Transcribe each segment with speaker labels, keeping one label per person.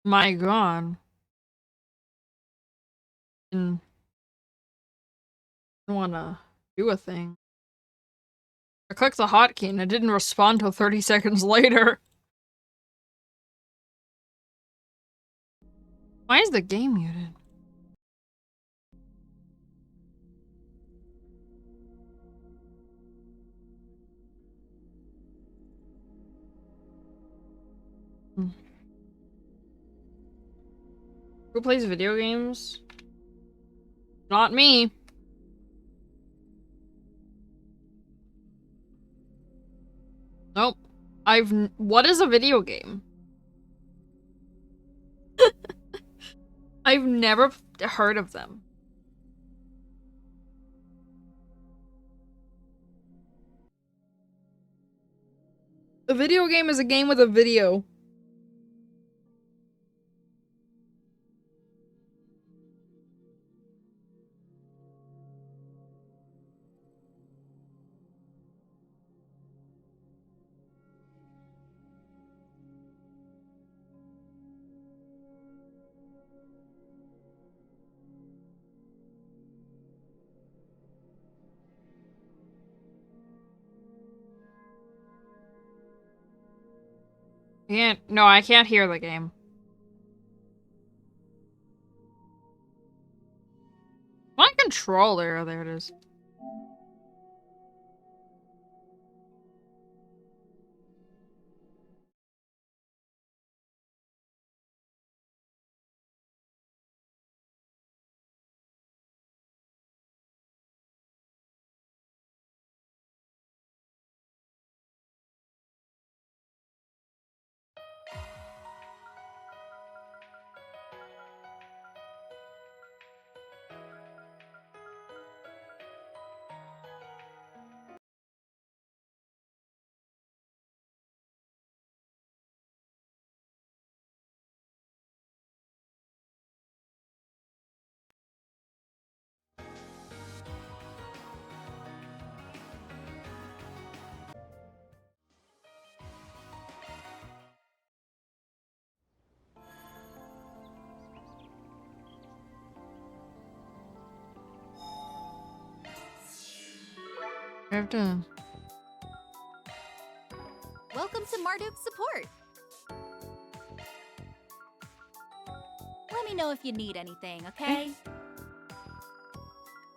Speaker 1: My god. Didn't wanna do a thing. I clicked the hotkey and it didn't respond till 30 seconds later. Why is the game muted? Who plays video games? Not me. Nope. What is a video game? I've never heard of them. A video game is a game with a video. No, I can't hear the game. My controller, there it is. I have to...
Speaker 2: Welcome to Marduk's support. Let me know if you need anything, okay?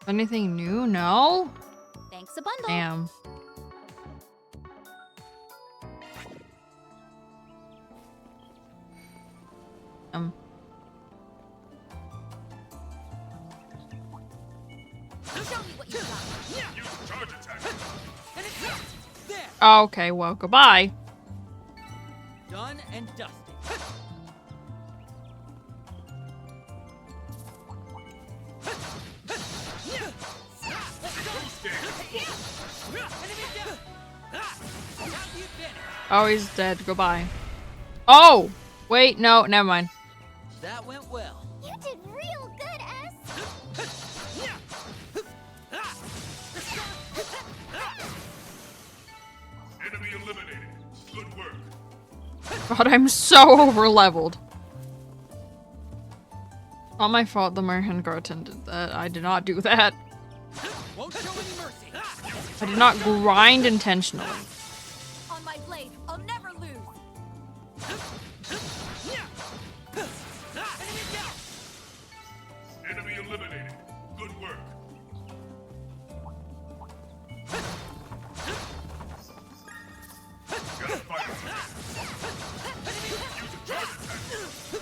Speaker 1: Anything new? No?
Speaker 2: Thanks a bundle.
Speaker 1: Damn.
Speaker 2: Show me what you got.
Speaker 3: Use charge attack.
Speaker 2: And it's hit. There.
Speaker 1: Okay, well, goodbye.
Speaker 4: Done and dusted.
Speaker 1: Oh, he's dead. Goodbye. Oh! Wait, no, never mind.
Speaker 4: That went well.
Speaker 2: You did real good, S.
Speaker 3: Enemy eliminated. Good work.
Speaker 1: God, I'm so over-leveled. Not my fault the American Garten did that. I did not do that.
Speaker 4: Won't show any mercy.
Speaker 1: I did not grind intentionally.
Speaker 2: On my blade, I'll never lose.
Speaker 3: Enemy eliminated. Good work. Gotta fight it. Use a charge attack.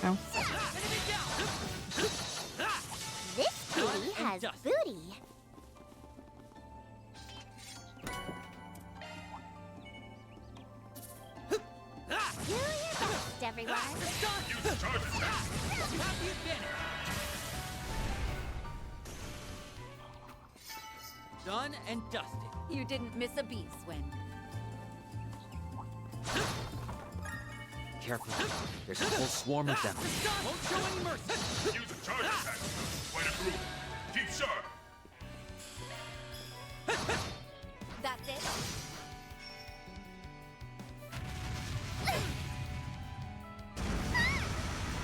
Speaker 1: No.
Speaker 2: This booty has booty. Do your best, everyone.
Speaker 3: Use a charge attack.
Speaker 4: Done and dusted.
Speaker 2: You didn't miss a beat, Swin.
Speaker 4: Careful. There's a whole swarm of them.
Speaker 3: Won't show any mercy. Use a charge attack. Quite a group. Keep sharp.
Speaker 2: That's it.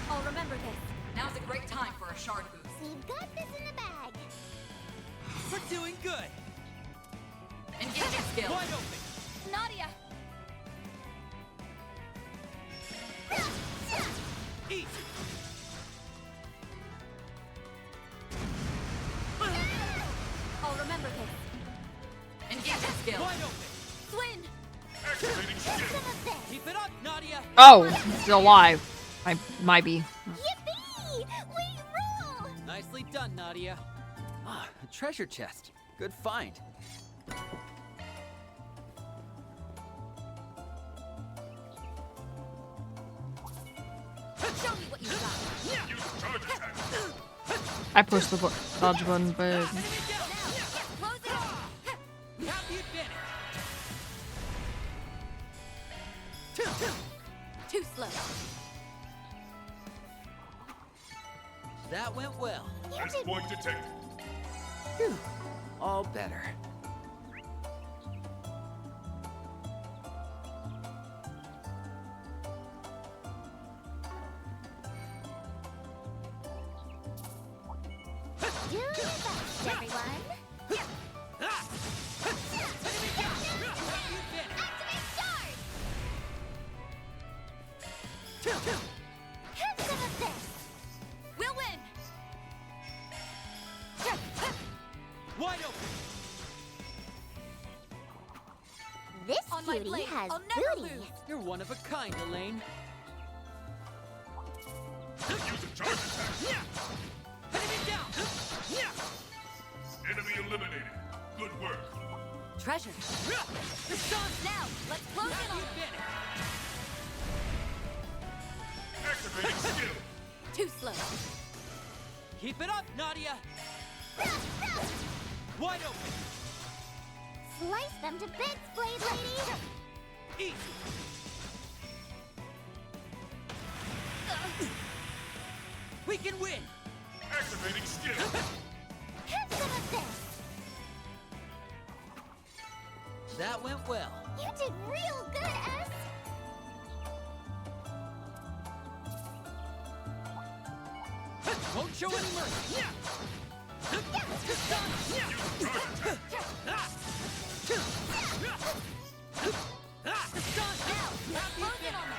Speaker 2: I'll
Speaker 5: perfect time for a shard boost.
Speaker 6: We've got this in the bag.
Speaker 4: We're doing good.
Speaker 5: Engaging skill.
Speaker 4: Wide open.
Speaker 2: Nadia!
Speaker 4: Easy.
Speaker 2: I'll remember this.
Speaker 5: Engaging skill.
Speaker 4: Wide open.
Speaker 2: Swin!
Speaker 3: Activating skill.
Speaker 4: Keep it up, Nadia.
Speaker 1: Oh, he's alive. I might be.
Speaker 6: Yippee! We rule!
Speaker 4: Nicely done, Nadia. Ah, a treasure chest. Good find.
Speaker 2: Show me what you got.
Speaker 3: Use charge attack.
Speaker 1: I pushed the dodge button, but
Speaker 4: Enemy down.
Speaker 2: Close it off!
Speaker 4: We have the advantage.
Speaker 2: Too slow.
Speaker 4: That went well.
Speaker 3: Endpoint detected.
Speaker 4: Phew. All better.
Speaker 6: Do your best, everyone.
Speaker 4: Enemy down. We have the advantage.
Speaker 6: Activate charge! Have some of this!
Speaker 2: We'll win!
Speaker 4: Wide open.
Speaker 6: This
Speaker 2: On my
Speaker 6: cutie
Speaker 2: blade,
Speaker 6: has
Speaker 2: I'll never
Speaker 6: booty.
Speaker 2: lose.
Speaker 4: You're one of a kind, Elaine.
Speaker 3: Use a charge attack.
Speaker 4: Enemy down.
Speaker 3: Enemy eliminated. Good work.
Speaker 2: Treasure.
Speaker 4: The sun.
Speaker 2: Now, let's close
Speaker 4: Have
Speaker 2: in
Speaker 4: the
Speaker 2: on
Speaker 4: advantage.
Speaker 3: Activating skill.
Speaker 2: Too slow.
Speaker 4: Keep it up, Nadia. Wide open.
Speaker 6: Slice them to bits, Blade Lady!
Speaker 4: Easy. We can win.
Speaker 3: Activating skill.
Speaker 6: Have some of this!
Speaker 4: That went well.
Speaker 6: You did real good, S!
Speaker 4: Won't show any mercy.
Speaker 3: Use a charge attack.
Speaker 4: The sun.
Speaker 2: Let's close in on them.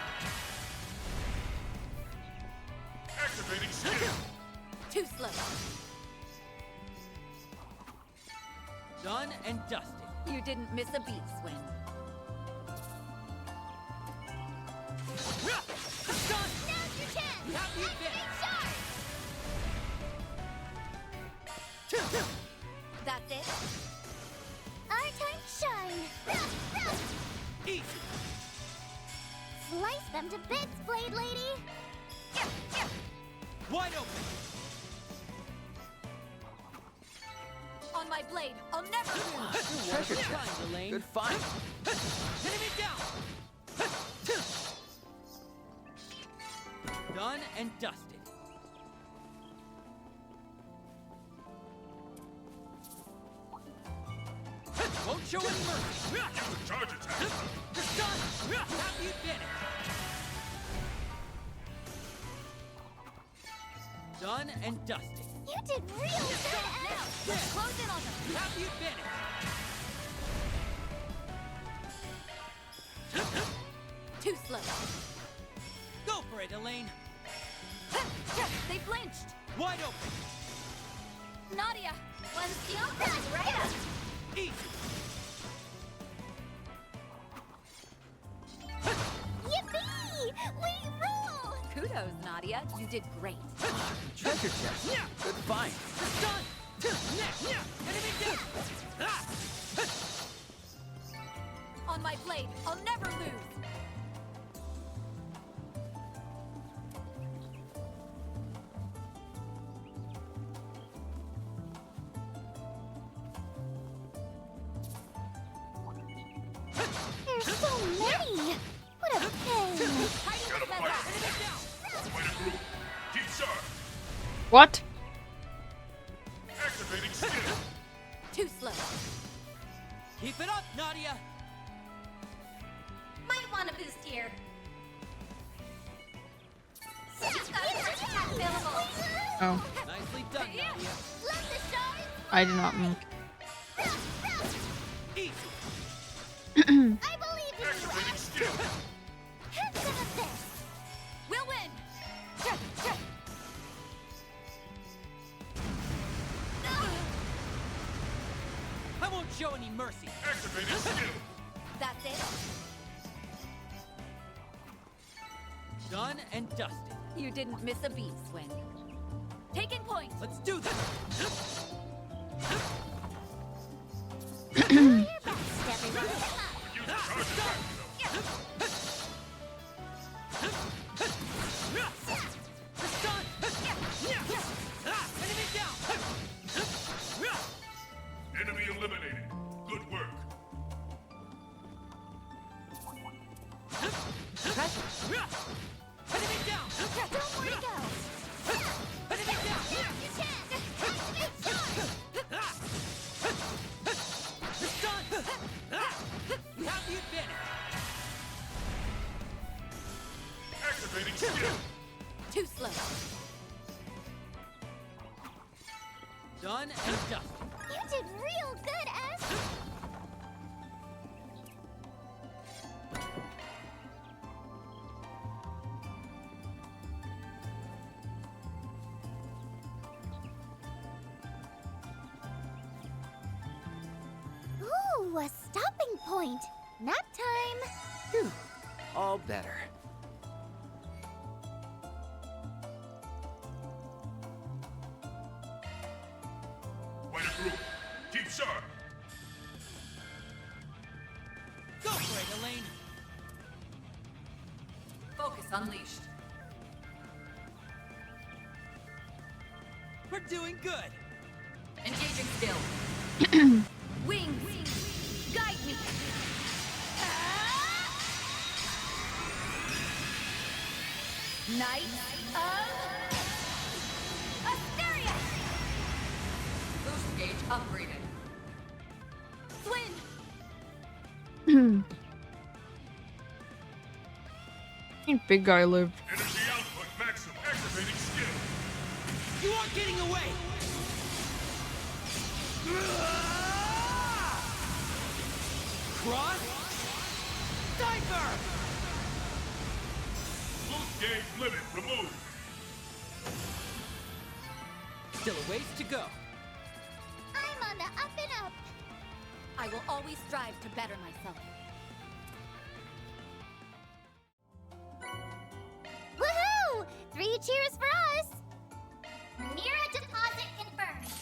Speaker 3: Activating skill.
Speaker 2: Too slow.
Speaker 4: Done and dusted.
Speaker 2: You didn't miss a beat, Swin.
Speaker 4: The sun.
Speaker 6: Now's your chance!
Speaker 4: Have the advantage.
Speaker 6: Charge!
Speaker 2: That's it.
Speaker 6: Our time to shine!
Speaker 4: Easy.
Speaker 6: Slice them to bits, Blade Lady!
Speaker 4: Wide open.
Speaker 2: On my blade, I'll never lose.
Speaker 4: Treasure chest, Elaine. Good find. Enemy down. Done and dusted. Won't show any mercy.
Speaker 3: Use a charge attack.
Speaker 4: The sun. Have the advantage. Done and dusted.
Speaker 6: You did real good,
Speaker 2: Now,
Speaker 6: S!
Speaker 2: let's close in on them.
Speaker 4: Have the advantage.
Speaker 2: Too slow.
Speaker 4: Go for it, Elaine.
Speaker 2: They flinched.
Speaker 4: Wide open.
Speaker 2: Nadia, one steal coming right up.
Speaker 4: Easy.
Speaker 6: Yippee! We rule!
Speaker 2: Kudos, Nadia. You did great.
Speaker 4: Treasure chest. Good find. The sun. Next. Enemy down.
Speaker 2: On my blade, I'll never lose.
Speaker 6: There's so many! What a pain!
Speaker 3: Gotta fight. Way to group. Keep sharp.
Speaker 1: What?
Speaker 3: Activating skill.
Speaker 2: Too slow.
Speaker 4: Keep it up, Nadia.
Speaker 2: Might want a boost here. Just got a search attack available.
Speaker 1: Oh,
Speaker 4: Nicely done, Nadia.
Speaker 6: Let the shards.
Speaker 1: I did not mean.
Speaker 4: Easy.
Speaker 6: I believe in you.
Speaker 3: Activating skill.
Speaker 6: Have some of this.
Speaker 2: We'll win.
Speaker 4: I won't show any mercy.
Speaker 3: Activating skill.
Speaker 2: That's it.
Speaker 4: Done and dusted.
Speaker 2: You didn't miss a beat, Swin. Taking point.
Speaker 4: Let's do this.
Speaker 6: Your best, everyone.
Speaker 3: Use the charge attack.
Speaker 4: It's done. Enemy down.
Speaker 3: Enemy eliminated. Good work.
Speaker 4: Enemy down.
Speaker 6: Don't worry, go.
Speaker 4: Enemy down.
Speaker 6: Now's your chance. Activate shards.
Speaker 4: It's done. You have the advantage.
Speaker 3: Activating skill.
Speaker 2: Too slow.
Speaker 4: Done and dusted.
Speaker 6: You did real good, Ash. Ooh, a stopping point. Nap time.
Speaker 4: Phew. All better.
Speaker 3: Way to group. Keep sharp.
Speaker 4: Go for it, Elaine.
Speaker 5: Focus unleashed.
Speaker 4: We're doing good.
Speaker 5: Engaging skill.
Speaker 2: Wings. Guide me. Knight of Asteria.
Speaker 5: Boost gauge upgraded.
Speaker 2: Swin.
Speaker 1: Big guy lived.
Speaker 3: Energy output maximum. Activating skill.
Speaker 4: You aren't getting away. Cross. Diver.
Speaker 3: Boost gauge limit removed.
Speaker 4: Still a ways to go.
Speaker 6: I'm on the up and up.
Speaker 2: I will always strive to better myself.
Speaker 6: Woohoo! 3 cheers for us! Mira deposit confirmed.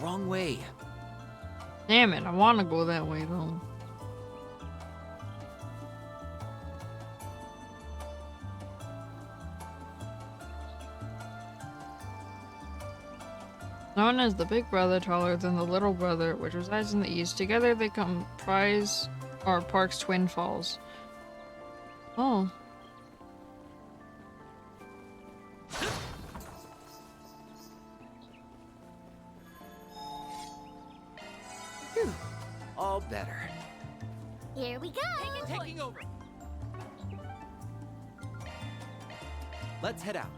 Speaker 4: Wrong way.
Speaker 1: Damn it, I want to go that way though. Known as the big brother taller than the little brother, which resides in the east, together they comprise our park's Twin Falls. Oh.
Speaker 4: Phew. All better.
Speaker 6: Here we go.
Speaker 4: Taking over. Let's head out.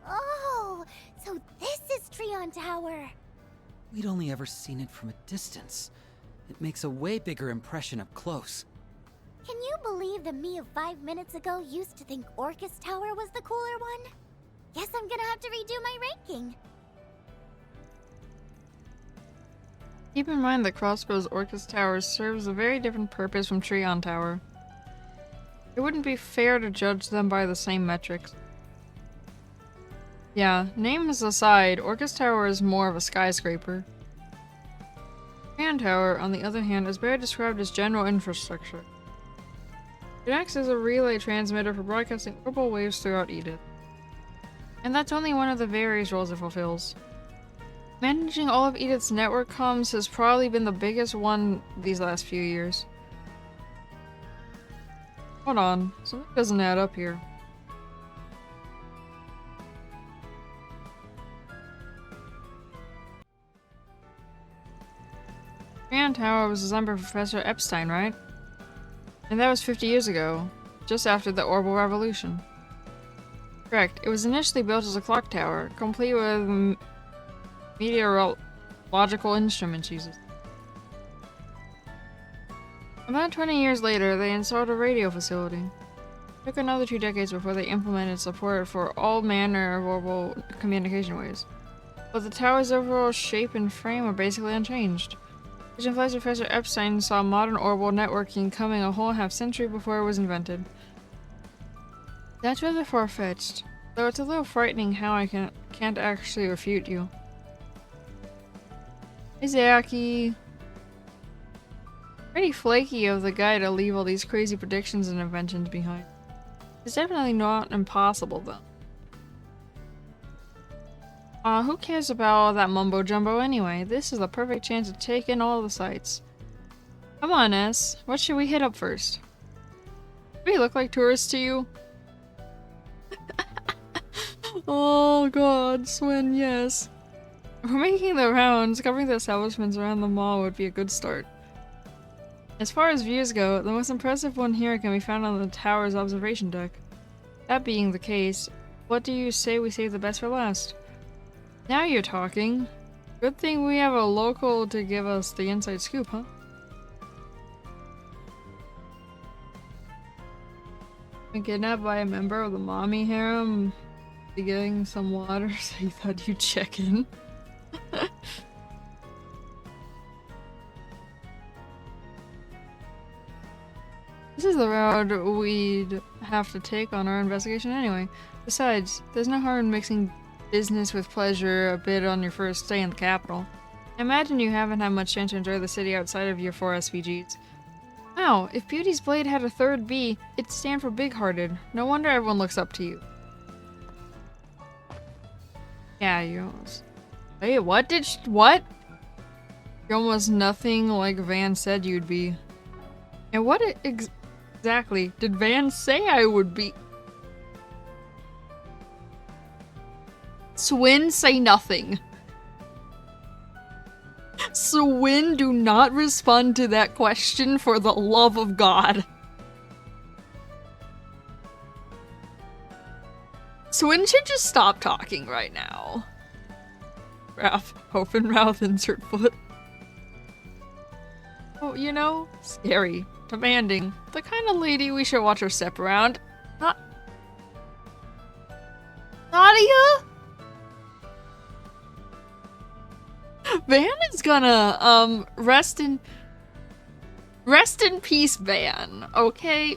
Speaker 6: Oh, so this is Treon Tower.
Speaker 4: We'd only ever seen it from a distance. It makes a way bigger impression up close.
Speaker 6: Can you believe that me of 5 minutes ago used to think Orcus Tower was the cooler one? Guess I'm gonna have to redo my ranking.
Speaker 1: Keep in mind that Crossbow's Orcus Tower serves a very different purpose from Treon Tower. It wouldn't be fair to judge them by the same metrics. Yeah, names aside, Orcus Tower is more of a skyscraper. Treon Tower, on the other hand, is better described as general infrastructure. It acts as a relay transmitter for broadcasting orbital waves throughout Edith. And that's only one of the various roles it fulfills. Managing all of Edith's network comms has probably been the biggest one these last few years. Hold on, something doesn't add up here. Grand Tower was designed by Professor Epstein, right? And that was 50 years ago, just after the Orbital Revolution. Correct. It was initially built as a clock tower, complete with meteorological instruments used. About 20 years later, they installed a radio facility. It took another 2 decades before they implemented support for all manner of orbital communication ways. But the tower's overall shape and frame were basically unchanged. Which implies Professor Epstein saw modern orbital networking coming a whole half-century before it was invented. That's rather far-fetched, though it's a little frightening how I can't actually refute you. Hey, Zaki. Pretty flaky of the guy to leave all these crazy predictions and inventions behind. It's definitely not impossible, though. Who cares about all that mumbo-jumbo anyway? This is the perfect chance to take in all the sights. Come on, S. What should we hit up first? Do we look like tourists to you? Oh god, Swin, yes. If we're making the rounds, covering the establishments around the mall would be a good start. As far as views go, the most impressive one here can be found on the tower's observation deck. That being the case, what do you say we save the best for last? Now you're talking. Good thing we have a local to give us the inside scoop, huh? Been kidnapped by a member of the mommy harem. Be getting some water, so you thought you'd check in. This is the route we'd have to take on our investigation anyway. Besides, there's no harm in mixing business with pleasure a bit on your first stay in the capital. I imagine you haven't had much chance to enjoy the city outside of your 4 SVGs. Wow, if Beauty's Blade had a third B, it'd stand for big-hearted. No wonder everyone looks up to you. Yeah, you almost... Wait, what did what? You're almost nothing like Van said you'd be. And what exactly did Van say I would be? Swin, say nothing. Swin, do not respond to that question for the love of God. Swin should just stop talking right now. Ralph, open mouth, insert foot. Oh, you know, scary, demanding, the kind of lady we should watch her step around. Nadia? Van is gonna, rest in peace, Van, okay?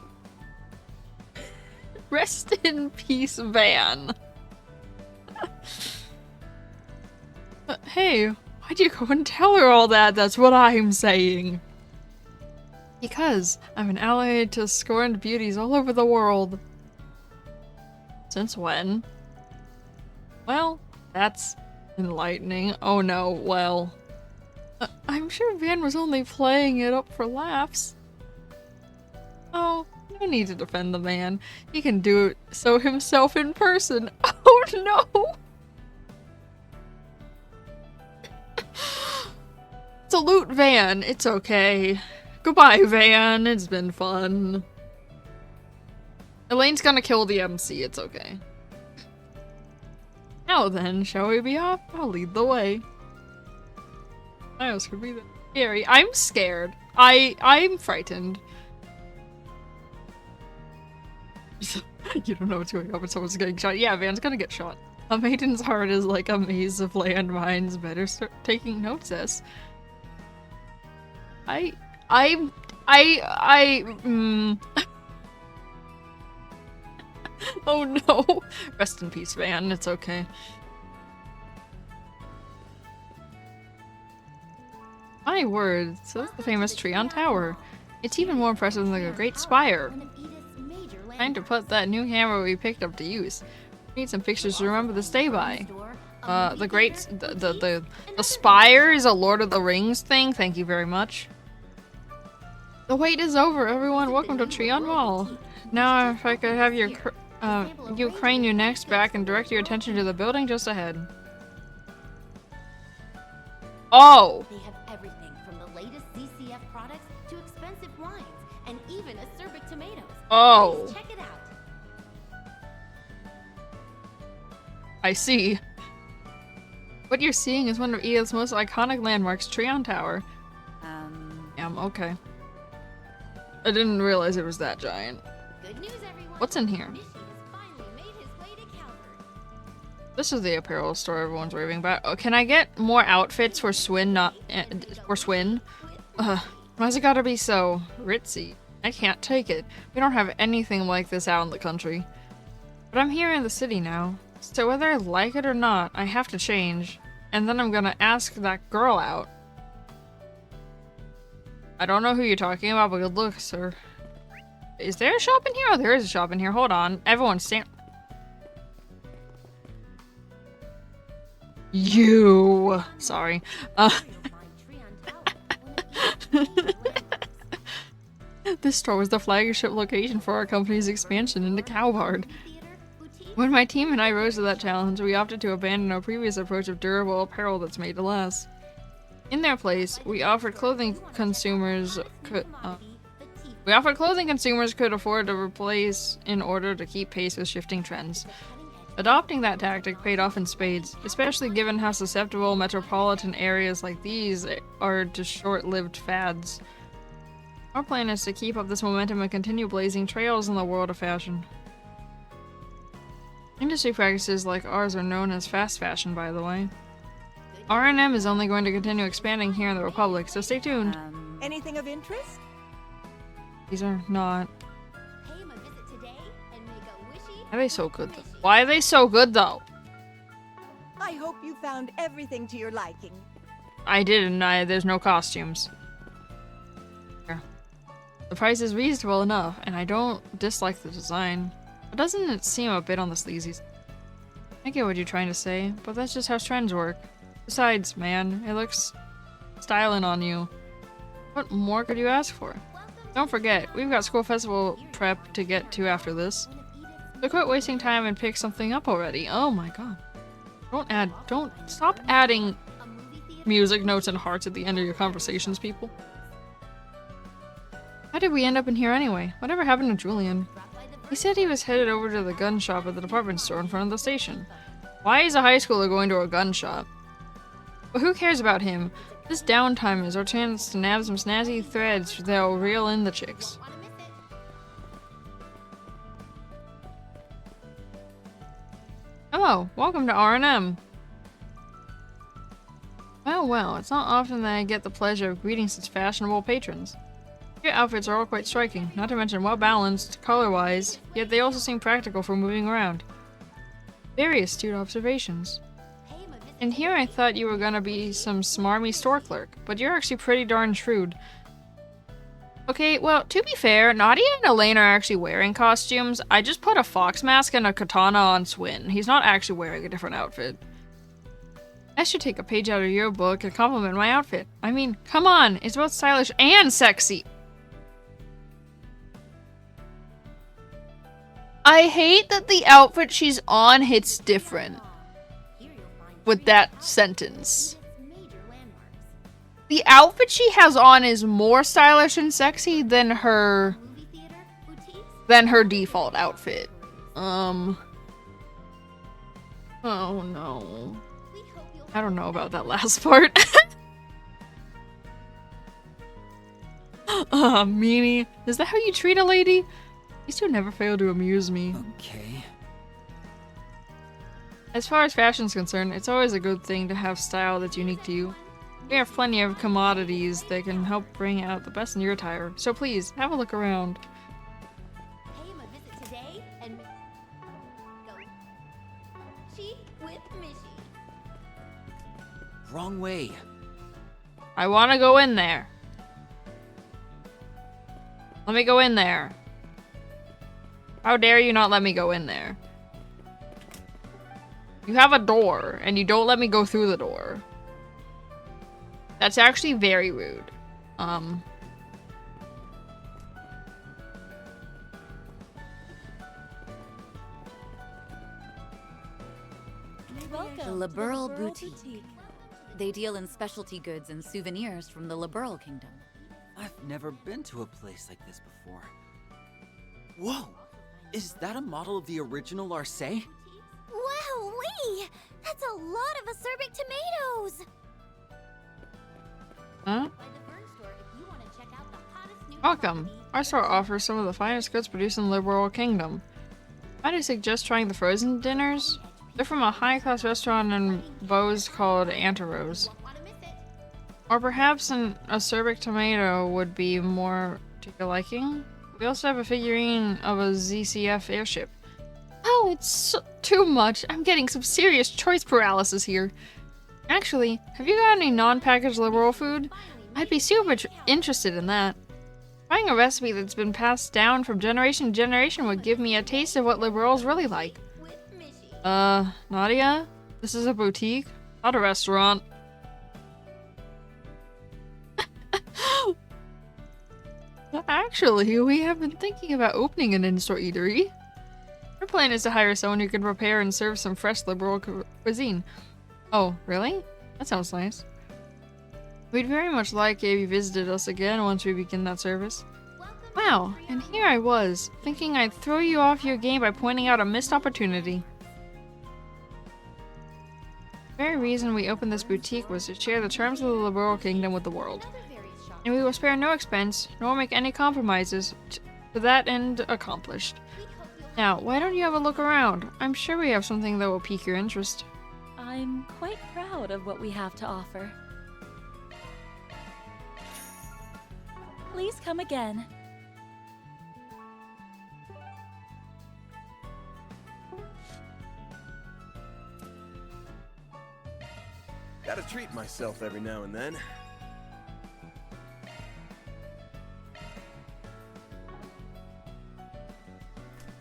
Speaker 1: Rest in peace, Van. Hey, why'd you go and tell her all that? That's what I'm saying. Because I'm an ally to scorned beauties all over the world. Since when? Well, that's enlightening. Oh no, well. I'm sure Van was only playing it up for laughs. Oh, no need to defend the man. He can do it so himself in person. Oh no! Salute, Van. It's okay. Goodbye, Van. It's been fun. Elaine's gonna kill the MC. It's okay. Now then, shall we be off? I'll lead the way. I was gonna be that scary. I'm scared. I'm frightened. You don't know what's going on when someone's getting shot. Yeah, Van's gonna get shot. A maiden's heart is like a maze of landmines. Better start taking notes, S. Oh no. Rest in peace, Van. It's okay. My word, so that's the famous Treon Tower. It's even more impressive than the Great Spire.
Speaker 6: One of Edith's major
Speaker 1: Trying to put that new hammer we picked up to use. Need some pictures to remember this day by. The spire is a Lord of the Rings thing. Thank you very much. The wait is over, everyone. Welcome to Treon Mall. Now, if I could have you crane your necks back and direct your attention to the building just ahead. Oh!
Speaker 6: They have everything from the latest CCF products to expensive wines and even acerbic tomatoes.
Speaker 1: Oh.
Speaker 6: Please check it out.
Speaker 1: I see. What you're seeing is one of Edith's most iconic landmarks, Treon Tower. Okay. I didn't realize it was that giant.
Speaker 6: Good news, everyone.
Speaker 1: What's in here?
Speaker 6: Mishi has finally made his way to Calvert.
Speaker 1: This is the apparel store everyone's raving about. Oh, can I get more outfits for Swin? For Swin? Why's it gotta be so ritzy? I can't take it. We don't have anything like this out in the country. But I'm here in the city now. So whether I like it or not, I have to change. And then I'm gonna ask that girl out. I don't know who you're talking about, but good luck, sir. Is there a shop in here? Oh, there is a shop in here. Hold on. Everyone stand- You! Sorry. This store was the flagship location for our company's expansion into Calvard. When my team and I rose to that challenge, we opted to abandon our previous approach of durable apparel that's made to last. In their place, we offered clothing consumers could afford to replace in order to keep pace with shifting trends. Adopting that tactic paid off in spades, especially given how susceptible metropolitan areas like these are to short-lived fads. Our plan is to keep up this momentum and continue blazing trails in the world of fashion. Industry practices like ours are known as fast fashion, by the way. R&M is only going to continue expanding here in the Republic, so stay tuned.
Speaker 7: Anything of interest?
Speaker 1: These are not.
Speaker 6: Pay him a visit today and make a wishy.
Speaker 1: Why are they so good, though? Why are they so good, though?
Speaker 7: I hope you found everything to your liking.
Speaker 1: I didn't. There's no costumes. Here. The price is reasonable enough, and I don't dislike the design. But doesn't it seem a bit on the sleazy? I get what you're trying to say, but that's just how trends work. Besides, man, it looks styling on you. What more could you ask for? Don't forget, we've got school festival prep to get to after this. So quit wasting time and pick something up already. Oh my god. Stop adding music notes and hearts at the end of your conversations, people. How did we end up in here anyway? Whatever happened to Julian? He said he was headed over to the gun shop at the department store in front of the station. Why is a high schooler going to a gun shop? But who cares about him? This downtime is our chance to nab some snazzy threads that'll reel in the chicks. Hello, welcome to R&M. Well, it's not often that I get the pleasure of greeting such fashionable patrons. Your outfits are all quite striking, not to mention well-balanced, color-wise, yet they also seem practical for moving around. Very astute observations. And here I thought you were gonna be some smarmy store clerk, but you're actually pretty darn shrewd. Okay, well, to be fair, Nadia and Elaine are actually wearing costumes. I just put a fox mask and a katana on Swin. He's not actually wearing a different outfit. I should take a page out of your book and compliment my outfit. I mean, come on, it's both stylish and sexy. I hate that the outfit she's on hits different with that sentence. The outfit she has on is more stylish and sexy than her default outfit. Oh no. I don't know about that last part. Meanie. Is that how you treat a lady? These two never fail to amuse me.
Speaker 4: Okay.
Speaker 1: As far as fashion's concerned, it's always a good thing to have style that's unique to you. We have plenty of commodities that can help bring out the best in your attire, so please, have a look around.
Speaker 6: Pay him a visit today and go cheap with Mishi.
Speaker 4: Wrong way.
Speaker 1: I want to go in there. Let me go in there. How dare you not let me go in there? You have a door, and you don't let me go through the door. That's actually very rude.
Speaker 2: Welcome
Speaker 8: The Liberal Boutique. They deal in specialty goods and souvenirs from the Liberal Kingdom.
Speaker 4: I've never been to a place like this before. Whoa! Is that a model of the original Arce?
Speaker 6: Wow-wee! That's a lot of acerbic tomatoes!
Speaker 1: Huh?
Speaker 6: By the Fern Store if you want to check out the hottest new
Speaker 1: Welcome.
Speaker 6: commodity.
Speaker 1: Our store offers some of the finest goods produced in the Liberal Kingdom. Might I suggest trying the frozen dinners? They're from a high-class restaurant in Bose called Anteros.
Speaker 6: Won't wanna miss it.
Speaker 1: Or perhaps an acerbic tomato would be more to your liking? We also have a figurine of a ZCF airship. Oh, it's too much. I'm getting some serious choice paralysis here. Actually, have you got any non-packaged Liberal food? I'd be super interested in that. Trying a recipe that's been passed down from generation to generation would give me a taste of what Liberals really like.
Speaker 6: With Mishy.
Speaker 1: Nadia? This is a boutique, not a restaurant. Actually, we have been thinking about opening an in-store eatery. Our plan is to hire someone who can prepare and serve some fresh Liberal cuisine. Oh, really? That sounds nice. We'd very much like if you visited us again once we begin that service. Wow, and here I was, thinking I'd throw you off your game by pointing out a missed opportunity. The very reason we opened this boutique was to share the charms of the Liberal Kingdom with the world. And we will spare no expense, nor make any compromises to that end accomplished. Now, why don't you have a look around? I'm sure we have something that will pique your interest.
Speaker 9: I'm quite proud of what we have to offer. Please come again.
Speaker 10: Gotta treat myself every now and then.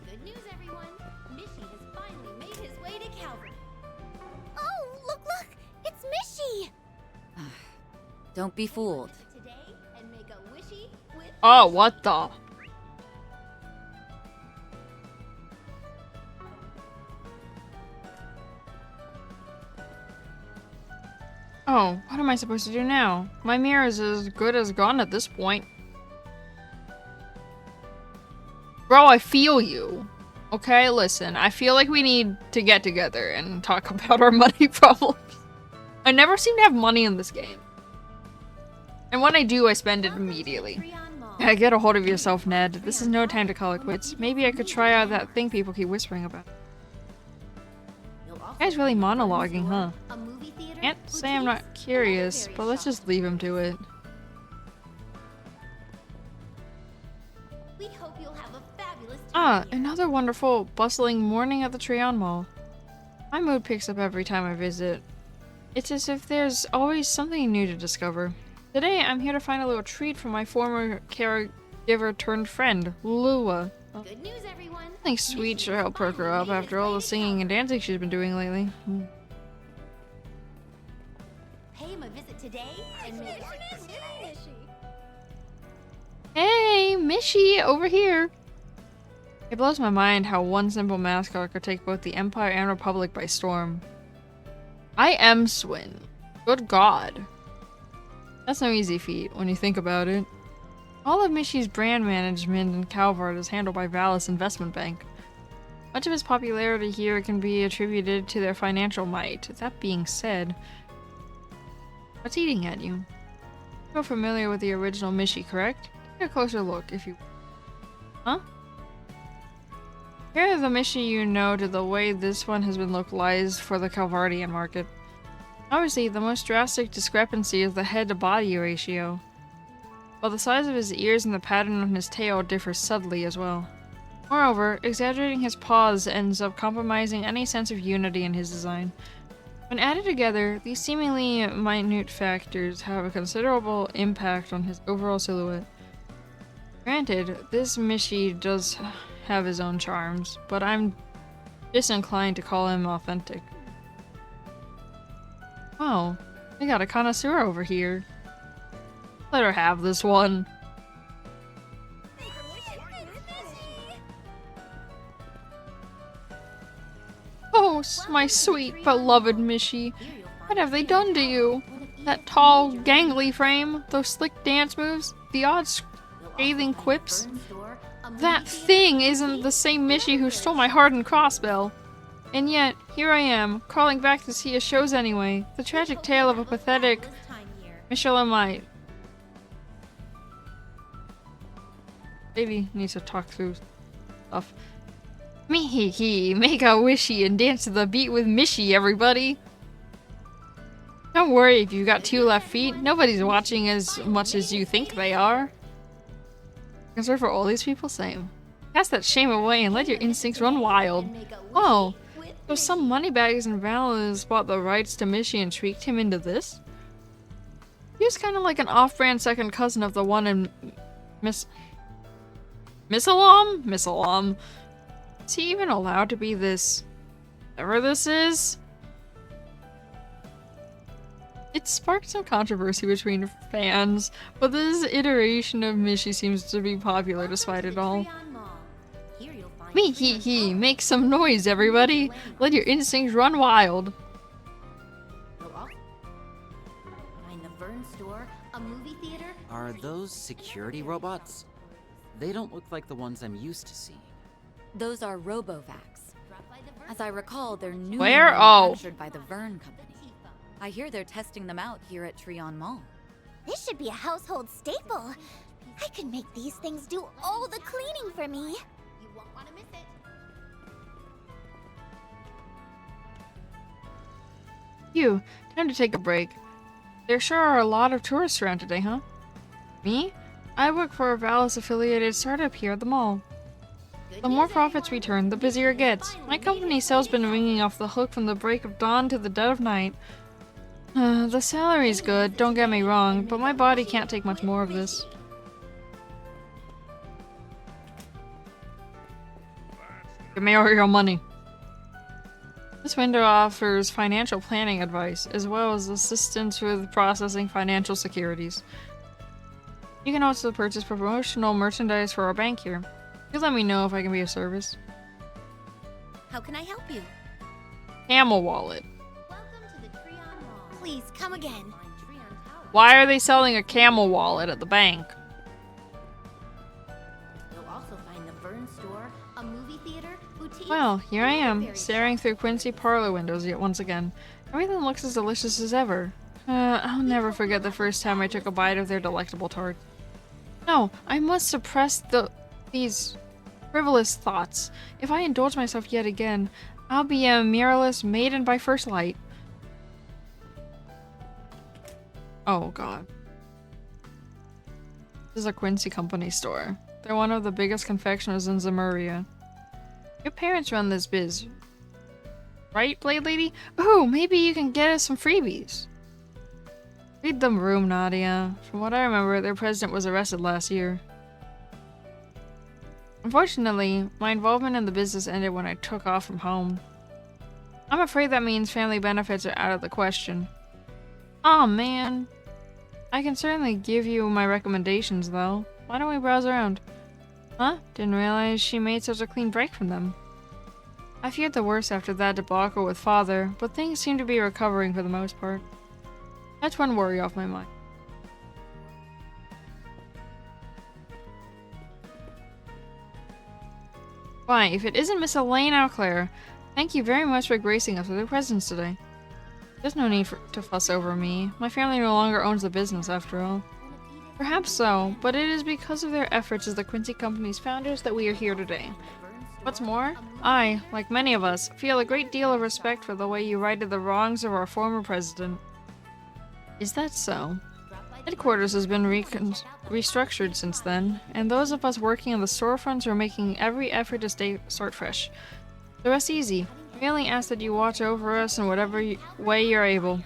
Speaker 6: Good news, everyone. Mishy has finally made his way to Calvary. Oh, look! It's Mishy!
Speaker 8: Don't be fooled.
Speaker 6: Today and make a wishy with
Speaker 1: Oh, what the? Oh, what am I supposed to do now? My mirror is as good as gone at this point. Bro, I feel you. Okay, listen, I feel like we need to get together and talk about our money problems. I never seem to have money in this game. And when I do, I spend it immediately. Yeah, get a hold of yourself, Ned. This is no time to call it quits. Maybe I could try out that thing people keep whispering about. You guys really monologuing, huh?
Speaker 6: a movie theater.
Speaker 1: Can't say I'm not curious, but let's just leave him to it.
Speaker 6: We hope you'll have a fabulous time.
Speaker 1: Ah,
Speaker 6: here.
Speaker 1: another wonderful, bustling morning at the Treon Mall. My mood picks up every time I visit. It's as if there's always something new to discover. Today, I'm here to find a little treat from my former caregiver turned friend, Lua.
Speaker 6: Good news, everyone.
Speaker 1: Something sweet should help perk her up after all the singing and dancing she's been doing lately.
Speaker 6: Pay him a visit today and make
Speaker 1: Hey, Mishy, over here! It blows my mind how one simple mascot could take both the Empire and Republic by storm. I am Swin. Good God. That's no easy feat, when you think about it. All of Mishy's brand management in Calvard is handled by Valis Investment Bank. Much of his popularity here can be attributed to their financial might. That being said, what's eating at you? You're familiar with the original Mishy, correct? Take a closer look, if you... Huh? Compare the Mishy you know to the way this one has been localized for the Calvardian market. Obviously, the most drastic discrepancy is the head-to-body ratio, while the size of his ears and the pattern on his tail differ subtly as well. Moreover, exaggerating his paws ends up compromising any sense of unity in his design. When added together, these seemingly minute factors have a considerable impact on his overall silhouette. Granted, this Mishy does have his own charms, but I'm disinclined to call him authentic. Oh, we got a connoisseur over here. Let her have this one. Oh, my sweet, beloved Mishi. What have they done to you? That tall, gangly frame, those slick dance moves, the odd scathing quips. That thing isn't the same Mishi who stole my heart and crossbow. And yet, here I am, crawling back to see his shows anyway. The tragic tale of a pathetic Michelamite. Baby needs to talk through stuff. Me make a wishy and dance to the beat with Mishi, everybody! Don't worry if you've got 2 left feet. Nobody's watching as much as you think they are. Concern for all these people, same. Cast that shame away and let your instincts run wild. Oh, so some moneybags and Valas bought the rights to Mishi and tweaked him into this? He was kind of like an off-brand second cousin of the one in Missalam? Is he even allowed to be this? Whatever this is? It sparked some controversy between fans, but this iteration of Mishi seems to be popular despite it all. Me make some noise, everybody! Let your instincts run wild!
Speaker 4: Are those security robots? They don't look like the ones I'm used to seeing.
Speaker 8: Those are Robovacs. As I recall, they're newly
Speaker 1: Where? Oh.
Speaker 8: manufactured by the Vern Company. I hear they're testing them out here at Trion Mall.
Speaker 6: This should be a household staple. I could make these things do all the cleaning for me. You won't want to miss it.
Speaker 1: Phew, time to take a break. There sure are a lot of tourists around today, huh? Me? I work for a Valis-affiliated startup here at the mall. The more profits we turn, the busier it gets. My company's sales been ringing off the hook from the break of dawn to the dead of night. The salary's good, don't get me wrong, but my body can't take much more of this. Give me all your money. This window offers financial planning advice, as well as assistance with processing financial securities. You can also purchase promotional merchandise for our bank here. You let me know if I can be of service.
Speaker 6: How can I help you?
Speaker 1: Camel wallet.
Speaker 6: Welcome to the Trion Mall. Please come again.
Speaker 1: Why are they selling a camel wallet at the bank?
Speaker 6: You'll also find the Vern store, a movie theater, boutique.
Speaker 1: Well, here I am, staring through Quincy parlor windows yet once again. Everything looks as delicious as ever. I'll never forget the first time I took a bite of their delectable tart. No, I must suppress these frivolous thoughts. If I indulge myself yet again, I'll be a mirrorless maiden by first light. Oh god. This is a Quincy company store. They're one of the biggest confectioners in Zemuria. Your parents run this biz. Right, Blade Lady? Oh, maybe you can get us some freebies. Read the room, Nadia. From what I remember, their president was arrested last year. Unfortunately, my involvement in the business ended when I took off from home. I'm afraid that means family benefits are out of the question. Aw, man. I can certainly give you my recommendations, though. Why don't we browse around? Huh? Didn't realize she made such a clean break from them. I feared the worst after that debacle with Father, but things seem to be recovering for the most part. That's one worry off my mind. Why, if it isn't Miss Elaine Auclair, thank you very much for gracing us with your presence today. There's no need to fuss over me. My family no longer owns the business, after all. Perhaps so, but it is because of their efforts as the Quincy Company's founders that we are here today. What's more, I, like many of us, feel a great deal of respect for the way you righted the wrongs of our former president. Is that so? Headquarters has been restructured since then, and those of us working on the storefronts are making every effort to start fresh. So rest easy. We only ask that you watch over us in whatever way you're able.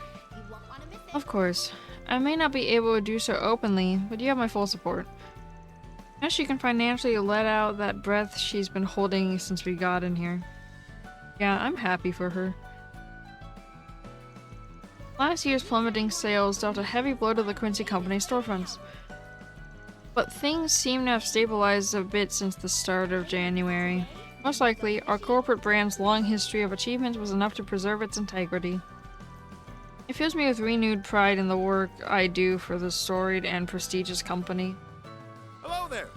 Speaker 1: Of course. I may not be able to do so openly, but you have my full support. Now she can financially let out that breath she's been holding since we got in here. Yeah, I'm happy for her. Last year's plummeting sales dealt a heavy blow to the Quincy Company storefronts. But things seem to have stabilized a bit since the start of January. Most likely, our corporate brand's long history of achievements was enough to preserve its integrity. It fills me with renewed pride in the work I do for this storied and prestigious company.
Speaker 10: Hello there.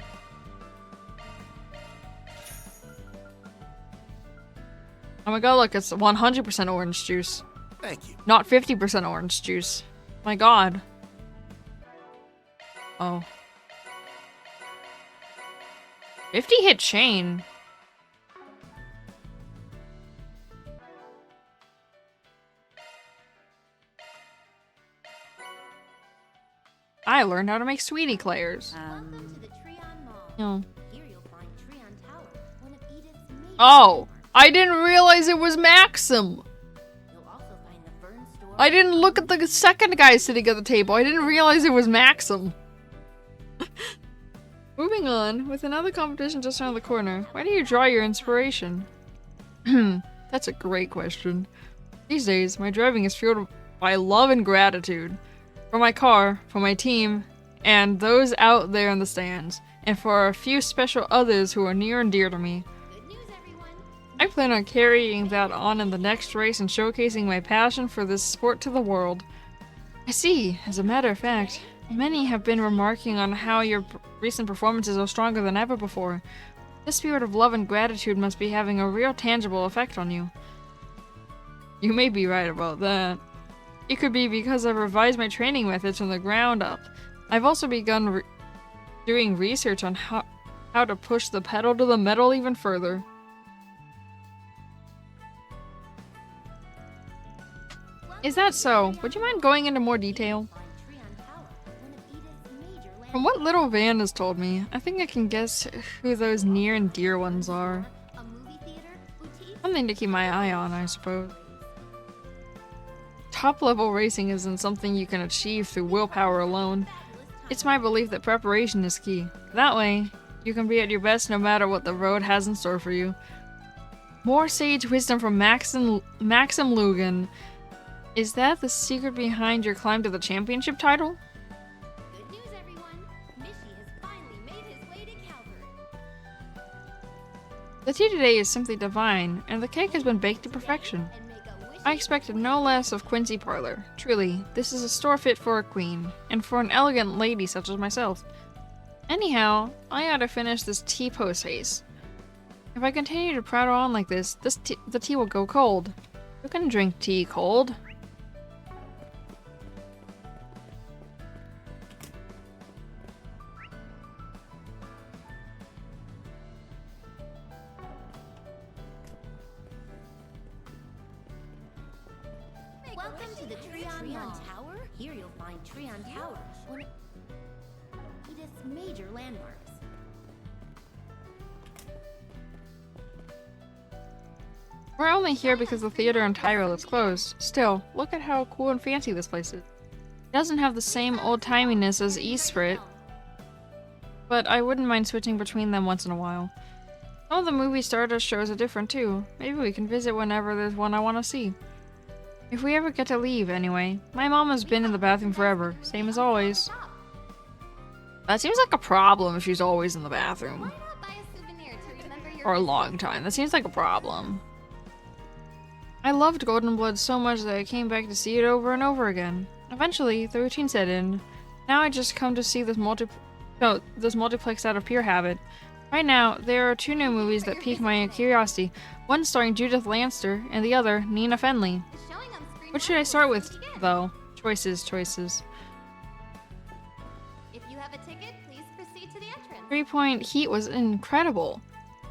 Speaker 1: Oh my god, look, it's 100% orange juice.
Speaker 10: Thank you.
Speaker 1: Not 50% orange juice. My god. Oh. 50 hit chain. I learned how to make sweetie eclairs.
Speaker 6: Welcome to the Treon Mall.
Speaker 1: No.
Speaker 6: Here you'll find Treon Tower, one of Edith's major
Speaker 1: Oh!
Speaker 6: landmarks.
Speaker 1: I didn't realize it was Maxim!
Speaker 6: You'll also find the Fern Store.
Speaker 1: I didn't look at the second guy sitting at the table. I didn't realize it was Maxim. Moving on, with another competition just around the corner, where do you draw your inspiration? That's a great question. These days, my driving is fueled by love and gratitude. For my car, for my team, and those out there in the stands, and for a few special others who are near and dear to me.
Speaker 6: Good news, everyone.
Speaker 1: I plan on carrying that on in the next race and showcasing my passion for this sport to the world. I see, as a matter of fact, many have been remarking on how your recent performances are stronger than ever before. This spirit of love and gratitude must be having a real tangible effect on you. You may be right about that. It could be because I've revised my training methods from the ground up. I've also begun doing research on how to push the pedal to the metal even further. Is that so? Would you mind going into more detail? From what little Van has told me, I think I can guess who those near and dear ones are.
Speaker 6: A movie theater, boutique.
Speaker 1: Something to keep my eye on, I suppose. Top-level racing isn't something you can achieve through willpower alone. It's my belief that preparation is key. That way, you can be at your best no matter what the road has in store for you. More sage wisdom from Maxim Lugan. Is that the secret behind your climb to the championship title?
Speaker 6: Good news, everyone. Mishi has finally made his way to Calvert.
Speaker 1: The tea today is simply divine, and the cake has been baked to perfection.
Speaker 6: And make a wish.
Speaker 1: I expected no less of Quincy Parlor. Truly, this is a store fit for a queen, and for an elegant lady such as myself. Anyhow, I ought to finish this tea post-haste. If I continue to prattle on like this, the tea will go cold. Who can drink tea cold?
Speaker 6: Welcome to the Treon Tower. Here you'll find Treon Tower, one of Edith's major landmarks.
Speaker 1: We're only here because the theater in Tyrell is closed. Still, look at how cool and fancy this place is. It doesn't have the same old-timiness as Eastsprit, but I wouldn't mind switching between them once in a while. Some of the movie Stardust shows are different too. Maybe we can visit whenever there's one I want to see. If we ever get to leave, anyway. My mom has been in the bathroom forever, same as always. That seems like a problem if she's always in the bathroom.
Speaker 6: Buy a souvenir to remember your
Speaker 1: For a long time. That seems like a problem. I loved Golden Blood so much that I came back to see it over and over again. Eventually, the routine set in. Now I just come to see this multiplex out of pure habit. Right now, there are two new movies that pique my curiosity. One starring Judith Lanster, and the other, Nina Fenley.
Speaker 6: showing on screen.
Speaker 1: What should I start with, though? Choices.
Speaker 6: If you have a ticket, please proceed to the entrance.
Speaker 1: 3-Point Heat was incredible.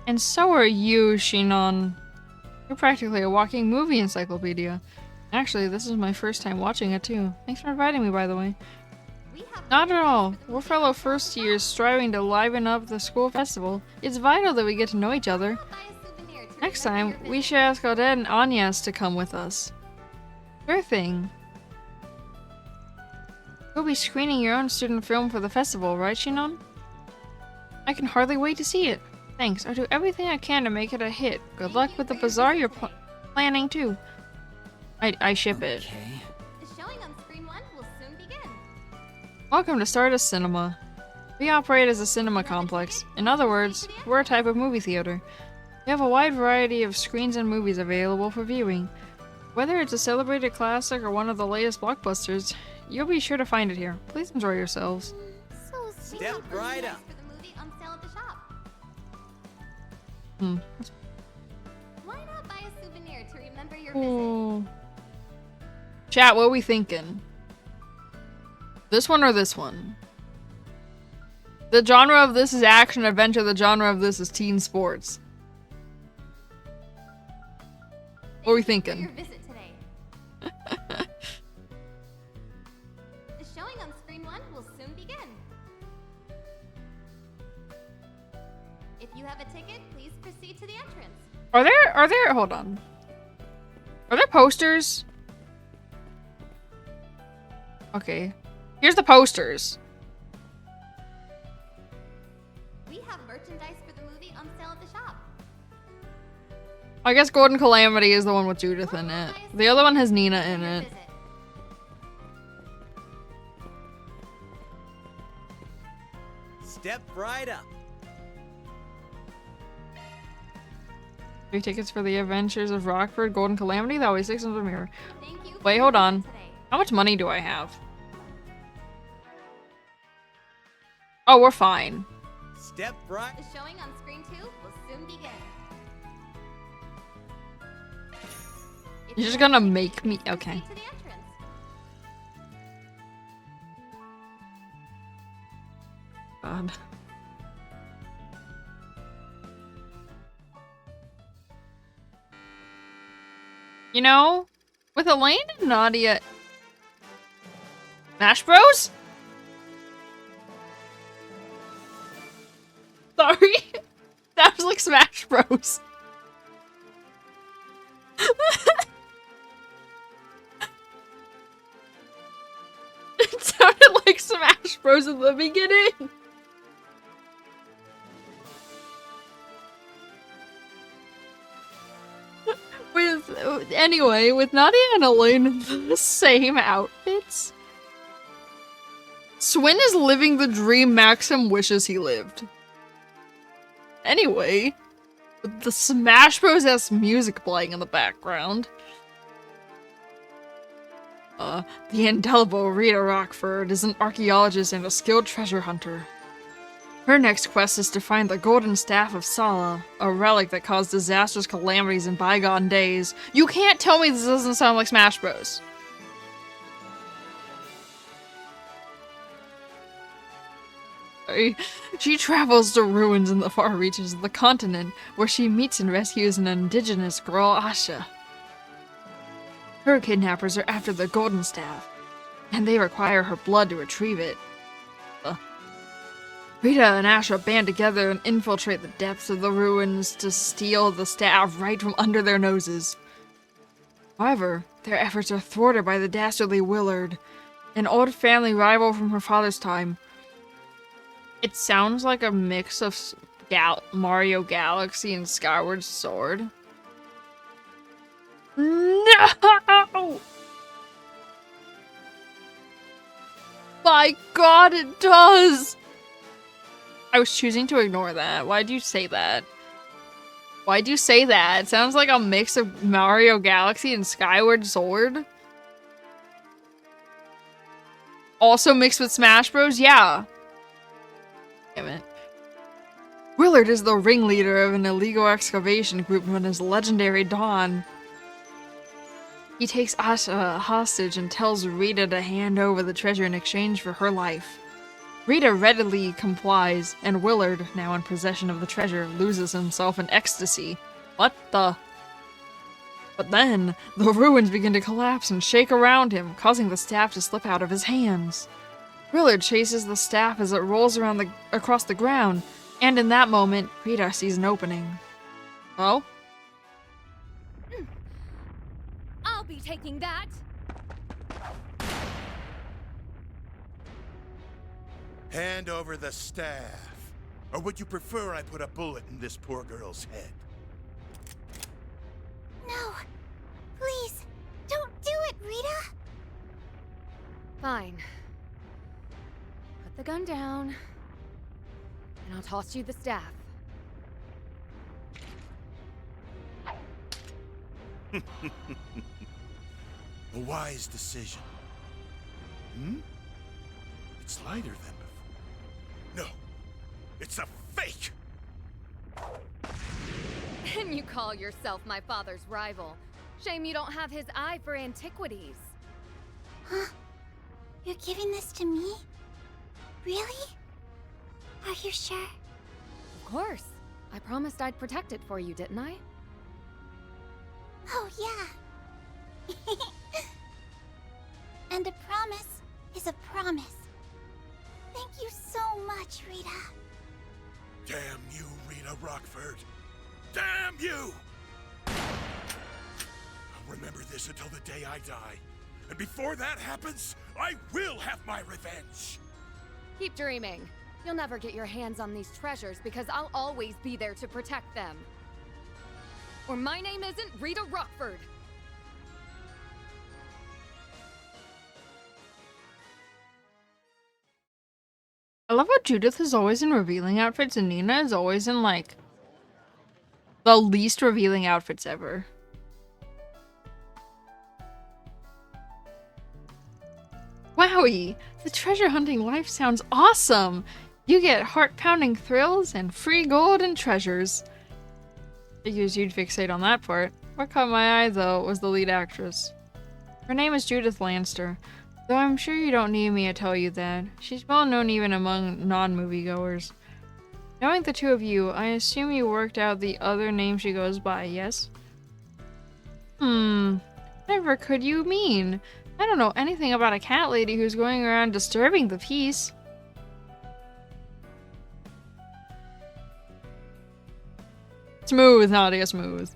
Speaker 1: And so are you, Shinon. You're practically a walking movie encyclopedia. Actually, this is my first time watching it too. Thanks for inviting me, by the way.
Speaker 6: We have
Speaker 1: Not at all. We're fellow first years striving to liven up the school festival. It's vital that we get to know each other.
Speaker 6: buy a souvenir to
Speaker 1: Next
Speaker 6: remember
Speaker 1: time,
Speaker 6: your
Speaker 1: we
Speaker 6: visit.
Speaker 1: should ask Odette and Anyas to come with us. Sure thing. You'll be screening your own student film for the festival, right, Shinon? I can hardly wait to see it. Thanks. I'll do everything I can to make it a hit. Good luck with the bazaar you're planning too. I ship it.
Speaker 4: Okay.
Speaker 6: The showing on screen 1 will soon begin.
Speaker 1: Welcome to Stardust Cinema. We operate as a cinema complex. In other words, we're a type of movie theater. We have a wide variety of screens and movies available for viewing. Whether it's a celebrated classic or one of the latest blockbusters, you'll be sure to find it here. Please enjoy yourselves.
Speaker 6: So sweet.
Speaker 10: Step right up.
Speaker 6: For the movie on sale at the shop. Why not buy a souvenir to remember your visit?
Speaker 1: Ooh. Chat, what are we thinking? This one or this one? The genre of this is action adventure. The genre of this is teen sports. What are we thinking?
Speaker 6: Your visit today. The showing on screen 1 will soon begin. If you have a ticket, please proceed to the entrance.
Speaker 1: Are there, hold on. Are there posters? Okay. Here's the posters.
Speaker 6: We have merchandise for the movie on sale at the shop.
Speaker 1: I guess Golden Calamity is the one with Judith in it. The other one has Nina in
Speaker 6: Your
Speaker 1: it.
Speaker 6: visit.
Speaker 10: Step right up.
Speaker 1: 3 tickets for the Adventures of Rockford, Golden Calamity. That always 6 in the mirror.
Speaker 6: Thank you for
Speaker 1: Wait,
Speaker 6: your
Speaker 1: hold
Speaker 6: visit
Speaker 1: on.
Speaker 6: today.
Speaker 1: How much money do I have? Oh, we're fine.
Speaker 10: Step right.
Speaker 6: The showing on screen 2 will soon begin. If
Speaker 1: You're
Speaker 6: you
Speaker 1: just
Speaker 6: have a
Speaker 1: gonna
Speaker 6: ticket,
Speaker 1: make me-
Speaker 6: please proceed
Speaker 1: okay.
Speaker 6: to the entrance.
Speaker 1: God. You know, with Elaine and Nadia... Smash Bros? Sorry. That was like Smash Bros. It sounded like Smash Bros in the beginning. With Nadia and Elaine in the same outfits. Swin is living the dream Maxim wishes he lived. Anyway, with the Smash Bros. Music playing in the background. The indelible Rita Rockford is an archaeologist and a skilled treasure hunter. Her next quest is to find the Golden Staff of Sala, a relic that caused disastrous calamities in bygone days. You can't tell me this doesn't sound like Smash Bros. Sorry. She travels to ruins in the far reaches of the continent, where she meets and rescues an indigenous girl, Asha. Her kidnappers are after the Golden Staff, and they require her blood to retrieve it. Rita and Asha band together and infiltrate the depths of the ruins to steal the staff right from under their noses. However, their efforts are thwarted by the dastardly Willard, an old family rival from her father's time. It sounds like a mix of Mario Galaxy and Skyward Sword. No! My God, it does! I was choosing to ignore that. Why'd you say that? Why'd you say that? It sounds like a mix of Mario Galaxy and Skyward Sword. Also mixed with Smash Bros? Yeah. Damn it. Willard is the ringleader of an illegal excavation group known as Legendary Dawn. He takes Asha hostage and tells Rita to hand over the treasure in exchange for her life. Rita readily complies, and Willard, now in possession of the treasure, loses himself in ecstasy. What the? But then, the ruins begin to collapse and shake around him, causing the staff to slip out of his hands. Willard chases the staff as it rolls across the ground, and in that moment, Rita sees an opening. Oh?
Speaker 9: I'll be taking that.
Speaker 10: Hand over the staff,
Speaker 3: Or would you prefer I put a bullet in this poor girl's head?
Speaker 6: No. Please, don't do it, Rita.
Speaker 11: Fine. Put the gun down, and I'll toss you the staff.
Speaker 3: A wise decision. Hmm? It's lighter than before. No, it's a fake!
Speaker 11: And you call yourself my father's rival. Shame you don't have his eye for antiquities.
Speaker 6: Huh? You're giving this to me? Really? Are you sure?
Speaker 11: Of course. I promised I'd protect it for you, didn't I?
Speaker 6: Oh, yeah. And a promise is a promise. Thank you so much, Rita.
Speaker 3: Damn you, Rita Rockford! Damn you! I'll remember this until the day I die. And before that happens, I will have my revenge!
Speaker 11: Keep dreaming. You'll never get your hands on these treasures because I'll always be there to protect them. Or my name isn't Rita Rockford.
Speaker 1: I love how Judith is always in revealing outfits and Nina is always in, like, the least revealing outfits ever. Wowie! The treasure hunting life sounds awesome! You get heart-pounding thrills and free gold and treasures. Figures you'd fixate on that part. What caught my eye, though, was the lead actress. Her name is Judith Lanster, though I'm sure you don't need me to tell you that. She's well known even among non-moviegoers. Knowing the two of you, I assume you worked out the other name she goes by, yes? Whatever could you mean? I don't know anything about a cat lady who's going around disturbing the peace. Smooth, Nadia, smooth.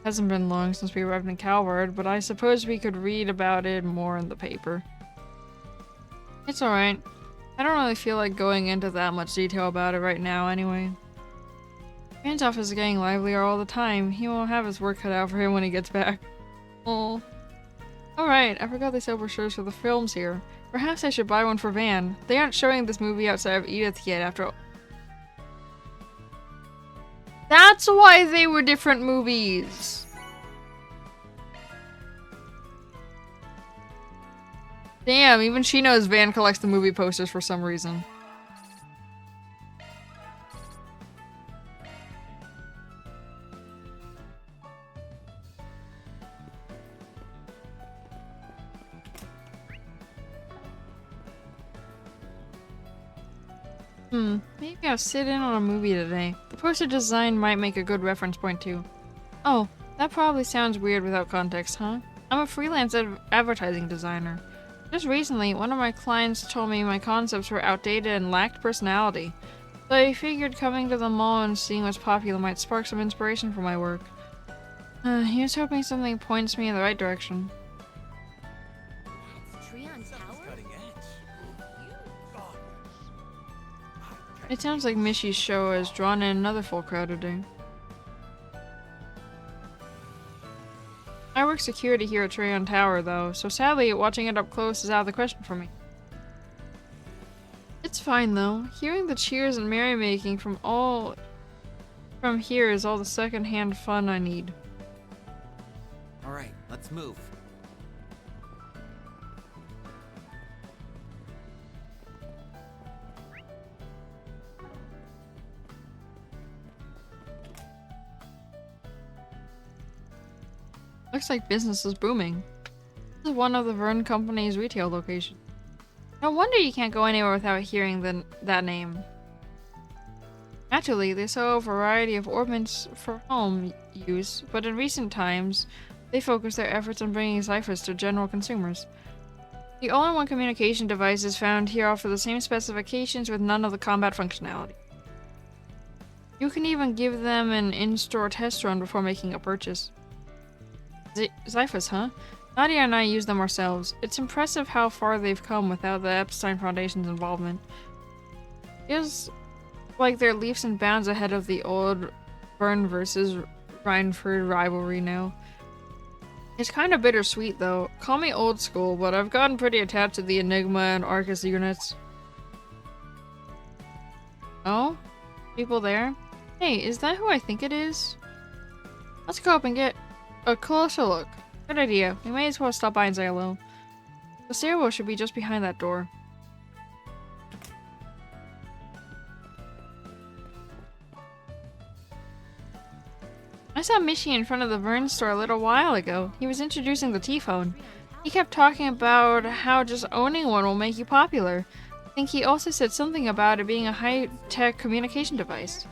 Speaker 1: Hasn't been long since we arrived in Calvard, but I suppose we could read about it more in the paper. It's alright. I don't really feel like going into that much detail about it right now anyway. Van's office is getting livelier all the time. He won't have his work cut out for him when he gets back. Oh. Alright, I forgot they sell brochures for the films here. Perhaps I should buy one for Van. They aren't showing this movie outside of Edith yet after all. That's why they were different movies! Damn, even she knows Van collects the movie posters for some reason. Maybe I'll sit in on a movie today. The poster design might make a good reference point too. Oh, that probably sounds weird without context, huh? I'm a freelance advertising designer. Just recently, one of my clients told me my concepts were outdated and lacked personality. So I figured coming to the mall and seeing what's popular might spark some inspiration for my work. He was hoping something points me in the right direction. It sounds like Mishy's show has drawn in another full crowd today. I work security here at Treon Tower, though, so sadly watching it up close is out of the question for me. It's fine, though. Hearing the cheers and merrymaking from here is all the second-hand fun I need.
Speaker 4: Alright, let's move.
Speaker 1: Looks like business is booming. This is one of the Vern Company's retail locations. No wonder you can't go anywhere without hearing that name. Naturally, they sell a variety of ornaments for home use, but in recent times, they focus their efforts on bringing ciphers to general consumers. The all-in-one communication devices found here offer the same specifications with none of the combat functionality. You can even give them an in-store test run before making a purchase. Ciphers, huh? Nadia and I use them ourselves. It's impressive how far they've come without the Epstein Foundation's involvement. Here's Like they're leaps and bounds ahead of the old Vern versus Rhineford rivalry now. It's kind of bittersweet though. Call me old school, but I've gotten pretty attached to the Enigma and Arcus units. Oh? People there? Hey, is that who I think it is? Let's go up and get a closer look. Good idea. We may as well stop by and say hello. The stairwell should be just behind that door. I saw Mishi in front of the Vern store a little while ago. He was introducing the T-phone. He kept talking about how just owning one will make you popular. I think he also said something about it being a high-tech communication device.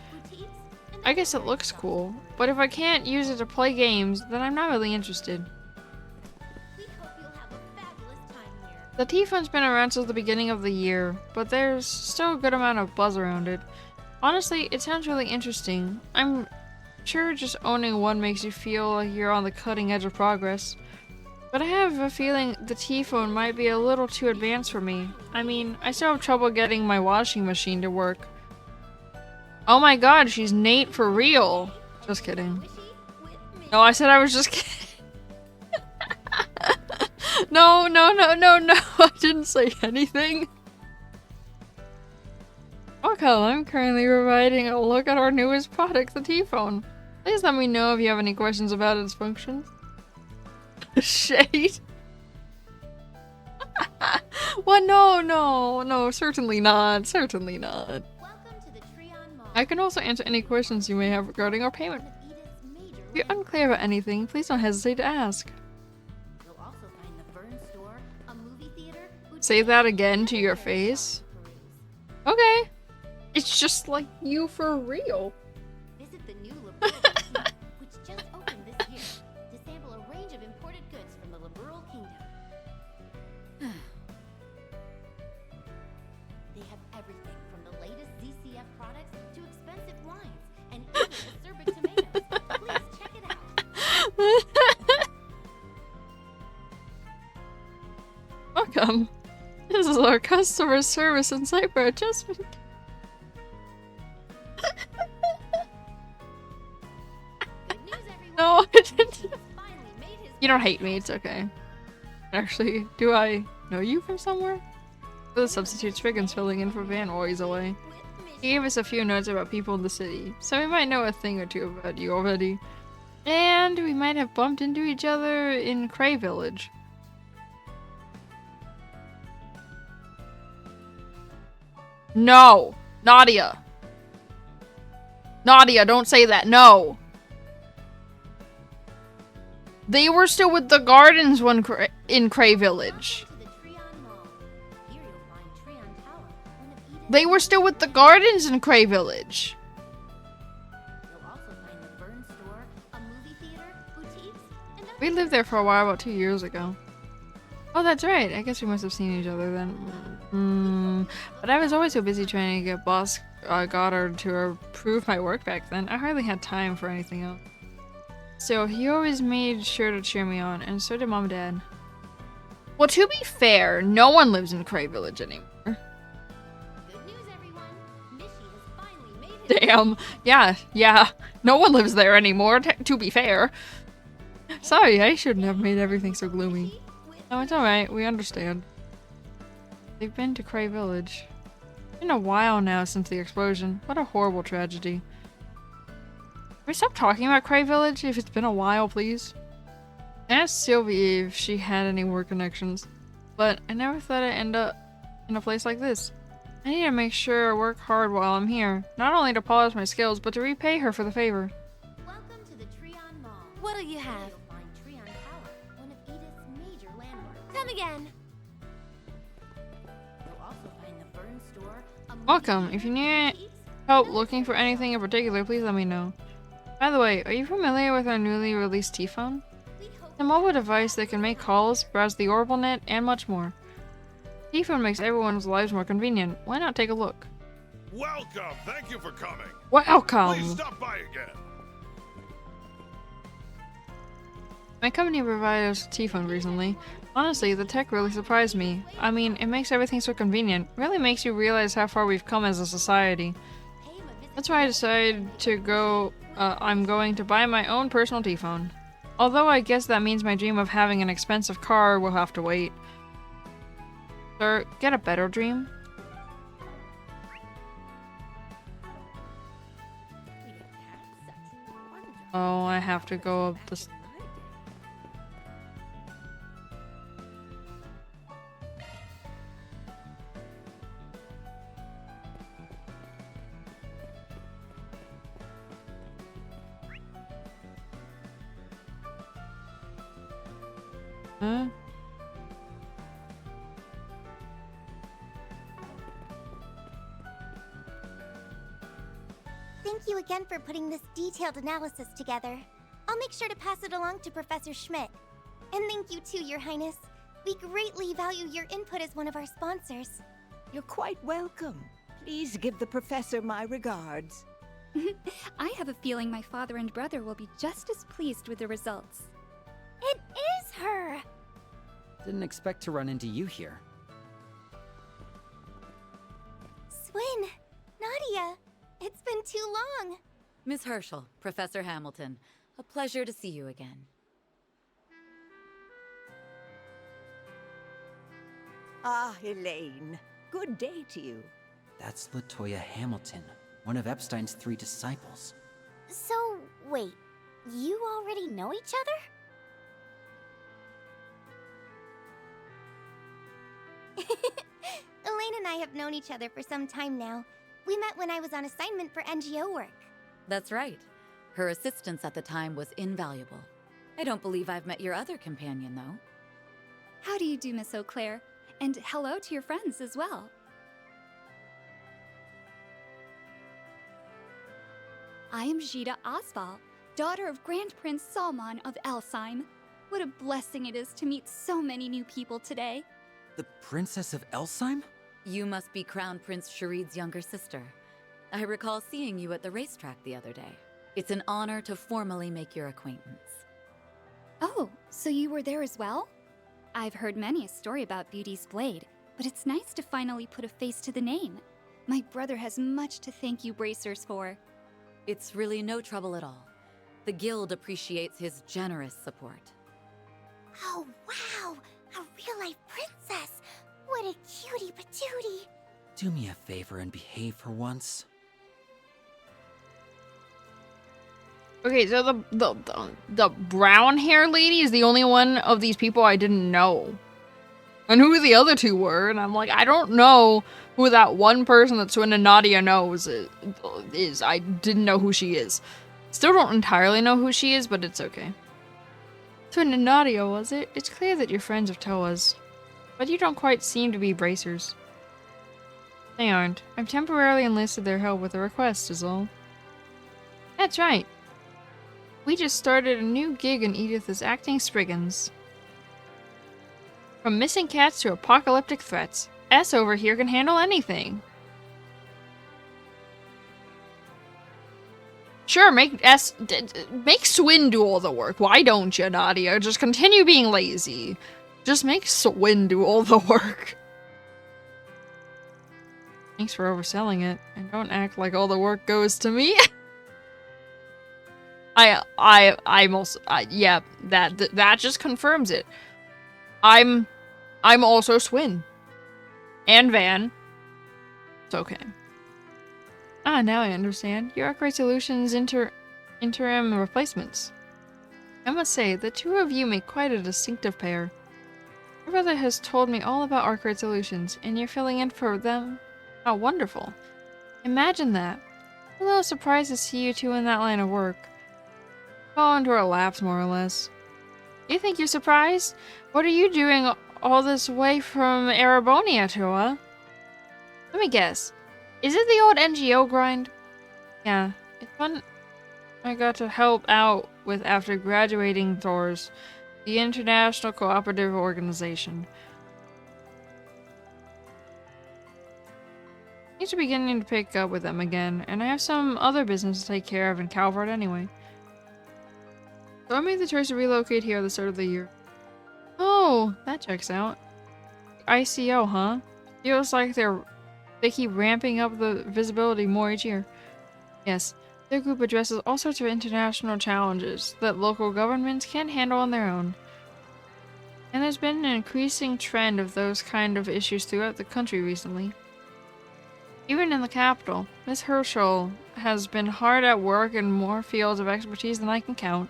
Speaker 1: I guess it looks cool, but if I can't use it to play games, then I'm not really interested. The T-phone's been around since the beginning of the year, but there's still a good amount of buzz around it. Honestly, it sounds really interesting. I'm sure just owning one makes you feel like you're on the cutting edge of progress. But I have a feeling the T-phone might be a little too advanced for me. I mean, I still have trouble getting my washing machine to work. Oh my god, she's Nate for real. Just kidding. No, I said I was just kidding. No, I didn't say anything. Okay, I'm currently providing a look at our newest product, the T-phone. Please let me know if you have any questions about its functions. Shade. What? No, certainly not. Certainly not. I can also answer any questions you may have regarding our payment. If you're unclear about anything, please don't hesitate to ask. Say that again to your face. Okay. It's just like you for real.
Speaker 6: Visit the new Liberal which just opened this year, to sample a range of imported goods from the Liberal Kingdom. They have everything from the latest ZCF products to expensive wines and even acerbic tomatoes. Please check it out.
Speaker 1: Welcome. This is our customer service and cyber adjustment. No, I didn't. You don't hate me, it's okay. Actually, do I know you from somewhere? The substitute Spigon's filling in for Van while he's away. He gave us a few notes about people in the city, so we might know a thing or two about you already. And we might have bumped into each other in Cray Village. No! Nadia! Nadia, don't say that, no! They were still with the gardens when in Cray Village. They were still with the gardens in Cray Village. We lived there for a while, about 2 years ago. Oh, that's right. I guess we must have seen each other then. But I was always so busy trying to get Boss Goddard to approve my work back then. I hardly had time for anything else. So he always made sure to cheer me on, and so did Mom and Dad. Well, to be fair, no one lives in Cray Village anymore.
Speaker 6: Good news, everyone. Mishi has finally made his
Speaker 1: Damn. Yeah. No one lives there anymore, to be fair. Sorry, I shouldn't have made everything so gloomy. No, it's alright. We understand. They've been to Cray Village. It's been a while now since the explosion. What a horrible tragedy. Can we stop talking about Cray Village if it's been a while, please? I asked Sylvie if she had any work connections, but I never thought I'd end up in a place like this. I need to make sure I work hard while I'm here, not only to polish my skills, but to repay her for the favor.
Speaker 6: Welcome to the Treon Mall.
Speaker 8: What'll you have?
Speaker 6: You'll find Treon Tower, one of Edith's major landmarks. Come again. You'll also find the Vern store.
Speaker 1: Welcome. If you need help looking for anything in particular, please let me know. By the way, are you familiar with our newly released T-phone? It's a mobile device that can make calls, browse the OrbitNet, and much more. T-phone makes everyone's lives more convenient. Why not take a look?
Speaker 3: Welcome! Thank you for coming!
Speaker 1: Welcome!
Speaker 3: Please stop by again!
Speaker 1: My company provided us a T-phone recently. Honestly, the tech really surprised me. I mean, it makes everything so convenient. Really makes you realize how far we've come as a society. That's why I decided to go, I'm going to buy my own personal tea phone. Although I guess that means my dream of having an expensive car will have to wait. Sir, get a better dream. Oh, I have to go up this. Huh?
Speaker 6: Thank you again for putting this detailed analysis together. I'll make sure to pass it along to Professor Schmidt. And thank you too, Your Highness. We greatly value your input as one of our sponsors.
Speaker 7: You're quite welcome. Please give the professor my regards.
Speaker 12: I have a feeling my father and brother will be just as pleased with the results.
Speaker 6: It is her!
Speaker 4: Didn't expect to run into you here.
Speaker 6: Swin, Nadia, it's been too long.
Speaker 8: Miss Herschel, Professor Hamilton, a pleasure to see you again.
Speaker 7: Ah, Elaine. Good day to you.
Speaker 4: That's LaToya Hamilton, one of Epstein's 3 disciples.
Speaker 6: So, wait, you already know each other? Elaine and I have known each other for some time now. We met when I was on assignment for NGO work.
Speaker 8: That's right. Her assistance at the time was invaluable. I don't believe I've met your other companion, though.
Speaker 12: How do you do, Miss Eau Claire? And hello to your friends as well. I am Jita Osval, daughter of Grand Prince Salman of Elsheim. What a blessing it is to meet so many new people today.
Speaker 4: The Princess of Elsheim?
Speaker 8: You must be Crown Prince Sharid's younger sister. I recall seeing you at the racetrack the other day. It's an honor to formally make your acquaintance.
Speaker 12: Oh, so you were there as well? I've heard many a story about Beauty's Blade, but it's nice to finally put a face to the name. My brother has much to thank you bracers for.
Speaker 8: It's really no trouble at all. The Guild appreciates his generous support.
Speaker 6: Oh, wow! A real-life princess! What a cutie patootie!
Speaker 4: Do me a favor and behave for once.
Speaker 1: Okay, so the brown hair lady is the only one of these people I didn't know. And who the other two were, and I'm like, I don't know who that one person that Swin and Nadia knows is. I didn't know who she is. Still don't entirely know who she is, but it's okay. Swin and Nadia, was it? It's clear that you're friends of Toa's. But you don't quite seem to be bracers. They aren't. I've temporarily enlisted their help with a request, is all. That's right. We just started a new gig and Edith is acting Spriggans. From missing cats to apocalyptic threats, S over here can handle anything. Sure, make Swin do all the work. Why don't you, Nadia? Just continue being lazy. Just make Swin do all the work. Thanks for overselling it, and don't act like all the work goes to me. I'm also, yeah, that just confirms it. I'm also Swin. And Van. It's okay. Ah, now I understand. You Arkwright Solutions interim replacements. I must say, the two of you make quite a distinctive pair. My brother has told me all about Arkwright Solutions, and you're filling in for them? How wonderful. Imagine that. I'm a little surprised to see you two in that line of work. Fall into our laps, more or less. You think you're surprised? What are you doing all this way from Erebonia, Toa? Let me guess. Is it the old NGO grind? Yeah, it's one I got to help out with after graduating Thor's, the International Cooperative Organization. Things are beginning to pick up with them again, and I have some other business to take care of in Calvert anyway. So I made the choice to relocate here at the start of the year. Oh, that checks out. ICO, huh? Feels like they keep ramping up the visibility more each year. Yes, their group addresses all sorts of international challenges that local governments can't handle on their own. And there's been an increasing trend of those kind of issues throughout the country recently. Even in the capital, Miss Herschel has been hard at work in more fields of expertise than I can count.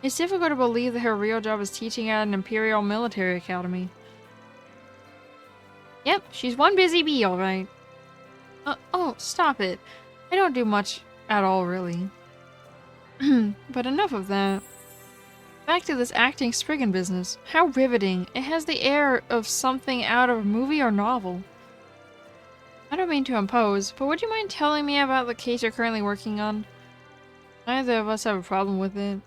Speaker 1: It's difficult to believe that her real job is teaching at an Imperial Military Academy. Yep, she's one busy bee, alright. Oh, stop it. I don't do much at all, really. But enough of that. Back to this acting Spriggan business. How riveting. It has the air of something out of a movie or novel. I don't mean to impose, but would you mind telling me about the case you're currently working on? Neither of us have a problem with it.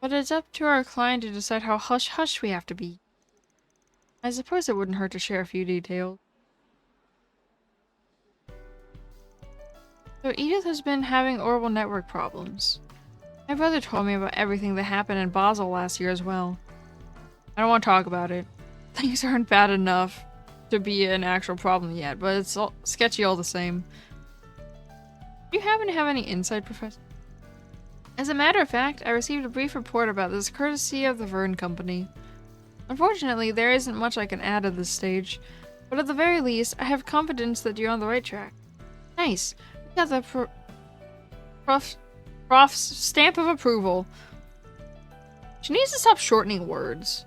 Speaker 1: But it's up to our client to decide how hush-hush we have to be. I suppose it wouldn't hurt to share a few details. So Edith has been having orbital network problems. My brother told me about everything that happened in Basel last year as well. I don't want to talk about it. Things aren't bad enough to be an actual problem yet, but it's all sketchy all the same. Do you happen to have any insight, Professor? As a matter of fact, I received a brief report about this courtesy of the Verne Company. Unfortunately, there isn't much I can add at this stage, but at the very least, I have confidence that you're on the right track. Nice. We got the Prof's stamp of approval. She needs to stop shortening words.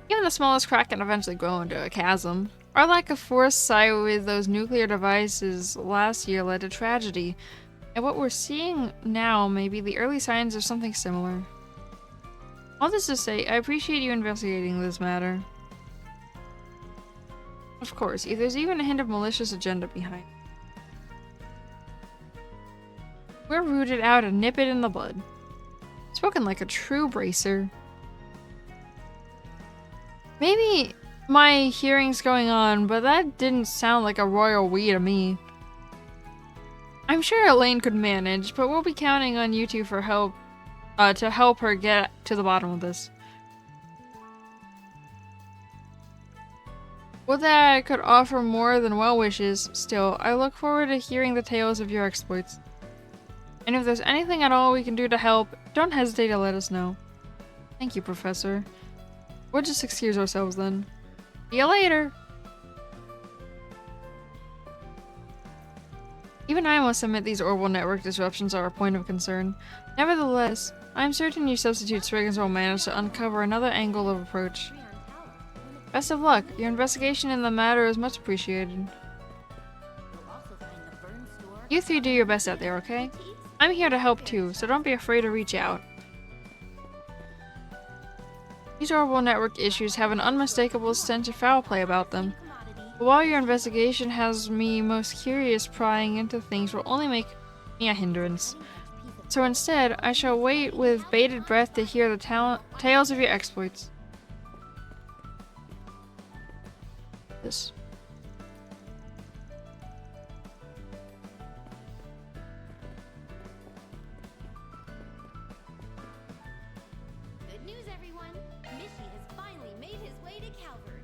Speaker 1: Even the smallest crack can eventually grow into a chasm. Our lack of foresight with those nuclear devices last year led to tragedy, and what we're seeing now may be the early signs of something similar. All this to say, I appreciate you investigating this matter. Of course, if there's even a hint of malicious agenda behind. We're rooted out and nip it in the bud. Spoken like a true bracer. Maybe my hearing's going on, but that didn't sound like a royal we to me. I'm sure Elaine could manage, but we'll be counting on you two for help, to help her get to the bottom of this. Would that I could offer more than well wishes, still, I look forward to hearing the tales of your exploits. And if there's anything at all we can do to help, don't hesitate to let us know. Thank you, Professor. We'll just excuse ourselves then. See you later! Even I must admit these orbital network disruptions are a point of concern. Nevertheless, I'm certain you substitute Spriggans will manage to uncover another angle of approach. Best of luck. Your investigation in the matter is much appreciated. You three do your best out there, okay? I'm here to help too, so don't be afraid to reach out. These orbital network issues have an unmistakable stench of foul play about them. But while your investigation has me most curious, prying into things will only make me a hindrance. So instead, I shall wait with bated breath to hear the tales of your exploits. This.
Speaker 6: Good news, everyone. Mishy has finally made his way to Calvert.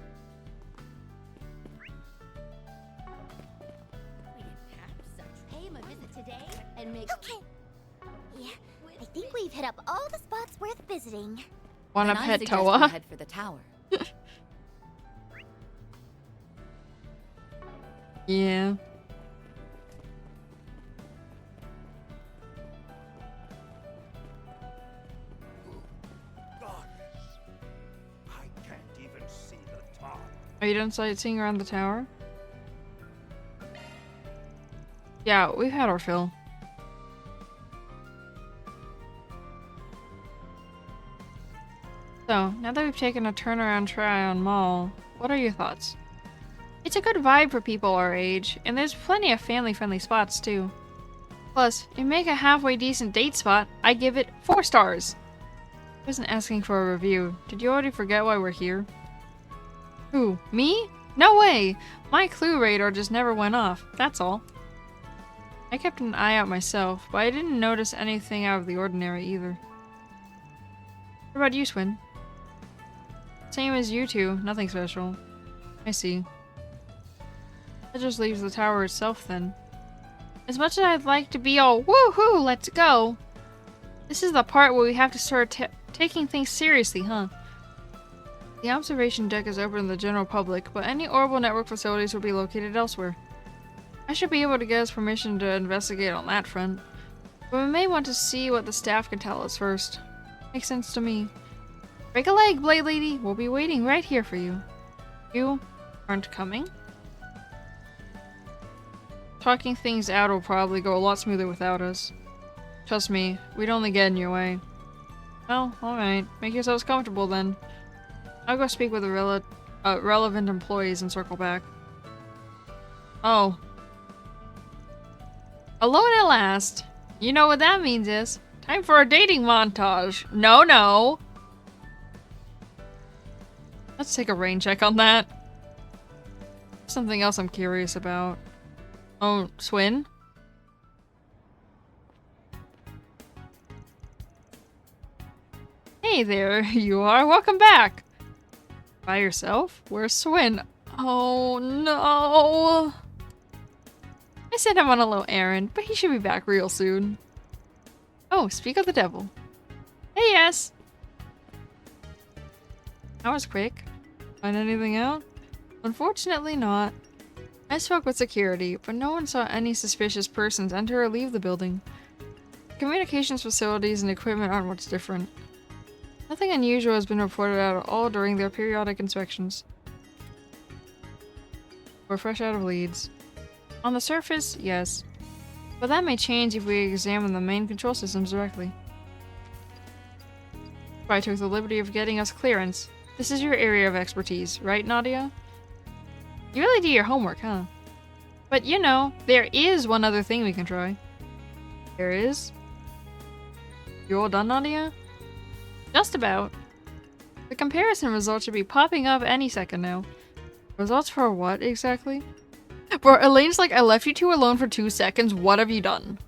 Speaker 6: We didn't have such. Pay him a visit today and make. Okay. Yeah, I think we've hit up all the spots worth visiting.
Speaker 1: Wanna pet Toa?
Speaker 8: Head for the tower.
Speaker 1: Yeah.
Speaker 3: I can't even see the top.
Speaker 1: Are you done sightseeing around the tower? Yeah, we've had our fill. So, now that we've taken a turnaround Tryon Mall, what are your thoughts? It's a good vibe for people our age, and there's plenty of family-friendly spots too. Plus, if you make a halfway decent date spot, I give it 4 stars! I wasn't asking for a review. Did you already forget why we're here? Who? Me? No way! My clue radar just never went off, that's all. I kept an eye out myself, but I didn't notice anything out of the ordinary either. What about you, Swin? Same as you two, nothing special. I see. That just leaves the tower itself then. As much as I'd like to be all woohoo, let's go. This is the part where we have to start taking things seriously, huh? The observation deck is open to the general public, but any orbital network facilities will be located elsewhere. I should be able to get us permission to investigate on that front. But we may want to see what the staff can tell us first. Makes sense to me. Break a leg, Blade Lady! We'll be waiting right here for you. You aren't coming? Talking things out will probably go a lot smoother without us. Trust me, we'd only get in your way. Well, alright. Make yourselves comfortable then. I'll go speak with the relevant employees and circle back. Oh. Alone at last. You know what that means is. Time for a dating montage. No, no. Let's take a rain check on that. Something else I'm curious about. Oh, Swin? Hey there, you are. Welcome back. By yourself? Where's Swin? Oh no. I sent him on a little errand, but he should be back real soon. Oh, speak of the devil. Hey, yes. That was quick. Find anything out? Unfortunately not. I spoke with security, but no one saw any suspicious persons enter or leave the building. Communications facilities and equipment aren't much different. Nothing unusual has been reported at all during their periodic inspections. We're fresh out of leads. On the surface, yes. But that may change if we examine the main control systems directly. I took the liberty of getting us clearance. This is your area of expertise, right, Nadia? You really do your homework, huh? But you know, there is one other thing we can try. There is? You all done, Nadia? Just about. The comparison results should be popping up any second now. Results for what, exactly? Bro, Elaine's like, I left you two alone for 2 seconds, what have you done?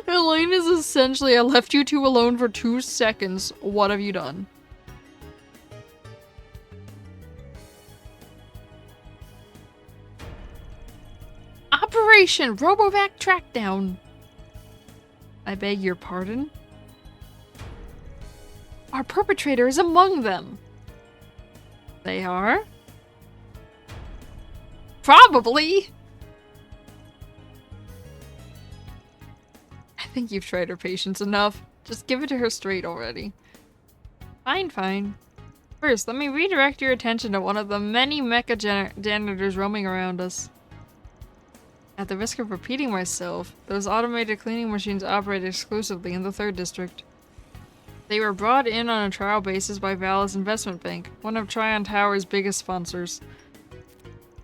Speaker 1: Elaine is essentially, I left you two alone for 2 seconds, what have you done? Operation Robovac Trackdown! I beg your pardon? Our perpetrator is among them! They are? Probably! I think you've tried her patience enough. Just give it to her straight already. Fine, fine. First, let me redirect your attention to one of the many mecha janitors roaming around us. At the risk of repeating myself, those automated cleaning machines operate exclusively in the 3rd District. They were brought in on a trial basis by Val's Investment Bank, one of Tryon Tower's biggest sponsors.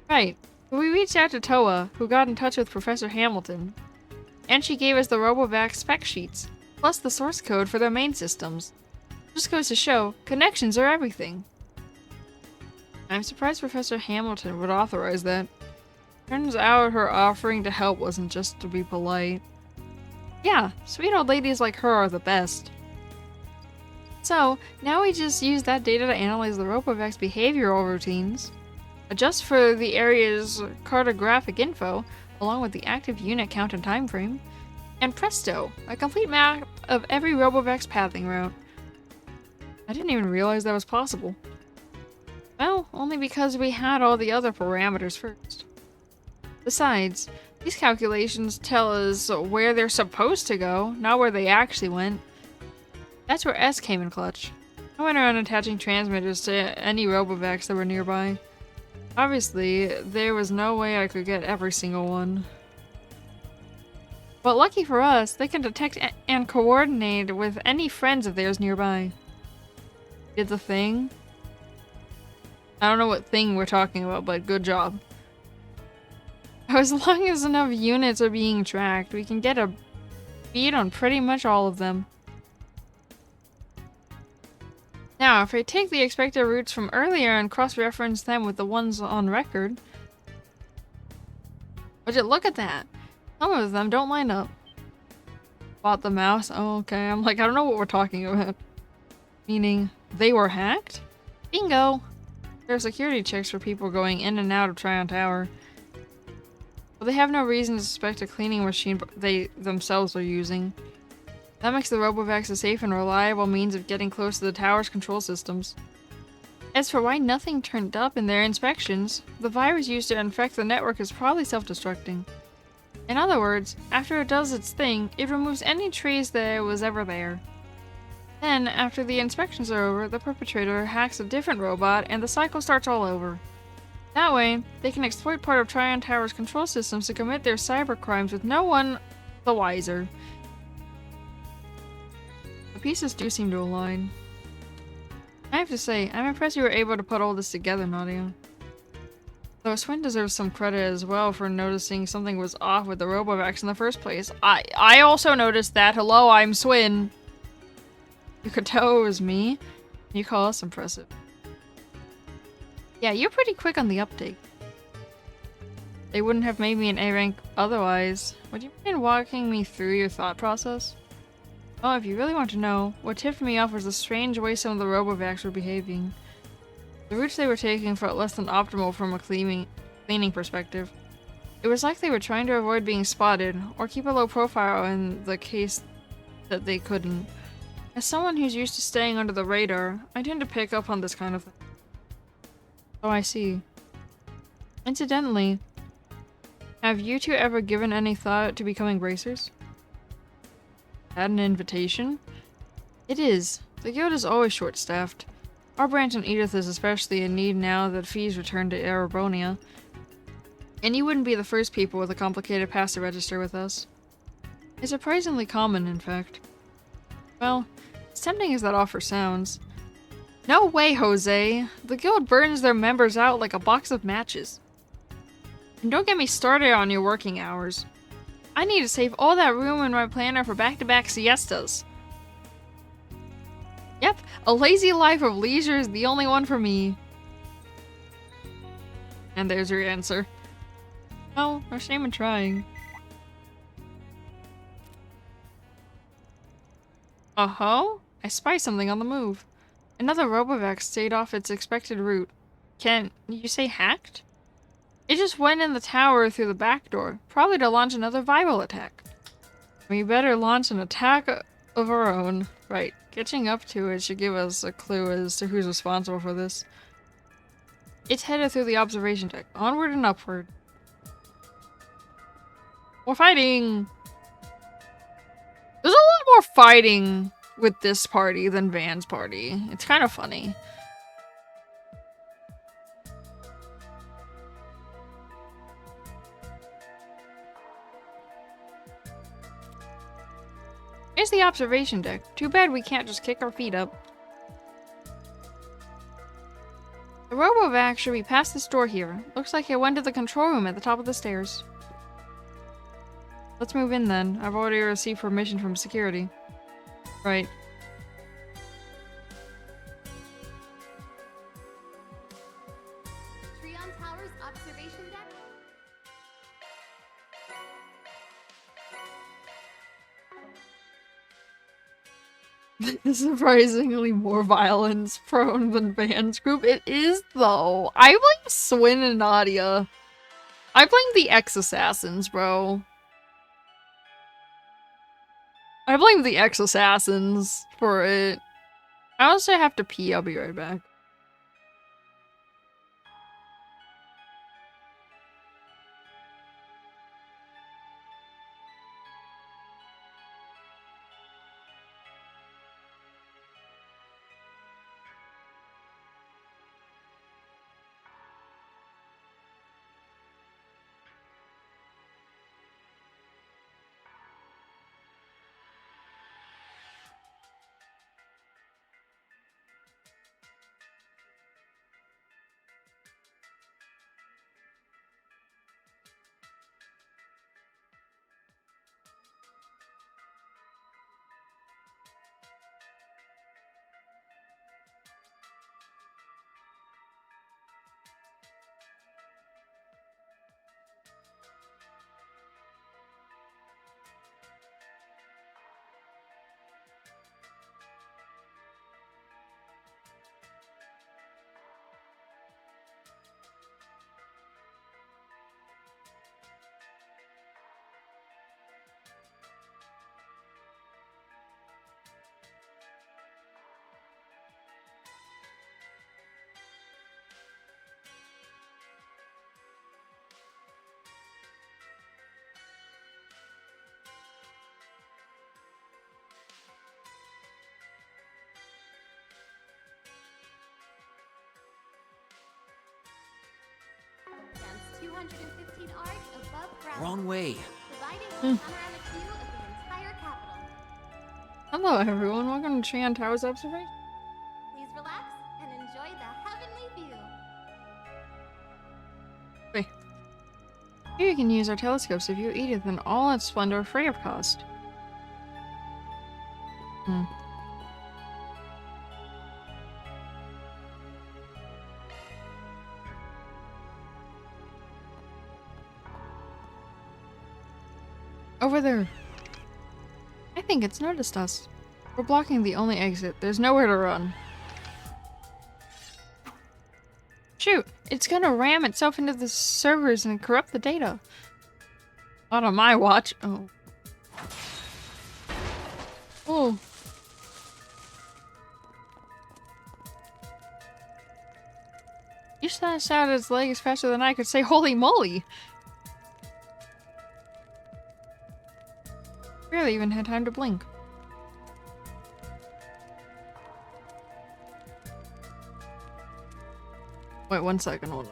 Speaker 1: Right, but we reached out to Toa, who got in touch with Professor Hamilton, and she gave us the Robovac spec sheets, plus the source code for their main systems. Just goes to show, connections are everything. I'm surprised Professor Hamilton would authorize that. Turns out her offering to help wasn't just to be polite. Yeah, sweet old ladies like her are the best. So, now we just use that data to analyze the Robovac's behavioral routines, adjust for the area's cartographic info, along with the active unit count and time frame, and presto, a complete map of every Robovac's pathing route. I didn't even realize that was possible. Well, only because we had all the other parameters first. Besides, these calculations tell us where they're supposed to go, not where they actually went. That's where S came in clutch. I went around attaching transmitters to any Robovacs that were nearby. Obviously, there was no way I could get every single one. But lucky for us, they can detect and coordinate with any friends of theirs nearby. Did the thing? I don't know what thing we're talking about, but good job. As long as enough units are being tracked, we can get a beat on pretty much all of them. Now, if I take the expected routes from earlier and cross-reference them with the ones on record... Would you look at that? Some of them don't line up. Bought the mouse? Oh, okay. I'm like, I don't know what we're talking about. Meaning, they were hacked? Bingo! There are security checks for people going in and out of Tryon Tower. But they have no reason to suspect a cleaning machine they themselves are using. That makes the Robovacs a safe and reliable means of getting close to the tower's control systems. As for why nothing turned up in their inspections, the virus used to infect the network is probably self-destructing. In other words, after it does its thing, it removes any trace that it was ever there. Then, after the inspections are over, the perpetrator hacks a different robot and the cycle starts all over. That way, they can exploit part of Tryon Tower's control systems to commit their cyber crimes with no one the wiser. The pieces do seem to align. I have to say, I'm impressed you were able to put all this together, Nadia. Though Swin deserves some credit as well for noticing something was off with the Robovacs in the first place. I also noticed that. Hello, I'm Swin. You could tell it was me. You call us impressive. Yeah, you're pretty quick on the update. They wouldn't have made me an A rank otherwise. Would you mind walking me through your thought process? Well, if you really want to know, what tipped me off was the strange way some of the Robovacs were behaving. The routes they were taking felt less than optimal from a cleaning perspective. It was like they were trying to avoid being spotted, or keep a low profile in the case that they couldn't. As someone who's used to staying under the radar, I tend to pick up on this kind of thing. Oh, I see. Incidentally, have you two ever given any thought to becoming bracers? Had an invitation? It is. The guild is always short-staffed. Our branch in Edith is especially in need now that Fee's returned to Erebonia. And you wouldn't be the first people with a complicated pass to register with us. It's surprisingly common, in fact. Well, as tempting as that offer sounds. No way, Jose! The guild burns their members out like a box of matches. And don't get me started on your working hours. I need to save all that room in my planner for back-to-back siestas. Yep, a lazy life of leisure is the only one for me. And there's your answer. Oh, no shame in trying. Uh-huh? I spy something on the move. Another Robovac stayed off its expected route. Can you say hacked? It just went in the tower through the back door, probably to launch another viral attack. We better launch an attack of our own. Right, catching up to it should give us a clue as to who's responsible for this. It's headed through the observation deck, onward and upward. More fighting! There's a lot more fighting with this party than Van's party. It's kind of funny. Here's the observation deck. Too bad we can't just kick our feet up. The Robovac should be past this door here. Looks like it went to the control room at the top of the stairs. Let's move in then. I've already received permission from security. Right.
Speaker 6: Tryon Tower's observation deck?
Speaker 1: Surprisingly more violence prone than Van's group. It is though. I blame Swin and Nadia. I blame the ex-assassins, bro. I blame the ex-assassins for it. I also have to pee. I'll be right back.
Speaker 6: 315 arcs above ground.
Speaker 4: Wrong way.
Speaker 6: Providing a panoramic view of the entire capital.
Speaker 1: Hello, everyone. Welcome to Tran Towers Observation.
Speaker 6: Please relax and enjoy the heavenly view.
Speaker 1: Wait. Here you can use our telescopes to view Edith in all its splendor free of cost. Over there. I think it's noticed us. We're blocking the only exit. There's nowhere to run. Shoot! It's gonna ram itself into the servers and corrupt the data. Not on my watch. Oh. Oh. You slashed out its legs faster than I could say holy moly! Barely even had time to blink. Wait 1 second, hold on.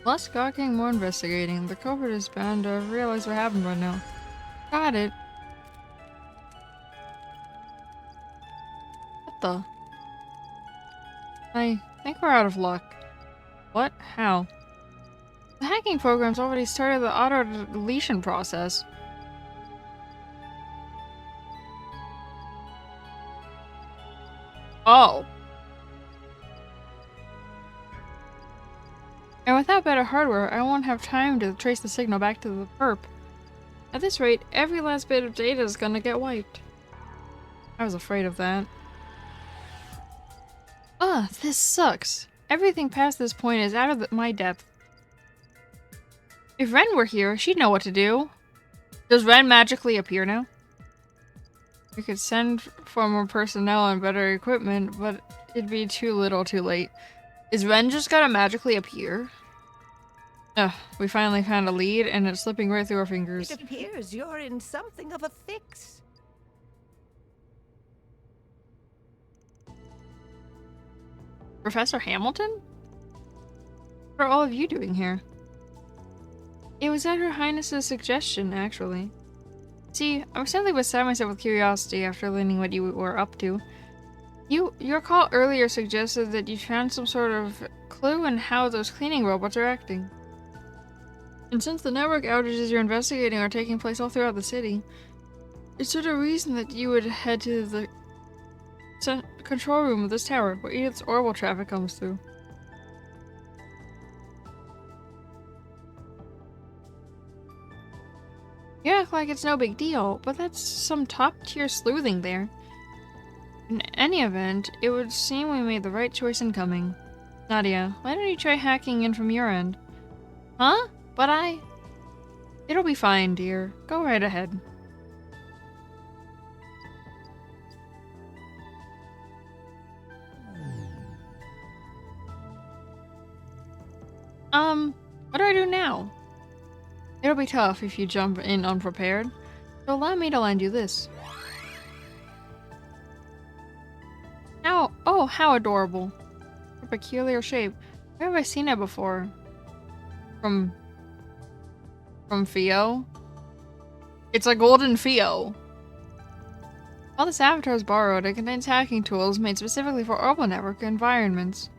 Speaker 1: Less gawking, more investigating. The culprit is bound to realize what happened right now. Got it. What the? I think we're out of luck. What? How? The hacking program's already started the auto-deletion process. Oh. And without better hardware, I won't have time to trace the signal back to the perp. At this rate, every last bit of data is gonna get wiped. I was afraid of that. Ugh, this sucks. Everything past this point is out of my depth. If Ren were here, she'd know what to do. Does Ren magically appear now? We could send for more personnel and better equipment, but it'd be too little too late. Is Ren just gonna magically appear? Ugh, we finally found a lead and it's slipping right through our fingers.
Speaker 7: It appears you're in something of a fix.
Speaker 1: Professor Hamilton? What are all of you doing here? It was at Her Highness's suggestion, actually. See, I was suddenly beside myself with curiosity after learning what you were up to. Your call earlier suggested that you found some sort of clue in how those cleaning robots are acting. And since the network outages you're investigating are taking place all throughout the city, it stood to reason that you would head to the control room of this tower, where Edith's orbital traffic comes through. You act like it's no big deal, but that's some top-tier sleuthing there. In any event, it would seem we made the right choice in coming. Nadia, why don't you try hacking in from your end? Huh? But It'll be fine, dear. Go right ahead. What do I do now? It'll be tough if you jump in unprepared, so allow me to lend you this. How adorable. A peculiar shape. Where have I seen it before? From Fio? It's a golden Fio. While this avatar is borrowed, it contains hacking tools made specifically for orbital network environments.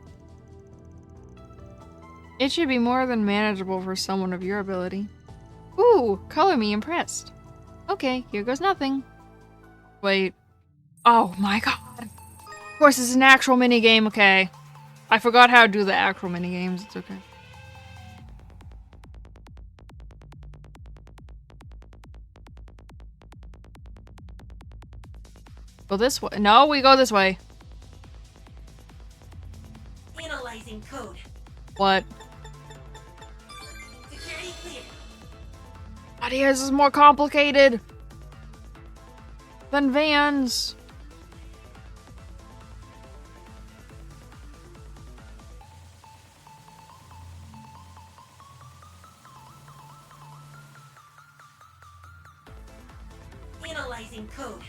Speaker 1: It should be more than manageable for someone of your ability. Ooh, color me impressed. Okay, here goes nothing. Wait. Oh my god. Of course, it's an actual minigame, okay. I forgot how to do the actual minigames, it's okay. Go this way. No, we go this way.
Speaker 13: Analyzing code.
Speaker 1: What?
Speaker 13: Security clear.
Speaker 1: Nadia, this is more complicated than Vans.
Speaker 13: Analyzing code.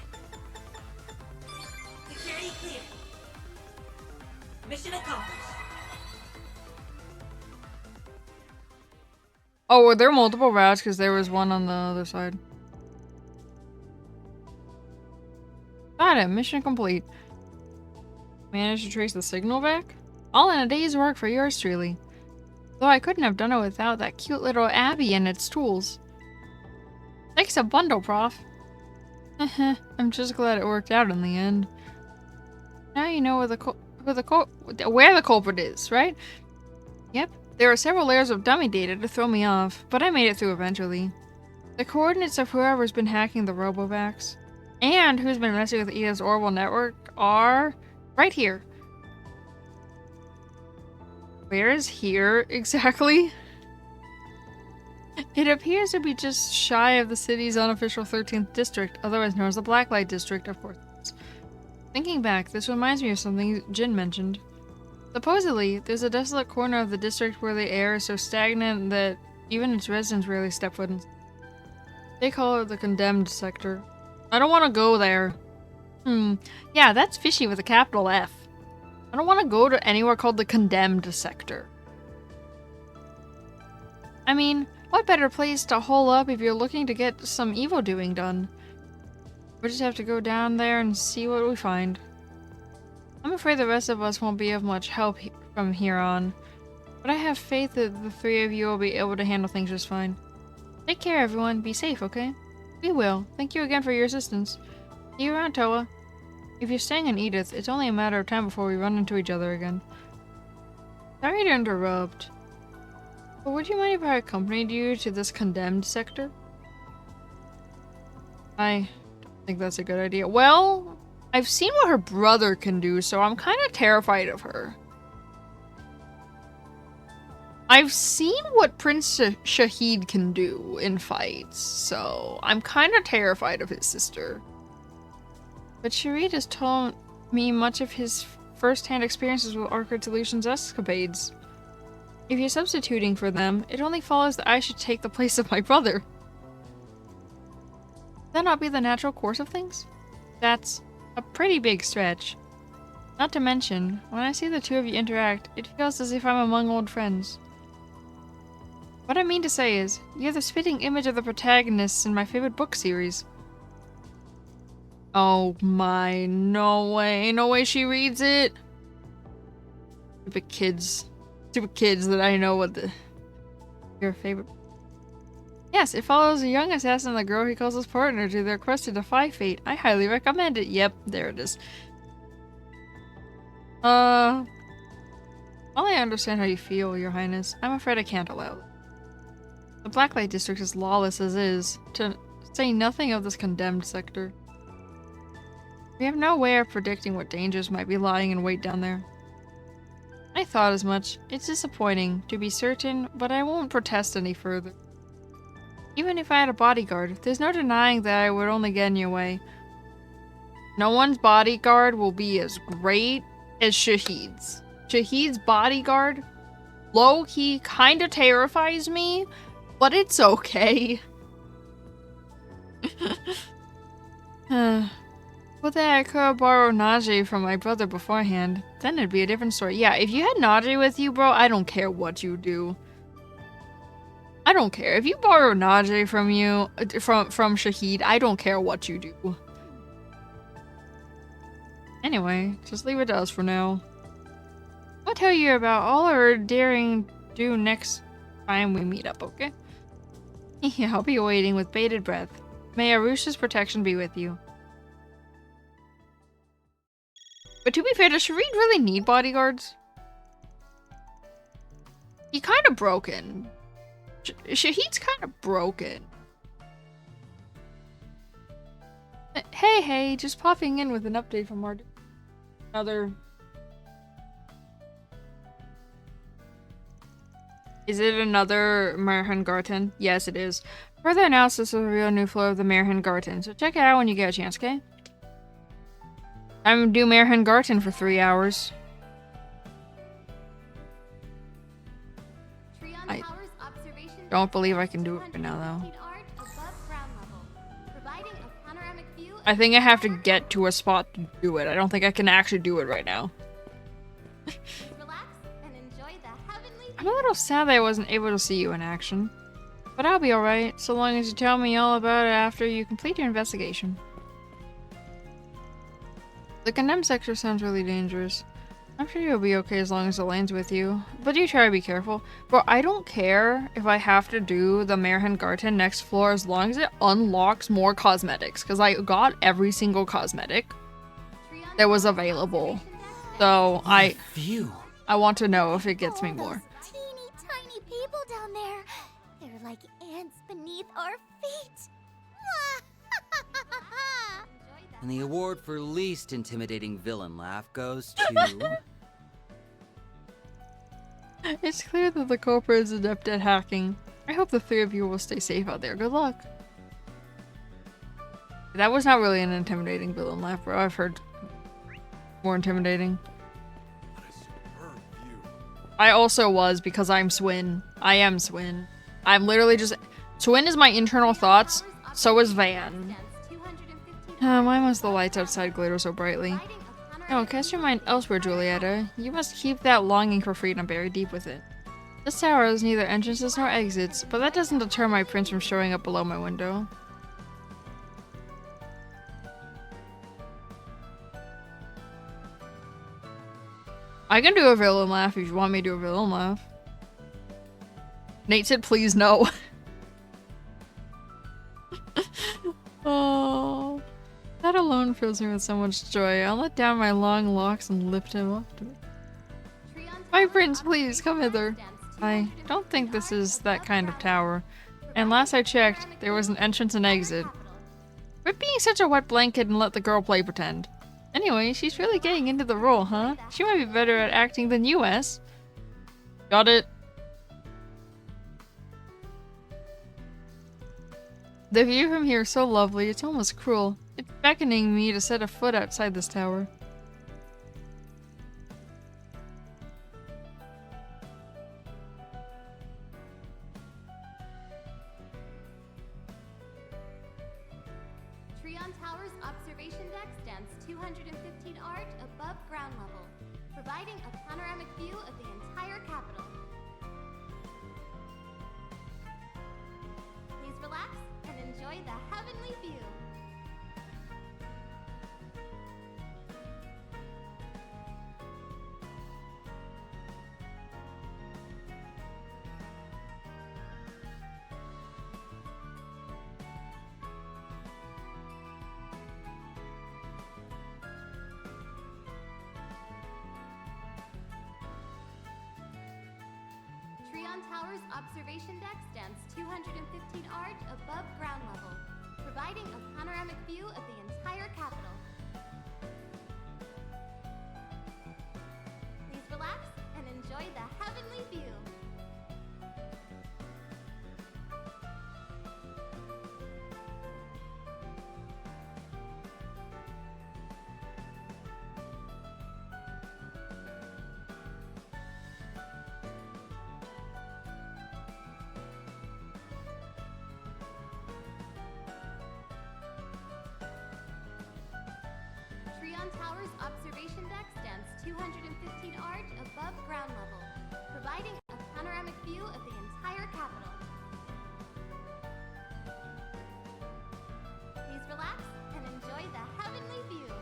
Speaker 13: Security clear. Mission accomplished.
Speaker 1: Oh, were there multiple routes? Because there was one on the other side. Got it. Mission complete. Managed to trace the signal back? All in a day's work for yours truly. Though I couldn't have done it without that cute little Abby and its tools. Thanks a bundle, Prof. I'm just glad it worked out in the end. Now you know where the culprit is, right? Yep. There are several layers of dummy data to throw me off, but I made it through eventually. The coordinates of whoever's been hacking the Robovacs, and who's been messing with Ida's orbital network are right here. Where is here exactly? It appears to be just shy of the city's unofficial 13th district, otherwise known as the Blacklight District, of course. Thinking back, this reminds me of something Jin mentioned. Supposedly, there's a desolate corner of the district where the air is so stagnant that even its residents rarely step foot in. They call it the Condemned Sector. I don't want to go there. Yeah, that's fishy with a capital F. I don't want to go to anywhere called the Condemned Sector. I mean, what better place to hole up if you're looking to get some evil doing done? We'll just have to go down there and see what we find. I'm afraid the rest of us won't be of much help from here on, but I have faith that the three of you will be able to handle things just fine. Take care, everyone. Be safe, okay? We will. Thank you again for your assistance. See you around, Toa. If you're staying in Edith, it's only a matter of time before we run into each other again. Sorry to interrupt, but would you mind if I accompanied you to this condemned sector? I don't think that's a good idea. Well, I've seen what her brother can do, so I'm kind of terrified of her. I've seen what Prince Shahid can do in fights, so I'm kind of terrified of his sister. But Sharid has told me much of his first-hand experiences with Arcade Solutions' escapades. If you're substituting for them, it only follows that I should take the place of my brother. Would that not be the natural course of things? That's a pretty big stretch. Not to mention, when I see the two of you interact, it feels as if I'm among old friends. What I mean to say is, you're the spitting image of the protagonists in my favorite book series. Oh my, no way. No way she reads it. Stupid kids. Stupid kids that I know what your favorite. Yes, it follows a young assassin and the girl he calls his partner to their quest to defy fate. I highly recommend it. Yep, there it is. While I understand how you feel, Your Highness, I'm afraid I can't allow it. The Blacklight District is lawless as is, to say nothing of this condemned sector. We have no way of predicting what dangers might be lying in wait down there. I thought as much. It's disappointing, to be certain, but I won't protest any further. Even if I had a bodyguard, there's no denying that I would only get in your way. No one's bodyguard will be as great as Shahid's. Shahid's bodyguard, low-key, kinda terrifies me, but it's okay. Well, then I could borrow Najee from my brother beforehand. Then it'd be a different story. Yeah, if you had Najee with you, bro, I don't care what you do. I don't care. If you borrow Najee from you, from Shahid, I don't care what you do. Anyway, just leave it to us for now. I'll tell you about all our daring do next time we meet up, okay? Yeah, I'll be waiting with bated breath. May Arusha's protection be with you. But to be fair, does Sharid really need bodyguards? He's kind of broken. Shahid's kind of broken. Hey, just popping in with an update from our another. Is it another Merhan Garten? Yes, it is. Further analysis will reveal a new floor of the Merhan Garten, so check it out when you get a chance, okay? I'm gonna do Merhan Garten for 3 hours. I don't believe I can do it right now, though. I think I have to get to a spot to do it. I don't think I can actually do it right now. I'm a little sad that I wasn't able to see you in action. But I'll be alright, so long as you tell me all about it after you complete your investigation. The condemned sector sounds really dangerous. I'm sure you'll be okay as long as Elaine's with you. But you try to be careful. Bro, I don't care if I have to do the Merhan Garten next floor as long as it unlocks more cosmetics. Because I got every single cosmetic that was available. So I want to know if it gets me more.
Speaker 6: Teeny tiny people down there. They're like ants beneath our feet.
Speaker 4: And the award for least intimidating villain laugh goes to...
Speaker 1: It's clear that the culprit is adept at hacking. I hope the three of you will stay safe out there. Good luck. That was not really an intimidating villain laugh, bro. I've heard more intimidating. I also was because I'm Swin. I am Swin. I'm literally just... Swin is my internal thoughts. So is Van. Why must the lights outside glitter so brightly? Oh, cast your mind elsewhere, Julietta. You must keep that longing for freedom buried deep within. This tower has neither entrances nor exits, but that doesn't deter my prince from showing up below my window. I can do a villain laugh if you want me to do a villain laugh. Nate said please no. Oh, that alone fills me with so much joy. I'll let down my long locks and lift him up to me. My prince, please come hither. I don't think this is that kind of tower. And last I checked, there was an entrance and exit. Quit being such a wet blanket and let the girl play pretend. Anyway, she's really getting into the role, huh? She might be better at acting than you, S. Got it. The view from here is so lovely, it's almost cruel. It's beckoning me to set a foot outside this tower.
Speaker 14: Treon Tower's observation deck stands 215 art above ground level, providing a panoramic view of the entire capital. Please relax and enjoy the heavenly view. Treon Tower's observation deck stands 215 art above ground level, providing a panoramic view of the entire capital. Please relax and enjoy the heavenly view. Treon Tower's observation deck stands 215 art above ground level, providing a panoramic view of the entire capital. Please relax and enjoy the heavenly view.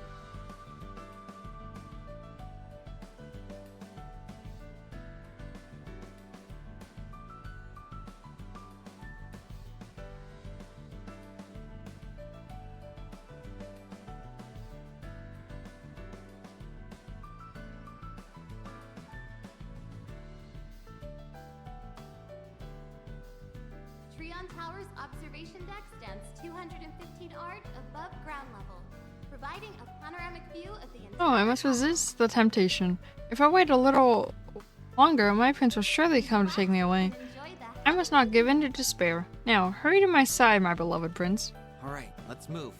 Speaker 14: Treon Tower's observation deck stands 215 art above ground level, providing a panoramic view of the entire.
Speaker 1: Oh, I must resist the temptation. If I wait a little longer, my prince will surely come to take me away. I must not give in to despair. Now, hurry to my side, my beloved prince.
Speaker 4: Alright, let's move.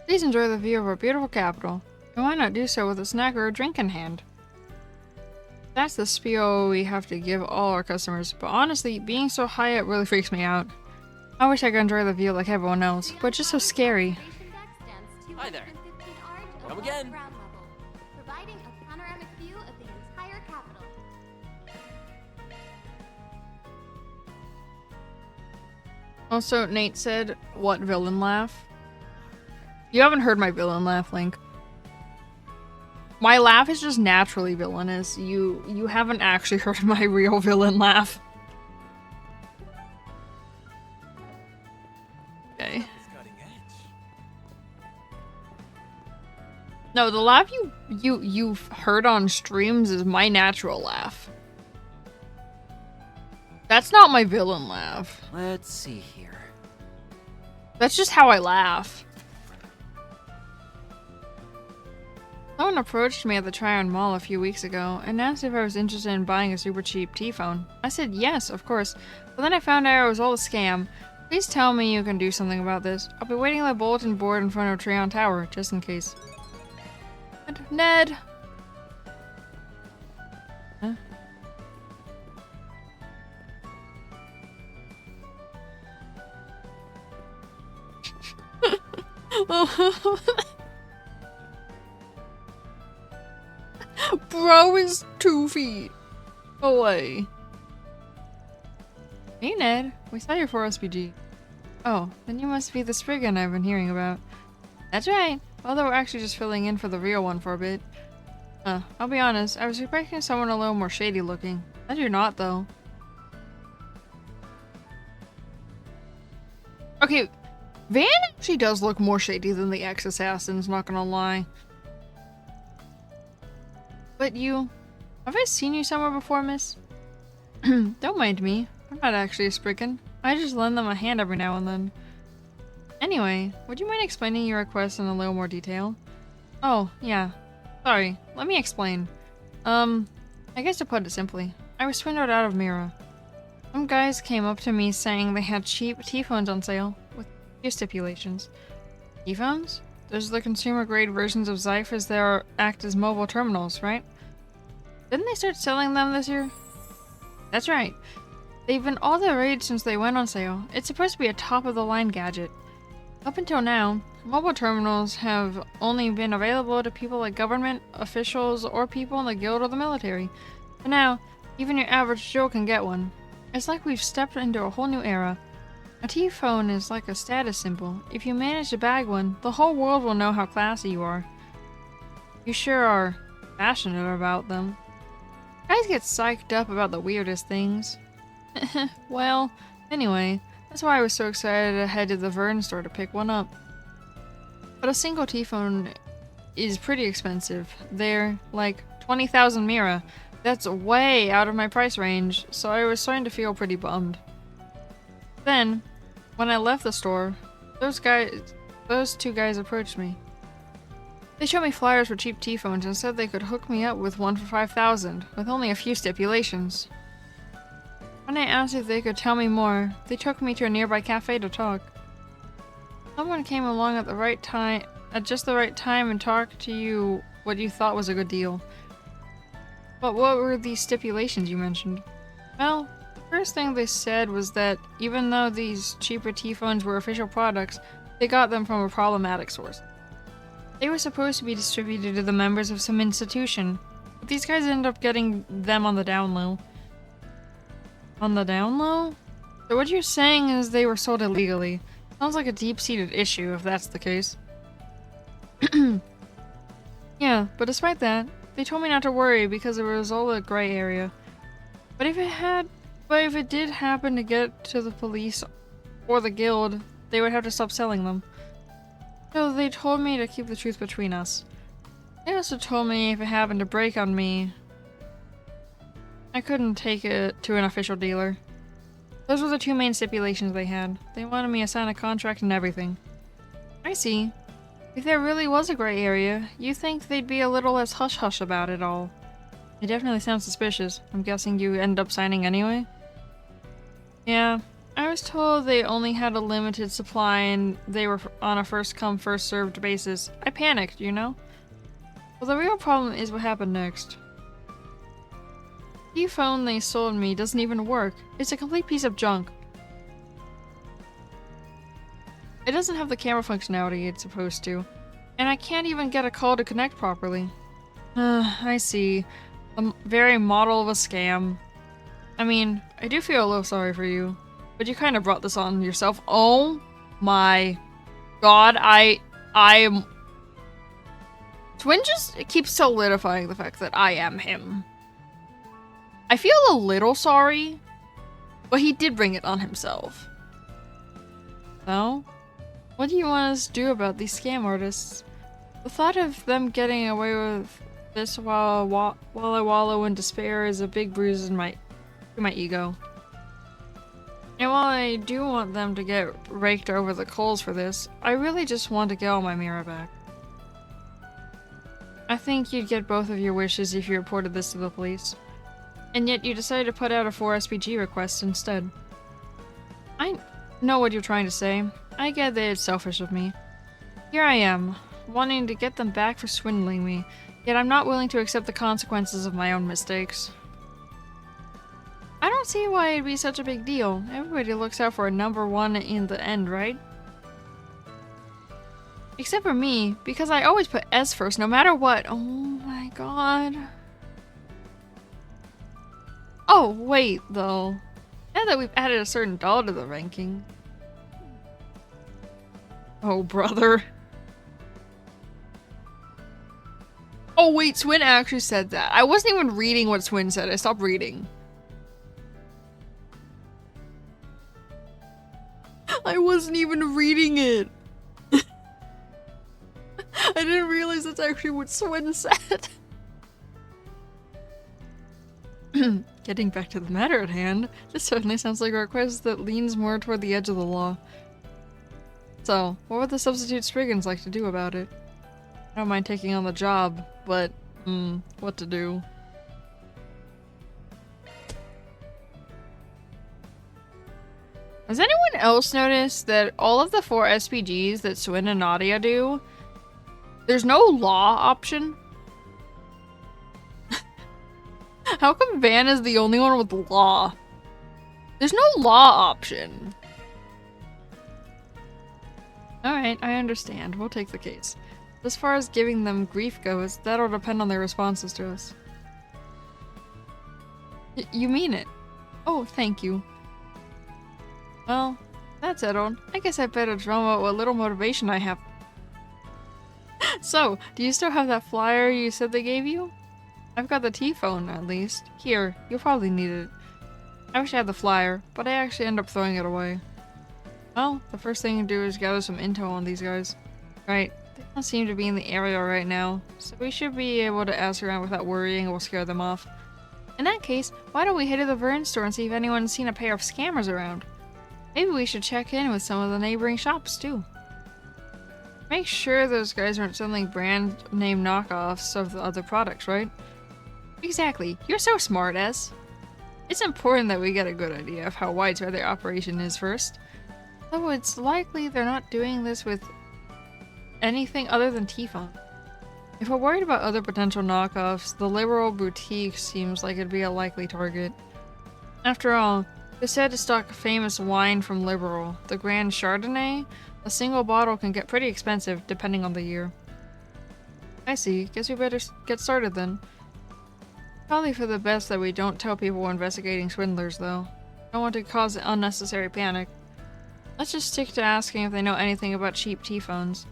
Speaker 1: Please enjoy the view of our beautiful capital. And why not do so with a snack or a drink in hand? That's the spiel we have to give all our customers, but honestly, being so high up really freaks me out. I wish I could enjoy the view like everyone else, but it's just so scary.
Speaker 4: Hi there. Come again.
Speaker 14: Providing a panoramic view of the entire capital.
Speaker 1: Also, Nate said, what villain laugh? You haven't heard my villain laugh, Link. My laugh is just naturally villainous. You haven't actually heard my real villain laugh. Okay. No, the laugh you've heard on streams is my natural laugh. That's not my villain laugh.
Speaker 4: Let's see here.
Speaker 1: That's just how I laugh. Someone approached me at the Tryon Mall a few weeks ago and asked if I was interested in buying a super cheap T-phone. I said yes, of course, but then I found out it was all a scam. Please tell me you can do something about this. I'll be waiting on the bulletin board in front of Tryon Tower, just in case. Ned! Huh? Bro is 2 feet away. Hey Ned, we saw your 4SPG. Oh, then you must be the Spriggan I've been hearing about. That's right, although we're actually just filling in for the real one for a bit. I'll be honest, I was expecting someone a little more shady looking. Glad you're not, though. Okay, Van actually does look more shady than the ex-assassins, not gonna lie. But have I seen you somewhere before, miss? Don't mind me. I'm not actually a Spriggan. I just lend them a hand every now and then. Anyway, would you mind explaining your request in a little more detail? Oh, yeah. Sorry, let me explain. I guess to put it simply, I was swindled out of Mira. Some guys came up to me saying they had cheap T-phones on sale, with a few stipulations. T-phones? Those are the consumer-grade versions of Zyphers that act as mobile terminals, right? Didn't they start selling them this year? That's right. They've been all the rage since they went on sale. It's supposed to be a top-of-the-line gadget. Up until now, mobile terminals have only been available to people like government, officials, or people in the guild or the military. But now, even your average Joe can get one. It's like we've stepped into a whole new era. A T-phone is like a status symbol. If you manage to bag one, the whole world will know how classy you are. You sure are passionate about them. Guys get psyched up about the weirdest things. Well, anyway, that's why I was so excited to head to the Vern store to pick one up. But a single T-phone is pretty expensive. They're like 20,000 Mira. That's way out of my price range, so I was starting to feel pretty bummed. Then, when I left the store, those two guys approached me. They showed me flyers for cheap T-phones and said they could hook me up with one for 5,000, with only a few stipulations. When I asked if they could tell me more, they took me to a nearby cafe to talk. Someone came along at just the right time and talked to you what you thought was a good deal. But what were these stipulations you mentioned? Well, the first thing they said was that even though these cheaper T-phones were official products, they got them from a problematic source. They were supposed to be distributed to the members of some institution, but these guys ended up getting them on the down low. On the down low? So what you're saying is they were sold illegally. Sounds like a deep-seated issue if that's the case. Yeah, but despite that, they told me not to worry because it was all a gray area. But if it did happen to get to the police or the guild, they would have to stop selling them. So they told me to keep the truth between us. They also told me if it happened to break on me, I couldn't take it to an official dealer. Those were the two main stipulations they had. They wanted me to sign a contract and everything. I see. If there really was a gray area, you think they'd be a little less hush-hush about it all. It definitely sounds suspicious. I'm guessing you end up signing anyway? Yeah, I was told they only had a limited supply and they were on a first-come, first-served basis. I panicked, you know? Well, the real problem is what happened next. The phone they sold me doesn't even work. It's a complete piece of junk. It doesn't have the camera functionality it's supposed to, and I can't even get a call to connect properly. I see. A very model of a scam. I mean, I do feel a little sorry for you, but you kind of brought this on yourself. Oh my god, I am... Twin just keeps solidifying the fact that I am him. I feel a little sorry, but he did bring it on himself. So, what do you want us to do about these scam artists? The thought of them getting away with this while I wallow in despair is a big bruise in my ego. And while I do want them to get raked over the coals for this, I really just want to get all my Mira back. I think you'd get both of your wishes if you reported this to the police. And yet you decided to put out a 4SPG request instead. I know what you're trying to say. I get that it's selfish of me. Here I am, wanting to get them back for swindling me, yet I'm not willing to accept the consequences of my own mistakes. I don't see why it'd be such a big deal. Everybody looks out for a number one in the end, right? Except for me, because I always put S first no matter what. Oh my god. Oh, wait, though. Now that we've added a certain doll to the ranking. Oh, brother. Oh, wait, Swin actually said that. I wasn't even reading what Swin said. I stopped reading. I wasn't even reading it. I didn't realize that's actually what Swin said. Getting back to the matter at hand, this certainly sounds like a request that leans more toward the edge of the law. So, what would the substitute Spriggans like to do about it? I don't mind taking on the job, but, what to do? Has anyone else noticed that all of the 4 SPGs that Swin and Nadia do, there's no law option? How come Van is the only one with law? There's no law option. Alright, I understand. We'll take the case. As far as giving them grief goes, that'll depend on their responses to us. You mean it? Oh, thank you. Well, that's settled. I guess I better drum out what little motivation I have. So, do you still have that flyer you said they gave you? I've got the T-phone, at least. Here, you'll probably need it. I wish I had the flyer, but I actually end up throwing it away. Well, the first thing to do is gather some intel on these guys. Right, they don't seem to be in the area right now, so we should be able to ask around without worrying it will scare them off. In that case, why don't we head to the Vern store and see if anyone's seen a pair of scammers around? Maybe we should check in with some of the neighboring shops, too. Make sure those guys aren't selling brand name knockoffs of the other products, right? Exactly. You're so smart, S. It's important that we get a good idea of how widespread their operation is first. Though it's likely they're not doing this with anything other than T-phone. If we're worried about other potential knockoffs, the Liberal Boutique seems like it'd be a likely target. After all, they're said to stock famous wine from Liberal, the Grand Chardonnay. A single bottle can get pretty expensive depending on the year. I see. Guess we better get started then. Probably for the best that we don't tell people we're investigating swindlers, though. Don't want to cause unnecessary panic. Let's just stick to asking if they know anything about cheap T-phones.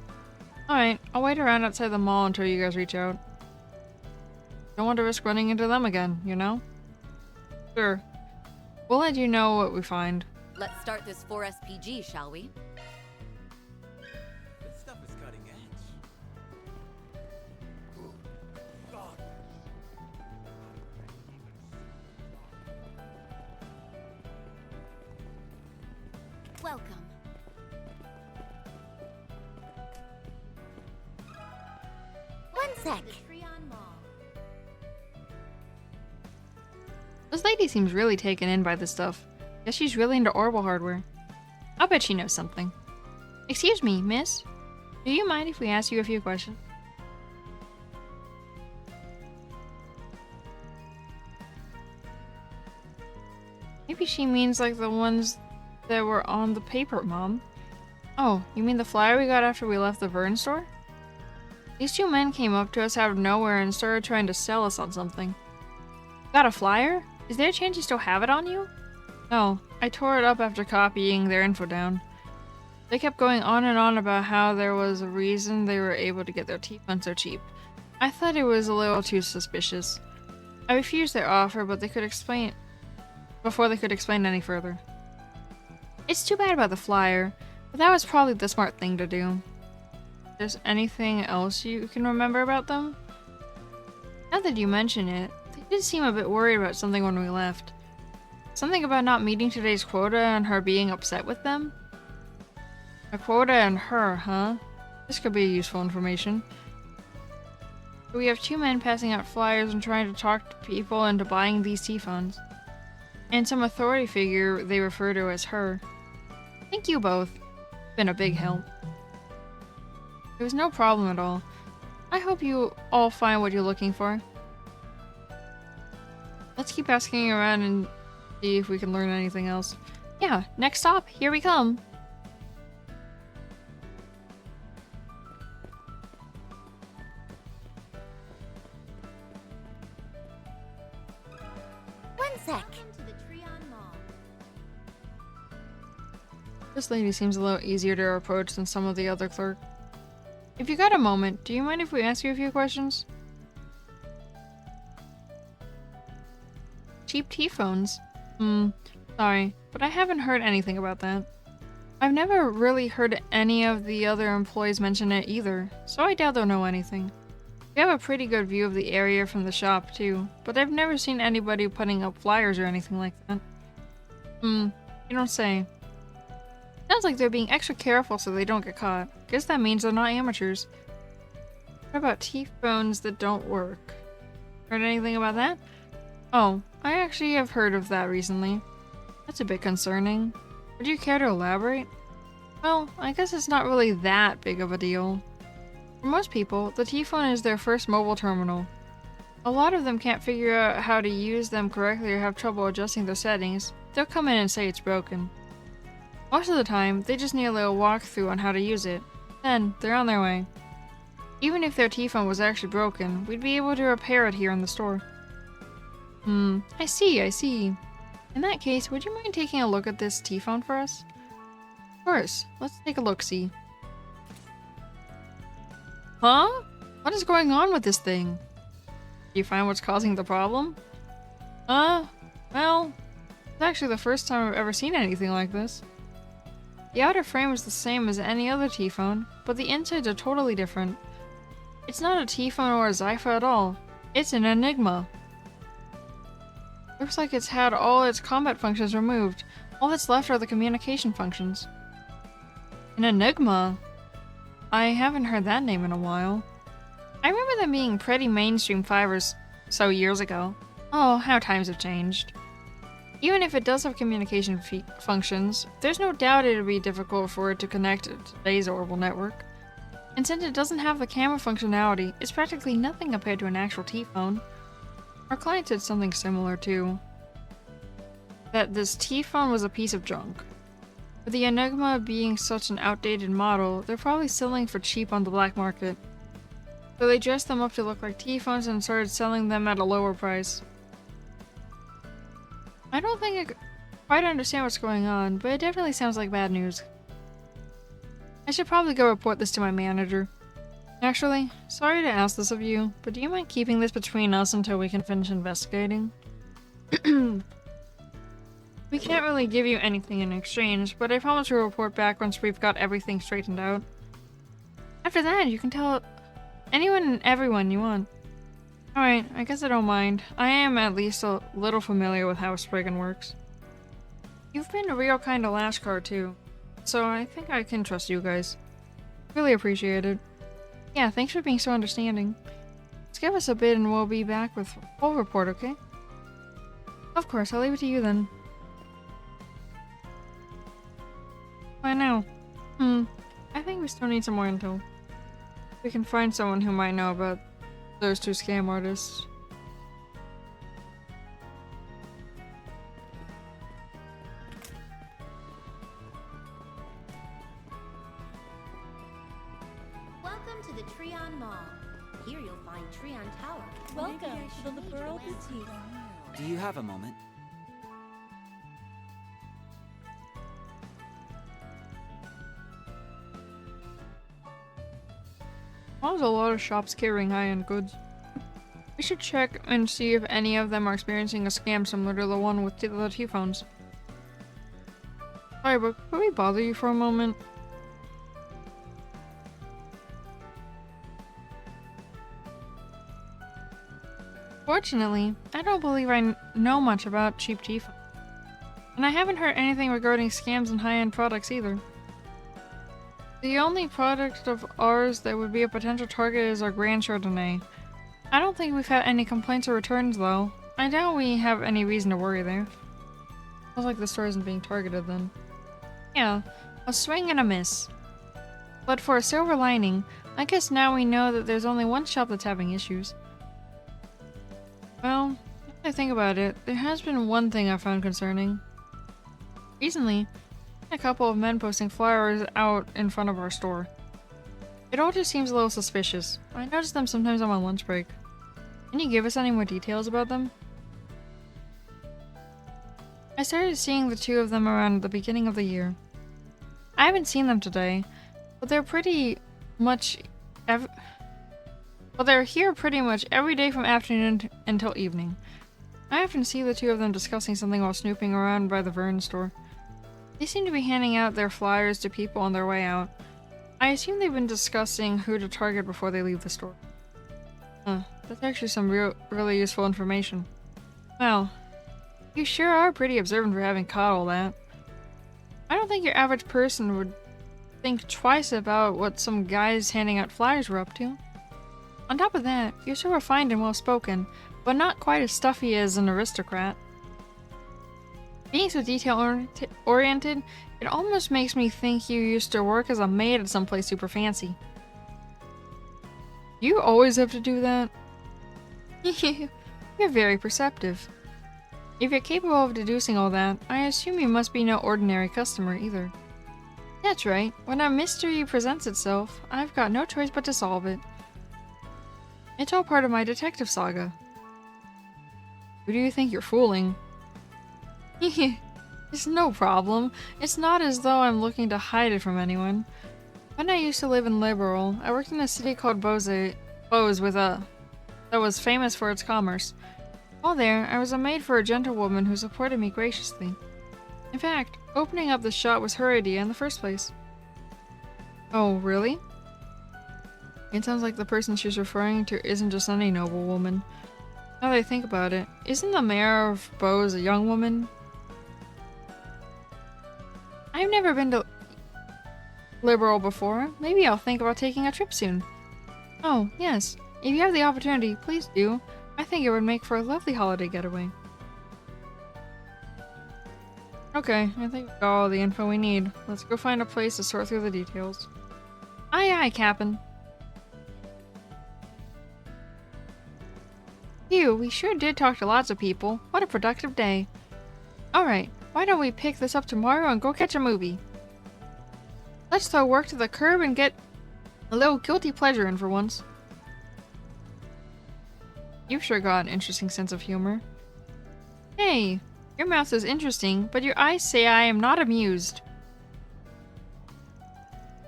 Speaker 1: Alright, I'll wait around outside the mall until you guys reach out. Don't want to risk running into them again, you know? Sure. We'll let you know what we find.
Speaker 8: Let's start this 4SPG, shall we?
Speaker 10: This stuff is cutting edge.
Speaker 2: Welcome.
Speaker 6: One sec.
Speaker 1: This lady seems really taken in by this stuff. Guess she's really into Orbital hardware. I'll bet she knows something. Excuse me, miss? Do you mind if we ask you a few questions? Maybe she means like the ones that were on the paper, Mom. Oh, you mean the flyer we got after we left the Vern store? These 2 men came up to us out of nowhere and started trying to sell us on something. Got a flyer? Is there a chance you still have it on you? No, I tore it up after copying their info down. They kept going on and on about how there was a reason they were able to get their T-phones so cheap. I thought it was a little too suspicious. I refused their offer, but they could explain before they could explain any further. It's too bad about the flyer, but that was probably the smart thing to do. There's anything else you can remember about them? Now that you mention it, they did seem a bit worried about something when we left. Something about not meeting today's quota and her being upset with them? A quota and her, huh? This could be useful information. We have 2 men passing out flyers and trying to talk to people into buying these T-phones. And some authority figure they refer to as her. Thank you both. Been a big help. It was no problem at all. I hope you all find what you're looking for. Let's keep asking around and see if we can learn anything else. Yeah, next stop, here we come.
Speaker 6: One sec.
Speaker 1: This lady seems a little easier to approach than some of the other clerks. If you got a moment, do you mind if we ask you a few questions? Cheap T-phones? Sorry, but I haven't heard anything about that. I've never really heard any of the other employees mention it either, so I doubt they'll know anything. We have a pretty good view of the area from the shop too, but I've never seen anybody putting up flyers or anything like that. You don't say. Sounds like they're being extra careful so they don't get caught. Guess that means they're not amateurs. What about T-phones that don't work? Heard anything about that? Oh, I actually have heard of that recently. That's a bit concerning. Would you care to elaborate? Well, I guess it's not really that big of a deal. For most people, the T-phone is their first mobile terminal. A lot of them can't figure out how to use them correctly or have trouble adjusting their settings. They'll come in and say it's broken. Most of the time, they just need a little walkthrough on how to use it. Then, they're on their way. Even if their T-phone was actually broken, we'd be able to repair it here in the store. I see. In that case, would you mind taking a look at this T-phone for us? Of course, let's take a look-see. Huh? What is going on with this thing? Do you find what's causing the problem? Well, it's actually the first time I've ever seen anything like this. The outer frame is the same as any other T-phone, but the insides are totally different. It's not a T-phone or a Zypha at all. It's an Enigma. Looks like it's had all its combat functions removed. All that's left are the communication functions. An Enigma? I haven't heard that name in a while. I remember them being pretty mainstream 5 or so years ago. Oh, how times have changed. Even if it does have communication functions, there's no doubt it'll be difficult for it to connect to today's orbital network. And since it doesn't have the camera functionality, it's practically nothing compared to an actual T-phone. Our client said something similar too. That this T-phone was a piece of junk. With the Enigma being such an outdated model, they're probably selling for cheap on the black market. So they dressed them up to look like T-phones and started selling them at a lower price. I don't think I quite understand what's going on, but it definitely sounds like bad news. I should probably go report this to my manager. Actually, sorry to ask this of you, but do you mind keeping this between us until we can finish investigating? We can't really give you anything in exchange, but I promise to report back once we've got everything straightened out. After that, you can tell anyone and everyone you want. Alright, I guess I don't mind. I am at least a little familiar with how Spriggan works. You've been a real kind of lashkar too, so I think I can trust you guys. Really appreciate it. Yeah, thanks for being so understanding. Just give us a bit and we'll be back with a full report, okay? Of course, I'll leave it to you then. Why now? I think we still need some more intel. We can find someone who might know about those 2 scam artists.
Speaker 14: Welcome to the Treon Mall. Here you'll find Treon Tower.
Speaker 9: Welcome to the Liberal Boutique.
Speaker 4: Do you have a moment?
Speaker 1: There's a lot of shops carrying high-end goods. We should check and see if any of them are experiencing a scam similar to the one with the T-phones. Sorry, but could we bother you for a moment? Fortunately, I don't believe I know much about cheap T-phones. And I haven't heard anything regarding scams and high-end products either. The only product of ours that would be a potential target is our Grand Chardonnay. I don't think we've had any complaints or returns though. I doubt we have any reason to worry there. Sounds like the store isn't being targeted then. Yeah, a swing and a miss. But for a silver lining, I guess now we know that there's only one shop that's having issues. Well, now that I think about it, there has been one thing I found concerning. Recently, a couple of men posting flyers out in front of our store. It all just seems a little suspicious. I notice them sometimes on my lunch break. Can you give us any more details about them? I started seeing the two of them around the beginning of the year. I haven't seen them today, but they're here pretty much every day from afternoon until evening. I often see the two of them discussing something while snooping around by the Vern store. They seem to be handing out their flyers to people on their way out. I assume they've been discussing who to target before they leave the store. That's actually some really useful information. Well, you sure are pretty observant for having caught all that. I don't think your average person would think twice about what some guys handing out flyers were up to. On top of that, you're so refined and well-spoken, but not quite as stuffy as an aristocrat. Being so detail-oriented, it almost makes me think you used to work as a maid at someplace super fancy. You always have to do that? You're very perceptive. If you're capable of deducing all that, I assume you must be no ordinary customer either. That's right. When a mystery presents itself, I've got no choice but to solve it. It's all part of my detective saga. Who do you think you're fooling? It's no problem. It's not as though I'm looking to hide it from anyone. When I used to live in Liberal, I worked in a city called Bose that was famous for its commerce. While there, I was a maid for a gentlewoman who supported me graciously. In fact, opening up the shop was her idea in the first place. Oh, really? It sounds like the person she's referring to isn't just any noble woman. Now that I think about it, isn't the mayor of Bose a young woman? I've never been to Liberal before. Maybe I'll think about taking a trip soon. Oh, yes. If you have the opportunity, please do. I think it would make for a lovely holiday getaway. Okay, I think we've got all the info we need. Let's go find a place to sort through the details. Aye aye, Cap'n. Phew, we sure did talk to lots of people. What a productive day. Alright, why don't we pick this up tomorrow and go catch a movie? Let's throw work to the curb and get a little guilty pleasure in for once. You've sure got an interesting sense of humor. Hey, your mouth is interesting, but your eyes say I am not amused.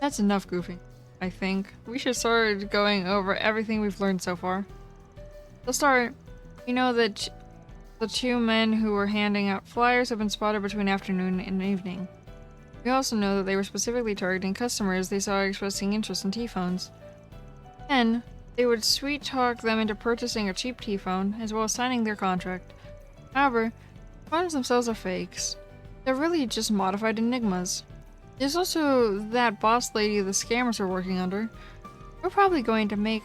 Speaker 1: That's enough goofing, I think. We should start going over everything we've learned so far. To start, we know that the two men who were handing out flyers have been spotted between afternoon and evening. We also know that they were specifically targeting customers they saw expressing interest in T-phones. Then, they would sweet-talk them into purchasing a cheap T-phone, as well as signing their contract. However, the phones themselves are fakes. They're really just modified enigmas. There's also that boss lady the scammers are working under. We're probably going to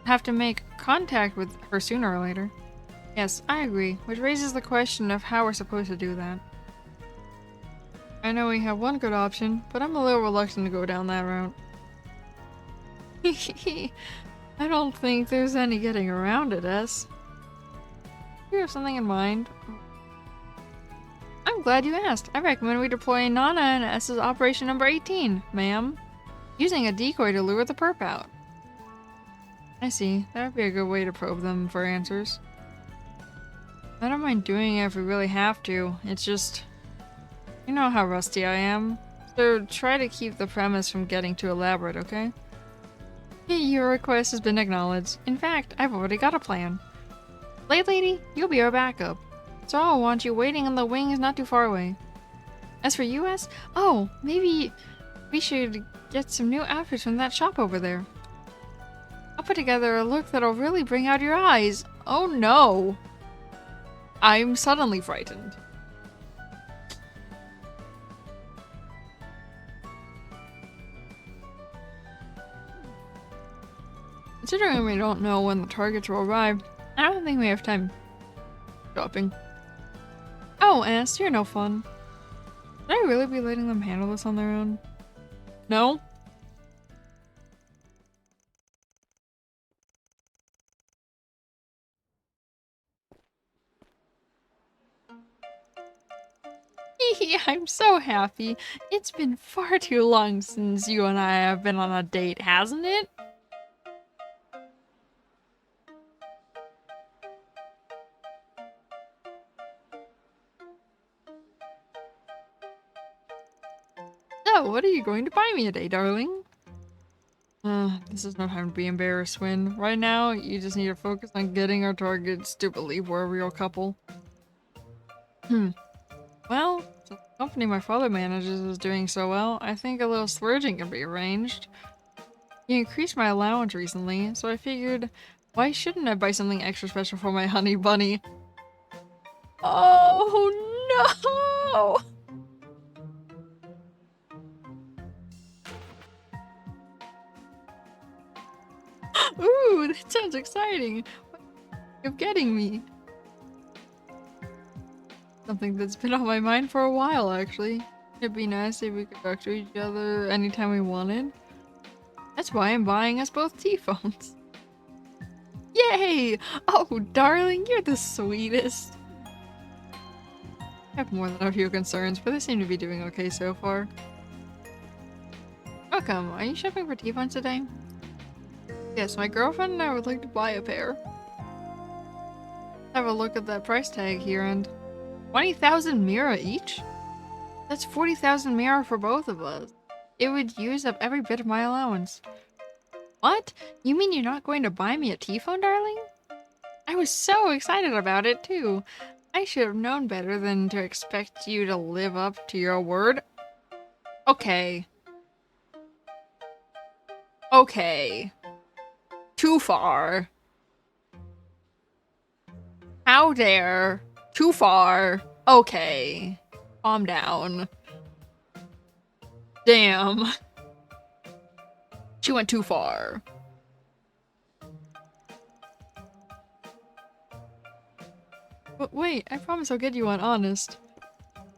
Speaker 1: have to make contact with her sooner or later. Yes, I agree, which raises the question of how we're supposed to do that. I know we have one good option, but I'm a little reluctant to go down that route. I don't think there's any getting around it, S. You have something in mind? I'm glad you asked. I recommend we deploy Nana and S's Operation Number 18, ma'am. Using a decoy to lure the perp out. I see. That would be a good way to probe them for answers. I don't mind doing it if we really have to. It's just... You know how rusty I am. So try to keep the premise from getting too elaborate, okay? Your request has been acknowledged. In fact, I've already got a plan. Blade Lady, you'll be our backup. So I'll want you waiting in the wings not too far away. As for US, oh, maybe we should get some new outfits from that shop over there. I'll put together a look that'll really bring out your eyes. Oh no! I'm suddenly frightened. Considering we don't know when the targets will arrive, I don't think we have time shopping. Oh, Ass, you're no fun. Should I really be letting them handle this on their own? No? I'm so happy. It's been far too long since you and I have been on a date, hasn't it? what are you going to buy me today, darling? This is no time to be embarrassed, Win. Right now, you just need to focus on getting our targets to believe we're a real couple. Well, since the company my father manages is doing so well, I think a little splurging can be arranged. He increased my allowance recently, so I figured, why shouldn't I buy something extra special for my honey bunny? Oh no! Ooh, that sounds exciting! You're getting me! Something that's been on my mind for a while, actually. It'd be nice if we could talk to each other anytime we wanted. That's why I'm buying us both T-phones. Yay! Oh, darling, you're the sweetest. I have more than a few concerns, but they seem to be doing okay so far. Welcome. Are you shopping for T-phones today? Yes, my girlfriend and I would like to buy a pair. Have a look at that price tag here and 20,000 Mira each? That's 40,000 Mira for both of us. It would use up every bit of my allowance. What? You mean you're not going to buy me a T-phone, darling? I was so excited about it, too. I should have known better than to expect you to live up to your word. Okay. Okay. Too far. How dare. Too far. Okay. Calm down. Damn. She went too far. But wait, I promise I'll get you one honest.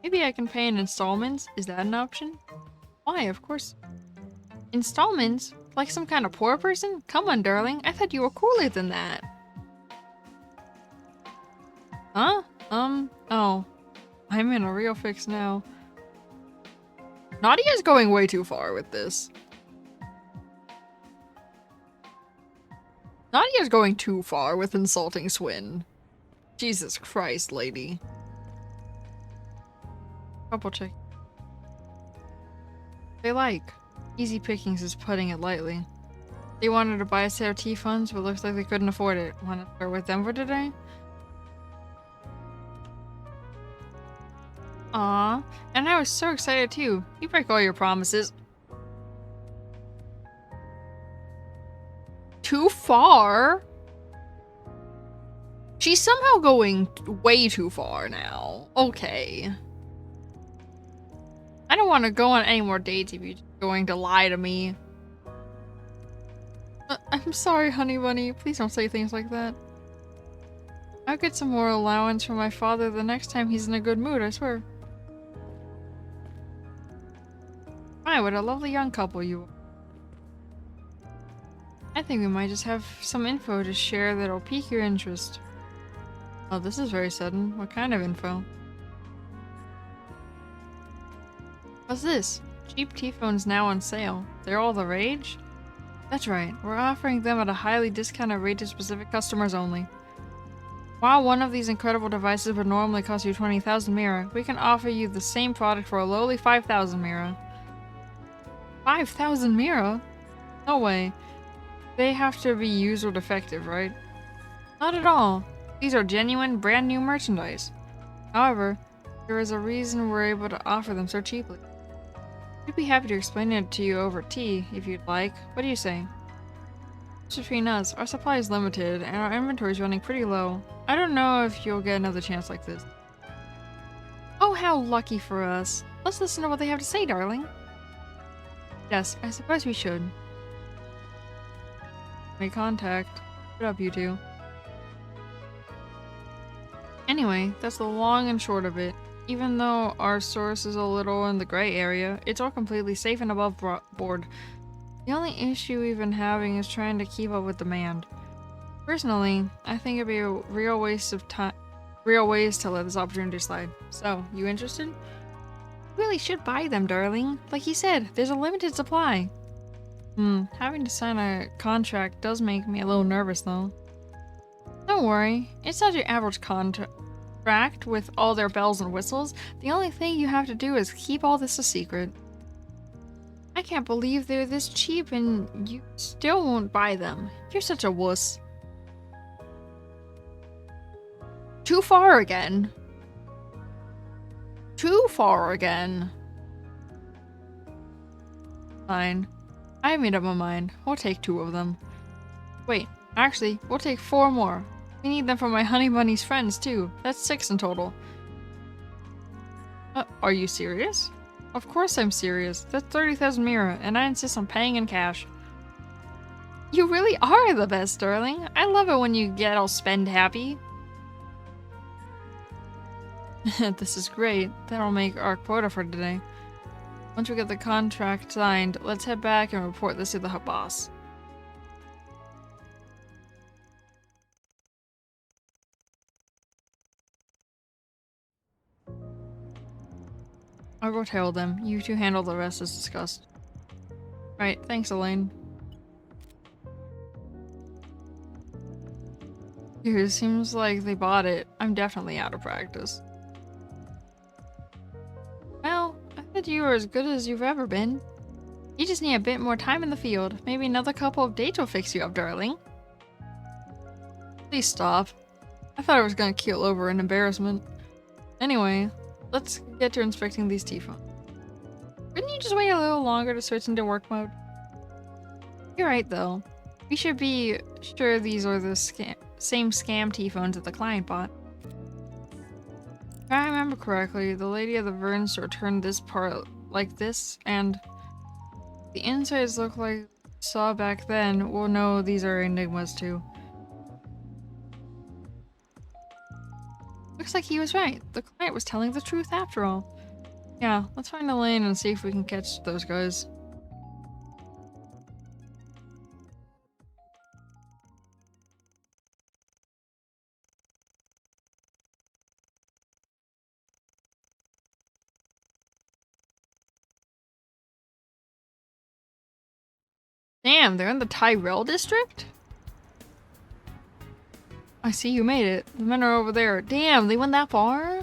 Speaker 1: Maybe I can pay in installments? Is that an option? Why, of course. Installments? Like some kind of poor person? Come on, darling. I thought you were cooler than that. Huh? Oh. I'm in a real fix now. Nadia's going way too far with this. Nadia's going too far with insulting Swin. Jesus Christ, lady. Couple check. They like. Easy pickings is putting it lightly. They wanted to buy a set of T-phones, but looks like they couldn't afford it. Want to start with them for today? Aw, and I was so excited too. You break all your promises. Too far? She's somehow going way too far now. Okay. I don't want to go on any more dates if you're going to lie to me. I'm sorry, honey bunny. Please don't say things like that. I'll get some more allowance from my father the next time he's in a good mood, I swear. My, what a lovely young couple you are. I think we might just have some info to share that'll pique your interest. Oh, this is very sudden. What kind of info? What's this? Cheap T-phones now on sale. They're all the rage? That's right. We're offering them at a highly discounted rate to specific customers only. While one of these incredible devices would normally cost you 20,000 Mira, we can offer you the same product for a lowly 5,000 Mira. 5,000 Mira? No way. They have to be used or defective, right? Not at all. These are genuine, brand new merchandise. However, there is a reason we're able to offer them so cheaply. We'd be happy to explain it to you over tea, if you'd like. What do you say? Just between us, our supply is limited, and our inventory is running pretty low. I don't know if you'll get another chance like this. Oh, how lucky for us. Let's listen to what they have to say, darling. Yes, I suppose we should. Make contact. What up, you two? Anyway, that's the long and short of it. Even though our source is a little in the gray area, it's all completely safe and above board. The only issue we've been having is trying to keep up with demand. Personally, I think it'd be a real waste of time, to let this opportunity slide. So, you interested? You really should buy them, darling. Like you said, there's a limited supply. Having to sign a contract does make me a little nervous though. Don't worry, it's not your average contract with all their bells and whistles. The only thing you have to do is keep all this a secret. I can't believe they're this cheap and you still won't buy them. You're such a wuss. Too far again. Too far again. Fine. I made up my mind. We'll take 2 of them. Wait, actually, we'll take 4 more. We need them for my honey bunny's friends too. That's 6 in total. Are you serious? Of course I'm serious. That's 30,000 Mira, and I insist on paying in cash. You really are the best, darling. I love it when you get all spend happy. This is great. That'll make our quota for today. Once we get the contract signed, let's head back and report this to the boss. I'll go tell them. You two handle the rest as discussed. Right, thanks, Elaine. Dude, it seems like they bought it. I'm definitely out of practice. Well, I thought you were as good as you've ever been. You just need a bit more time in the field. Maybe another couple of dates will fix you up, darling. Please stop. I thought I was gonna keel over in embarrassment. Anyway, let's get to inspecting these T-phones. Couldn't you just wait a little longer to switch into work mode? You're right, though. We should be sure these are the same scam T-phones that the client bought. If I remember correctly, the lady of the Vern store turned this part like this, and the insides look like we saw back then. We'll know these are enigmas too. Looks like he was right. The client was telling the truth after all. Yeah, let's find Elaine and see if we can catch those guys. Damn, they're in the Tyrell district? I see you made it. The men are over there. Damn, they went that far?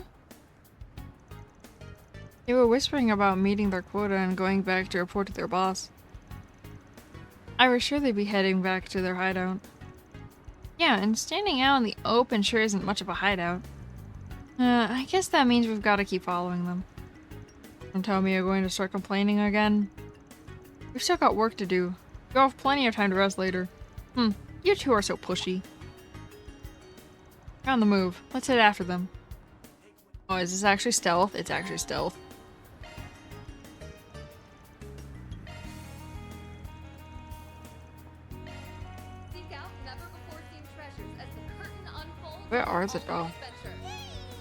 Speaker 1: They were whispering about meeting their quota and going back to report to their boss. I was sure they'd be heading back to their hideout. Yeah, and standing out in the open sure isn't much of a hideout. I guess that means we've got to keep following them. Don't tell me you're going to start complaining again. We've still got work to do. You'll have plenty of time to rest later. You two are so pushy. They're on the move. Let's head after them. Oh, is this actually stealth? It's actually stealth.
Speaker 11: Seek out never-before-seen treasures as the curtain unfolds.
Speaker 1: Where are they, though?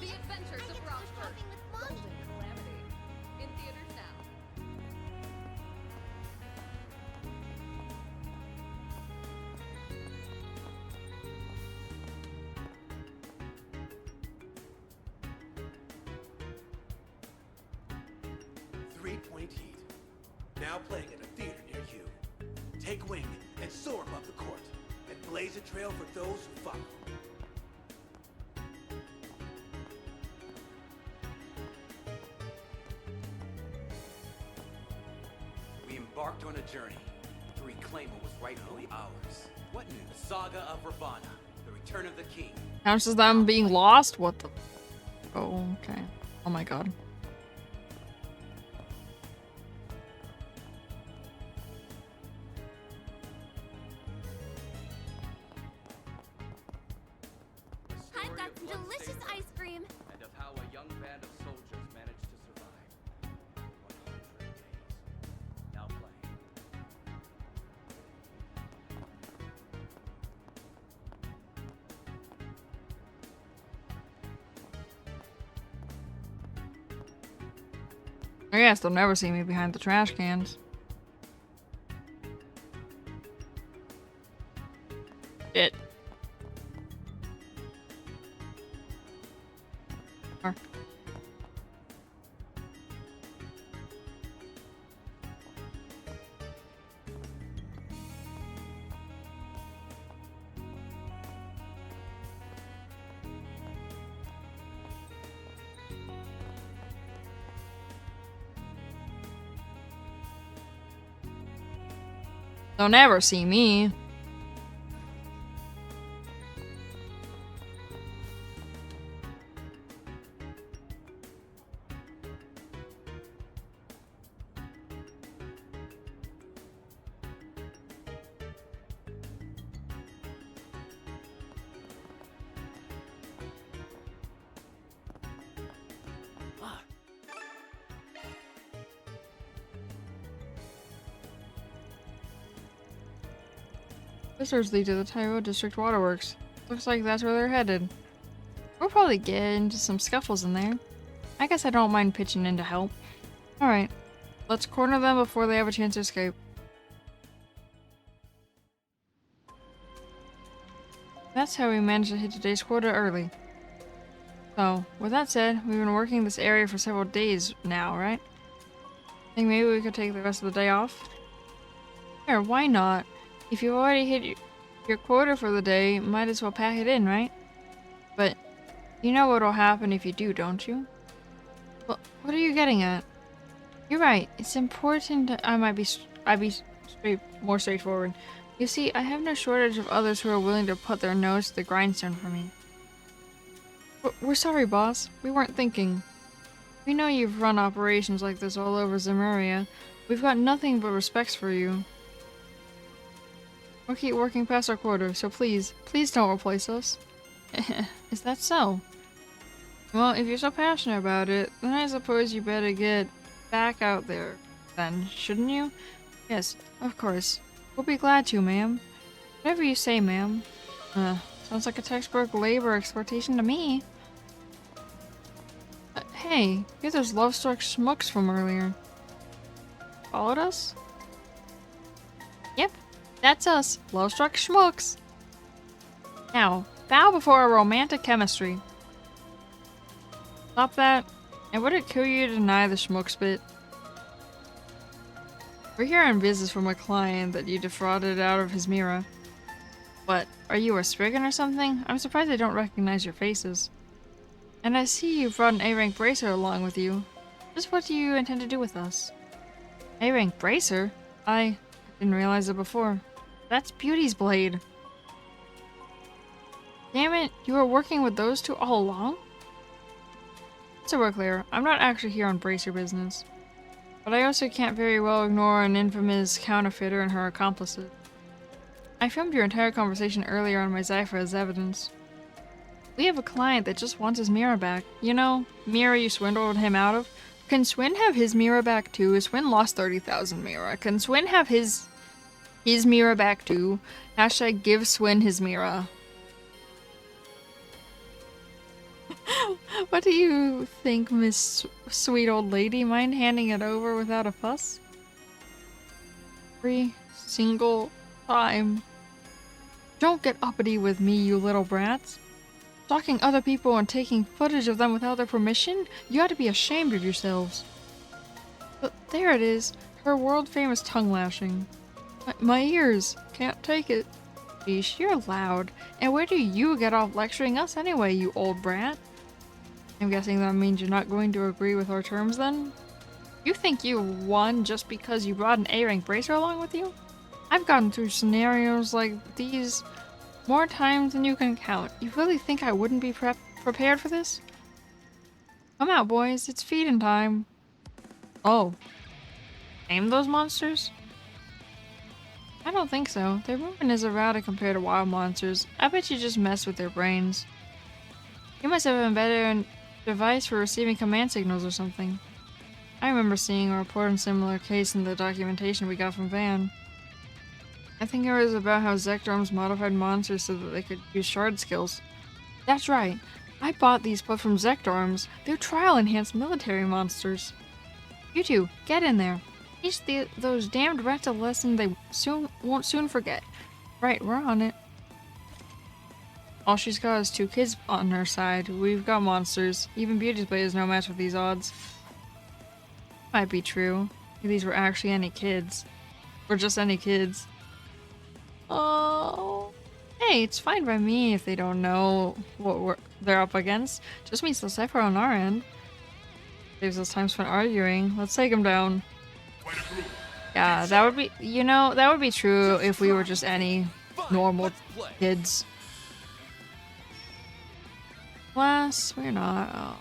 Speaker 11: The Adventures of Rockford. Golden Calamity. In theaters now.
Speaker 3: Three-point heat. Now playing at a theater near you. Take wing and soar above the court, and blaze a trail for those who follow.
Speaker 15: We embarked on a journey to reclaim what was rightfully ours. What news? The saga of Ravana, the return of the king.
Speaker 1: Counts as them being lost? What the? Oh, okay. Oh my god.
Speaker 14: I've got some delicious ice cream.
Speaker 15: And of how a young band of soldiers managed to survive 100 days. Now playing.
Speaker 1: I guess they'll never see me behind the trash cans. Shit. They'll never see me. Visitors lead to the Taiwo District Waterworks. Looks like that's where they're headed. We'll probably get into some scuffles in there. I guess I don't mind pitching in to help. Alright, let's corner them before they have a chance to escape. That's how we managed to hit today's quota early. So, with that said, we've been working this area for several days now, right? Think maybe we could take the rest of the day off? Sure, why not? If you've already hit your quota for the day, might as well pack it in, right? But you know what'll happen if you do, don't you? Well, what are you getting at? You're right. It's important. I'd be more straightforward. You see, I have no shortage of others who are willing to put their nose to the grindstone for me. We're sorry, boss. We weren't thinking. We know you've run operations like this all over Zemuria. We've got nothing but respect for you. We'll keep working past our quota, so please don't replace us. Is that so? Well, if you're so passionate about it, then I suppose you better get back out there, then, shouldn't you? Yes, of course. We'll be glad to, ma'am. Whatever you say, ma'am. Sounds like a textbook labor exploitation to me. Hey, you're those love-struck schmucks from earlier. Followed us? Yep. That's us, love-struck schmucks. Now, bow before our romantic chemistry. Stop that, and would it kill you to deny the schmucks bit? We're here on business from a client that you defrauded out of his Mira. What, are you a Spriggan or something? I'm surprised I don't recognize your faces. And I see you've brought an A-rank bracer along with you. Just what do you intend to do with us? A-rank bracer? I didn't realize it before. That's Beauty's blade. Damn it, you were working with those two all along? So we're clear, I'm not actually here on bracer business. But I also can't very well ignore an infamous counterfeiter and her accomplices. I filmed your entire conversation earlier on my Zypher as evidence. We have a client that just wants his Mira back. You know, Mira you swindled him out of? Can Swin have his Mira back too? Swin lost 30,000 Mira. Can Swin have his Mira back too? Hashtag give Swin his Mira. What do you think, Miss Sweet Old Lady? Mind handing it over without a fuss? Every single time. Don't get uppity with me, you little brats. Stalking other people and taking footage of them without their permission? You ought to be ashamed of yourselves. But there it is, her world-famous tongue lashing. My ears can't take it. Sheesh, you're loud. And where do you get off lecturing us anyway, you old brat? I'm guessing that means you're not going to agree with our terms then? You think you won just because you brought an A-rank bracer along with you? I've gotten through scenarios like these more times than you can count. You really think I wouldn't be prepared for this? Come out, boys. It's feeding time. Oh. Name those monsters? I don't think so. Their movement is erratic compared to wild monsters. I bet you just mess with their brains. You must have embedded a device for receiving command signals or something. I remember seeing a report on a similar case in the documentation we got from Van. I think it was about how Zekdorms modified monsters so that they could use shard skills. That's right. I bought these but from Zekdorms. They're trial-enhanced military monsters. You two, get in there. Teach those damned rats a lesson they won't soon forget. Right, we're on it. All she's got is 2 kids on her side. We've got monsters. Even Beauty's Blade is no match with these odds. Might be true. If these were actually any kids. Or just any kids. Oh. Hey, it's fine by me if they don't know what they're up against. Just means they'll cipher on our end. Saves us time spent arguing. Let's take them down.
Speaker 3: Quite a group.
Speaker 1: Yeah, that would be, you know, that would be true if we were just any normal kids. Plus, we're not. Oh.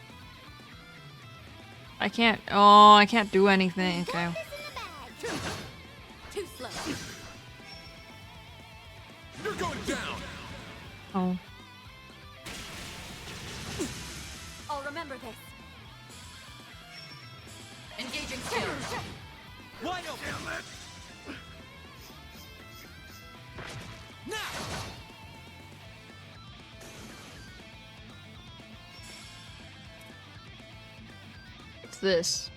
Speaker 1: I can't do anything. Okay.
Speaker 14: Too slow.
Speaker 3: You're going down.
Speaker 1: Oh.
Speaker 14: I'll remember this.
Speaker 5: Engaging skill.
Speaker 15: Wide open. Now.
Speaker 1: What's this?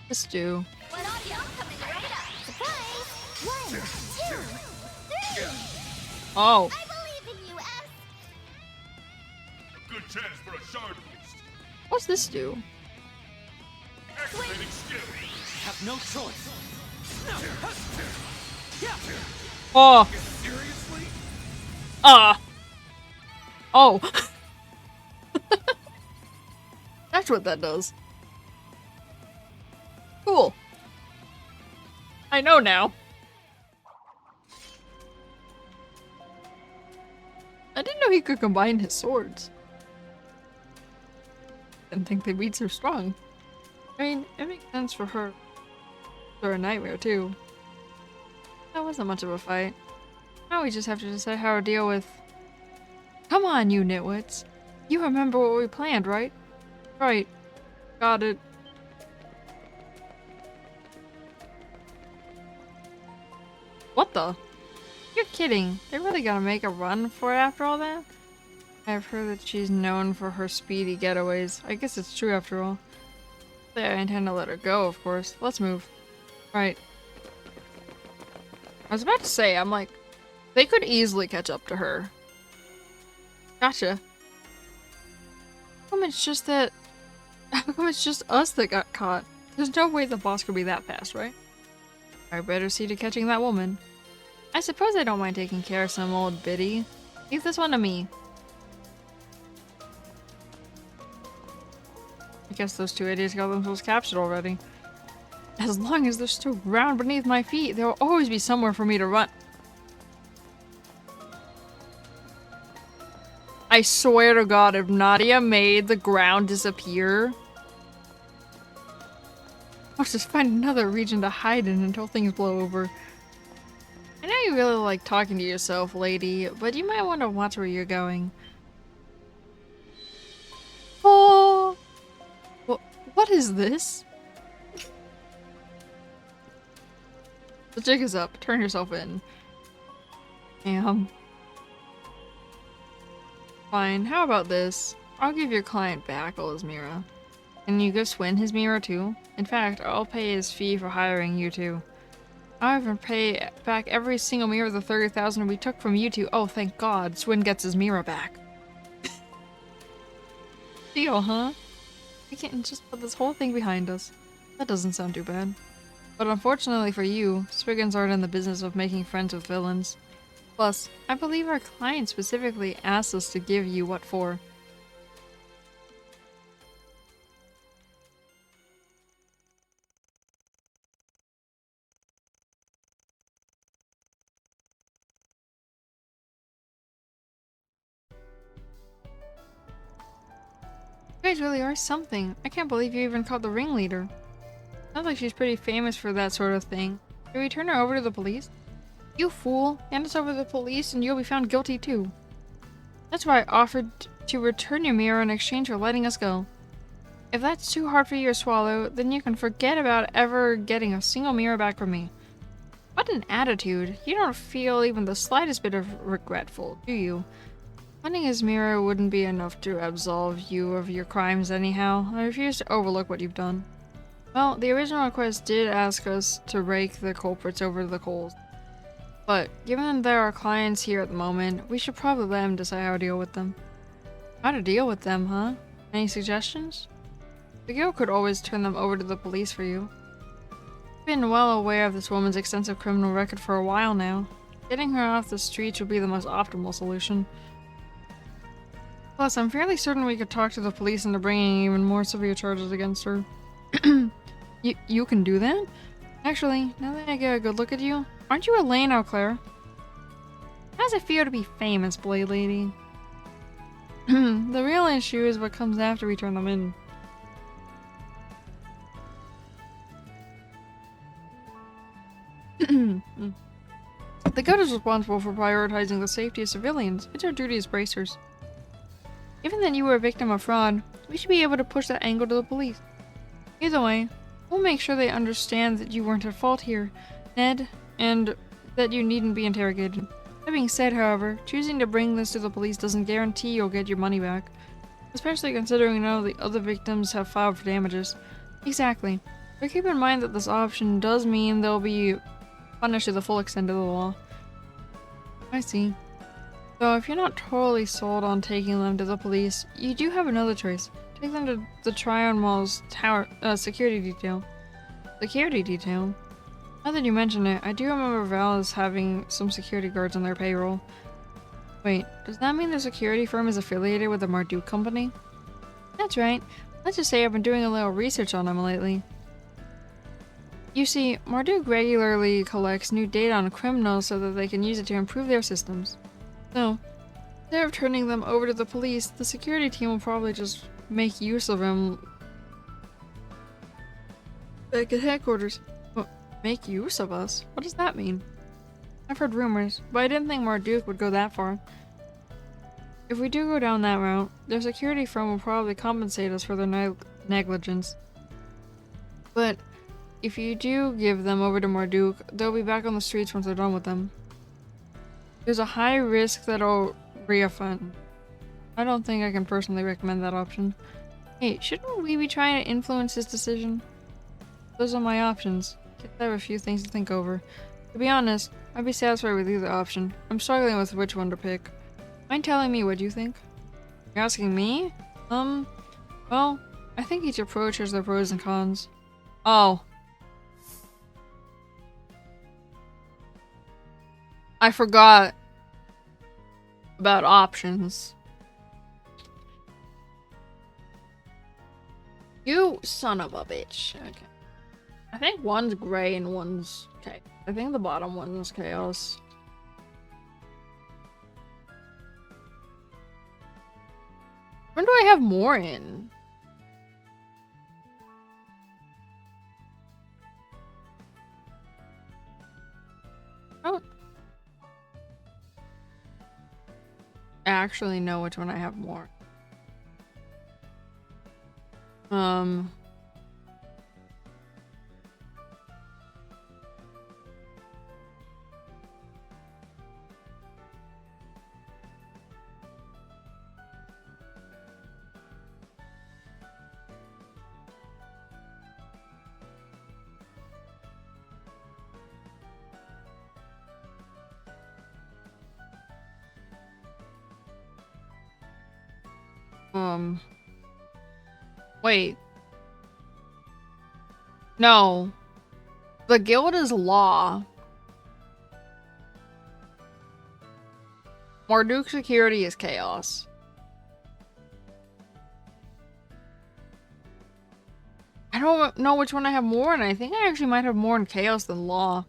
Speaker 1: This do.
Speaker 14: What audio coming right up? Surprise! 1, 2, 3.
Speaker 1: Oh.
Speaker 14: I believe in you, S.
Speaker 3: Good chance for a shard boost.
Speaker 1: What's this do?
Speaker 3: Activating skill.
Speaker 15: Have no choice.
Speaker 1: Oh.
Speaker 3: Seriously?
Speaker 1: Oh. That's what that does. Cool. I know now. I didn't know he could combine his swords. Didn't think they'd be so strong. I mean, it makes sense for her. For a nightmare, too. That wasn't much of a fight. Now we just have to decide how to deal with... Come on, you nitwits. You remember what we planned, right? Right. Got it. What the? You're kidding. They really gotta make a run for it after all that? I've heard that she's known for her speedy getaways. I guess it's true after all. I intend to let her go, of course. Let's move. Right. I was about to say, I'm like, they could easily catch up to her. Gotcha. How come it's just that... How come it's just us that got caught? There's no way the boss could be that fast, right? I better see to catching that woman. I suppose I don't mind taking care of some old biddy. Leave this one to me. I guess those two idiots got themselves captured already. As long as there's still ground beneath my feet, there will always be somewhere for me to run. I swear to God, if Nadia made the ground disappear, I'll just find another region to hide in until things blow over. I know you really like talking to yourself, lady, but you might want to watch where you're going. Oh! What is this? The jig is up. Turn yourself in. Damn. Fine, how about this? I'll give your client back all his mirror. Can you give Swin his mirror too? In fact, I'll pay his fee for hiring you two. I'll even pay back every single mirror of the 30,000 we took from you two. Oh, thank God, Swin gets his mirror back. Deal, huh? We can't just put this whole thing behind us. That doesn't sound too bad. But unfortunately for you, Swiggins aren't in the business of making friends with villains. Plus, I believe our client specifically asked us to give you what for. You guys really are something. I can't believe you even caught the ringleader. Sounds like she's pretty famous for that sort of thing. Should we turn her over to the police? You fool! Hand us over to the police and you'll be found guilty too. That's why I offered to return your mirror in exchange for letting us go. If that's too hard for you to swallow, then you can forget about ever getting a single mirror back from me. What an attitude. You don't feel even the slightest bit of regretful, do you? Finding his mirror wouldn't be enough to absolve you of your crimes anyhow. I refuse to overlook what you've done. Well, the original request did ask us to rake the culprits over the coals. But, given there are clients here at the moment, we should probably let him decide how to deal with them. How to deal with them, huh? Any suggestions? The guild could always turn them over to the police for you. I've been well aware of this woman's extensive criminal record for a while now. Getting her off the streets would be the most optimal solution. Plus, I'm fairly certain we could talk to the police into bringing even more severe charges against her. You can do that? Actually, now that I get a good look at you, aren't you Elaine Eau Claire? How does it feel to be famous, Blade Lady? The real issue is what comes after we turn them in. The Guild is responsible for prioritizing the safety of civilians. It's our duty as bracers. Given that you were a victim of fraud, we should be able to push that angle to the police. Either way, we'll make sure they understand that you weren't at fault here, Ned, and that you needn't be interrogated. That being said, however, choosing to bring this to the police doesn't guarantee you'll get your money back. Especially considering none of the other victims have filed for damages. Exactly. But keep in mind that this option does mean they'll be punished to the full extent of the law. I see. So if you're not totally sold on taking them to the police, you do have another choice. Take them to the Tryon Mall's tower, security detail. Security detail? Now that you mention it, I do remember Val's having some security guards on their payroll. Wait, does that mean the security firm is affiliated with the Marduk company? That's right. Let's just say I've been doing a little research on them lately. You see, Marduk regularly collects new data on criminals so that they can use it to improve their systems. So, instead of turning them over to the police, the security team will probably just make use of them back at headquarters. Well, make use of us? What does that mean? I've heard rumors, but I didn't think Marduk would go that far. If we do go down that route, their security firm will probably compensate us for their negligence. But if you do give them over to Marduk, they'll be back on the streets once they're done with them. There's a high risk that I'll reoffend. I don't think I can personally recommend that option. Hey, shouldn't we be trying to influence his decision? Those are my options. Guess I have a few things to think over. To be honest, I'd be satisfied with either option. I'm struggling with which one to pick. Mind telling me what you think? You're asking me? Well, I think each approach has their pros and cons. Oh. I forgot about options. You son of a bitch. Okay. I think one's gray and one's... Okay. I think the bottom one is chaos. When do I have more in? Oh. I actually know which one I have more. Wait. No. The guild is law. Marduk security is chaos. I don't know which one I have more in. I think I actually might have more in chaos than law.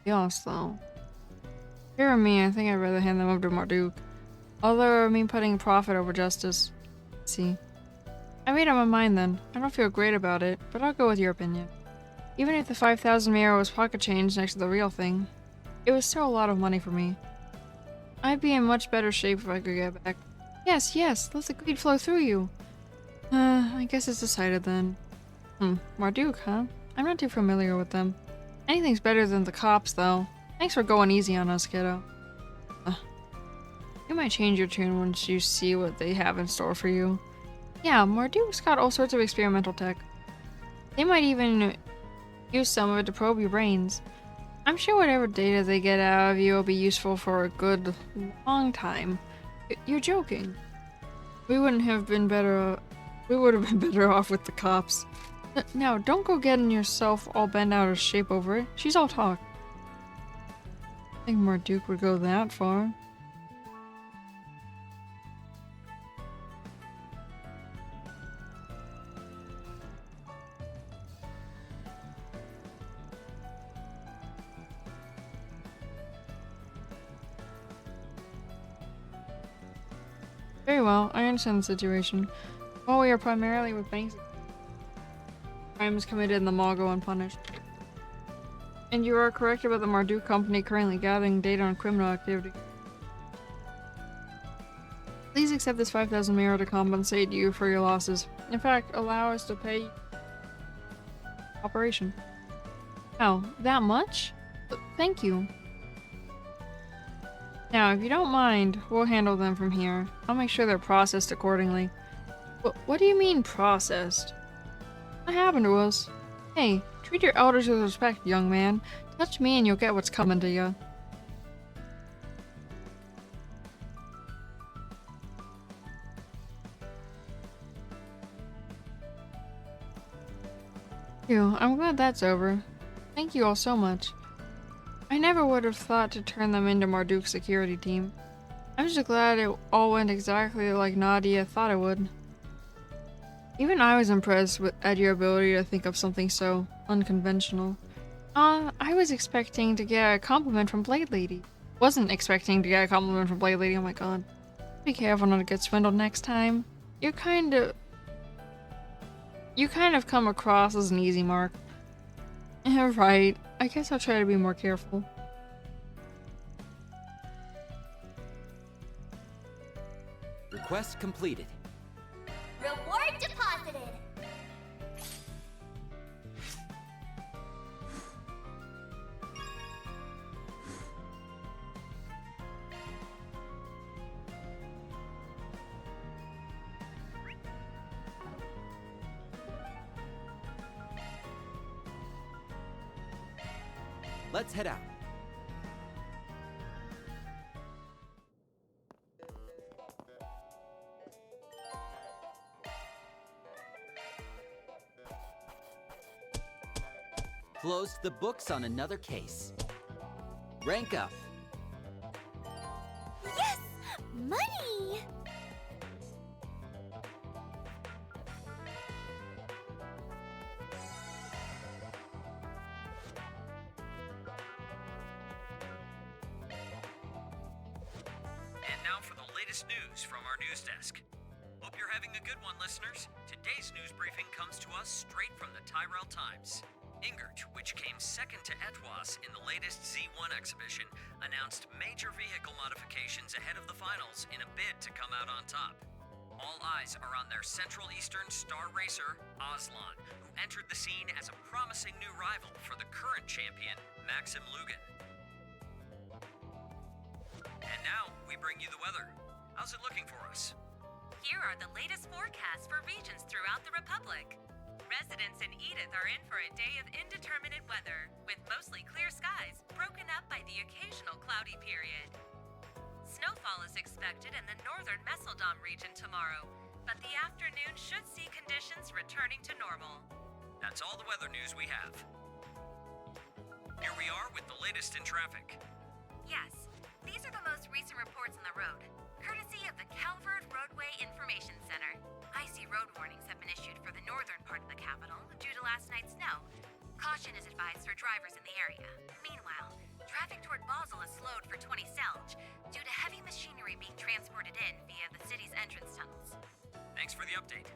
Speaker 1: Chaos, though. Hear me, I think I'd rather hand them over to Marduk. Although, I mean putting profit over justice. See. I made up my mind then. I don't feel great about it, but I'll go with your opinion. Even if the 5,000 Mira was pocket change next to the real thing, it was still a lot of money for me. I'd be in much better shape if I could get back. Yes, let the greed flow through you. I guess it's decided then. Marduk, huh? I'm not too familiar with them. Anything's better than the cops, though. Thanks for going easy on us, kiddo. You might change your tune once you see what they have in store for you. Yeah, Marduk's got all sorts of experimental tech. They might even use some of it to probe your brains. I'm sure whatever data they get out of you will be useful for a good long time. You're joking. We wouldn't have been better We would have been better off with the cops. Now, don't go getting yourself all bent out of shape over it. She's all talk. I think Marduk would go that far. Very well, I understand the situation. While we are primarily with banks, crimes committed in the mall go unpunished. And you are correct about the Marduk company currently gathering data on criminal activity. Please accept this 5,000 mira to compensate you for your losses. In fact, allow us to pay operation. Oh, that much? Thank you. Now, if you don't mind, we'll handle them from here. I'll make sure they're processed accordingly. What do you mean, processed? What happened to us? Hey, treat your elders with respect, young man. Touch me and you'll get what's coming to you. I'm glad that's over. Thank you all so much. I never would have thought to turn them into Marduk's security team. I'm just glad it all went exactly like Nadia thought it would. Even I was impressed at your ability to think of something so unconventional. I was expecting to get a compliment from Blade Lady. Wasn't expecting to get a compliment from Blade Lady, oh my god. Be careful not to get swindled next time. You kind of come across as an easy mark. Right. I guess I'll try to be more careful.
Speaker 4: Request completed.
Speaker 6: Reward deposited.
Speaker 4: Let's head out. Closed the books on another case. Rank up.
Speaker 6: Yes! Money!
Speaker 16: And now for the latest news from our news desk. Hope you're having a good one, listeners. Today's news briefing comes to us straight from the Tyrell Times. Ingert, which came second to Etwas in the latest Z1 exhibition, announced major vehicle modifications ahead of the finals in a bid to come out on top. All eyes are on their Central Eastern star racer, Aslan, who entered the scene as a promising new rival for the current champion, Maxim Lugan. And now, we bring you the weather. How's it looking for us?
Speaker 17: Here are the latest forecasts for regions throughout the Republic. Residents in Edith are in for a day of indeterminate weather, with mostly clear skies broken up by the occasional cloudy period. Snowfall is expected in the northern Meseldom region tomorrow, but the afternoon should see conditions returning to normal.
Speaker 16: That's all the weather news we have. Here we are with the latest in traffic.
Speaker 17: Yes, these are the most recent reports on the road, courtesy of the Calvert Roadway Information Center. Icy road warnings have been issued for the northern part of the capital due to last night's snow. Caution is advised for drivers in the area. Meanwhile, traffic toward Basel is slowed for 20 Selge due to heavy machinery being transported in via the city's entrance tunnels.
Speaker 16: Thanks for the update.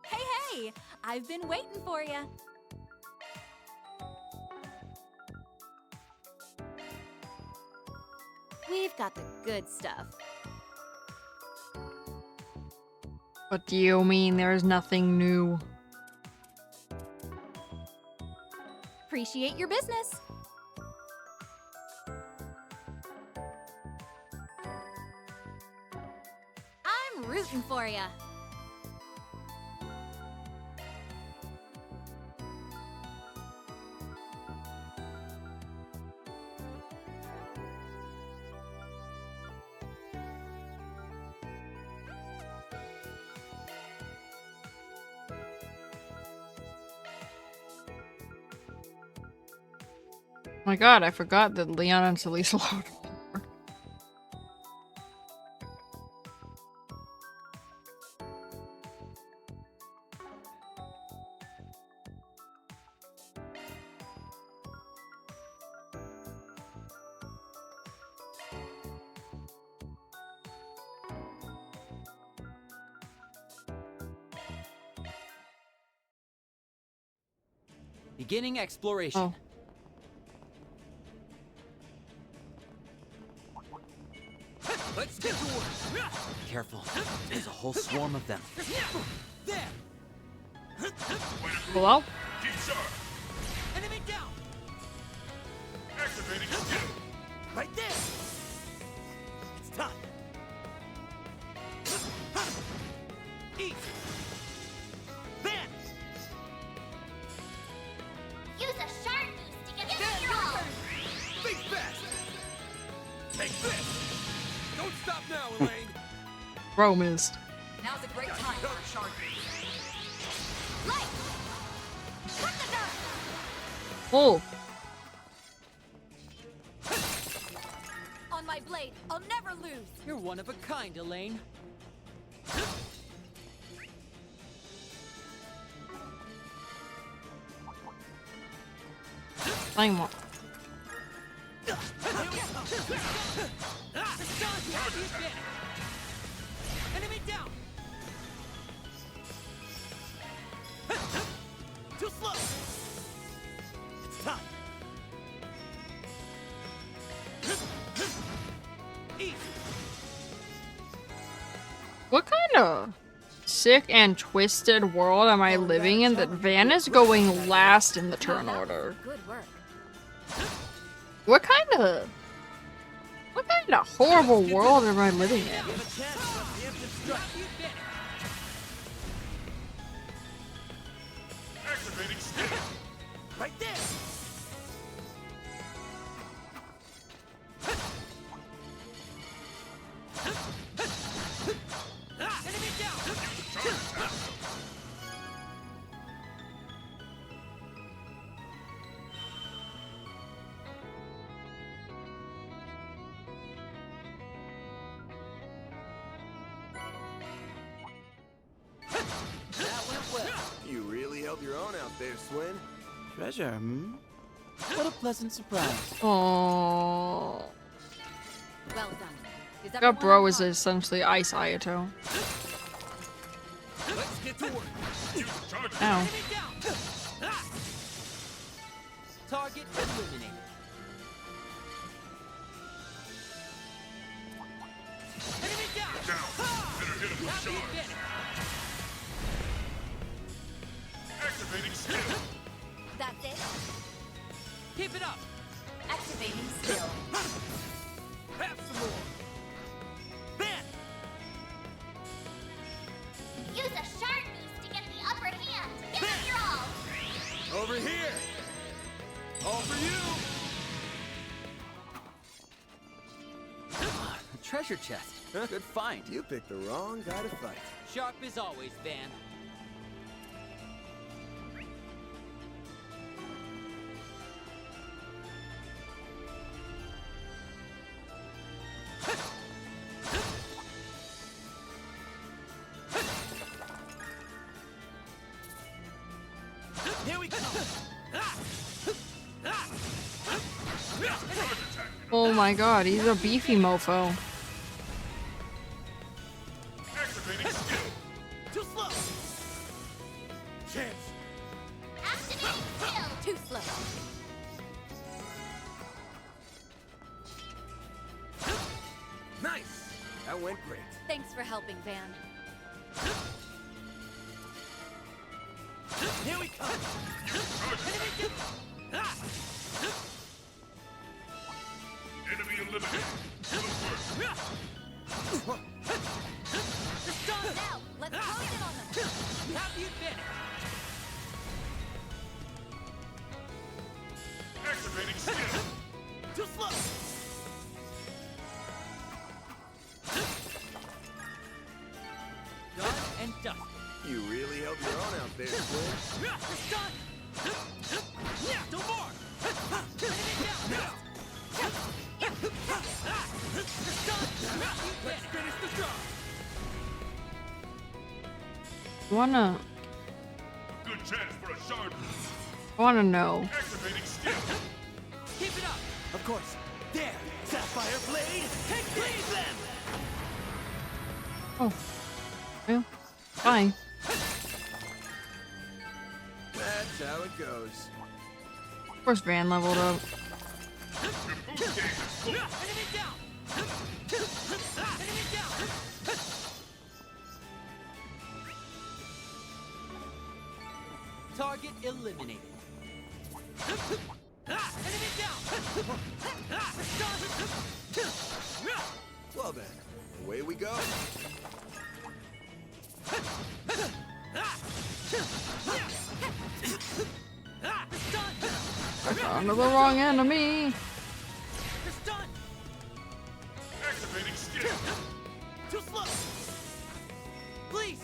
Speaker 2: Hey! I've been waiting for you. We've got the good stuff.
Speaker 1: What do you mean there's nothing new?
Speaker 2: Appreciate your business. I'm rooting for you.
Speaker 1: my god, I forgot that Leon and Celeste allowed.
Speaker 4: Beginning exploration.
Speaker 1: Oh.
Speaker 4: Let's get to work. Careful. There's a whole swarm of them. There.
Speaker 1: Hello?
Speaker 3: Keep sharp.
Speaker 4: Enemy down.
Speaker 3: Activating skill.
Speaker 4: Right there. It's time. Eat. Ban.
Speaker 14: Use a shark boost to get the roll.
Speaker 10: Think fast. Take this. Don't stop now, Elaine.
Speaker 1: Bro missed.
Speaker 5: Now's a great time for a shark.
Speaker 14: Light. Cut the gun.
Speaker 1: Oh.
Speaker 11: On my blade, I'll never lose.
Speaker 4: You're one of a kind, Elaine.
Speaker 1: Flame wall.
Speaker 4: Enemy down. Too slow. It's time. Eat.
Speaker 1: What kind of sick and twisted world am I living in that Van is going last in the turn order?
Speaker 11: Good work.
Speaker 1: What kind of horrible world am I living in?
Speaker 3: Activating skill.
Speaker 4: Right there. Enemy down. That went well.
Speaker 10: You really held your own out there, Swin.
Speaker 4: Treasure, hmm? What a pleasant surprise.
Speaker 1: Oh.
Speaker 11: Well done. Is
Speaker 1: That
Speaker 11: everyone
Speaker 1: bro
Speaker 11: on
Speaker 1: is
Speaker 11: par?
Speaker 1: essentially Ice Ayato.
Speaker 10: Let's get to work.
Speaker 1: Ow.
Speaker 4: Enemy down. Target eliminated. Enemy down.
Speaker 3: Better hit him with charge. Activating skill.
Speaker 14: That's it.
Speaker 4: Keep it up.
Speaker 13: Activating skill.
Speaker 4: Have some more. Ban.
Speaker 14: Use a shark boost to get the upper hand. Give it your all.
Speaker 10: Over here. All for you.
Speaker 4: A treasure chest. Good find.
Speaker 10: You picked the wrong guy to fight.
Speaker 4: Sharp as always, Van. Here we go.
Speaker 1: Oh my god, he's a beefy mofo.
Speaker 3: Activating skill.
Speaker 4: Too slow.
Speaker 10: Chance.
Speaker 14: Activate skill.
Speaker 11: Too slow.
Speaker 10: Nice. That went great.
Speaker 11: Thanks for helping, Van.
Speaker 4: Here we come.
Speaker 3: Enemy eliminated. Good work.
Speaker 11: It's done now. Let's close in on them.
Speaker 4: We have the advantage.
Speaker 3: Activating skill.
Speaker 4: Too slow. Done and dusted.
Speaker 10: You really held your own out there, Swin.
Speaker 4: It's done. Yeah, do more.
Speaker 10: Let's finish the job.
Speaker 1: Wanna
Speaker 3: Good chance for a shard.
Speaker 1: know.
Speaker 3: Activating skill.
Speaker 10: Keep it up. Of course. There. Sapphire Blade. Take them.
Speaker 1: Oh. Well, bye.
Speaker 10: That's how it goes.
Speaker 1: Of course Van leveled up.
Speaker 10: Enemy down. Enemy down.
Speaker 4: Target eliminated.
Speaker 10: Enemy down. Well then, away we go.
Speaker 1: I found the wrong enemy.
Speaker 3: Activating skill.
Speaker 10: Too slow. Please.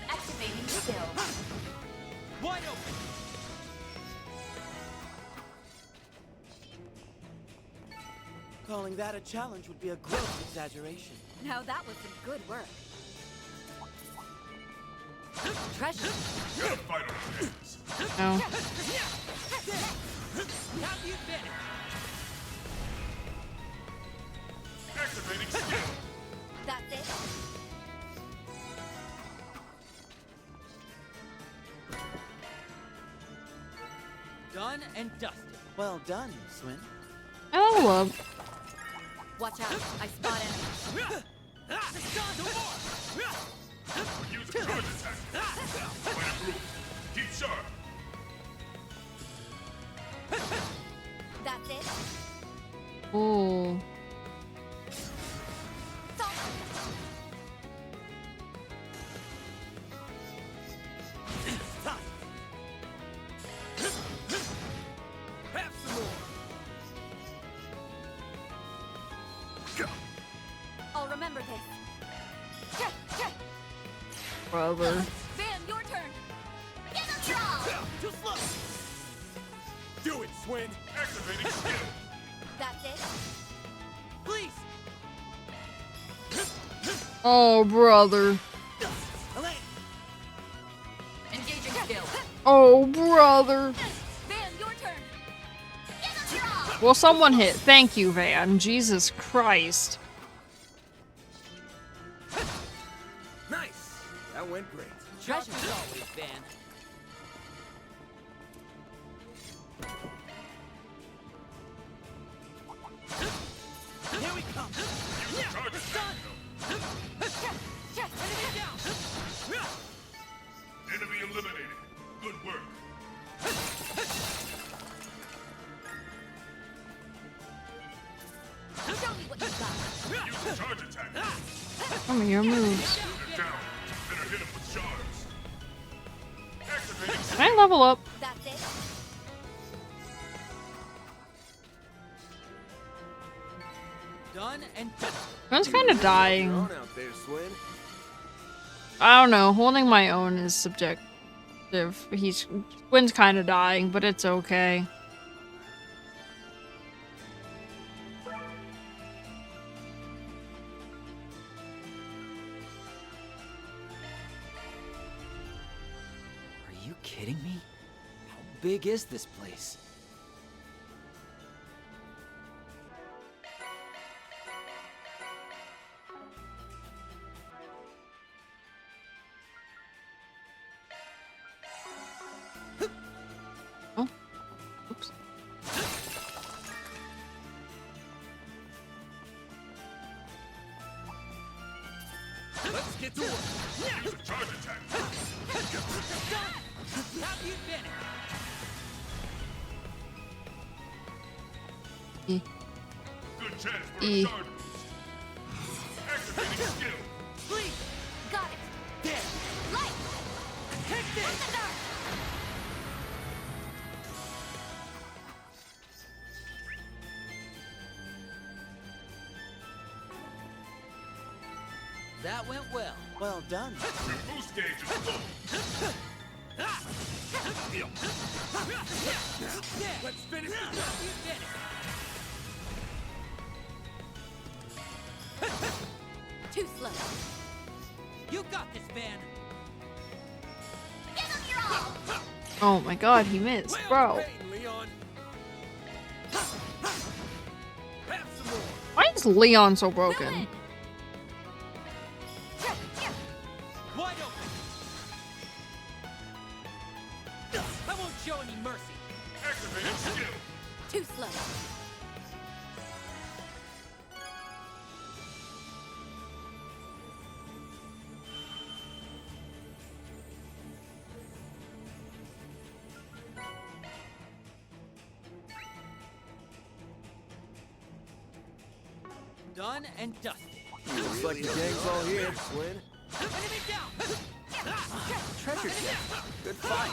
Speaker 13: Activating skill.
Speaker 10: Wide open. Calling that a challenge would be a gross exaggeration.
Speaker 8: Now that was some good work. Treasure.
Speaker 3: Got a fight on our hands.
Speaker 1: No.
Speaker 10: Have you been?
Speaker 3: Activating skill.
Speaker 6: That's it.
Speaker 4: Done and dusted.
Speaker 10: Well done, Swin.
Speaker 1: Oh,
Speaker 8: Watch out. I spot enemies.
Speaker 3: Use a charge attack. Fight improved. Keep sharp.
Speaker 6: That's it.
Speaker 1: oh.
Speaker 10: Have some more.
Speaker 8: I'll remember this.
Speaker 1: Brother.
Speaker 8: Van, your turn.
Speaker 10: Too slow. Do it, Swin.
Speaker 3: Activating skill.
Speaker 6: That's it.
Speaker 10: Please.
Speaker 1: Oh, brother.
Speaker 10: Elaine.
Speaker 8: Engaging skill.
Speaker 1: Oh, brother.
Speaker 8: Van, your turn.
Speaker 1: Well, someone hit. Thank you, Van. Jesus Christ.
Speaker 10: Nice. That went great.
Speaker 4: Treasure as always, Van.
Speaker 10: Here we come.
Speaker 3: Use a charge attack.
Speaker 10: Enemy down.
Speaker 3: Enemy eliminated. Good work.
Speaker 8: Show me what you got.
Speaker 3: Use a charge attack.
Speaker 1: Some of your moves.
Speaker 3: They're down. Better hit him with shards. Activating
Speaker 1: Can I level up?
Speaker 6: That's it.
Speaker 4: Done and dusted.
Speaker 1: Van's kind of dying.
Speaker 10: Drone out there, Swin.
Speaker 1: I don't know. Holding my own is subjective. Wynn's kind of dying, but it's okay.
Speaker 4: Are you kidding me? How big is this place?
Speaker 1: Oh. Oops.
Speaker 10: Let's get to work.
Speaker 3: Use a charge attack.
Speaker 10: Have you been?
Speaker 1: E.
Speaker 3: Good chance for
Speaker 1: E.
Speaker 3: a shard boost. Activating skill.
Speaker 10: Please.
Speaker 6: Got it.
Speaker 10: There.
Speaker 6: Light.
Speaker 10: Take this.
Speaker 4: That went well.
Speaker 10: Well done.
Speaker 3: Your boost gauge is full.
Speaker 10: Let's finish the job. You did it.
Speaker 5: Too slow.
Speaker 10: You got this, man.
Speaker 14: Give him your all!
Speaker 1: Oh my god, he missed, bro. Why is Leon so broken?
Speaker 10: Wide open. I won't show any mercy.
Speaker 3: Activating skill.
Speaker 5: Too slow.
Speaker 10: Done and dusted.
Speaker 18: Looks like the gang's all here, Swin.
Speaker 10: Enemy down.
Speaker 4: Treasure chest. Good find.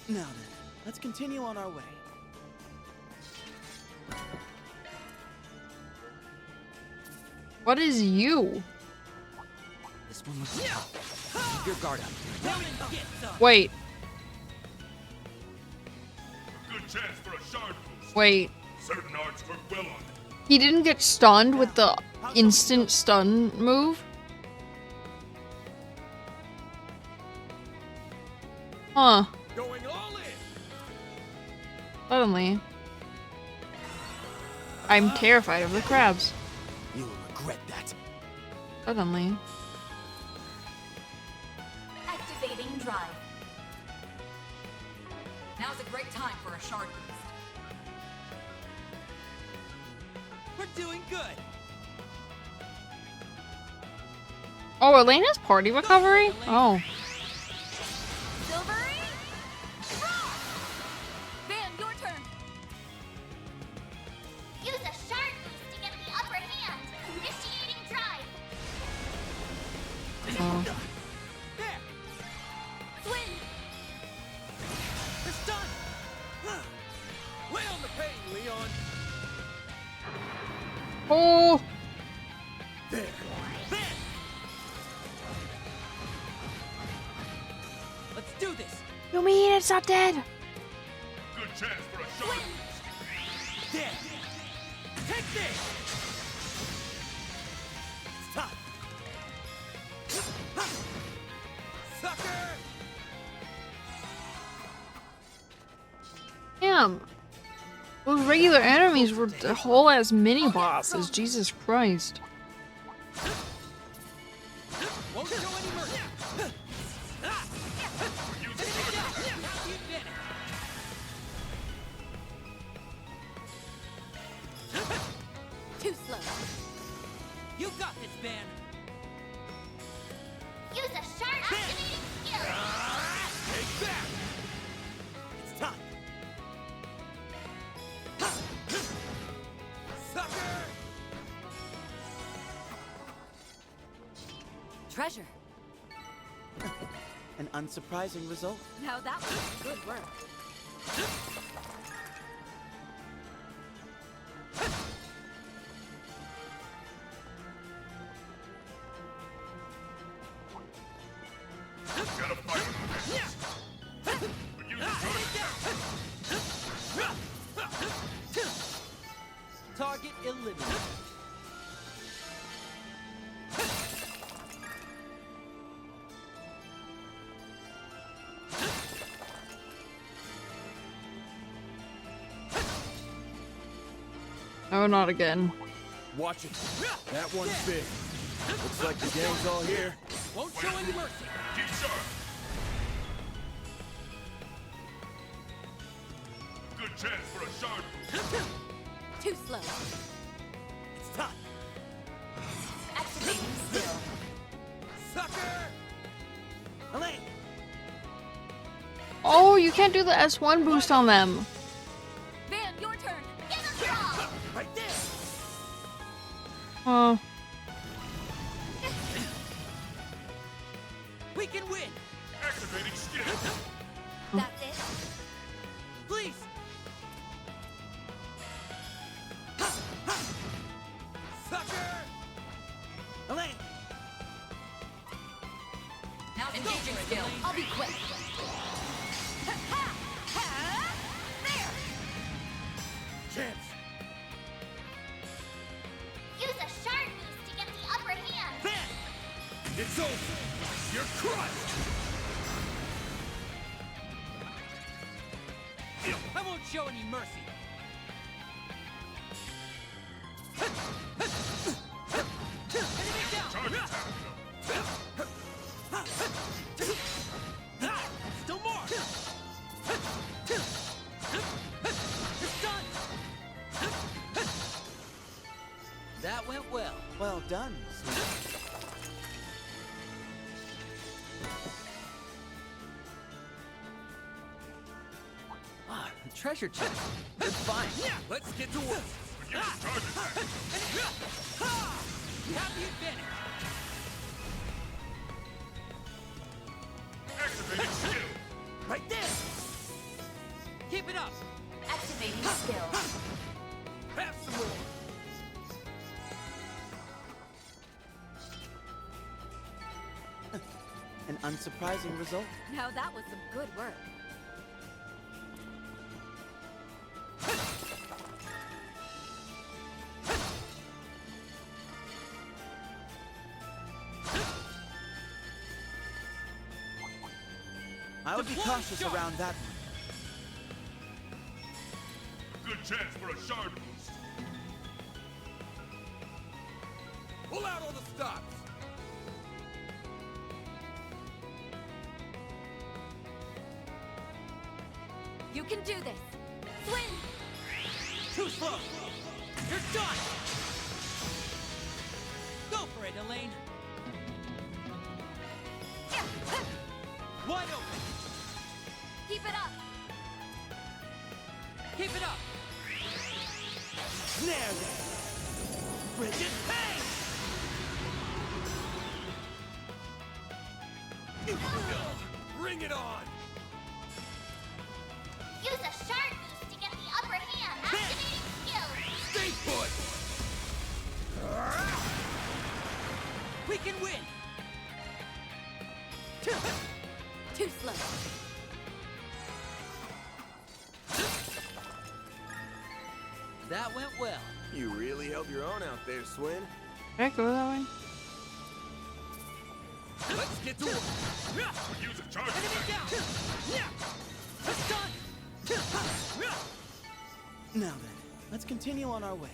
Speaker 18: Now then, let's continue on our way.
Speaker 1: What is you?
Speaker 4: This one looks tough. Keep your guard up.
Speaker 1: Wait,
Speaker 3: Good chance for a shard boost.
Speaker 1: wait.
Speaker 3: Certain arts work well on it.
Speaker 1: He didn't get stunned with the instant stun move? Huh.
Speaker 10: Going all in.
Speaker 1: Suddenly. I'm terrified of the crabs.
Speaker 18: You will regret that.
Speaker 1: Suddenly.
Speaker 5: Activating drive. Now's a great time for a shard boost.
Speaker 10: We're doing good.
Speaker 1: Oh, Elena's party recovery? Oh.
Speaker 14: Silvery?
Speaker 11: Van, your turn.
Speaker 14: Use a shard boost to get the upper hand. Initiating drive.
Speaker 1: Oh.
Speaker 10: There.
Speaker 11: Swing.
Speaker 10: It's done. Lay on the pain, Leon.
Speaker 1: Oh.
Speaker 10: There. There. Let's do this.
Speaker 1: You mean it's not dead?
Speaker 3: Good chance for a shard boost.
Speaker 10: There. Take this. Stop. Sucker.
Speaker 1: Damn. Those regular enemies were the whole ass mini bosses. Jesus Christ.
Speaker 10: Won't show any mercy. You did it.
Speaker 5: Too slow.
Speaker 10: You got this, man.
Speaker 14: Use a sharp activating skill.
Speaker 10: Take that. It's time. Sucker.
Speaker 5: Treasure.
Speaker 4: An unsurprising result.
Speaker 5: Now that was good work.
Speaker 3: Gotta fight with this. But use the
Speaker 10: Target eliminated.
Speaker 1: Oh, not again.
Speaker 18: Watch it. That one's big. Looks like the gang's all here.
Speaker 10: Won't show any mercy.
Speaker 3: Keep sharp. Good chance for a shard boost.
Speaker 5: Too slow.
Speaker 10: It's time.
Speaker 5: Activating skill.
Speaker 10: Sucker. Elaine.
Speaker 1: Oh, you can't do the S1 boost on them.
Speaker 11: Van, your turn.
Speaker 14: Give him your all.
Speaker 10: Right there.
Speaker 1: Oh.
Speaker 10: We can win.
Speaker 3: Activating skill.
Speaker 14: That's it.
Speaker 10: Please. Sucker. Won't show any mercy. Enemy down. Still more. It's done.
Speaker 4: That went well. Well done, sweet. Ah, the treasure chest. Good find.
Speaker 10: Let's get to work. You have the advantage.
Speaker 3: Activating skill.
Speaker 10: Right there. Keep it up.
Speaker 13: Activating skill.
Speaker 10: Have some more.
Speaker 4: An unsurprising result.
Speaker 8: Now that was some good work.
Speaker 4: I would be cautious around that one.
Speaker 3: Good chance for a shard boost.
Speaker 10: Pull out all the stops.
Speaker 8: You can do this. Swing!
Speaker 10: Too slow. You're done. Go for it, Elaine. Wide open.
Speaker 8: Keep it up.
Speaker 10: Keep it up. There, there. Bridget Payne! Bring it on!
Speaker 14: Use a shard boost to get the upper hand. Activating skill.
Speaker 10: Stay put! We can win!
Speaker 8: Too slow.
Speaker 4: That went well.
Speaker 18: You really held your own out there, Swin.
Speaker 1: Can I go that way?
Speaker 10: Let's get to work!
Speaker 3: Use a charge
Speaker 10: Enemy
Speaker 3: attack.
Speaker 10: down! It's done!
Speaker 4: Now then, let's continue on our way.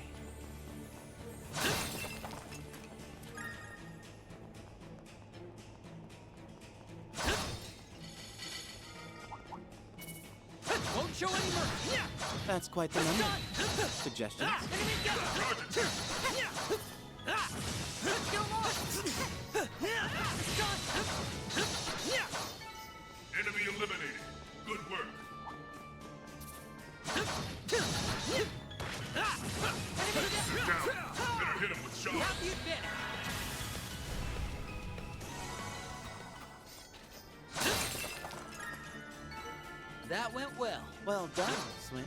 Speaker 10: Won't show any mercy!
Speaker 4: That's quite the number. Suggestions?
Speaker 10: Enemy down!
Speaker 8: Still more.
Speaker 10: It's done!
Speaker 3: Enemy eliminated. Good work.
Speaker 10: Enemy
Speaker 3: They're down. Better hit him with
Speaker 10: You
Speaker 3: shard.
Speaker 10: have the advantage!
Speaker 4: That went well. Well done, Swin.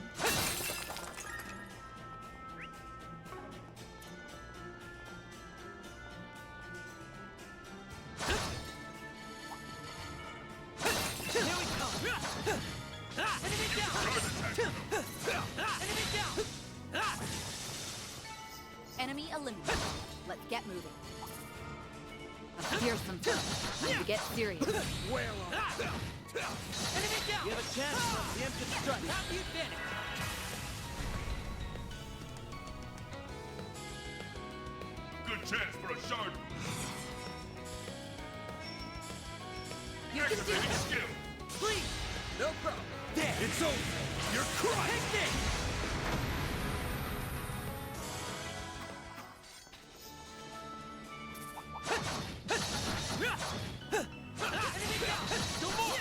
Speaker 10: Here we come! Enemy down! Enemy down!
Speaker 8: Enemy eliminated. Let's get moving. Here's some fun. Time to get serious.
Speaker 10: Where are Enemy down!
Speaker 4: You have a chance for a preemptive strike.
Speaker 10: You have the advantage!
Speaker 3: Good chance for a shard boost.
Speaker 8: You can do
Speaker 3: Activating
Speaker 8: this.
Speaker 3: skill.
Speaker 10: Please! No problem. There!
Speaker 3: It's over. You're crushed.
Speaker 10: Take this! Enemy down! Still more!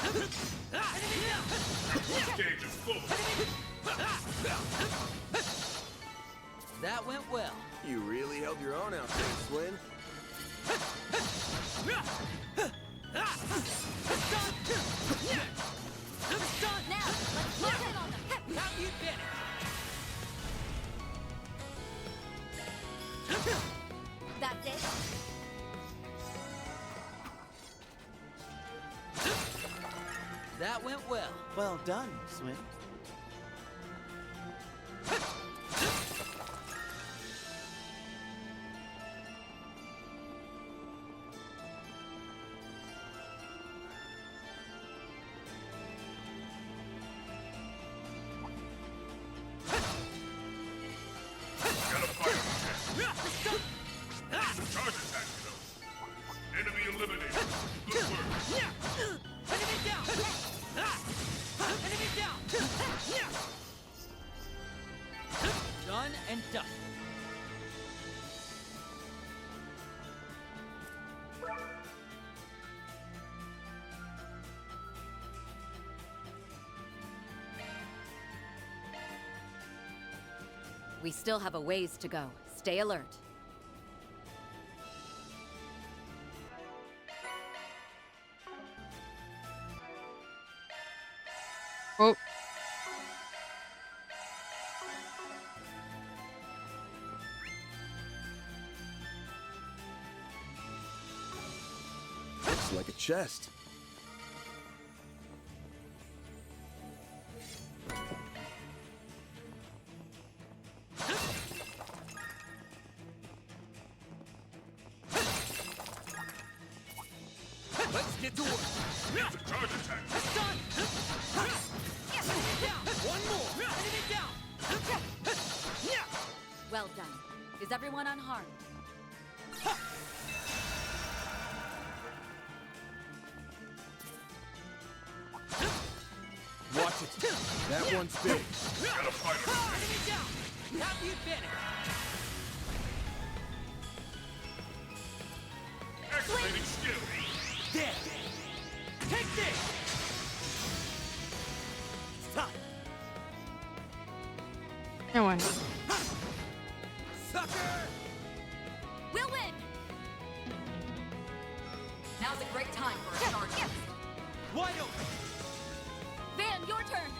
Speaker 10: Enemy down!
Speaker 3: This gauge is full.
Speaker 4: That went well.
Speaker 18: You really held your own out there, Swin.
Speaker 10: It's done! It's done!
Speaker 8: Now, let's lock in on them.
Speaker 10: We have the advantage!
Speaker 8: That's it.
Speaker 4: That went well. Well done, Swin.
Speaker 19: Done and dusted.
Speaker 8: We still have a ways to go. Stay alert.
Speaker 1: Oh.
Speaker 18: Looks like a chest.
Speaker 10: Let's get to work.
Speaker 3: Use a charge attack.
Speaker 19: Done! Enemy down! One more! Enemy down!
Speaker 8: Well done. Is everyone unharmed?
Speaker 18: Watch it. That one's big.
Speaker 3: Got a fighter.
Speaker 19: Enemy down! You have the advantage.
Speaker 3: Activating skill.
Speaker 19: There! Take this! It's time!
Speaker 1: No one.
Speaker 19: Sucker!
Speaker 8: We'll win! Now's a great time for a charge.
Speaker 19: Wide open!
Speaker 8: Van, your turn!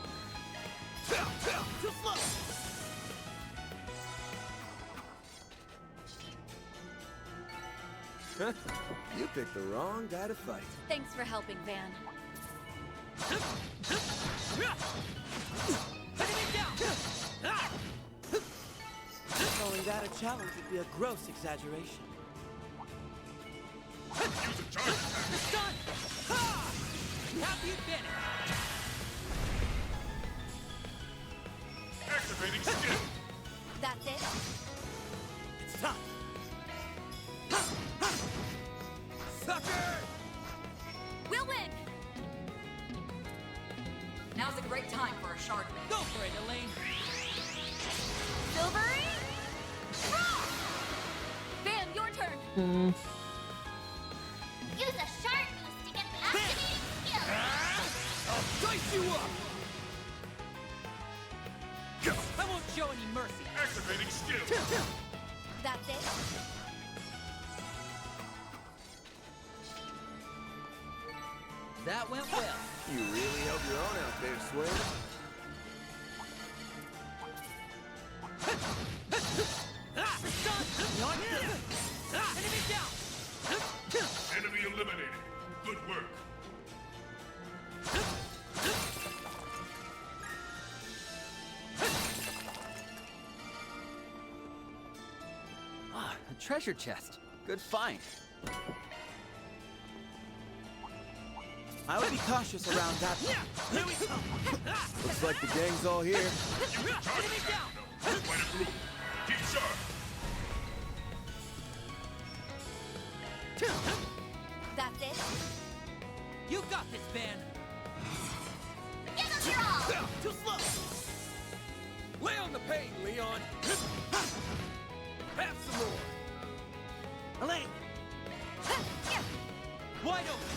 Speaker 19: Too slow!
Speaker 18: You picked the wrong guy to fight.
Speaker 8: Thanks for helping, Van.
Speaker 19: Enemy down! Calling that a challenge would be a gross exaggeration.
Speaker 3: Use a charge attack.
Speaker 19: Done! Ha! You have the advantage!
Speaker 3: Activating skill.
Speaker 8: That's it?
Speaker 19: It's time! Sucker!
Speaker 8: We'll win! Now's a great time for a shard win.
Speaker 19: Go for it, Elaine!
Speaker 8: Silvery! Van, your turn!
Speaker 14: Use a sharp boost to get the activating skill.
Speaker 19: I'll dice you up! I won't show any mercy.
Speaker 3: Activating skill.
Speaker 8: That's it?
Speaker 19: That went well.
Speaker 18: You really held your own out there, Swing.
Speaker 19: Enemy down!
Speaker 3: Enemy eliminated. Good work.
Speaker 4: Ah, a treasure chest. Good find.
Speaker 19: I would be cautious around that. Here we come!
Speaker 18: Looks like the gang's all here.
Speaker 19: Enemy down!
Speaker 3: Fighter group. Keep sharp.
Speaker 8: That's it?
Speaker 19: You got this, Van!
Speaker 14: Give us your all.
Speaker 19: Too slow!
Speaker 10: Lay on the pain, Leon. Have some more.
Speaker 19: Elaine! Wide open!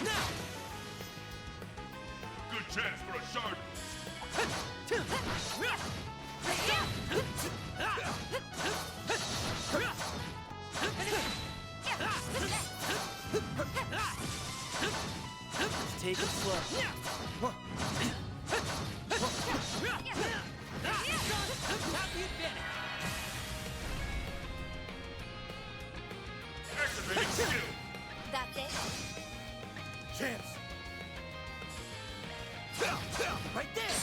Speaker 19: Now!
Speaker 3: Good chance for a shard.
Speaker 19: Let's take it slow. Have the advantage.
Speaker 3: Activating skill.
Speaker 8: That's it?
Speaker 19: Chance. Right there.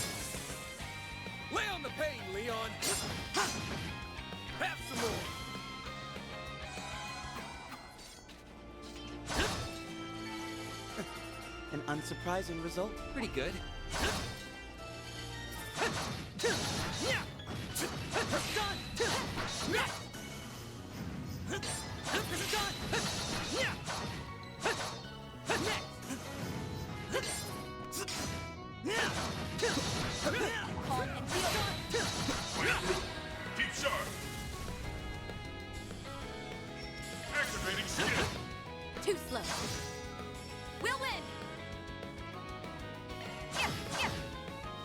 Speaker 10: Lay on the pain, Leon. Have some more.
Speaker 19: An unsurprising result.
Speaker 4: Pretty good.
Speaker 5: Too slow. We'll win!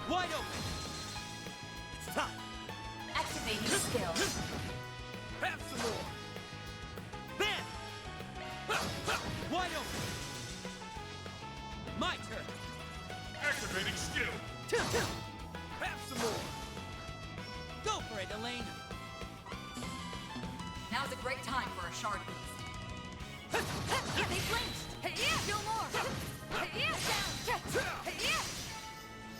Speaker 19: Wide open! It's time!
Speaker 13: Activating skill.
Speaker 19: Have some more! Bam! Wide open! My turn!
Speaker 3: Activating skill.
Speaker 19: Have some more! Go for it, Elaine!
Speaker 8: Now's a great time for a shard boost.
Speaker 5: They flinched! Still more!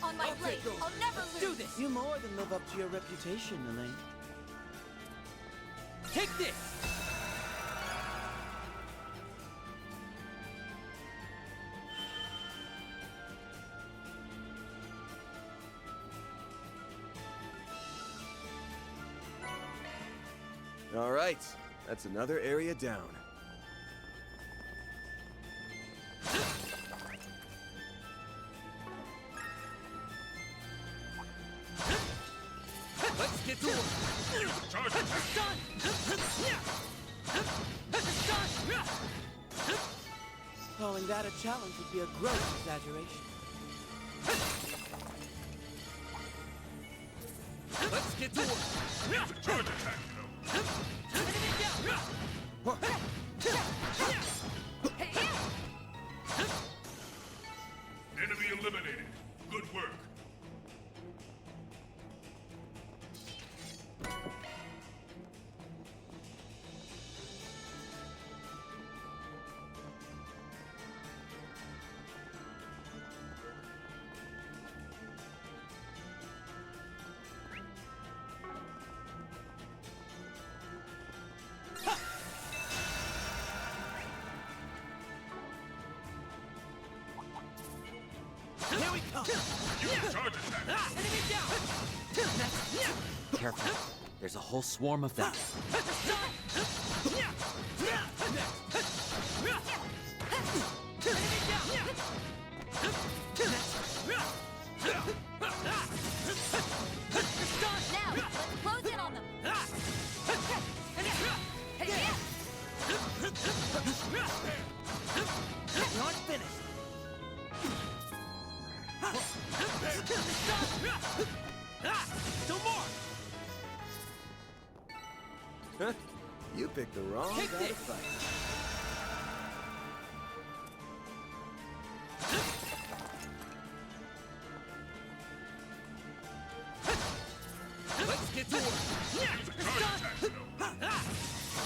Speaker 5: On my blade, I'll never lose!
Speaker 19: Do this! You more than live up to your reputation, Elaine. Take this!
Speaker 18: All right, that's another area down.
Speaker 19: Let's get to it!
Speaker 3: Charge attack.
Speaker 19: Calling that a challenge would be a gross exaggeration. Let's get to work!
Speaker 3: Charge attack, Enemy eliminated. Good work.
Speaker 19: Here we come!
Speaker 3: Use charge attack.
Speaker 19: Enemy down!
Speaker 4: Careful. There's a whole swarm of them.
Speaker 5: Now, let's close in on them!
Speaker 19: We aren't finished. Still more!
Speaker 18: Huh? You picked the wrong
Speaker 19: Take
Speaker 18: guy to
Speaker 19: this.
Speaker 18: fight.
Speaker 19: Let's get to work!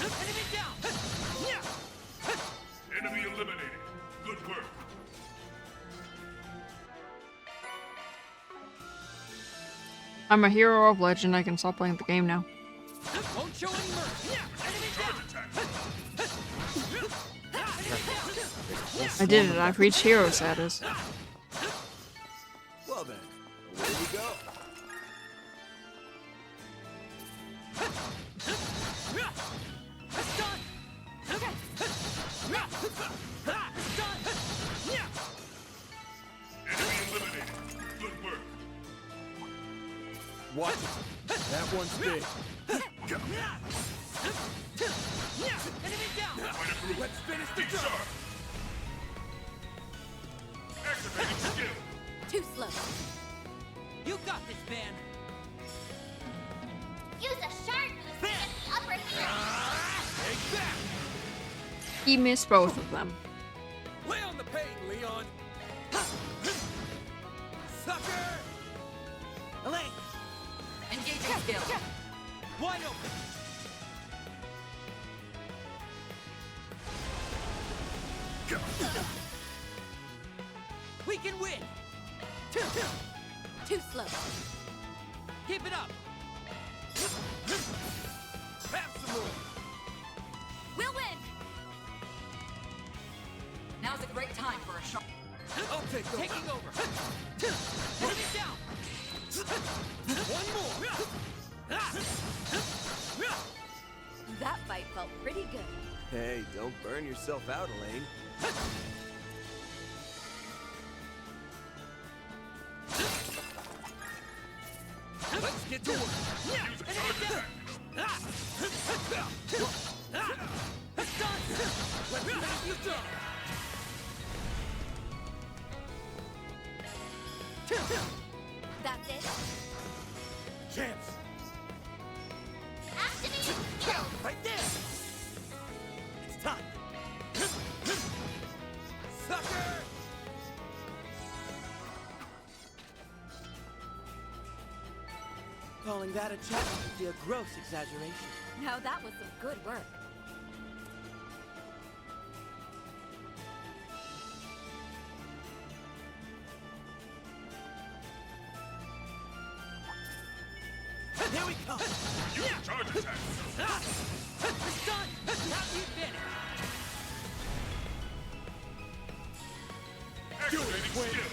Speaker 19: Enemy down!
Speaker 3: Enemy eliminated. Good work.
Speaker 1: I'm a hero of legend. I can stop playing the game now.
Speaker 19: Won't show any mercy! Enemy down!
Speaker 1: I did it. I've reached hero status.
Speaker 18: Well then, away we go.
Speaker 3: Enemy eliminated. Good work.
Speaker 18: Watch it. That one's big.
Speaker 19: Enemy down!
Speaker 3: Let's finish the job. Activating skill.
Speaker 5: Too slow.
Speaker 19: You got this, man!
Speaker 14: Use a shard boost to get the upper hand.
Speaker 19: Take that!
Speaker 1: He missed both of them.
Speaker 10: Lay on the pain, Leon! Sucker!
Speaker 19: Elaine!
Speaker 8: Engaging skill.
Speaker 19: Wide open! We can win!
Speaker 5: Too slow.
Speaker 19: Keep it up!
Speaker 10: Have some more!
Speaker 5: We'll win!
Speaker 8: Now's a great time for a shard.
Speaker 10: I'll take over.
Speaker 19: Taking over! Enemy down!
Speaker 10: One more!
Speaker 5: That fight felt pretty good.
Speaker 18: Hey, don't burn yourself out, Elaine.
Speaker 10: Let's get to work!
Speaker 3: Use a charge attack.
Speaker 10: Let's finish the job!
Speaker 5: That's it.
Speaker 3: Chance!
Speaker 14: Activating skill.
Speaker 19: Right there! It's time!
Speaker 10: Sucker!
Speaker 19: Calling that a challenge would be a gross exaggeration.
Speaker 5: Now that was some good work.
Speaker 19: Here we come!
Speaker 3: Use charge attack!
Speaker 19: It's done! Have you finished?
Speaker 3: Activating skill!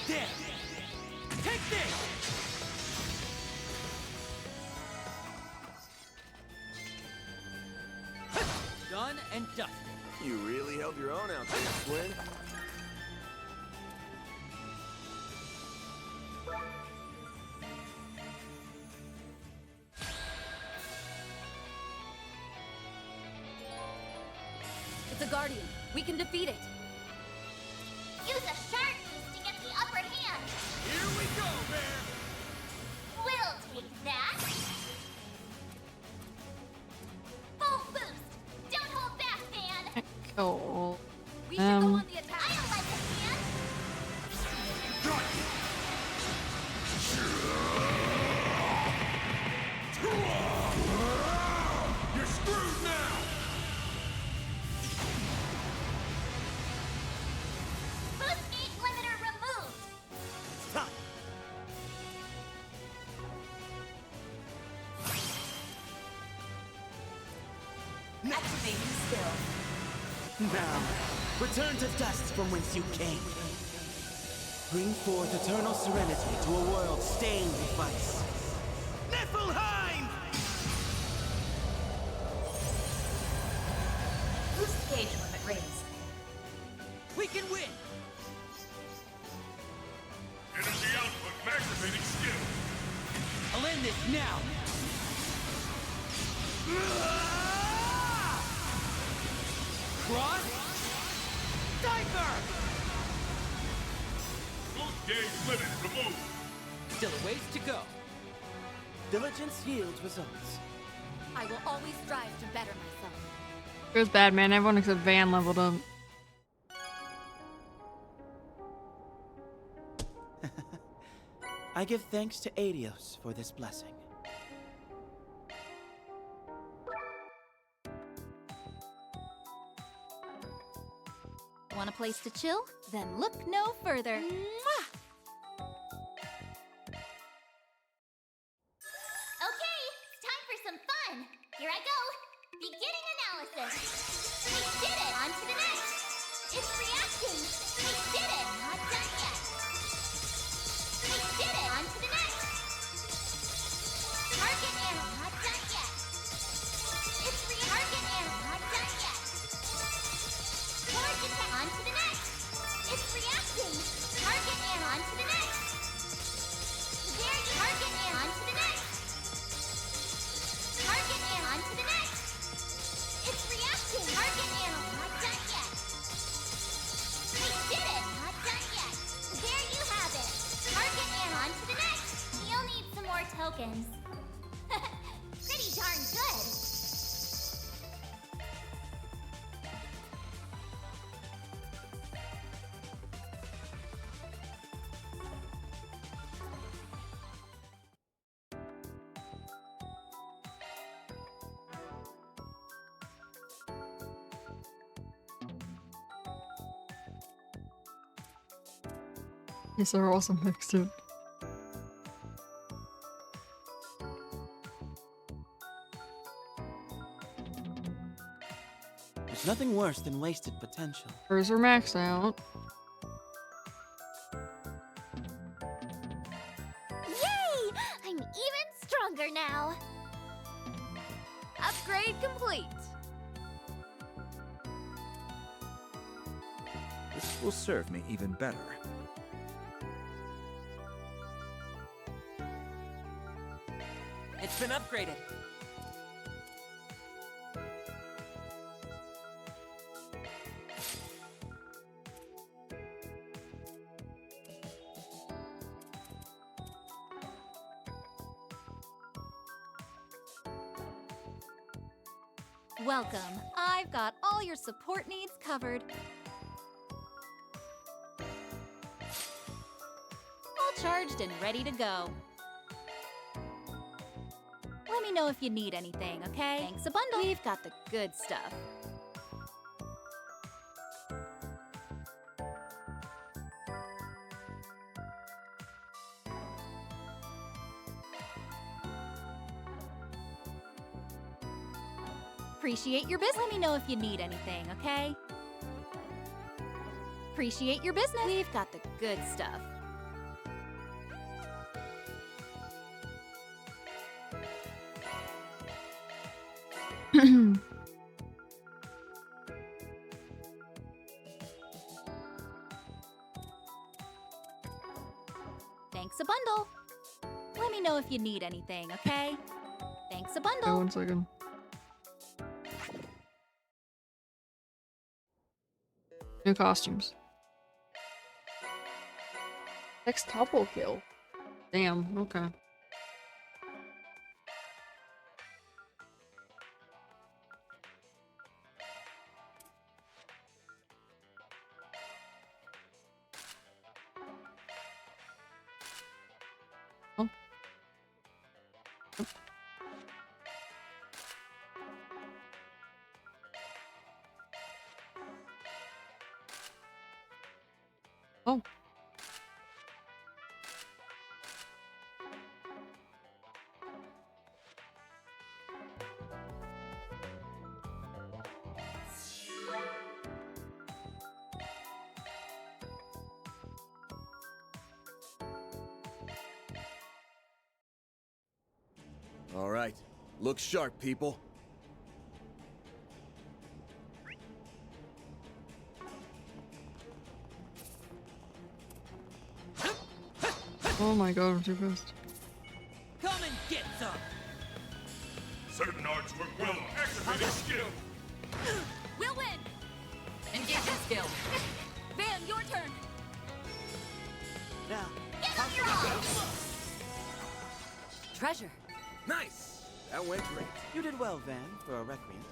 Speaker 19: There! Take this! Done and dusted.
Speaker 18: You really held your own out there, Twin.
Speaker 5: It's a guardian. We can defeat it.
Speaker 14: Use a sharp boost to get the upper hand.
Speaker 10: Here we go, Bear!
Speaker 14: We'll take that. Full boost. Don't hold back, fan.
Speaker 1: Cool.
Speaker 5: We should go on the attack.
Speaker 14: I don't like it, fan.
Speaker 3: You're screwed now!
Speaker 14: Boost gauge limiter removed.
Speaker 19: It's time!
Speaker 13: Activating skill.
Speaker 19: Now, return to dust from whence you came. Bring forth eternal serenity to a world stained with vice. Niflheim!
Speaker 13: Boost gauge limit raised.
Speaker 19: We can win!
Speaker 3: Energy output activating skill!
Speaker 19: I'll end this now! Cross! Diaper!
Speaker 3: Boost gauge limit removed!
Speaker 19: Still a ways to go. Diligence yields results.
Speaker 5: I will always strive to better myself.
Speaker 1: It was bad, man. Everyone except Van leveled up.
Speaker 19: I give thanks to Adios for this blessing.
Speaker 2: Want a place to chill? Then look no further. Mwah!
Speaker 14: Okay, it's time for some fun. Here I go. Beginning analysis. We did it. On to the next. It's reacting. We did it. Not done yet. We did it. On to the next. Target animal. Not done yet. It's target animal. Not done yet. Charge attack. On to the next. It's reacting. Target animal. On to the next. There you target animal. On to the next. Target animal. On to the next. It's reacting. Target animal. Not done yet. We did it. Not done yet. There you have it. Target animal. On to the next. You'll need some more tokens. Pretty darn good.
Speaker 1: Yes, they're also mixed in.
Speaker 19: There's nothing worse than wasted potential.
Speaker 1: Hers are maxed out.
Speaker 14: Yay! I'm even stronger now.
Speaker 5: Upgrade complete.
Speaker 20: This will serve me even better.
Speaker 19: It's been upgraded.
Speaker 2: Welcome. I've got all your support needs covered. All charged and ready to go. Let me know if you need anything, okay? Thanks a bundle. We've got the good stuff. Appreciate your business. Let me know if you need anything, okay? Appreciate your business. We've got the good stuff. Thanks a bundle. Let me know if you need anything, okay? Thanks a bundle.
Speaker 1: Yeah, 1 second. New costumes. Sextuple kill. Damn, okay. Oh. Oh.
Speaker 18: All right. Look sharp, people.
Speaker 1: Oh my god, I'm too fast.
Speaker 19: Come and get some!
Speaker 3: Certain arts work well on activating skill.
Speaker 2: We'll win!
Speaker 8: Engaging skill.
Speaker 2: Van, your turn!
Speaker 19: Now,
Speaker 14: Get on your own!
Speaker 8: Treasure.
Speaker 18: Nice! That went great.
Speaker 19: you did well, Van, for a recreant.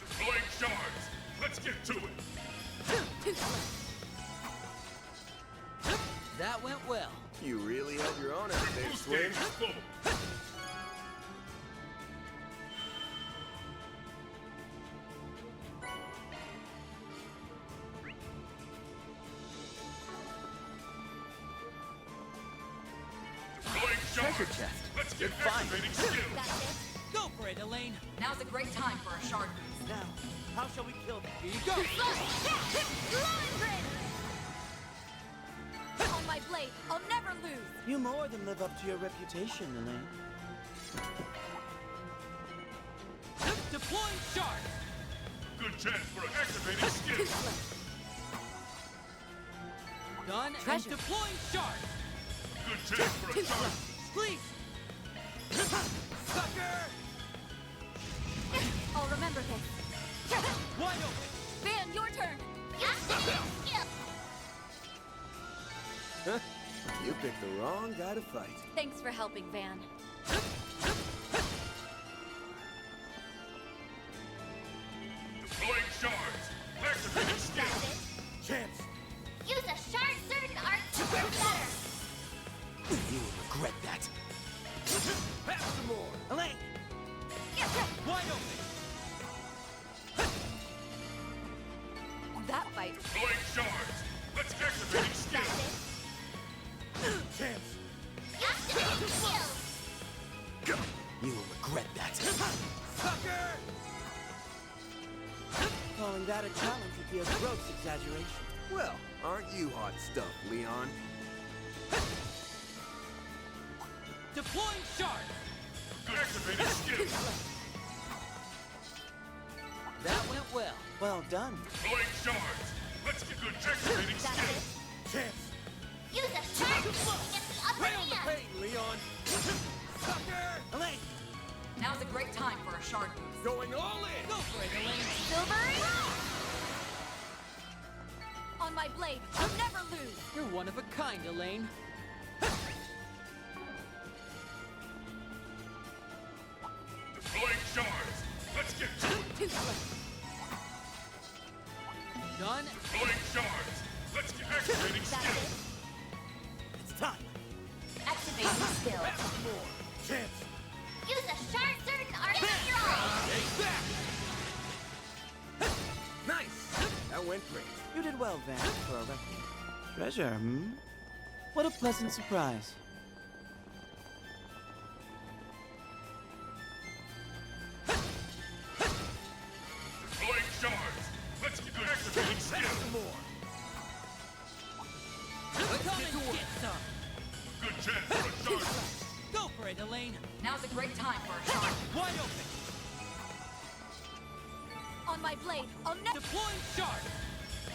Speaker 3: Deploying shards. Let's get to it.
Speaker 19: That went well.
Speaker 18: You really held your own out there,
Speaker 3: Boost
Speaker 18: Swim.
Speaker 3: gauge is full. Deploying
Speaker 19: Treasure
Speaker 3: shards.
Speaker 19: chest.
Speaker 3: Let's get
Speaker 19: You're fine.
Speaker 3: activating skill.
Speaker 19: Go for it, Elaine.
Speaker 8: Now's a great time for a shard boost.
Speaker 19: Now, how shall we kill them? Here you go.
Speaker 2: On my blade, I'll never lose!
Speaker 19: You more than live up to your reputation, Elaine. Deploying shard.
Speaker 3: Good chance for an activating skill.
Speaker 19: Done
Speaker 8: Treasure.
Speaker 19: and deploying shard.
Speaker 3: Good chance for a shard.
Speaker 19: Please. Sucker!
Speaker 2: I'll remember this.
Speaker 19: Wide open.
Speaker 2: Van, your turn!
Speaker 14: Activating skill!
Speaker 18: Huh? You picked the wrong guy to fight.
Speaker 2: Thanks for helping, Van.
Speaker 3: Deploying shards. Activating skill.
Speaker 18: Chance.
Speaker 14: Use a shard certain art to work better!
Speaker 19: You will regret that.
Speaker 18: Have some more.
Speaker 19: Elaine! Wide open.
Speaker 2: That fight.
Speaker 3: Deploying shards. Let's activating skill.
Speaker 18: Chance.
Speaker 14: Activating skill!
Speaker 19: You will regret that. Sucker! Calling that a challenge would be a gross exaggeration.
Speaker 18: Well, aren't you hot stuff, Leon?
Speaker 19: Deploying shard!
Speaker 3: Activating skill.
Speaker 19: That went well. Well done.
Speaker 3: Deploying shards. Let's get good activating skill.
Speaker 18: Chance.
Speaker 14: Use a shard to get the upper
Speaker 18: Lay on the
Speaker 14: hand!
Speaker 18: pain, Leon.
Speaker 19: Sucker! Elaine!
Speaker 8: Now's a great time for a shard boost.
Speaker 18: Going all in.
Speaker 19: Go for it, Elaine!
Speaker 2: Silvery! On my blade, I'll never lose!
Speaker 19: You're one of a kind, Elaine.
Speaker 3: shards! Let's get to it!
Speaker 19: Done?
Speaker 3: Deploying shards! Let's get activating skill!
Speaker 19: It's time.
Speaker 14: Activating skill.
Speaker 19: More. Chance.
Speaker 14: Use a shard certain art of your own.
Speaker 19: Take that.
Speaker 10: Nice! That went great.
Speaker 19: You did well, Van, for a record. Treasure, hmm? What a pleasant surprise.
Speaker 3: Deploying shards! Let's get activating skill!
Speaker 19: More. Let's get to work.
Speaker 3: Good chance for a shard!
Speaker 19: Go for it, Elaine.
Speaker 8: Now's a great time for a shot.
Speaker 19: Wide open.
Speaker 2: On my blade, I'll never.
Speaker 19: Deploying shard.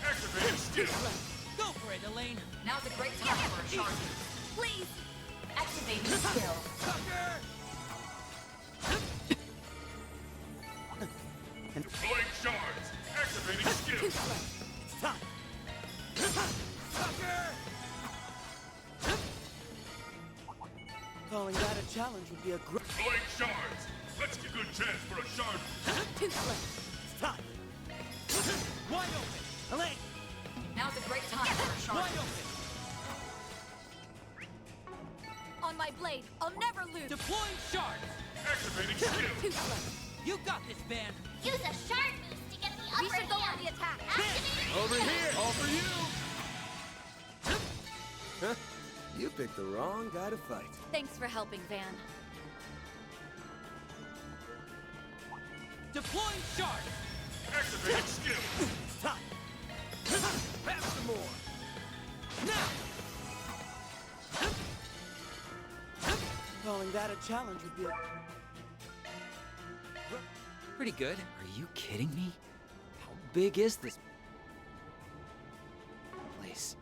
Speaker 3: Activating skill!
Speaker 19: Go for it, Elaine.
Speaker 8: Now's a great time for a shot.
Speaker 2: Please.
Speaker 14: Activating skill.
Speaker 19: Sucker!
Speaker 3: Deploying shards! Activating skill!
Speaker 19: It's time. Sucker! Calling that a challenge would be a great.
Speaker 3: Deploying shards! Let's get a good chance for a shard!
Speaker 19: It's time. Wide open. Elaine.
Speaker 8: Now's a great time for a shot.
Speaker 19: Wide open.
Speaker 2: On my blade, I'll never lose.
Speaker 19: Deploying shard.
Speaker 3: Activating skill!
Speaker 19: You got this, Van.
Speaker 14: Use a shard boost to get the
Speaker 2: We
Speaker 14: upper
Speaker 2: should go on
Speaker 14: hand.
Speaker 2: the attack.
Speaker 14: Activating
Speaker 10: Over here! All for you! Huh? You picked the wrong guy to fight.
Speaker 2: Thanks for helping, Van.
Speaker 19: Deploying shard.
Speaker 3: Activating skill!
Speaker 19: It's time. Have some more. Now. Calling that a challenge would be a...
Speaker 4: Pretty good. Are you kidding me? How big is this place?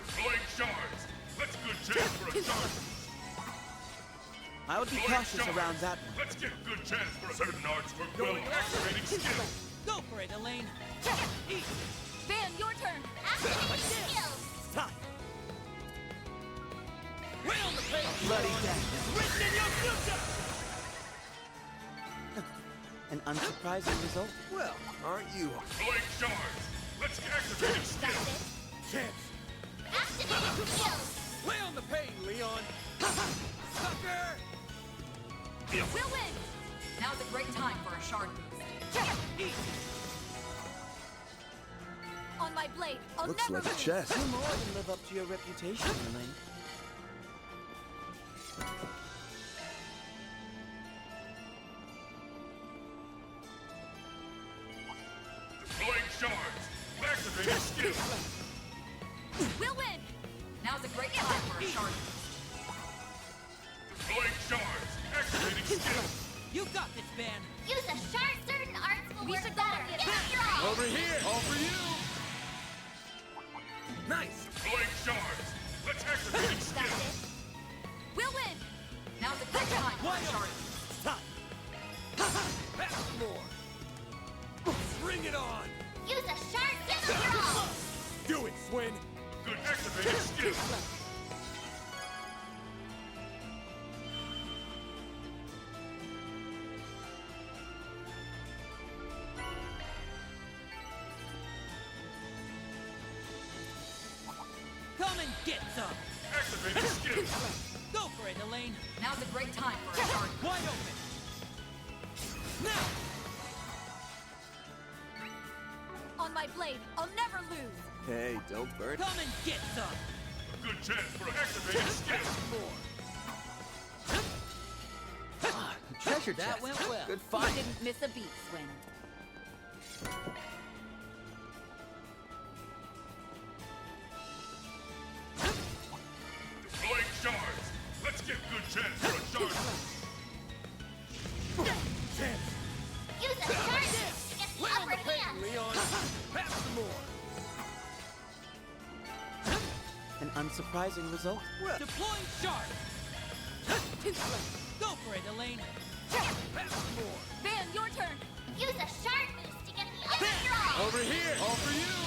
Speaker 3: Deploying shards! Let's good chance for a shard!
Speaker 19: I would be cautious around that one.
Speaker 3: Let's get a good chance for a certain arts work well. Activating skill!
Speaker 19: Go for it, Elaine. Eat.
Speaker 2: Van, your turn.
Speaker 14: Activating skill.
Speaker 19: It's time. Way on the page. Bloody death is written in your future. An unsurprising result.
Speaker 10: Well, aren't you?
Speaker 3: Deploying shards! Let's get activating skill!
Speaker 19: Chance.
Speaker 14: Activating skill.
Speaker 10: Lay on the pain, Leon! Sucker!
Speaker 2: We'll win.
Speaker 8: Now's a great time for a shard boost.
Speaker 19: Eat.
Speaker 2: On my blade, I'll
Speaker 10: Looks
Speaker 2: never
Speaker 10: like a
Speaker 2: lose.
Speaker 10: chest.
Speaker 19: You more than live up to your reputation, Elaine.
Speaker 3: Deploying shards! Activating skill!
Speaker 2: We'll win.
Speaker 8: Now's a great time for a shard boost.
Speaker 3: Deploying shards! Activating skill!
Speaker 19: You got this, Van.
Speaker 14: Use a shard certain arts will
Speaker 2: We
Speaker 14: work
Speaker 2: should go
Speaker 14: better.
Speaker 2: on the
Speaker 14: Give
Speaker 2: attack.
Speaker 14: it your all.
Speaker 10: Over here! All for you! Nice!
Speaker 3: Deploying shards! Let's activating skill!
Speaker 2: We'll win.
Speaker 8: Now's a great time for a
Speaker 19: Wide
Speaker 8: shard
Speaker 19: open.
Speaker 8: boost.
Speaker 19: It's time.
Speaker 10: Have some more! Bring it on!
Speaker 14: Use a shard certain your all.
Speaker 10: Do it, Swin!
Speaker 3: Good activating skill!
Speaker 19: Come and get some.
Speaker 3: Activating skill!
Speaker 19: Go for it, Elaine.
Speaker 8: Now's a great time for a shard boost.
Speaker 19: Wide open. Now.
Speaker 2: On my blade, I'll never lose.
Speaker 10: Hey, don't burn.
Speaker 19: Come and get some.
Speaker 3: A good chance for activating skill!
Speaker 19: More.
Speaker 4: Ah, treasure
Speaker 19: That
Speaker 4: chest.
Speaker 19: went well.
Speaker 4: Good
Speaker 2: You
Speaker 4: fight.
Speaker 2: didn't miss a beat, Swin.
Speaker 3: Deploying shards! Let's get a good chance for a shard!
Speaker 10: Chance!
Speaker 14: Use a shard boost to get the
Speaker 10: Lay on
Speaker 14: upper
Speaker 10: the pain,
Speaker 14: hand.
Speaker 10: Leon! Have some more!
Speaker 19: An unsurprising result.
Speaker 10: Well,
Speaker 19: Deploying shard. Go for it, Elaine.
Speaker 10: have some more!
Speaker 2: Van, your turn.
Speaker 14: Use a shard boost to get the upper hand.
Speaker 10: Over here! All for you!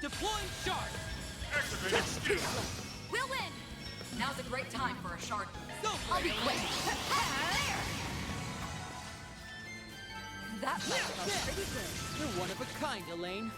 Speaker 19: Deploying shard.
Speaker 3: Activating skill.
Speaker 8: We'll win! Now's a great time for a shard boost. I'll be quick. That might felt pretty good.
Speaker 19: You're one of a kind, Elaine.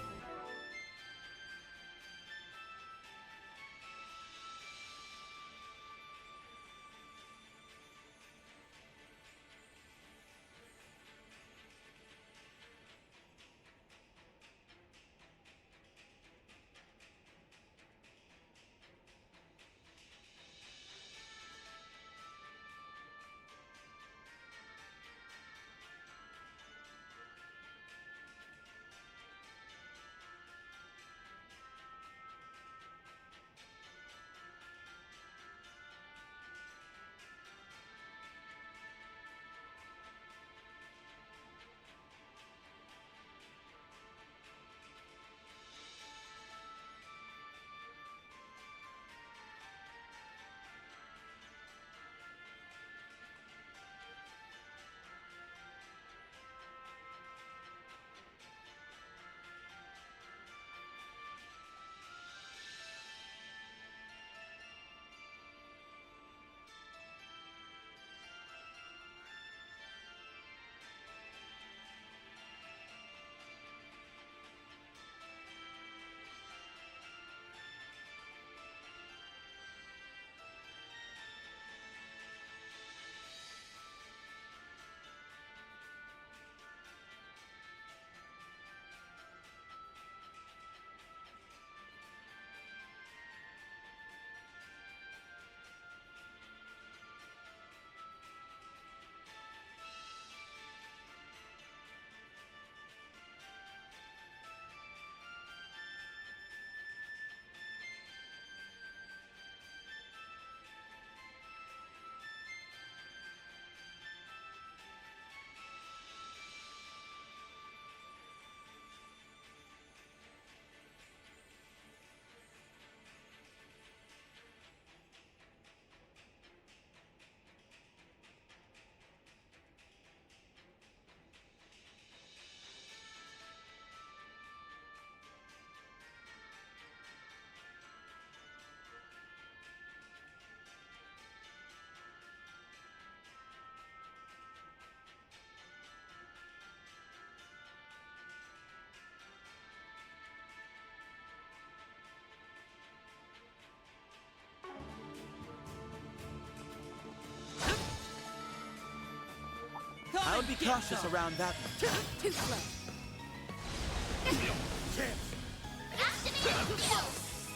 Speaker 19: I would be cautious around that one.
Speaker 11: Too slow.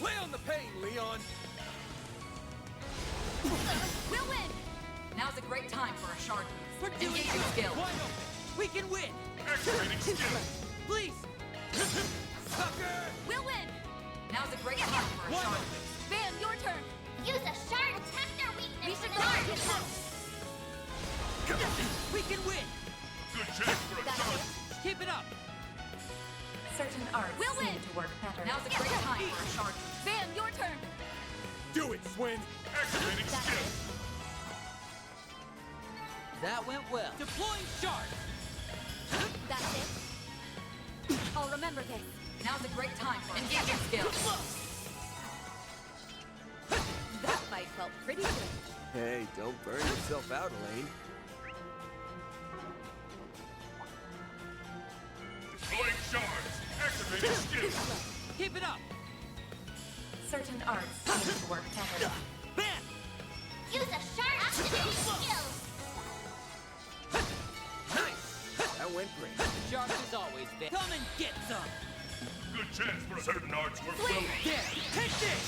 Speaker 10: Lay on the pain, Leon.
Speaker 8: We'll win! Now's a great time for a shard boost. Engage your skill.
Speaker 19: Wide open. We can win.
Speaker 3: Activating skill.
Speaker 19: Please.
Speaker 10: Sucker!
Speaker 8: We'll win! Now's a great time for a shard boost.
Speaker 11: Van, your turn.
Speaker 14: Use a shard. Attack their weakness.
Speaker 11: We should
Speaker 14: with
Speaker 11: guard
Speaker 14: a
Speaker 11: his
Speaker 14: shard.
Speaker 11: house.
Speaker 19: We can win.
Speaker 3: Good chance for a shard boost.
Speaker 19: Keep it up.
Speaker 13: Certain arts
Speaker 8: We'll
Speaker 13: seem
Speaker 8: win.
Speaker 13: to work better.
Speaker 8: Now's a great time for a shard boost.
Speaker 11: Van, your turn.
Speaker 3: Do it, Swin. Activating skill.
Speaker 4: That went well.
Speaker 19: Deploying shard.
Speaker 11: That's it. I'll remember this.
Speaker 8: Now's a great time for engage your skill.
Speaker 11: That fight felt pretty good.
Speaker 18: Hey, don't burn yourself out, Elaine.
Speaker 3: Deploying shards. Activating skill.
Speaker 19: Keep it up.
Speaker 13: Certain arts seem to work better.
Speaker 19: Van.
Speaker 14: Use a shard. Activating skills.
Speaker 18: Nice. That went great.
Speaker 19: Sharp as always, Van. Come and get some.
Speaker 3: Good chance for certain arts work well.
Speaker 19: There. Take this.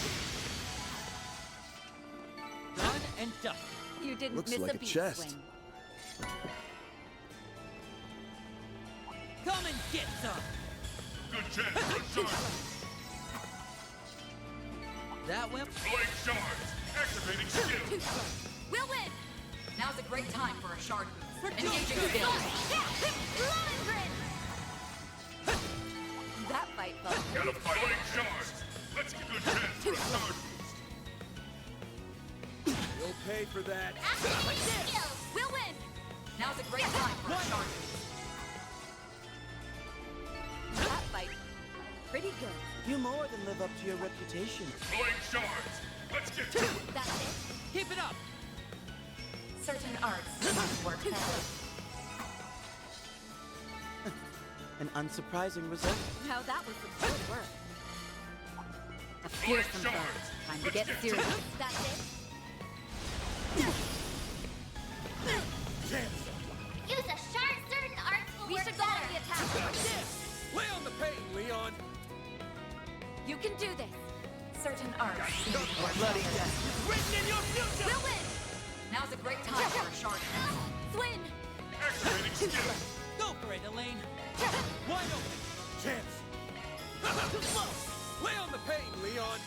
Speaker 19: Done and done.
Speaker 11: You didn't
Speaker 18: Looks
Speaker 11: miss
Speaker 18: like
Speaker 11: a
Speaker 18: a
Speaker 11: beat
Speaker 18: chest.
Speaker 11: swing.
Speaker 19: Come and get some.
Speaker 3: Good chance for a shard boost.
Speaker 4: That went.
Speaker 3: Deploying shards. Activating skill.
Speaker 8: We'll win! Now's a great time for a shard boost. Engaging skill.
Speaker 11: That fight felt
Speaker 3: Gotta fight. Deploying shards. Let's get a good chance for a shard boost.
Speaker 18: You'll pay for that.
Speaker 14: Activating skills.
Speaker 8: We'll win! Now's a great time for a shard boost.
Speaker 11: that fight.
Speaker 8: pretty good.
Speaker 19: You more than live up to your reputation.
Speaker 3: Blade shards! Let's get to it!
Speaker 5: That's it.
Speaker 19: Keep it up!
Speaker 13: Certain arts must work better.
Speaker 19: An unsurprising result.
Speaker 8: Now that was some good work. A fearsome foe. Time to get serious.
Speaker 5: That's it.
Speaker 14: Use a shard. Certain arts will
Speaker 5: We
Speaker 14: work
Speaker 5: should go on
Speaker 14: better.
Speaker 5: the attack.
Speaker 10: Lay on the pain, Leon.
Speaker 5: You can do this.
Speaker 13: Certain arts seem to work
Speaker 19: Bloody
Speaker 13: better.
Speaker 19: death. Written in your future!
Speaker 5: We'll win.
Speaker 8: Now's a great time for a shard.
Speaker 5: Swin.
Speaker 3: Activating skill!
Speaker 19: Go for it, Elaine. Wide open.
Speaker 3: Chance!
Speaker 10: Lay on the pain, Leon.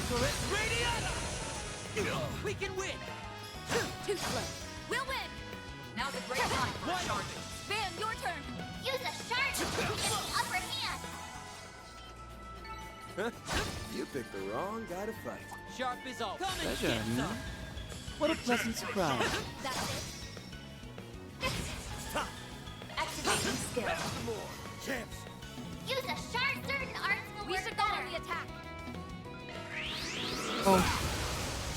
Speaker 19: Turret Radiata! We can win!
Speaker 5: Too slow. We'll win.
Speaker 8: Now's a great time for a shard.
Speaker 5: Van, your turn.
Speaker 14: Use a shard to get the upper hand.
Speaker 18: You picked the wrong guy to fight.
Speaker 19: Sharp is all. Come and
Speaker 18: Pleasure,
Speaker 19: get
Speaker 18: hmm?
Speaker 19: some. What a pleasant surprise.
Speaker 5: That's it.
Speaker 13: Activating skill.
Speaker 3: Chance!
Speaker 14: Use a shard. Certain arts will
Speaker 5: We
Speaker 14: work
Speaker 5: should go
Speaker 14: better.
Speaker 5: on the attack.
Speaker 1: Oh.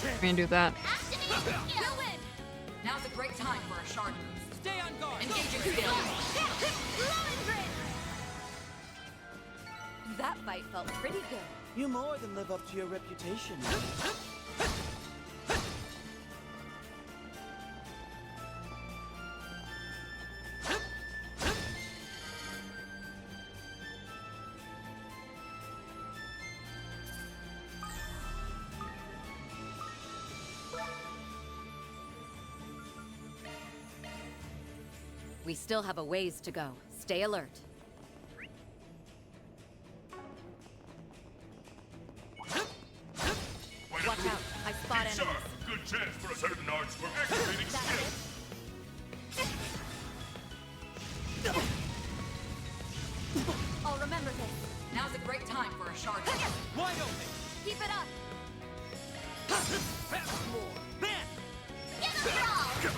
Speaker 1: We're gonna do that.
Speaker 14: Activating skill.
Speaker 5: We'll win.
Speaker 8: Now's a great time for a shard boost.
Speaker 19: Stay on guard.
Speaker 8: Engaging skill.
Speaker 5: Blowing grid.
Speaker 8: That fight felt pretty good.
Speaker 19: You more than live up to your reputation.
Speaker 8: We still have a ways to go. Stay alert. Watch out. I spot enemies.
Speaker 3: Sharp! Good chance for a certain arts for activating skill!
Speaker 5: I'll remember this.
Speaker 8: Now's a great time for a shard.
Speaker 19: Wide open.
Speaker 5: Keep it up.
Speaker 19: More. Bam!
Speaker 14: Give them your all.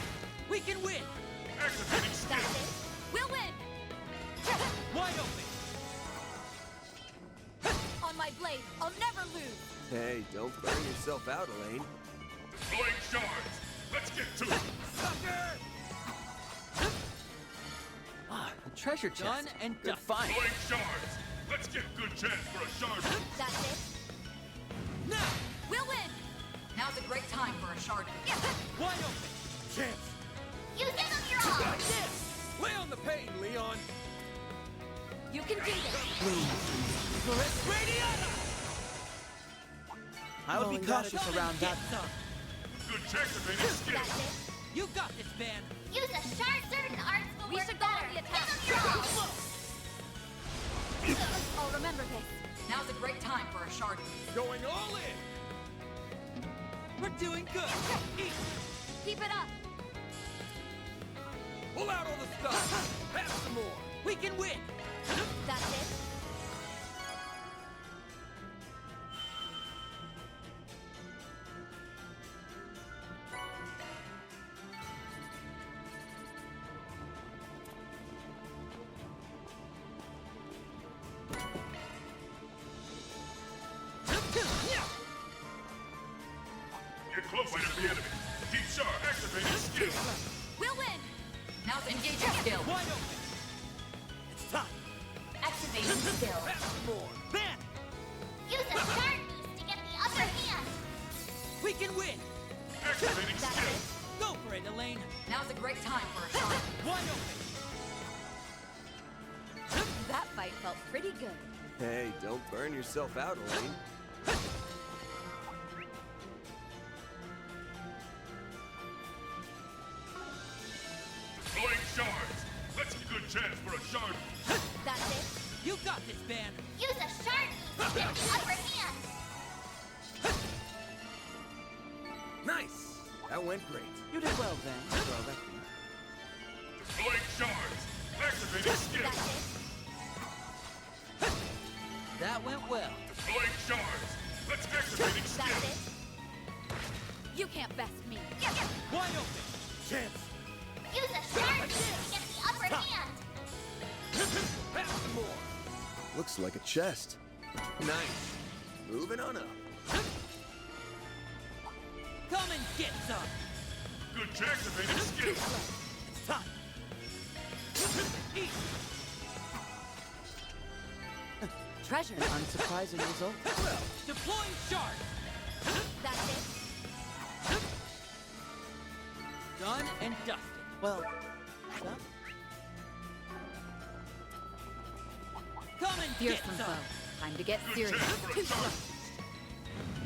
Speaker 19: We can win.
Speaker 3: Activating skill!
Speaker 5: That's it. We'll win.
Speaker 19: Wide open.
Speaker 5: On my blade, I'll never lose.
Speaker 18: Hey, don't burn yourself out, Elaine.
Speaker 3: Blade shards! Let's get to it!
Speaker 19: Sucker!
Speaker 4: Ah, a treasure chest.
Speaker 19: Done and
Speaker 4: Good
Speaker 19: done.
Speaker 4: find.
Speaker 3: Blade shards! Let's get good chance for a shard!
Speaker 5: That's it.
Speaker 19: Now!
Speaker 5: We'll win.
Speaker 8: Now's a great time for a shard.
Speaker 19: Wide open.
Speaker 3: Chance!
Speaker 14: You give them your all.
Speaker 10: Lay on the pain, Leon.
Speaker 5: You can do this.
Speaker 19: Turret Radiata! I would be cautious around that.
Speaker 3: Good activating skill!
Speaker 5: That's it.
Speaker 19: You got this, Van.
Speaker 14: Use a shard. Certain arts will
Speaker 5: We
Speaker 14: work
Speaker 5: should go
Speaker 14: better.
Speaker 5: on the
Speaker 14: Give
Speaker 5: attack.
Speaker 14: them your all.
Speaker 5: I'll remember this.
Speaker 8: Now's a great time for a shard.
Speaker 10: Going all in.
Speaker 19: We're doing good. Eat.
Speaker 5: Keep it up.
Speaker 10: Pull out all the stuff. Have some more.
Speaker 19: We can win.
Speaker 5: That's it.
Speaker 3: Get close to the enemy! Keep sharp! Activating skill!
Speaker 5: We'll win.
Speaker 8: Now's engaging skill.
Speaker 19: Wide open. It's time.
Speaker 13: Activating skill.
Speaker 19: Have more. Bam!
Speaker 14: Use a shard boost to get the upper hand.
Speaker 19: We can win.
Speaker 3: Activating
Speaker 5: That's
Speaker 3: skill!
Speaker 5: it.
Speaker 19: Go for it, Elaine.
Speaker 8: Now's a great time for a shard.
Speaker 19: Wide open.
Speaker 8: That fight felt pretty good.
Speaker 18: Hey, don't burn yourself out, Elaine.
Speaker 3: Blade shards! Let's get good chance for a shard!
Speaker 5: That's it.
Speaker 19: You got this, Van.
Speaker 14: Use a shard boost to get the upper hand.
Speaker 18: Nice! That went great.
Speaker 19: You did well, Van. Well, that
Speaker 3: Blade shards! Activating skill!
Speaker 5: That's it.
Speaker 19: That went well.
Speaker 3: Blade shards! Let's activating skill!
Speaker 5: That's it. You can't best me.
Speaker 19: Wide open.
Speaker 3: Chance!
Speaker 14: Use a shard boost to get the upper hand.
Speaker 18: Looks like a chest.
Speaker 10: Nice. Moving on up.
Speaker 19: Come and get some.
Speaker 3: Good to activate his skill.
Speaker 19: It's time. Eat.
Speaker 8: Treasure.
Speaker 4: Unsurprising result.
Speaker 19: Well, deploying shard.
Speaker 5: That's it.
Speaker 19: Done and dusted.
Speaker 4: Well, done.
Speaker 19: Come and
Speaker 8: Fearsome
Speaker 19: get
Speaker 8: foe.
Speaker 19: some.
Speaker 8: Time to get serious.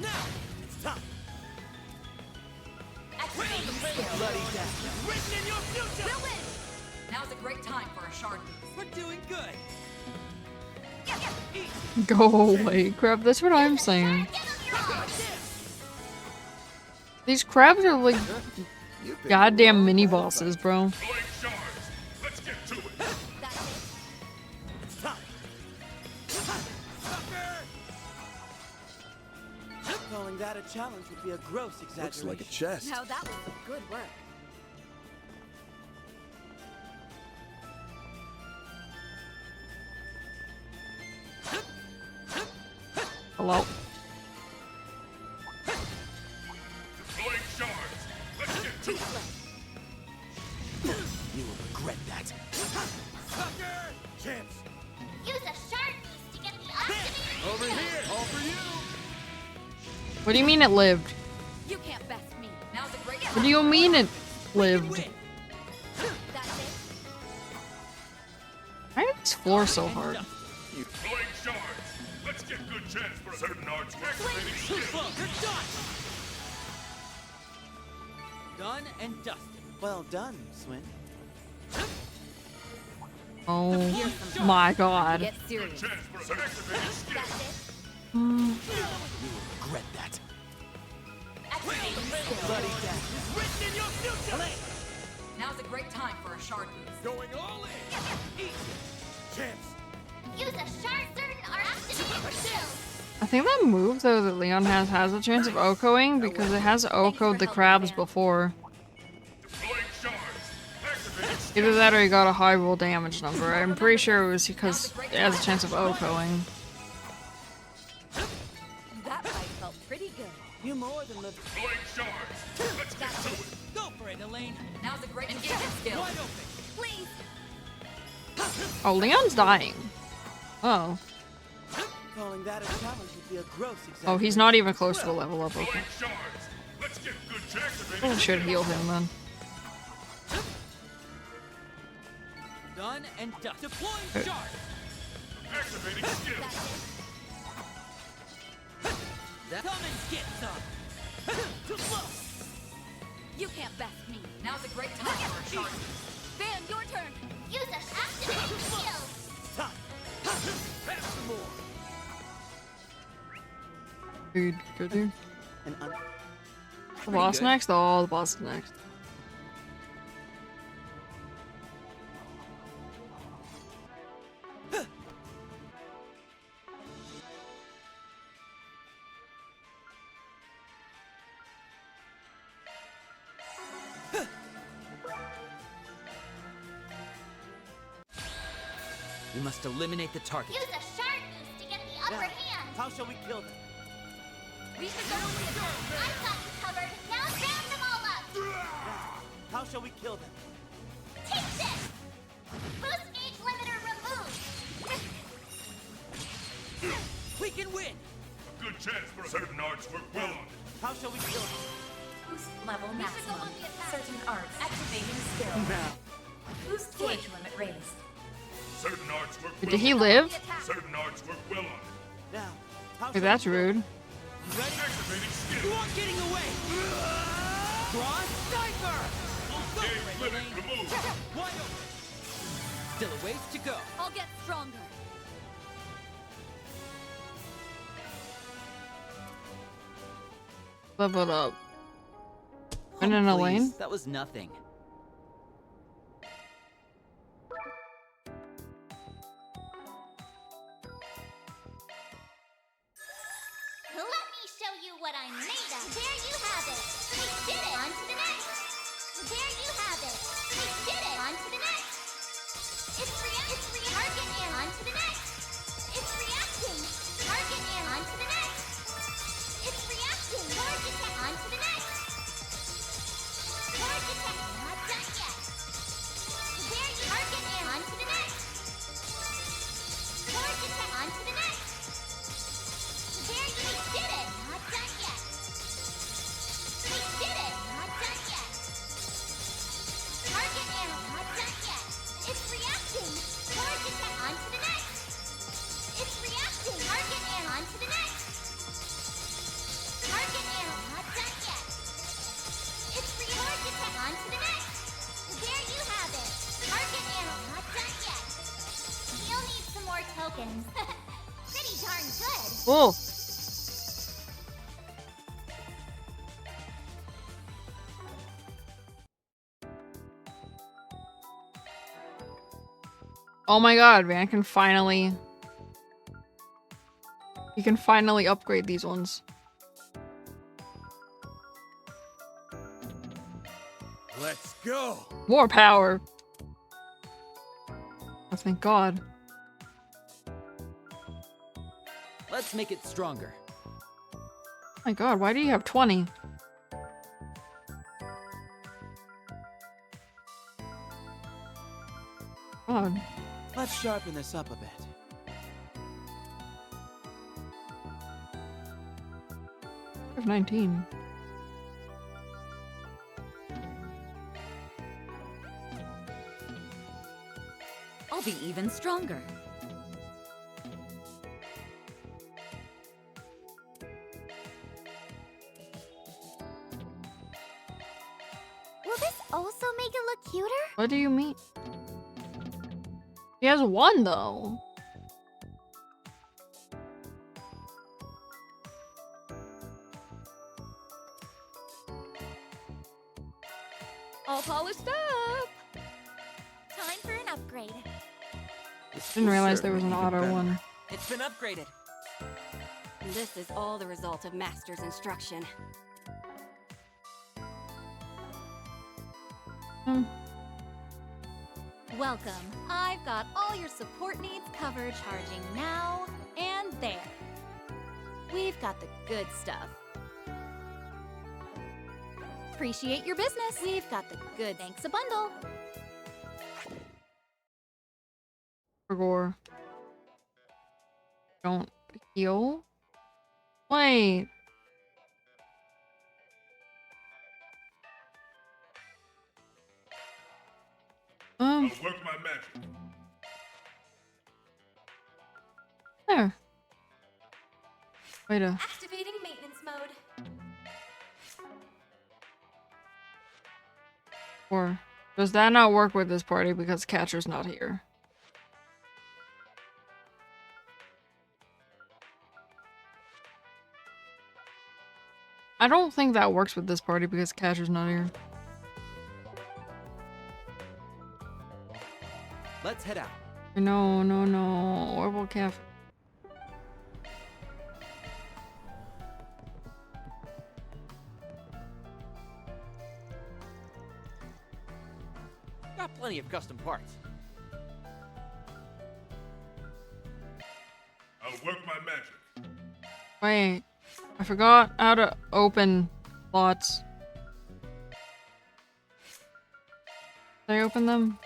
Speaker 19: Now, it's time.
Speaker 5: Activate the skill.
Speaker 19: Bloody death. Written in your future.
Speaker 5: We'll win.
Speaker 8: Now's a great time for a shard boost.
Speaker 19: We're doing good.
Speaker 1: Go away, crab. That's what I'm saying. These crabs are like goddamn mini bosses, bro.
Speaker 3: Let's get to it.
Speaker 5: That's it.
Speaker 19: It's time. Sucker! Calling that a challenge would be a gross exaggeration.
Speaker 18: Looks like a chest.
Speaker 5: Now that was some good work.
Speaker 1: Hello.
Speaker 3: Deploying shards. Let's get to it.
Speaker 19: You will regret that. Sucker! Champs.
Speaker 14: Use a shard boost to get the activated
Speaker 10: Over here. All for you.
Speaker 1: What do you mean it lived?
Speaker 5: You can't best me.
Speaker 8: Now's a great
Speaker 1: What do you mean it lived?
Speaker 5: That's it.
Speaker 1: Why did this floor so hard?
Speaker 3: Deploying shards. Let's get good chance for certain arts activating
Speaker 19: Too
Speaker 3: skill.
Speaker 19: slow. You're done. Done and dusted. Well done, Swin.
Speaker 1: Oh my god.
Speaker 8: Get serious.
Speaker 3: Chance for activating skill.
Speaker 5: That's it.
Speaker 19: You will regret that.
Speaker 5: Activate the skill.
Speaker 19: Bloody death. Written in your future.
Speaker 8: Now's a great time for a shard boost.
Speaker 10: Going all in.
Speaker 19: Eat. Champs.
Speaker 14: Use a shard certain are activated skill.
Speaker 1: I think that move though that Leon has a chance of OHKOing because it has OHKO'd the crabs before.
Speaker 3: Deploying shards. Activating skill.
Speaker 1: Either that or he got a high roll damage number. I'm pretty sure it was because it has a chance of OHKOing.
Speaker 5: That fight felt pretty good.
Speaker 19: You more than the.
Speaker 3: Deploying shards. Let's get to it.
Speaker 19: Go for it, Elaine.
Speaker 8: Now's a great engagement skill.
Speaker 19: Wide open.
Speaker 5: Please.
Speaker 1: Oh, Leon's dying. Oh.
Speaker 19: Calling that a challenge would be a gross exaggeration.
Speaker 1: Oh, he's not even close to the level up. Okay.
Speaker 3: Deploying shards. Let's get good to activating
Speaker 1: Probably should heal him then.
Speaker 19: Done and done. Deploying shard.
Speaker 3: Activating skill.
Speaker 19: Come and get some. Too slow.
Speaker 5: You can't best me.
Speaker 8: Now's a great time for a shard boost.
Speaker 5: Van, your turn.
Speaker 14: Use a activated skill.
Speaker 19: Time. Have some more.
Speaker 1: Dude, good dude.
Speaker 19: And
Speaker 1: The boss next? Oh, the boss is next.
Speaker 4: We must eliminate the target.
Speaker 14: Use a shard boost to get the upper
Speaker 19: Now,
Speaker 14: hand.
Speaker 19: how shall we kill them?
Speaker 14: We should go with it. I've got you covered. Now round them all up.
Speaker 19: How shall we kill them?
Speaker 14: Take this. Boost gauge limiter removed.
Speaker 19: We can win.
Speaker 3: Good chance for certain arts work well on it.
Speaker 19: How shall we kill them?
Speaker 13: Boost level
Speaker 5: We should go
Speaker 13: maximum.
Speaker 5: on the attack.
Speaker 13: Certain arts activating skill. Boost gauge limit raised.
Speaker 3: Certain arts work
Speaker 1: Did
Speaker 3: well
Speaker 1: he
Speaker 3: on
Speaker 1: live?
Speaker 3: it. Certain arts work well on it.
Speaker 19: Now, how
Speaker 1: Hey,
Speaker 19: shall
Speaker 1: that's
Speaker 19: we kill
Speaker 1: rude.
Speaker 19: them? Ready?
Speaker 3: Activating
Speaker 19: You
Speaker 3: skill.
Speaker 19: aren't getting away. Cross sniper. Go for
Speaker 3: Gauge
Speaker 19: it,
Speaker 3: limit
Speaker 19: Elaine.
Speaker 3: removed.
Speaker 19: Wide open. Still a ways to go.
Speaker 5: I'll get stronger.
Speaker 1: Level up. And in a lane?
Speaker 4: That was nothing.
Speaker 14: Let me show you what I'm made of. There you have it. We did it. On to the next. There you have it. We did it. On to the next. It's free. Hard
Speaker 1: Oh. Oh my god, man, you can finally upgrade these ones.
Speaker 18: Let's go.
Speaker 1: More power. Oh, thank god.
Speaker 4: Let's make it stronger.
Speaker 1: My god, why do you have 20? God.
Speaker 19: Let's sharpen this up a bit.
Speaker 1: I have 19.
Speaker 8: I'll be even stronger.
Speaker 6: Will this also make it look cuter?
Speaker 1: What do you mean? He has one though.
Speaker 11: All polished up.
Speaker 14: Time for an upgrade.
Speaker 1: Didn't realize there was an auto one.
Speaker 7: It's been upgraded.
Speaker 5: This is all the result of Master's instruction. Welcome. I've got all your support needs covered, charging now and there. We've got the good stuff. Appreciate your business. We've got the good. Thanks a bundle.
Speaker 1: Gore. Don't heal? Wait.
Speaker 3: I'll work my magic.
Speaker 1: There. Wait a.
Speaker 14: Activating maintenance mode.
Speaker 1: Or does that not work with this party because Catcher's not here? I don't think that works with this party because Catcher's not here.
Speaker 4: Let's head out.
Speaker 1: No, no, no. Orbital Cafe.
Speaker 4: Got plenty of custom parts.
Speaker 3: I'll work my magic.
Speaker 1: Wait. I forgot how to open slots. Did I open them?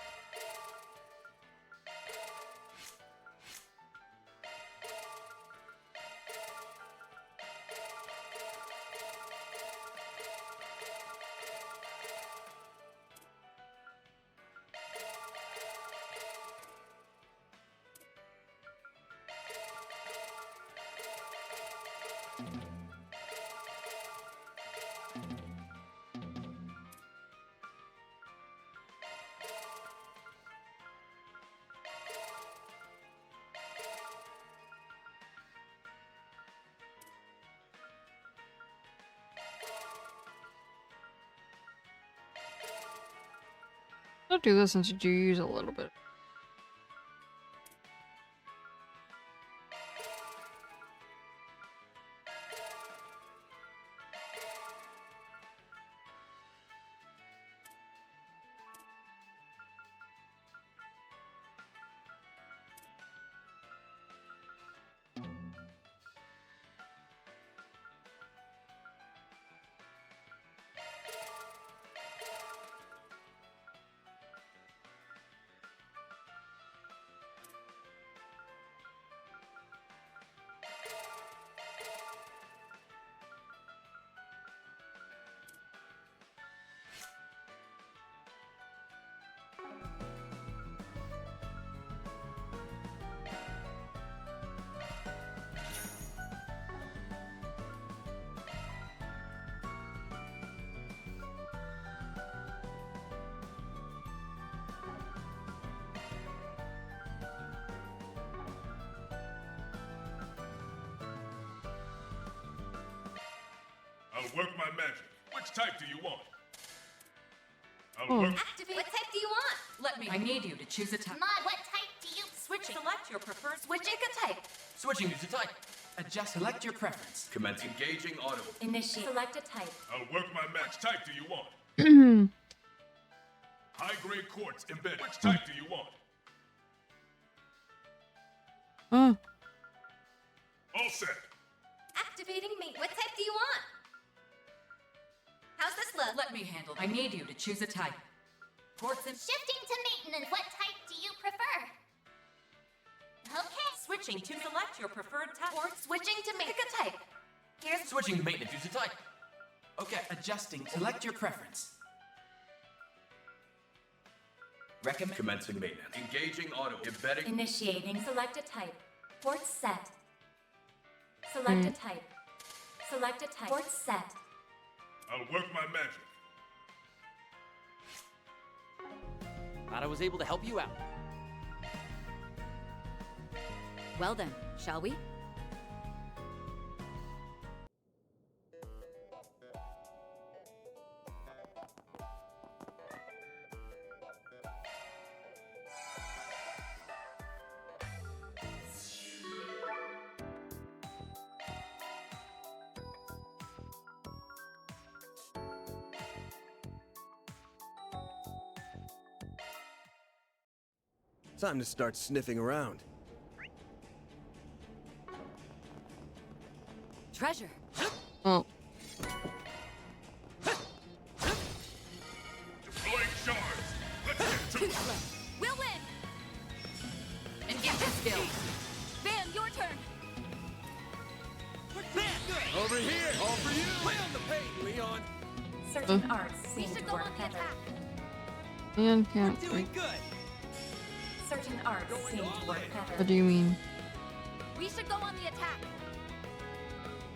Speaker 1: Don't do this since you do use a little bit.
Speaker 3: I'll work my magic. Which type do you want?
Speaker 1: Oh.
Speaker 17: Activate. What type do you want?
Speaker 8: Let me. I need you to choose a type.
Speaker 14: Mod, what type do you...
Speaker 17: Switching. Select your preferred switching a type.
Speaker 15: Switching to type. Adjust. Select your preference.
Speaker 3: Commence engaging auto.
Speaker 17: Initiate. Select a type.
Speaker 3: I'll work my match. Which type do you want? High-grade quartz embedded. Which type do you want? All set.
Speaker 17: Activating me. What type do you want? How's this look?
Speaker 8: Let me handle it. I need you to choose a type. Quartz and
Speaker 14: Shifting to maintenance. What type do you prefer? Okay.
Speaker 17: Switching to select your preferred type. Or switching to make a type. Here's
Speaker 15: switching to maintenance. Use a type. Okay. Adjusting. Select your preference. Recommend.
Speaker 3: Commencing maintenance. Engaging auto. Embedding.
Speaker 17: initiating. Select a type. Port set. Select a type. Select a type. Port set.
Speaker 3: I'll work my magic.
Speaker 4: Glad I was able to help you out.
Speaker 8: Well then, shall we?
Speaker 18: Time to start sniffing around.
Speaker 8: Treasure.
Speaker 1: Oh.
Speaker 3: Deploying shards. Let's get to it.
Speaker 17: We'll win!
Speaker 8: Engage your skill.
Speaker 17: Van, your turn!
Speaker 18: Over here! All for you! Lay on the pain, Leon!
Speaker 17: Certain arts seem to work better.
Speaker 1: Man can't.
Speaker 19: Doing good.
Speaker 17: Certain arts seem to work better.
Speaker 1: What do you mean?
Speaker 17: We should go on the attack.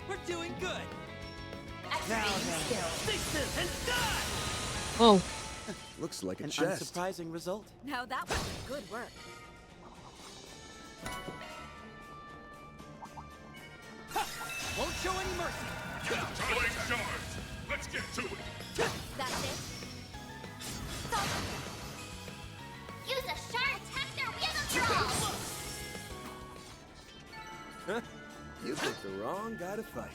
Speaker 19: We're doing good.
Speaker 17: Activating skill.
Speaker 19: Stay still and die!
Speaker 1: Oh.
Speaker 18: Looks like a
Speaker 4: An
Speaker 18: chest.
Speaker 4: unsurprising result.
Speaker 17: Now that was good work.
Speaker 19: Won't show any mercy.
Speaker 3: Deploying shards. Let's get to it.
Speaker 17: That's it.
Speaker 14: Stop. Use a shard. Attack their wheels.
Speaker 18: Huh? You picked the wrong guy to fight.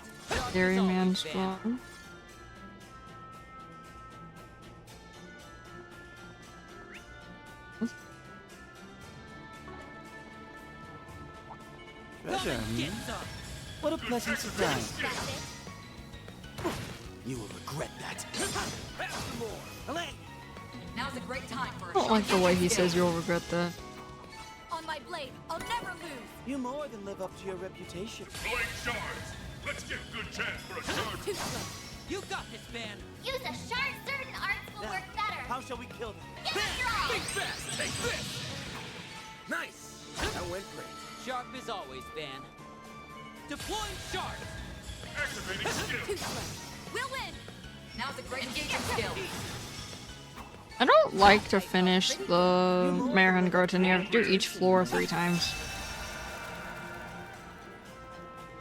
Speaker 1: Scary man strong.
Speaker 4: Treasure, What a pleasant surprise. You will regret that.
Speaker 8: Now's a great time for
Speaker 1: I
Speaker 8: a
Speaker 1: don't like the way he says you'll regret that.
Speaker 17: On my blade, I'll never lose.
Speaker 19: You more than live up to your reputation.
Speaker 3: Deploying shards. Let's get good chance for a shard.
Speaker 19: You got this, Van.
Speaker 14: Use a shard. Certain arts will
Speaker 19: Now,
Speaker 14: work better.
Speaker 19: how shall we kill them?
Speaker 14: Give it your all.
Speaker 19: Think fast. Take this.
Speaker 18: Nice! That went great.
Speaker 19: Sharp as always, Van. Deploying shards.
Speaker 3: Activating skill.
Speaker 17: We'll win.
Speaker 8: Now's a great engagement skill.
Speaker 1: I don't like to finish the Marahan Garden. You have to do each floor 3 times.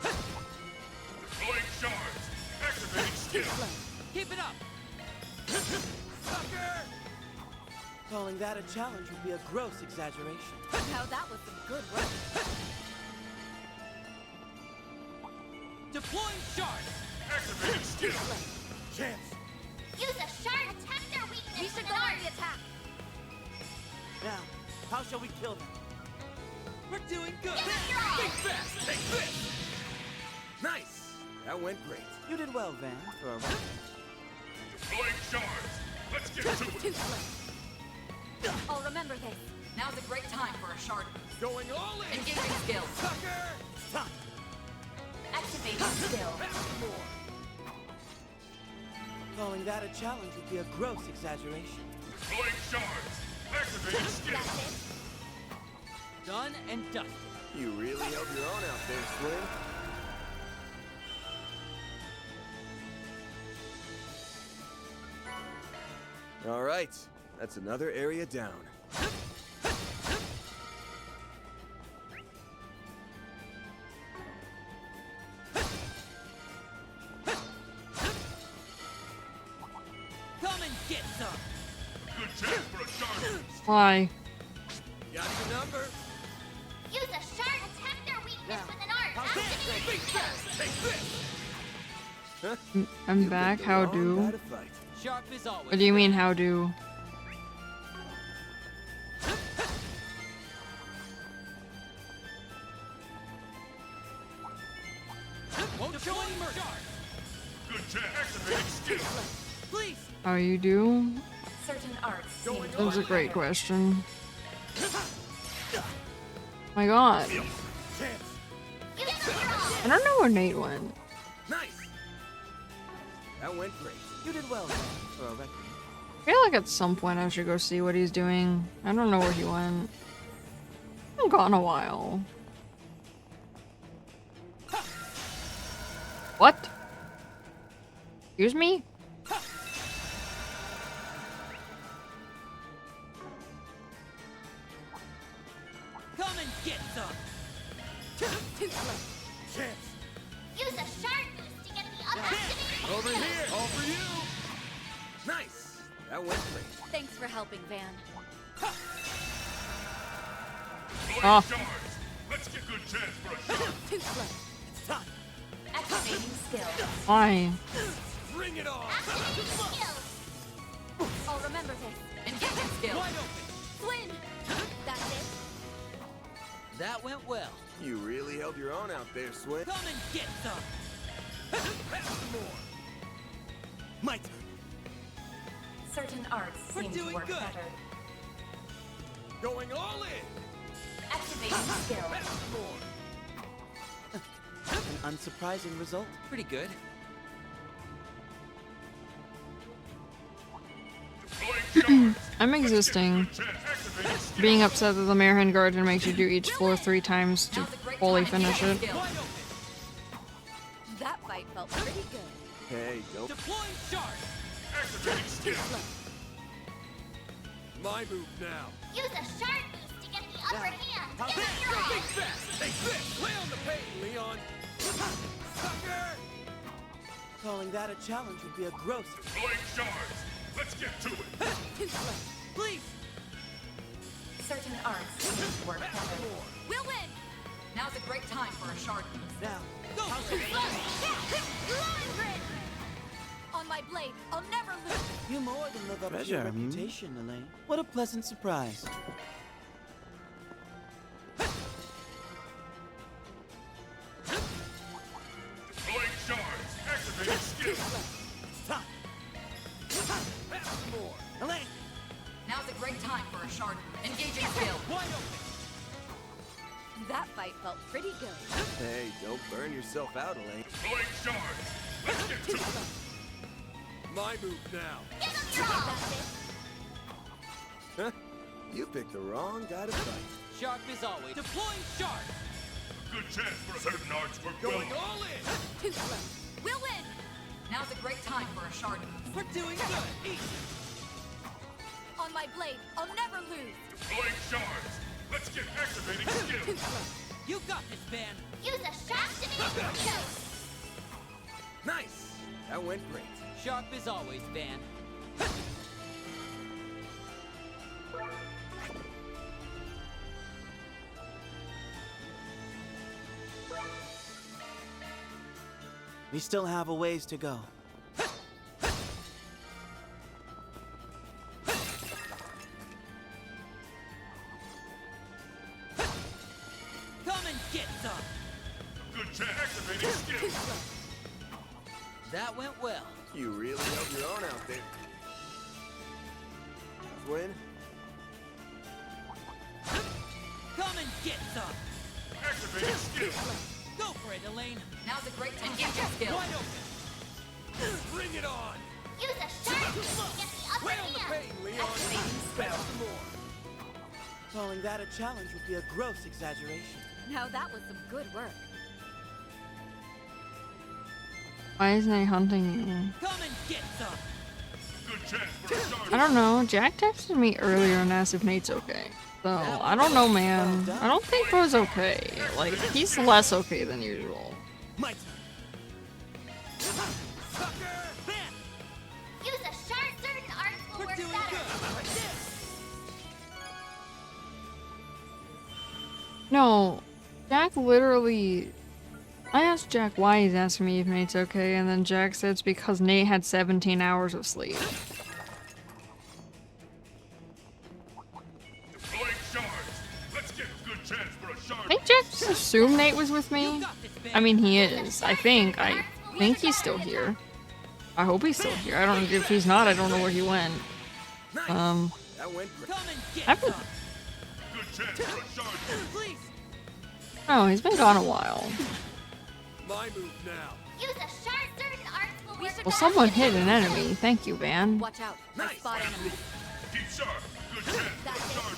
Speaker 3: Deploying shards. Activating skill.
Speaker 19: Keep it up. Sucker! Calling that a challenge would be a gross exaggeration.
Speaker 17: Now that was some good work.
Speaker 19: Deploying shards.
Speaker 3: Activating skill.
Speaker 19: Chance.
Speaker 14: Use a shard. Attack their weakness.
Speaker 17: We should go on the attack.
Speaker 19: Now, how shall we kill them? We're doing good.
Speaker 14: Give it your all.
Speaker 19: Think fast. Take this.
Speaker 18: Nice! That went great.
Speaker 19: You did well, Van, for a round.
Speaker 3: Deploying shards. Let's get to it.
Speaker 17: I'll remember this.
Speaker 8: Now's a great time for a shard.
Speaker 18: Going all in!
Speaker 8: Engaging skill.
Speaker 19: Sucker! Stop.
Speaker 17: Activating skill.
Speaker 19: Calling that a challenge would be a gross exaggeration.
Speaker 3: Deploying shards. Activating skill.
Speaker 17: That's it.
Speaker 19: Done and dusted.
Speaker 18: You really held your own out there, Swing. All right, that's another area down.
Speaker 19: some.
Speaker 3: Good chance for a shard.
Speaker 1: Why?
Speaker 10: Got your number.
Speaker 14: Use a shard. Attack their weakness with an art. Activate your skill.
Speaker 1: I'm back. How do?
Speaker 19: Sharp as always.
Speaker 1: What do you mean, how do?
Speaker 19: Won't show any mercy.
Speaker 3: Good chance. Activating skill.
Speaker 19: Please.
Speaker 1: How you do?
Speaker 13: Certain arts seem to
Speaker 1: That's a
Speaker 13: work
Speaker 1: great
Speaker 13: better.
Speaker 1: question. My god. I don't know where Nate went.
Speaker 10: Nice. That went great.
Speaker 4: You did well, for a record.
Speaker 1: I feel like at some point I should go see what he's doing. I don't know where he went. I'm gone a while. What? Excuse me?
Speaker 19: Come and get some.
Speaker 10: Chance.
Speaker 14: Use a shard boost to get the upper activated
Speaker 10: Over
Speaker 14: skill.
Speaker 10: here. All for you. Nice. That went great.
Speaker 5: Thanks for helping, Van.
Speaker 1: Oh.
Speaker 3: Shards. Let's get good chance for a shard.
Speaker 19: Too slow. It's time.
Speaker 13: Activating skill.
Speaker 1: Why?
Speaker 10: Bring it on.
Speaker 14: Activating skill.
Speaker 5: I'll remember this.
Speaker 8: Engaging skill.
Speaker 19: Wide open.
Speaker 5: Swim! That's it.
Speaker 4: That went well.
Speaker 10: You really held your own out there, Swin.
Speaker 19: Come and get some.
Speaker 10: Have some more.
Speaker 19: My turn.
Speaker 13: Certain arts
Speaker 19: We're
Speaker 13: seem to
Speaker 19: doing
Speaker 13: work
Speaker 19: good.
Speaker 13: better.
Speaker 10: Going all in.
Speaker 13: Activating skill.
Speaker 10: Have some more.
Speaker 4: An unsurprising result.
Speaker 15: Pretty good.
Speaker 1: I'm existing. Being upset that the Marehan Garden makes you do each floor 3 times to fully finish it.
Speaker 5: That fight felt pretty good.
Speaker 10: Hey, don't.
Speaker 19: Deploying shard.
Speaker 3: Activating skill.
Speaker 10: My move now.
Speaker 14: Use a shard boost to get the upper hand.
Speaker 10: How's
Speaker 14: Give it
Speaker 10: that?
Speaker 14: your all.
Speaker 10: Think fast. Take this. Lay on the pain, Leon. Sucker.
Speaker 19: Calling that a challenge would be a gross.
Speaker 3: Deploying shards. Let's get to it.
Speaker 19: Too slow. Please.
Speaker 13: Certain arts seem to work better.
Speaker 5: We'll win!
Speaker 8: Now's a great time for a shard boost.
Speaker 19: Now, go.
Speaker 5: Blowing grid! On my blade, I'll never lose.
Speaker 19: You more than live up to
Speaker 4: Treasure,
Speaker 19: your reputation, Elaine. What a pleasant surprise.
Speaker 3: Deploying shards. Activating skill.
Speaker 19: It's time.
Speaker 10: Have some more.
Speaker 19: Elaine,
Speaker 8: Now's a great time for a shard boost. Engaging skill.
Speaker 19: wide open.
Speaker 5: That fight felt pretty good.
Speaker 10: Hey, don't burn yourself out, Elaine.
Speaker 3: Deploying shards. Let's get to it.
Speaker 10: My move now.
Speaker 14: Give them your all.
Speaker 5: That's it.
Speaker 10: Huh? You picked the wrong guy to fight.
Speaker 19: Sharp as always. Deploying shard.
Speaker 3: Good chance for certain arts work
Speaker 10: Going
Speaker 3: well.
Speaker 10: all in.
Speaker 5: Too slow. We'll win!
Speaker 8: Now's a great time for a shard boost.
Speaker 19: We're doing good. Easy.
Speaker 5: On my blade, I'll never lose.
Speaker 3: Deploying shards. Let's get activating
Speaker 19: Too
Speaker 3: skill.
Speaker 19: slow. You got this, Van.
Speaker 14: Use a shard activated skill.
Speaker 10: Nice. That went great.
Speaker 19: Sharp as always, Van. We still have a ways to go. Come and get some.
Speaker 3: Good chance. Activating skill.
Speaker 19: That went well.
Speaker 10: You really held your own out there. Swin.
Speaker 19: Come and get some.
Speaker 3: Activating skill.
Speaker 19: Go for it, Elaine.
Speaker 8: Now's a great time. Engaging skill.
Speaker 19: Wide open.
Speaker 10: Bring it on.
Speaker 14: Use a shard boost to get the upper
Speaker 10: Lay on the
Speaker 14: hand.
Speaker 10: pain, Leon. Have some more.
Speaker 19: Calling that a challenge would be a gross exaggeration.
Speaker 5: Now that was some good work.
Speaker 1: Why isn't he hunting you?
Speaker 19: Come and get some.
Speaker 3: Good chance for a shard.
Speaker 1: I don't know. Jack texted me earlier and asked if Nate's okay. So, I don't know, man. I don't think Bro's okay. Like, he's less okay than usual.
Speaker 19: My turn.
Speaker 10: Sucker.
Speaker 19: Van.
Speaker 14: Use a shard. Certain arts will work
Speaker 1: No, Jack literally... I asked Jack why he's asking me if Nate's okay, and then Jack said it's because Nate had 17 hours of sleep. I think Jack just assumed Nate was with me. I mean, he is. I think he's still here. I hope he's still here. I don't know if he's not. I don't know where he went. Oh, he's been gone a while.
Speaker 10: My move now.
Speaker 14: Use a sharp certain arts will work.
Speaker 1: Well, someone hit an enemy. Thank you, Van.
Speaker 11: Watch out. I spot enemy.
Speaker 3: Keep sharp. Good chance for a charge.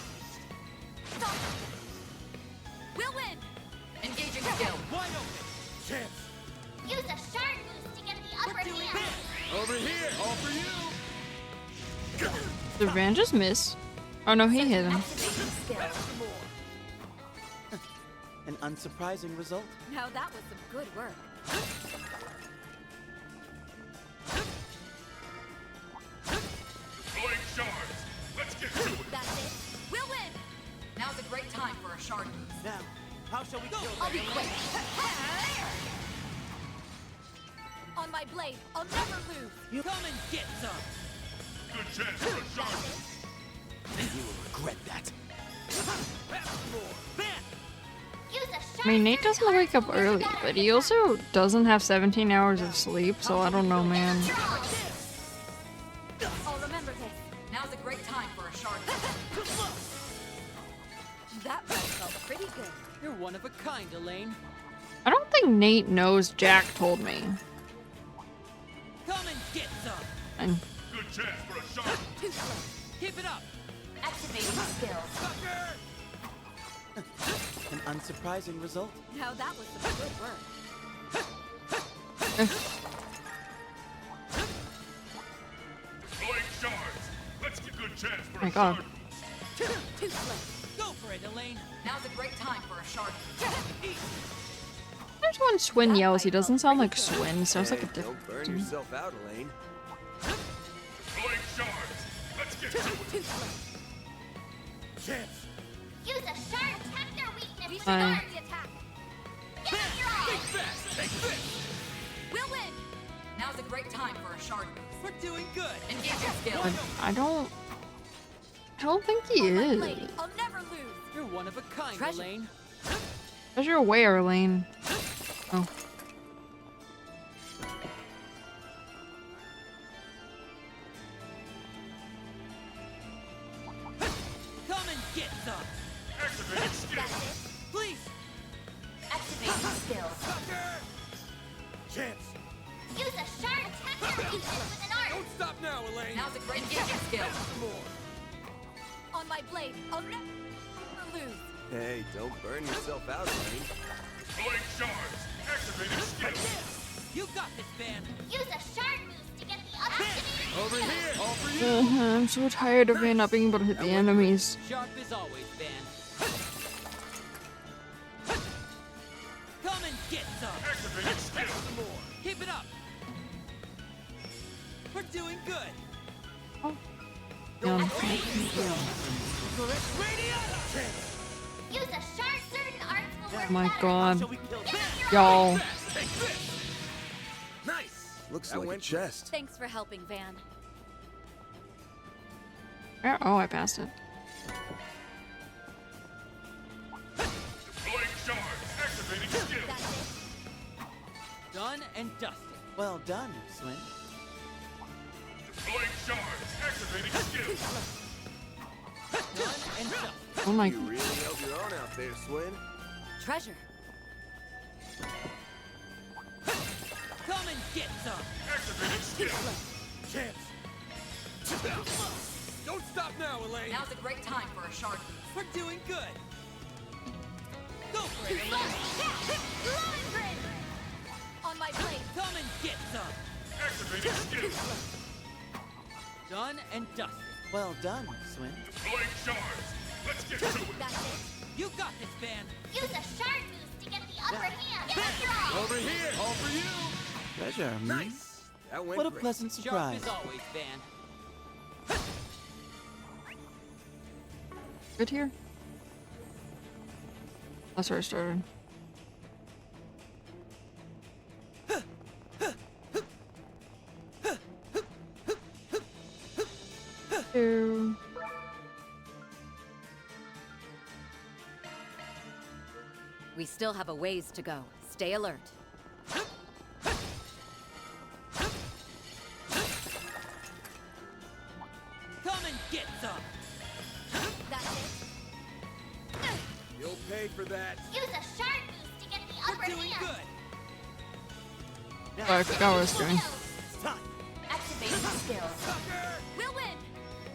Speaker 11: We'll win.
Speaker 8: Engaging skill.
Speaker 10: Wide open. Chance.
Speaker 14: Use a sharp boost to get the upper hand.
Speaker 10: Over here. All for you.
Speaker 1: Did Van just miss? Oh no, he hit him.
Speaker 4: An unsurprising result.
Speaker 11: Now that was some good work.
Speaker 3: Deploying shards. Let's get to it.
Speaker 11: That's it. We'll win.
Speaker 8: Now's a great time for a shard boost.
Speaker 4: Now, how shall we kill them?
Speaker 11: I'll be quick. On my blade, I'll never lose.
Speaker 19: You come and get some.
Speaker 3: Good chance for a shard.
Speaker 4: You will regret that.
Speaker 1: I mean, Nate doesn't wake up early, but he also doesn't have 17 hours of sleep, so I don't know, man.
Speaker 11: I'll remember this.
Speaker 8: Now's a great time for a shard boost.
Speaker 11: That one felt pretty good.
Speaker 19: You're one of a kind, Elaine.
Speaker 1: I don't think Nate knows Jack told me.
Speaker 19: Come and get some.
Speaker 1: And
Speaker 3: Good chance for a shard.
Speaker 11: Too slow.
Speaker 19: Keep it up.
Speaker 17: Activating skills.
Speaker 4: An unsurprising result.
Speaker 11: Now that was some good work.
Speaker 3: Deploying shards. Let's get good chance for
Speaker 1: my
Speaker 3: a
Speaker 1: God.
Speaker 3: shard.
Speaker 11: Too slow.
Speaker 19: Go for it, Elaine.
Speaker 8: Now's a great time for a shard boost.
Speaker 1: There's when Swin yells, he doesn't sound like Swin, he sounds like a
Speaker 18: Don't
Speaker 1: different
Speaker 18: burn
Speaker 1: person.
Speaker 18: yourself out, Elaine.
Speaker 3: Deploying shards. Let's get to it.
Speaker 11: Too slow.
Speaker 10: Chance.
Speaker 14: Use a sharp attack their weakness.
Speaker 11: We
Speaker 14: to
Speaker 11: should
Speaker 1: Aye.
Speaker 11: arm the attack.
Speaker 14: Give it your all.
Speaker 10: Think fast. Take this.
Speaker 11: We'll win.
Speaker 8: Now's a great time for a shard boost.
Speaker 19: We're doing good.
Speaker 8: Engaging skill.
Speaker 1: I don't think he
Speaker 11: On my
Speaker 1: is.
Speaker 11: blade, I'll never lose.
Speaker 19: You're one of a kind,
Speaker 11: Treasure.
Speaker 19: Elaine.
Speaker 1: How's your aware, Elaine? Oh.
Speaker 19: Come and get some.
Speaker 3: Activating skill.
Speaker 19: Please.
Speaker 17: Activating skills.
Speaker 10: Chance.
Speaker 14: Use a sharp attack their weakness with an arm.
Speaker 10: Don't stop now, Elaine.
Speaker 8: Now's a great engaging skill.
Speaker 10: More.
Speaker 11: On my blade, I'll never lose.
Speaker 18: Hey, don't burn yourself out, Elaine.
Speaker 3: Deploying shards. Activating skill.
Speaker 19: You got this, Van.
Speaker 14: Use a sharp boost to get the activated
Speaker 10: Over
Speaker 14: skill.
Speaker 10: here. All for you.
Speaker 1: I'm so tired of Van not being able to hit the enemies.
Speaker 19: Sharp as always, Van. Come and get some.
Speaker 3: Activating skill.
Speaker 10: More.
Speaker 19: Keep it up. We're doing good.
Speaker 1: Yeah.
Speaker 14: Use a sharp certain arts will work
Speaker 1: Oh my
Speaker 14: better.
Speaker 1: God.
Speaker 10: Shall we kill them?
Speaker 1: Y'all.
Speaker 10: Take this. Nice.
Speaker 18: Looks
Speaker 10: That
Speaker 18: like a
Speaker 10: went
Speaker 18: chest.
Speaker 11: Thanks for helping, Van.
Speaker 1: Oh, I passed it.
Speaker 3: Deploying shards. Activating skill.
Speaker 11: That's it.
Speaker 19: Done and dusted.
Speaker 4: Well done, Swin.
Speaker 3: Deploying shards. Activating skill.
Speaker 19: Done and dusted.
Speaker 1: Oh my.
Speaker 18: You really held your own out there, Swin.
Speaker 11: Treasure.
Speaker 19: Come and get some.
Speaker 3: Activating skill.
Speaker 10: Chance. Don't stop now, Elaine.
Speaker 8: Now's a great time for a shard boost.
Speaker 19: We're doing good. Go for it, Elaine.
Speaker 11: On my blade.
Speaker 19: Come and get some.
Speaker 3: Activating skill.
Speaker 19: Done and dusted.
Speaker 4: Well done, Swin.
Speaker 3: Deploying shards. Let's get to it.
Speaker 11: That's it.
Speaker 19: You got this, Van.
Speaker 14: Use a sharp boost to get the upper hand. Give it your all.
Speaker 10: Over here. All for you.
Speaker 4: Treasure,
Speaker 10: Nice. That went
Speaker 4: What a
Speaker 10: great.
Speaker 4: pleasant
Speaker 19: Sharp
Speaker 4: surprise.
Speaker 19: as always, Van.
Speaker 1: Good here? That's where I started. Two.
Speaker 8: We still have a ways to go. Stay alert.
Speaker 19: Come and get some!
Speaker 14: That's it.
Speaker 18: You'll pay for that.
Speaker 14: Use a sharp boost to get the upper
Speaker 19: We're doing
Speaker 14: hand.
Speaker 19: good!
Speaker 1: Oh, I forgot what I was doing.
Speaker 13: Activating skills.
Speaker 11: We'll win!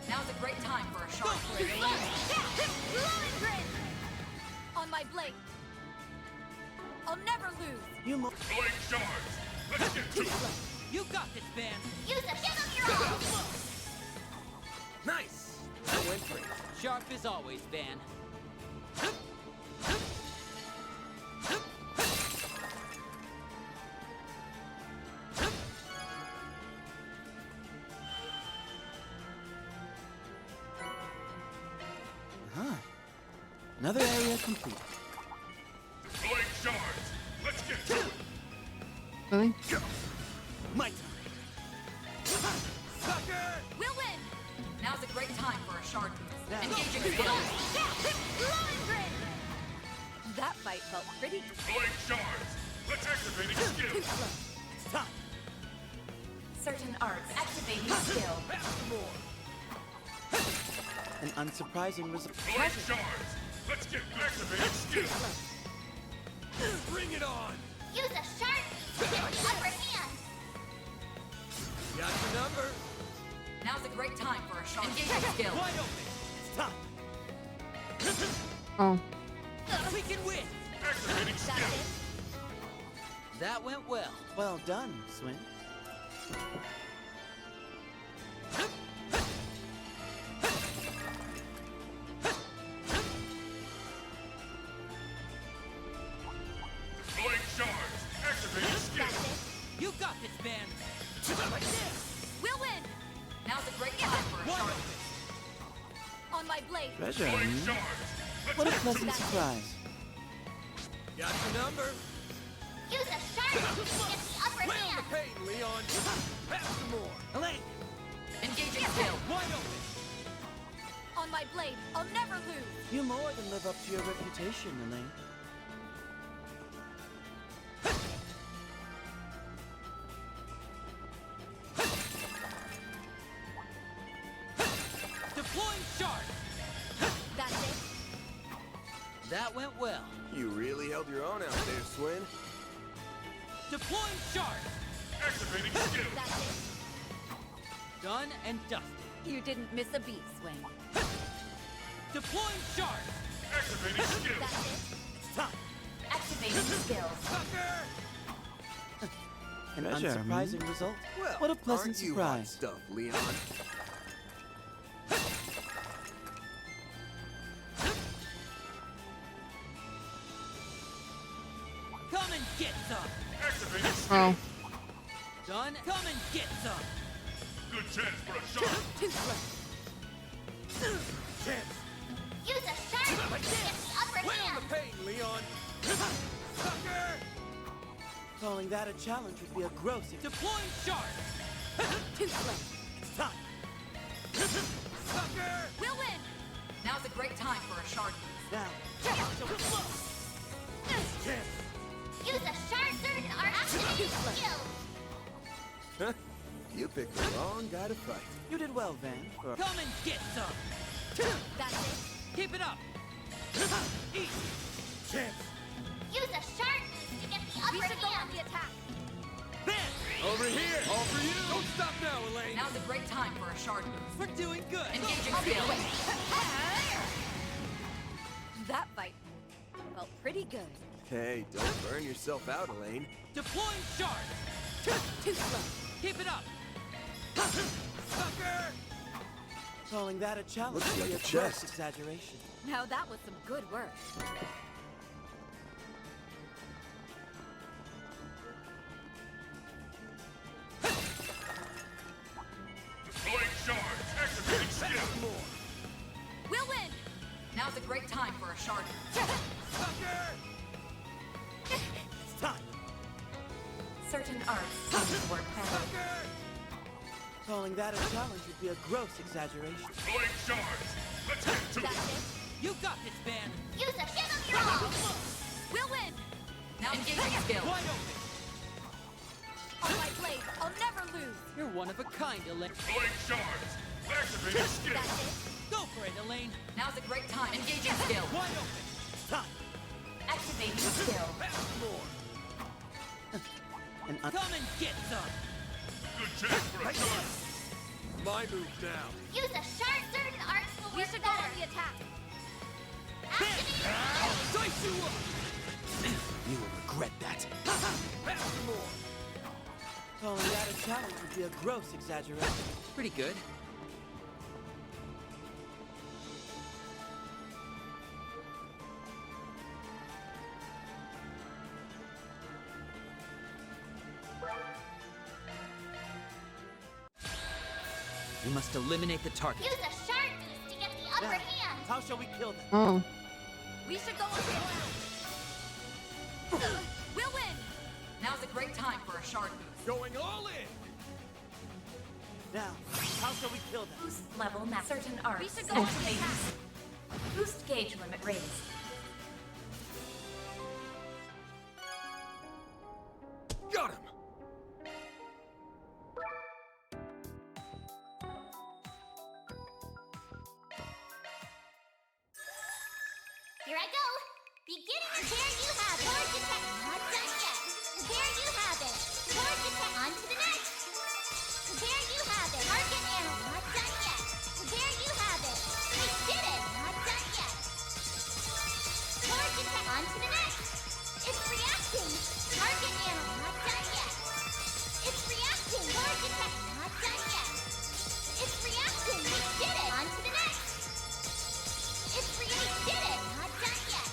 Speaker 8: Now's a great time for a sharp
Speaker 11: Blowing grid! On my blade. I'll never lose.
Speaker 19: You mo-
Speaker 3: Blade charge! Let's get to it!
Speaker 19: You got this, Van!
Speaker 14: Use a give 'em your all.
Speaker 19: Nice! That went great. Sharp as always, Van.
Speaker 4: Huh. Another area complete.
Speaker 3: Blade charge! Let's get to it!
Speaker 1: Really?
Speaker 19: My time. Sucker!
Speaker 11: We'll win!
Speaker 8: Now's a great time for a shard boost.
Speaker 19: Now.
Speaker 8: Engaging
Speaker 11: Blowing
Speaker 8: skill.
Speaker 11: grid! That fight felt pretty good.
Speaker 3: Blade charge! Let's activate skill!
Speaker 19: It's time.
Speaker 13: Certain arts. Activating skill.
Speaker 4: An unsurprising result.
Speaker 3: Blade charge! Let's get activated skill!
Speaker 10: Bring it on!
Speaker 14: Use a sharp boost to get the upper hand.
Speaker 10: Got your number.
Speaker 8: Now's a great time for a shard engaging skill.
Speaker 19: Wide open. It's time.
Speaker 1: Oh.
Speaker 19: We can win.
Speaker 3: Activating skill!
Speaker 19: That went well.
Speaker 4: Well done, Swin.
Speaker 3: Blade charge! Activating skill!
Speaker 19: You got this, Van. Like this.
Speaker 11: We'll win!
Speaker 8: Now's a great time for a
Speaker 19: Wide
Speaker 8: shard
Speaker 19: open.
Speaker 8: boost.
Speaker 11: On my blade.
Speaker 4: Treasure.
Speaker 3: Blade
Speaker 4: hmm?
Speaker 3: charge! Let's
Speaker 4: What a
Speaker 3: get to
Speaker 4: pleasant
Speaker 3: it!
Speaker 4: surprise.
Speaker 10: Got your number.
Speaker 14: Use a sharp boost to get the upper
Speaker 10: Lay on
Speaker 14: hand.
Speaker 10: the pain, Leon. Have some more.
Speaker 19: Elaine,
Speaker 8: Engaging skill.
Speaker 19: wide open.
Speaker 11: On my blade. I'll never lose.
Speaker 4: You more than live up to your reputation, Elaine.
Speaker 19: Deploying shard.
Speaker 11: That's it.
Speaker 19: That went well.
Speaker 18: You really held your own out there, Swin.
Speaker 19: Deploying shard.
Speaker 3: Activating skill!
Speaker 11: That's it.
Speaker 19: Done and dusted.
Speaker 8: You didn't miss a beat, Swing.
Speaker 19: Deploying shard.
Speaker 3: Activating skill!
Speaker 11: That's it.
Speaker 19: It's time.
Speaker 13: Activating skills.
Speaker 10: Sucker!
Speaker 4: An
Speaker 18: Treasure,
Speaker 4: unsurprising result.
Speaker 18: Well,
Speaker 4: What a pleasant
Speaker 18: aren't you hot
Speaker 4: surprise.
Speaker 18: stuff, Leon.
Speaker 19: Come and get some.
Speaker 3: Activating skill!
Speaker 1: Oh.
Speaker 19: Done. Come and get some.
Speaker 3: Good chance for a shot!
Speaker 10: Chance.
Speaker 14: Use a sharp boost to get the upper
Speaker 10: Lay on
Speaker 14: hand.
Speaker 10: the pain, Leon. Sucker!
Speaker 4: Calling that a challenge would be a gross.
Speaker 19: Deploying shard. It's time.
Speaker 10: Sucker!
Speaker 11: We'll win!
Speaker 8: Now's a great time for a shard boost.
Speaker 4: Now,
Speaker 10: Chance.
Speaker 14: Use a sharp certain art activating skill.
Speaker 18: You picked the wrong guy to fight.
Speaker 4: you did well, Van. For
Speaker 19: Come and get some.
Speaker 11: That's it.
Speaker 19: Keep it up. Eat.
Speaker 10: Chance.
Speaker 14: Use a sharp boost to get the
Speaker 11: We
Speaker 14: upper
Speaker 11: should go on
Speaker 14: hand.
Speaker 11: the attack.
Speaker 19: Van.
Speaker 10: Over here. All for you. Don't stop now, Elaine.
Speaker 8: Now's a great time for a shard boost.
Speaker 19: We're doing good.
Speaker 8: Engaging skill.
Speaker 11: That fight felt pretty good.
Speaker 18: Hey, don't burn yourself out, Elaine.
Speaker 19: Deploying shard.
Speaker 11: Too slow.
Speaker 19: Keep it up.
Speaker 10: Sucker!
Speaker 4: calling that a challenge
Speaker 18: Looks
Speaker 4: would
Speaker 18: like
Speaker 4: be
Speaker 18: a
Speaker 4: a gross
Speaker 18: chest.
Speaker 4: exaggeration.
Speaker 11: Now that was some good work.
Speaker 3: Deploying charge! Activating skill!
Speaker 11: We'll win!
Speaker 8: shard.
Speaker 19: It's time.
Speaker 13: Certain arts seem to work better.
Speaker 19: Calling that a challenge would be a gross exaggeration.
Speaker 3: Throwing shards! Let's get to it!
Speaker 19: You got this, man!
Speaker 14: Use a give them your all!
Speaker 2: We'll win!
Speaker 8: Now engaging skill.
Speaker 19: Wide open!
Speaker 2: On my blade, I'll never lose!
Speaker 19: You're one of a kind, Elaine.
Speaker 3: Throwing shards! Activate your skill!
Speaker 19: Go for it, Elaine!
Speaker 8: Now's a great time. Engaging skill.
Speaker 19: Wide open! It's time!
Speaker 13: Activating skill.
Speaker 19: More! Come and get some!
Speaker 3: Good chance for a shard!
Speaker 10: My move now.
Speaker 14: Use a shard. Certain arts will
Speaker 2: We
Speaker 14: work
Speaker 2: should go
Speaker 14: better.
Speaker 2: on the attack!
Speaker 19: Dice you up! You will regret that. More! Calling that a challenge would be a gross exaggeration.
Speaker 4: Pretty good. We must eliminate the target.
Speaker 14: Use a shard boost to get the upper
Speaker 19: Now,
Speaker 14: hand.
Speaker 19: how shall we kill them?
Speaker 1: Oh.
Speaker 2: We should go on the attack! We'll win!
Speaker 8: Now's a great time for a shard boost.
Speaker 10: Going all in.
Speaker 19: Now, how shall we kill them?
Speaker 13: Boost level max. Certain arts.
Speaker 2: We should go on the
Speaker 13: activated.
Speaker 2: attack!
Speaker 13: Boost gauge limit raised.
Speaker 10: Got him.
Speaker 14: Here I go. Beginning. There you have it. Charge attack. Not done yet. There you have it. Charge attack. On to the next. There you have it. Target animal. Not done yet. There you have it. I did it. Not done yet. Charge attack. On to the next. It's reacting. Target animal. Not done yet. It's reacting. Charge attack. Not done yet. It's reacting. We did it. On to the next. It's we did it. Not done yet.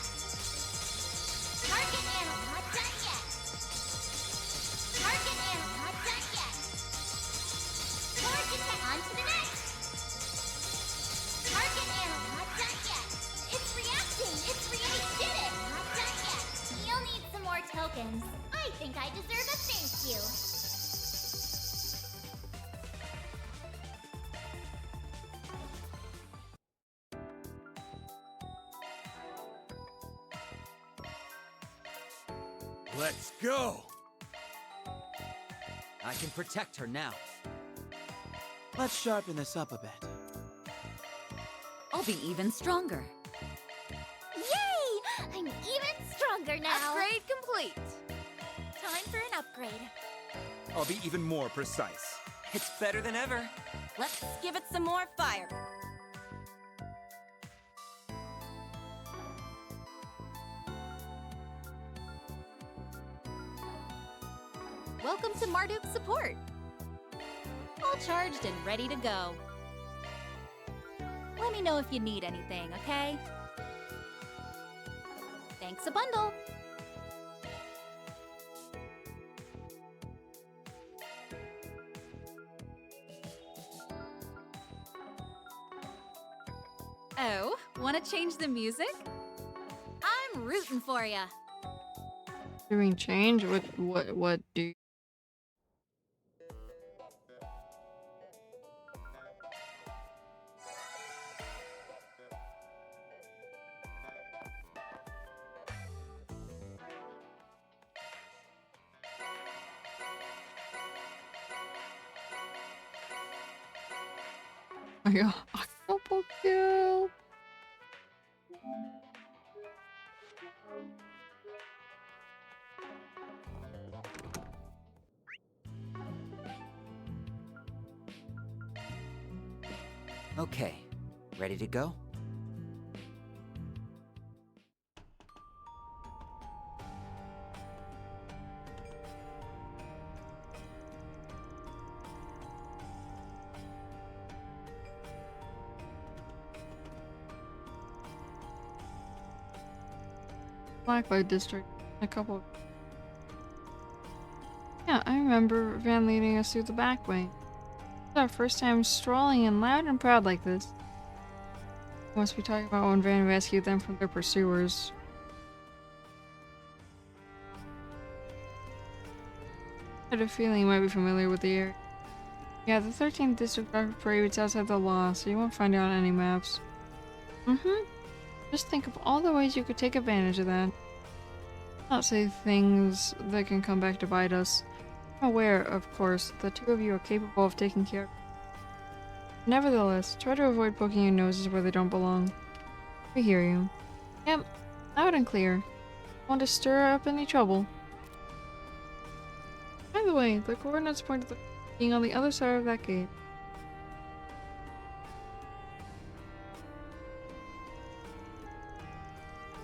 Speaker 14: Target animal. Not done yet. Target animal. Not done yet. Charge attack. On to the next. Target animal. Not done yet. It's reacting. It's we did it. Not done yet. You'll need some more tokens. I think I deserve a thank you.
Speaker 10: Let's go.
Speaker 4: I can protect her now.
Speaker 19: Let's sharpen this up a bit.
Speaker 8: I'll be even stronger.
Speaker 14: Yay! I'm even stronger now.
Speaker 2: Upgrade complete!
Speaker 14: Time for an upgrade.
Speaker 20: I'll be even more precise.
Speaker 4: It's better than ever.
Speaker 2: Let's give it some more fire! Welcome to Marduk's support! All charged and ready to go. Let me know if you need anything, okay? Thanks a bundle! Oh, want to change the music? I'm rooting for ya.
Speaker 1: Doing change? What do you... I got a couple kill.
Speaker 4: Okay, ready to go?
Speaker 1: Blacklight District. A couple. Yeah, I remember Van leading us through the back way. It's our first time strolling in loud and proud like this. Must be talking about when Van rescued them from their pursuers. I had a feeling you might be familiar with the area. Yeah, the 13th District operates outside the law, so you won't find it on any maps. Just think of all the ways you could take advantage of that. Not say things that can come back to bite us. I'm aware, of course, the two of you are capable of taking care of it. Nevertheless, try to avoid poking your noses where they don't belong. I hear you. Yep, loud and clear. Want to stir up any trouble? By the way, the coordinates point to the being on the other side of that gate.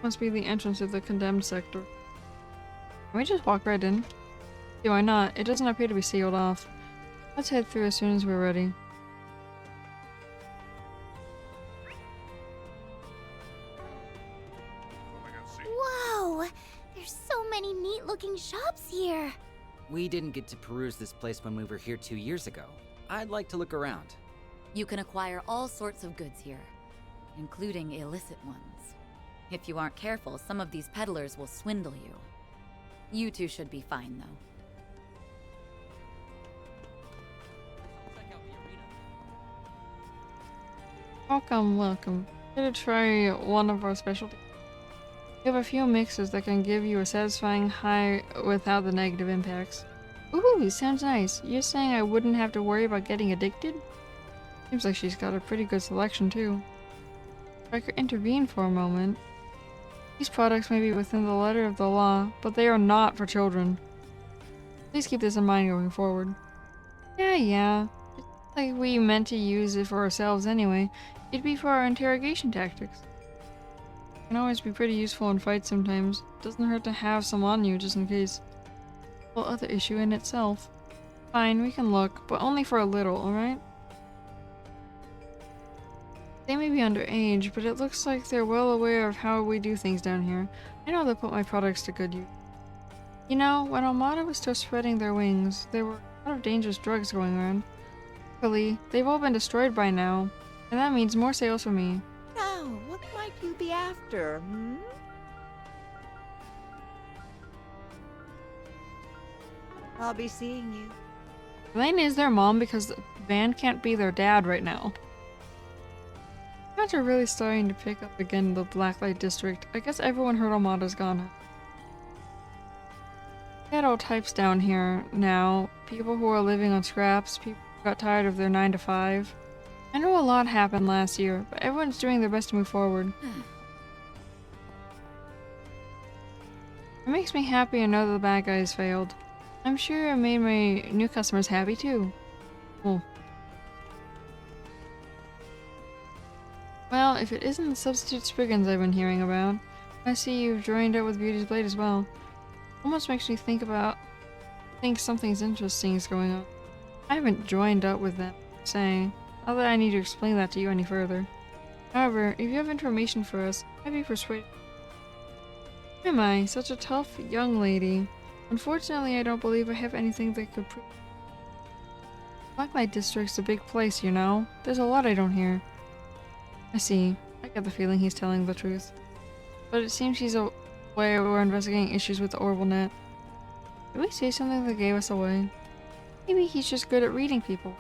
Speaker 1: Must be the entrance to the condemned sector. Can we just walk right in? Yeah, why not? It doesn't appear to be sealed off. Let's head through as soon as we're ready.
Speaker 6: Whoa! There's so many neat-looking shops here.
Speaker 4: We didn't get to peruse this place when we were here 2 years ago. I'd like to look around.
Speaker 8: You can acquire all sorts of goods here, including illicit ones. If you aren't careful, some of these peddlers will swindle you. You two should be fine, though.
Speaker 1: Welcome, welcome. Here to try one of our specialties. We have a few mixes that can give you a satisfying high without the negative impacts. Ooh, sounds nice. You're saying I wouldn't have to worry about getting addicted? Seems like she's got a pretty good selection, too. If I could intervene for a moment. These products may be within the letter of the law, but they are not for children. Please keep this in mind going forward. Yeah. It's like we meant to use it for ourselves anyway. It'd be for our interrogation tactics. Can always be pretty useful in fights sometimes. Doesn't hurt to have some on you just in case. Well, other issue in itself. Fine, we can look, but only for a little, alright? They may be underage, but it looks like they're well aware of how we do things down here. I know they'll put my products to good use. You know, when Armada was still spreading their wings, there were a lot of dangerous drugs going around. Luckily, they've all been destroyed by now, and that means more sales for me.
Speaker 7: Now, what might you be after, I'll be seeing you.
Speaker 1: Elaine is their mom because Van can't be their dad right now. Guys are really starting to pick up again in the Blacklight District. I guess everyone heard Armada's gone. We had all types down here now. People who are living on scraps, people who got tired of their 9 to 5. I know a lot happened last year, but everyone's doing their best to move forward. It makes me happy to know that the bad guys failed. I'm sure it made my new customers happy too. Cool. Well, if it isn't the substitute Spriggans I've been hearing about, I see you've joined up with Beauty's Blade as well. Almost makes me think something's interesting is going on. I haven't joined up with them, saying. Not that I need to explain that to you any further. However, if you have information for us, I'd be persuaded. Why am I such a tough young lady? Unfortunately, I don't believe I have anything that could prove. Blacklight District's a big place, you know. There's a lot I don't hear. I see. I get the feeling he's telling the truth. But it seems he's aware we're investigating issues with the Orbital Net. Did we say something that gave us away? Maybe he's just good at reading people.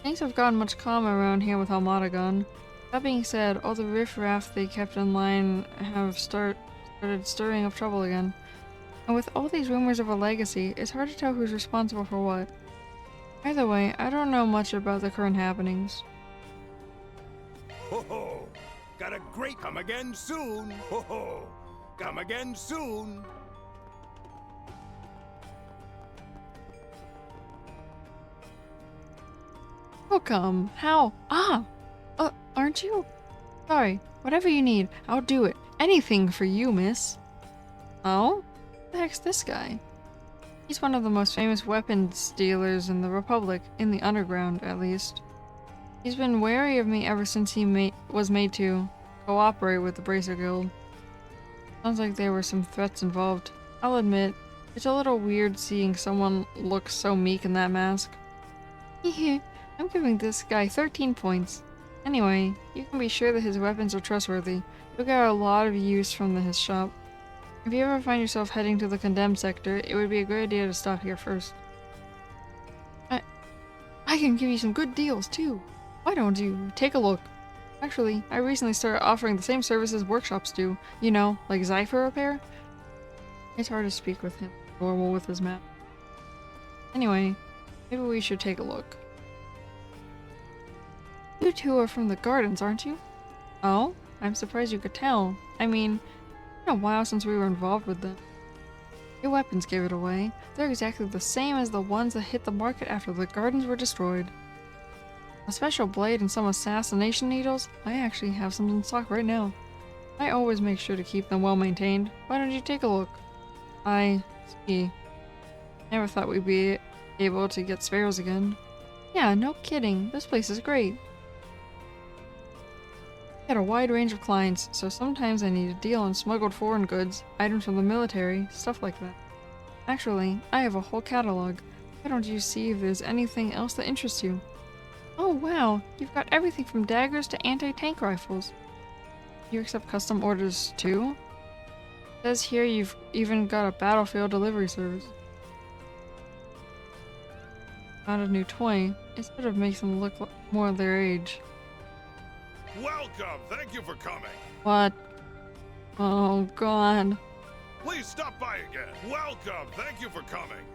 Speaker 1: Things have gotten much calmer around here with Armada gone. That being said, all the riffraff they kept in line have started stirring up trouble again. And with all these rumors of a legacy, it's hard to tell who's responsible for what. Either way, I don't know much about the current happenings.
Speaker 18: Ho ho! Got a great come again soon! Ho ho! Come again soon!
Speaker 1: Welcome. How? Aren't you? Sorry. Whatever you need, I'll do it. Anything for you, miss. Oh? What the heck's this guy? He's one of the most famous weapons dealers in the Republic, in the underground, at least. He's been wary of me ever since he was made to cooperate with the Bracer Guild. Sounds like there were some threats involved. I'll admit, it's a little weird seeing someone look so meek in that mask. Hehe, I'm giving this guy 13 points. Anyway, you can be sure that his weapons are trustworthy. You'll get a lot of use from his shop. If you ever find yourself heading to the condemned sector, it would be a good idea to stop here first. I can give you some good deals too. Why don't you take a look? Actually, I recently started offering the same services workshops do. You know, like Zypher repair? It's hard to speak with him normal with his map. Anyway, maybe we should take a look. You two are from the gardens, aren't you? Oh? I'm surprised you could tell. I mean, it's been a while since we were involved with them. Your weapons gave it away. They're exactly the same as the ones that hit the market after the gardens were destroyed. A special blade and some assassination needles? I actually have some in stock right now. I always make sure to keep them well maintained. Why don't you take a look? I see. Never thought we'd be able to get spares again. Yeah, no kidding. This place is great. I had a wide range of clients, so sometimes I need a deal on smuggled foreign goods, items from the military, stuff like that. Actually, I have a whole catalog. Why don't you see if there's anything else that interests you? Oh wow, you've got everything from daggers to anti-tank rifles. You accept custom orders too? It says here you've even got a battlefield delivery service. Found a new toy. It sort of makes them look more their age.
Speaker 3: Welcome! Thank you for coming!
Speaker 1: What? Oh god.
Speaker 3: Please stop by again! Welcome! Thank you for coming!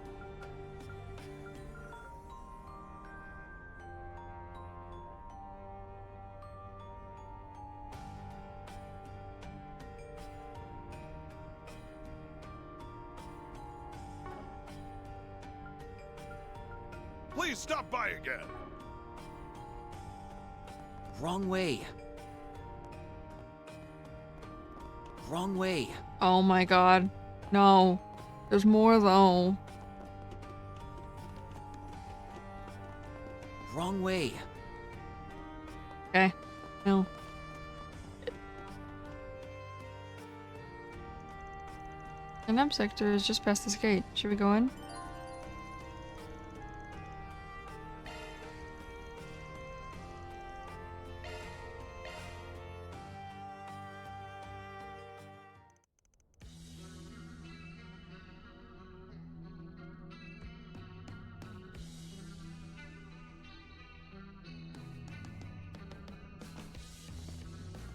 Speaker 3: Please stop by again!
Speaker 4: Wrong way. Wrong way.
Speaker 1: Oh my god. No. There's more though.
Speaker 4: Wrong way.
Speaker 1: Okay. No. The NEM sector is just past this gate. Should we go in?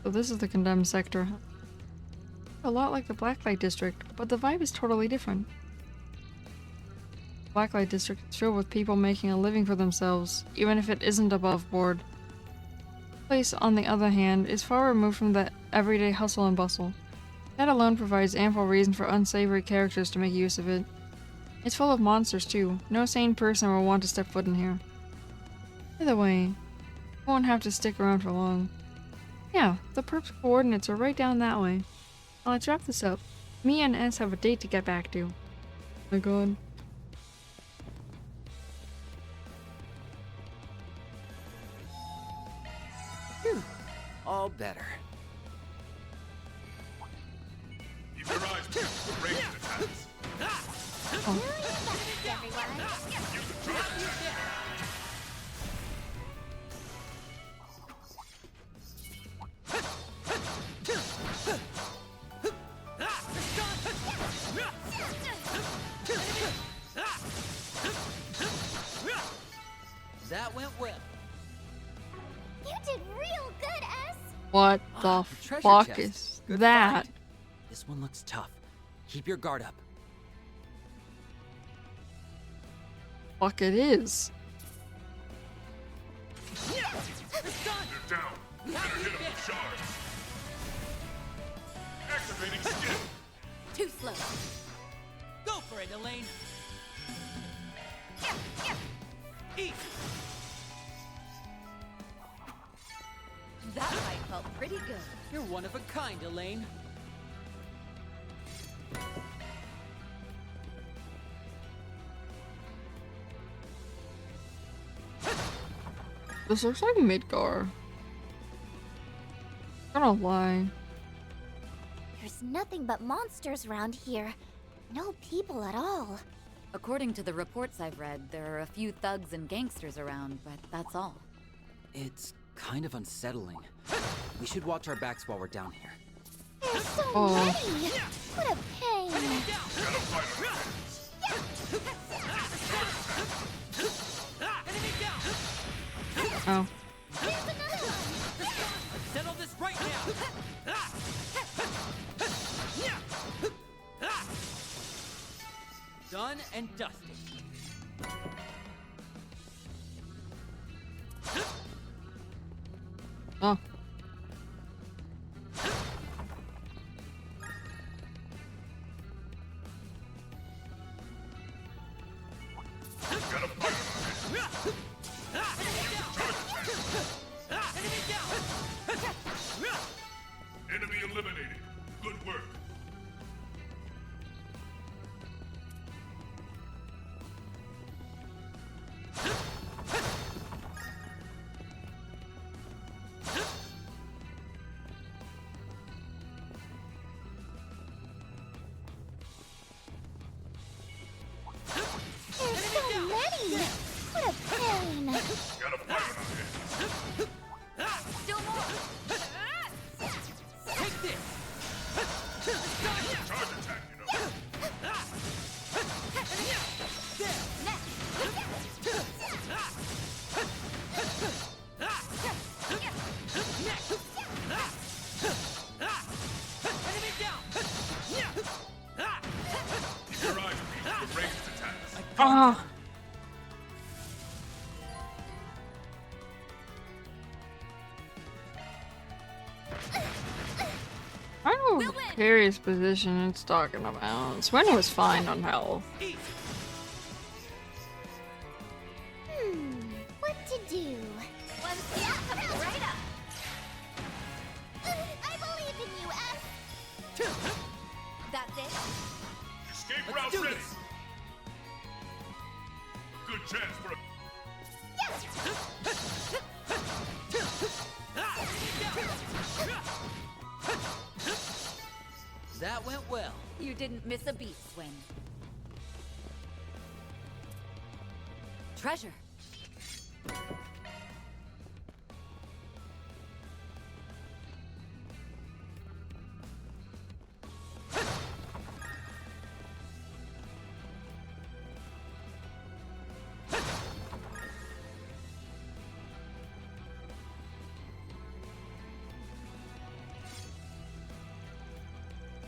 Speaker 1: So this is the condemned sector. A lot like the Blacklight District, but the vibe is totally different. Blacklight District is filled with people making a living for themselves, even if it isn't above board. This place, on the other hand, is far removed from the everyday hustle and bustle. That alone provides ample reason for unsavory characters to make use of it. It's full of monsters too. No sane person will want to step foot in here. Either way, you won't have to stick around for long. Yeah, the perp's coordinates are right down that way. Now let's wrap this up. Me and S have a date to get back to. Oh my god.
Speaker 4: Phew. All better.
Speaker 3: Keep your eyes peeled for ranged attacks.
Speaker 4: That went well.
Speaker 6: You did real good, S.
Speaker 1: What the
Speaker 4: treasure
Speaker 1: fuck
Speaker 4: chest.
Speaker 1: is
Speaker 4: Good
Speaker 1: that?
Speaker 4: find. This one looks tough. Keep your guard up.
Speaker 1: Fuck it is.
Speaker 3: They're down. Better hit them with shards. Activating skill.
Speaker 8: Too slow.
Speaker 19: Go for it, Elaine. Eat.
Speaker 8: That fight felt pretty good.
Speaker 19: You're one of a kind, Elaine.
Speaker 1: This looks like Midgar. I'm gonna lie.
Speaker 6: There's nothing but monsters around here. No people at all.
Speaker 8: According to the reports I've read, there are a few thugs and gangsters around, but that's all.
Speaker 4: It's kind of unsettling. We should watch our backs while we're down here.
Speaker 6: There's so
Speaker 1: Oh.
Speaker 6: many! What a pain!
Speaker 1: Oh.
Speaker 6: There's another one!
Speaker 19: Settle this right now! Done and dusted.
Speaker 1: Oh.
Speaker 3: Enemy eliminated. Good work.
Speaker 6: There's so many! What a pain!
Speaker 3: Got a fight on our hands.
Speaker 17: Still more!
Speaker 19: Take this!
Speaker 3: Charge attack, you know.
Speaker 19: Enemy down!
Speaker 3: Keep your eyes peeled for ranged attacks.
Speaker 1: Ah. I don't know what Carrie's position it's talking about. Swen was fine on health.
Speaker 6: What to do?
Speaker 14: One step coming right up.
Speaker 6: I believe in you, S!
Speaker 14: That's it.
Speaker 3: Escape route ready. Good chance for a...
Speaker 19: That went well.
Speaker 8: You didn't miss a beat, Swen. Treasure.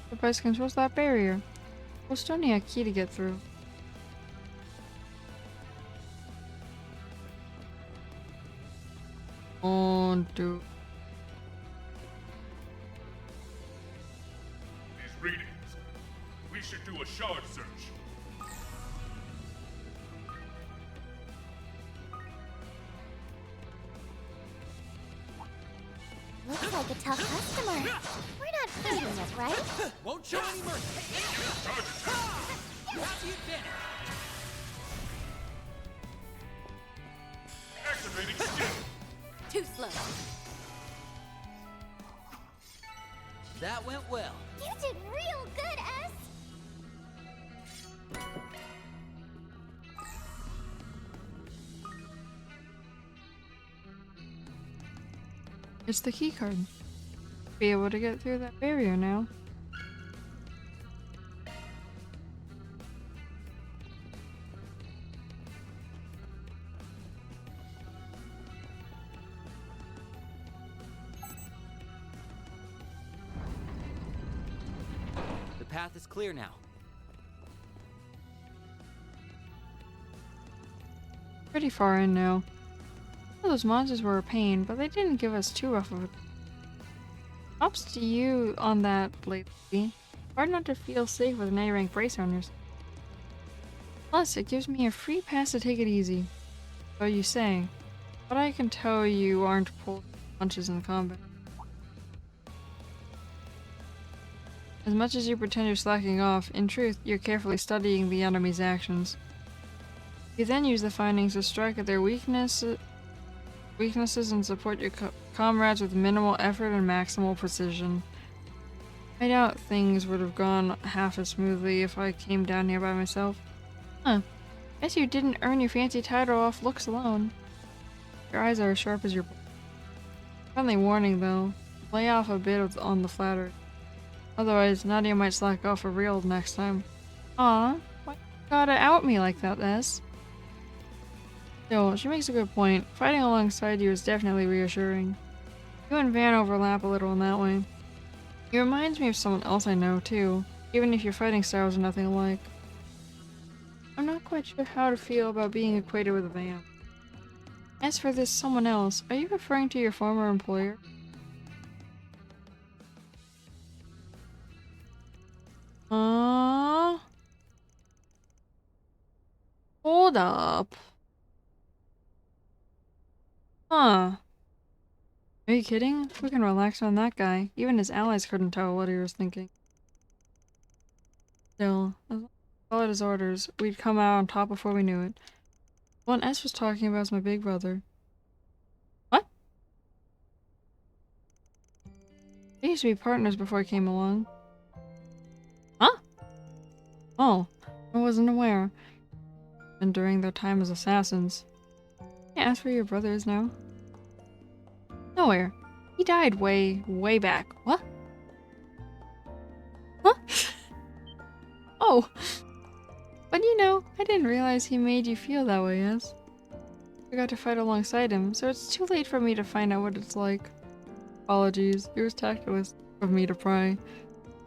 Speaker 1: The device controls that barrier. We'll still need a key to get through. On to
Speaker 3: These readings. We should do a shard search.
Speaker 6: Looks like a tough customer. We're not feeding it, right?
Speaker 19: Won't show any mercy.
Speaker 3: Charge attack.
Speaker 19: You have the advantage.
Speaker 3: Activating skill.
Speaker 8: Too slow.
Speaker 19: That went well.
Speaker 6: You did real good, S!
Speaker 1: it's the key card. Be able to get through that barrier now.
Speaker 4: The path is clear now.
Speaker 1: Pretty far in now. Those monsters were a pain, but they didn't give us too rough of a... Props to you on that, lately. Hard not to feel safe with an A-rank brace on yours. Plus, it gives me a free pass to take it easy. So you say. But I can tell you aren't pulled punches in combat. As much as you pretend you're slacking off, in truth, you're carefully studying the enemy's actions. You then use the findings to strike at their weaknesses and support your comrades with minimal effort and maximal precision. I doubt things would have gone half as smoothly if I came down here by myself. Huh. Guess you didn't earn your fancy title off looks alone. Your eyes are as sharp as your... Friendly warning though. Lay off a bit on the flattery. Otherwise, Nadia might slack off for real next time. Aw, why you gotta out me like that, S? Still, she makes a good point. Fighting alongside you is definitely reassuring. You and Van overlap a little in that way. He reminds me of someone else I know, too, even if your fighting styles are nothing alike. I'm not quite sure how to feel about being equated with Van. As for this someone else, are you referring to your former employer? Hold up. Huh. Are you kidding? We can relax on that guy. Even his allies couldn't tell what he was thinking. Still, as long as we followed his orders, we'd come out on top before we knew it. The one S was talking about is my big brother. What? They used to be partners before I came along. Huh? Oh, I wasn't aware. And during their time as assassins. Can I ask where your brother is now? Nowhere. He died way back. What? Huh? Oh. But you know, I didn't realize he made you feel that way, yes? I got to fight alongside him, so it's too late for me to find out what it's like. Apologies. It was tactless of me to pry.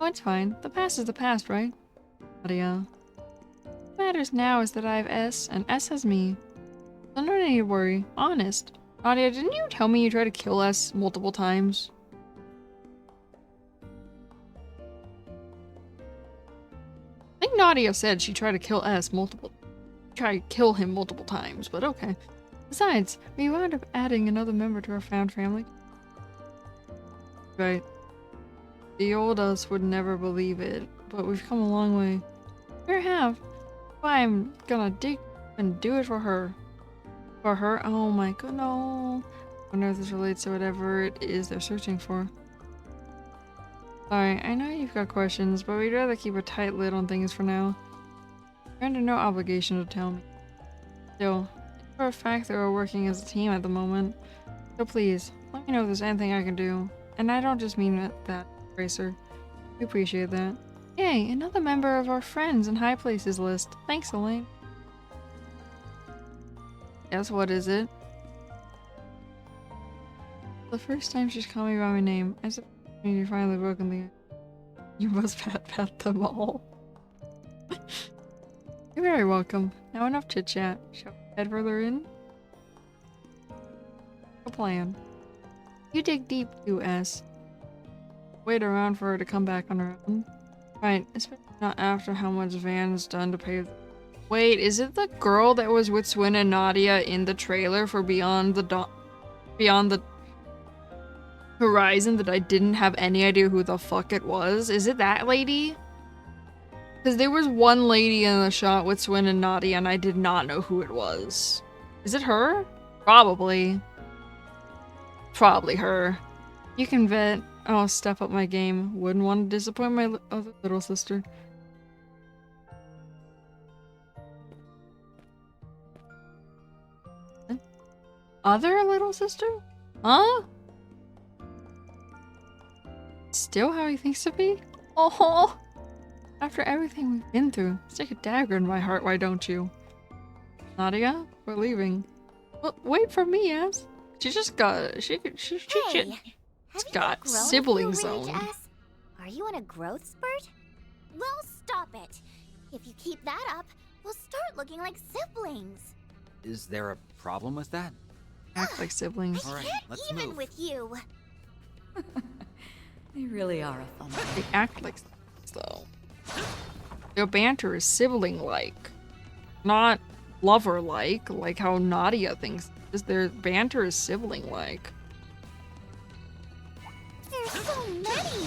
Speaker 1: Oh, it's fine. The past is the past, right? Nadia. What matters now is that I have S, and S has me. So no need to worry. Honest. Nadia, didn't you tell me you tried to kill S multiple times? I think Nadia said she tried to kill S tried to kill him multiple times, but okay. Besides, we wound up adding another member to our found family. Right. The old us would never believe it, but we've come a long way. We have. Why I'm gonna dig and do it for her. For her? Oh my god, no. I wonder if this relates to whatever it is they're searching for. Sorry, I know you've got questions, but we'd rather keep a tight lid on things for now. You're under no obligation to tell me. Still, for a fact that we're working as a team at the moment. So please, let me know if there's anything I can do. And I don't just mean that, Racer. We appreciate that. Yay, another member of our friends in high places list. Thanks, Elaine. Yes, what is it? The first time she's called me by my name, I suppose you finally broken the... You must pat them all. You're very welcome. Now enough chit-chat. Shall we head further in? A plan. You dig deep, you S. Wait around for her to come back on her own. Right, especially not after how much Van's done to pay. Wait, is it the girl that was with Swin and Nadia in the trailer for Beyond the Horizon that I didn't have any idea who the fuck it was? Is it that lady? Because there was one lady in the shot with Swin and Nadia and I did not know who it was. Is it her? Probably. Probably her. You can bet I'll step up my game. Wouldn't want to disappoint my other little sister. Other little sister? Huh? Still how he thinks of me? Oh! After everything we've been through, stick a dagger in my heart, why don't you? Nadia, we're leaving. Well, wait for me, yes? She just got... She just got sibling zone.
Speaker 6: Are you on a growth spurt? Well, stop it. If you keep that up, we'll start looking like siblings.
Speaker 4: Is there a problem with that?
Speaker 1: Act like siblings.
Speaker 6: I can't even with you.
Speaker 8: They really are a fun one.
Speaker 1: They act like siblings, though. Their banter is sibling-like. Not lover-like, like how Nadia thinks. Just their banter is sibling-like.
Speaker 6: There's so many!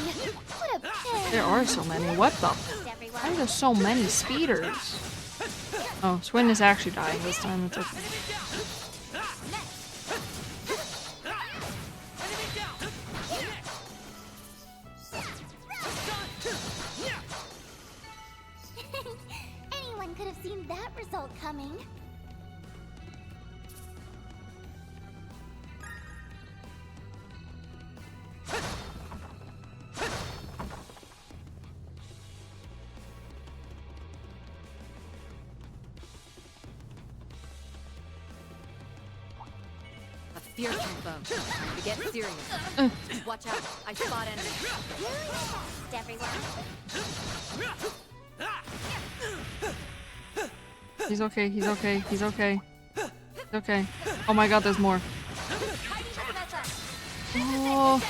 Speaker 6: What a pain!
Speaker 1: There are so many. What the? Why are there so many speeders? Oh, Swin is actually dying this time. It's okay.
Speaker 6: Anyone could have seen that result coming.
Speaker 8: fearsome foe. Time to get serious. Watch out, I spot enemies.
Speaker 6: Everyone.
Speaker 1: He's okay, he's okay, he's okay. He's okay. Oh my god, there's more. Oh.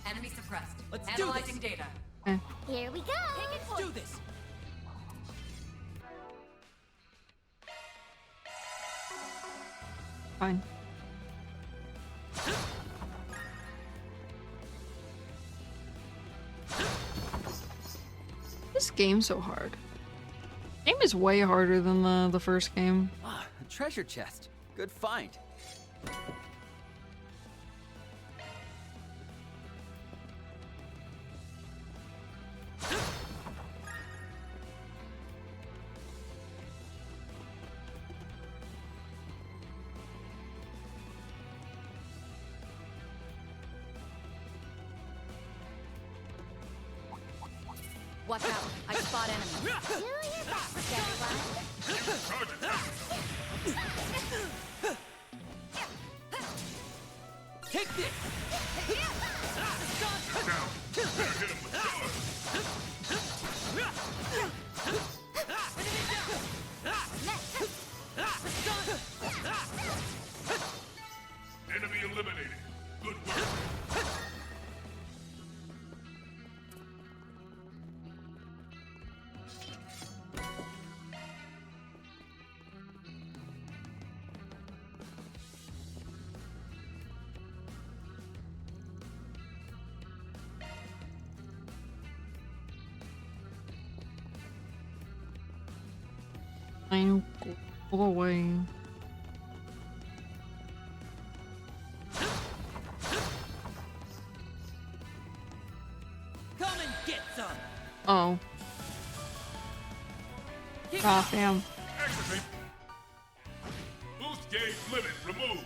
Speaker 17: Enemy suppressed.
Speaker 19: Let's
Speaker 17: Analyzing data.
Speaker 1: Okay.
Speaker 6: Here we go.
Speaker 19: Let's do this.
Speaker 1: Fine. This game's so hard. Game is way harder than the first game.
Speaker 4: Ah, a treasure chest. Good find.
Speaker 8: Watch out, I spot enemies.
Speaker 6: Do your best, everyone.
Speaker 10: Take this!
Speaker 3: Enemy eliminated. Good work.
Speaker 1: I go away.
Speaker 19: Come and get some.
Speaker 1: Oh. Ah, damn.
Speaker 3: Activate. Boost gauge limit removed.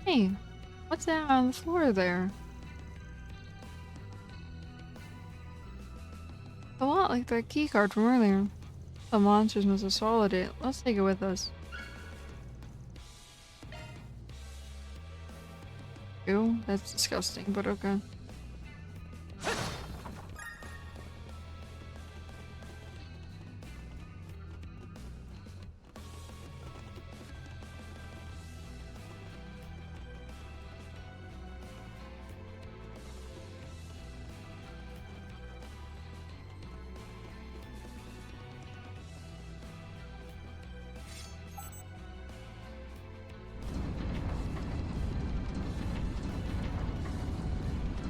Speaker 1: Hey, what's that on the floor there? A lot like that key card from earlier. The monsters must have swallowed it. Let's take it with us. Ew, that's disgusting, but okay.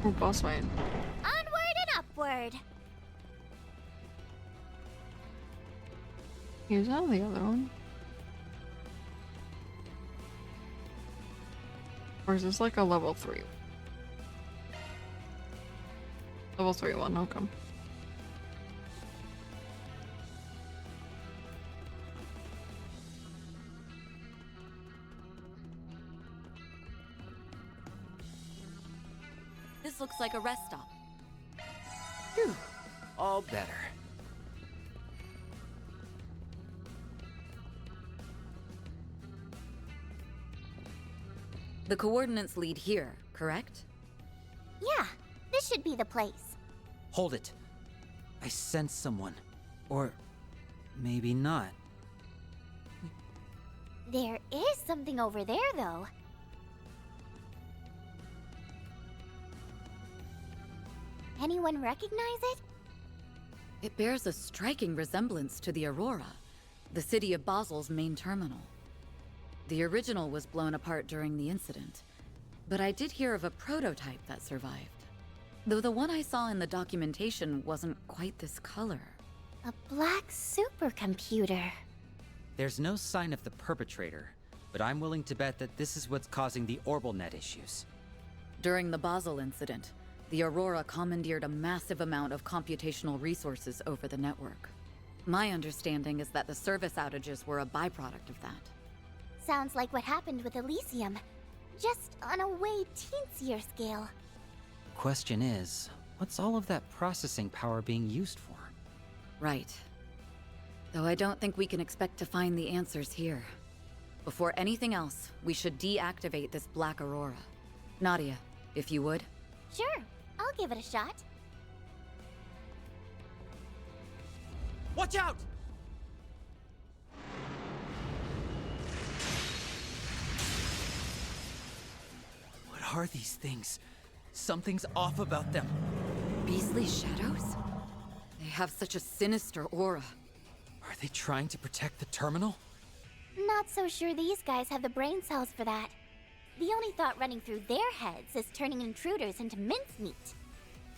Speaker 1: Oh, boss fight.
Speaker 6: Onward and upward.
Speaker 1: Here's how the other one. Or is this like a level 3? Level 3 one, okay.
Speaker 8: This looks like a rest stop.
Speaker 4: Phew. All better.
Speaker 8: The coordinates lead here, correct?
Speaker 6: Yeah, this should be the place.
Speaker 4: Hold it. I sense someone. Or maybe not.
Speaker 6: There is something over there, though. Anyone recognize it?
Speaker 8: It bears a striking resemblance to the Aurora, the city of Basel's main terminal. The original was blown apart during the incident, but I did hear of a prototype that survived. Though the one I saw in the documentation wasn't quite this color.
Speaker 6: A black supercomputer.
Speaker 4: There's no sign of the perpetrator, but I'm willing to bet that this is what's causing the orbital net issues.
Speaker 8: During the Basel incident, The Aurora commandeered a massive amount of computational resources over the network. My understanding is that the service outages were a byproduct of that.
Speaker 6: Sounds like what happened with Elysium, just on a way teensier scale.
Speaker 4: Question is, what's all of that processing power being used for?
Speaker 8: Right. Though I don't think we can expect to find the answers here. Before anything else, we should deactivate this Black Aurora. Nadia, if you would.
Speaker 6: Sure, I'll give it a shot.
Speaker 4: Watch out! What are these things? Something's off about them.
Speaker 8: Beastly shadows? They have such a sinister aura.
Speaker 4: Are they trying to protect the terminal?
Speaker 6: Not so sure these guys have the brain cells for that. The only thought running through their heads is turning intruders into mincemeat.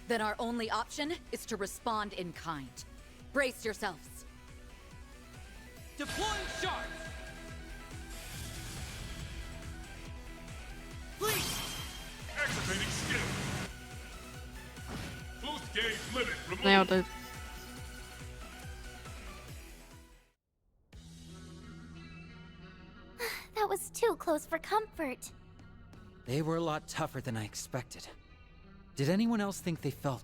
Speaker 8: Then our only option is to respond in kind. Brace yourselves.
Speaker 10: Deploying shards!
Speaker 3: Please! Activating skill! Boost gauge limit removed!
Speaker 1: Nailed it.
Speaker 6: That was too close for comfort.
Speaker 4: They were a lot tougher than I expected. Did anyone else think they felt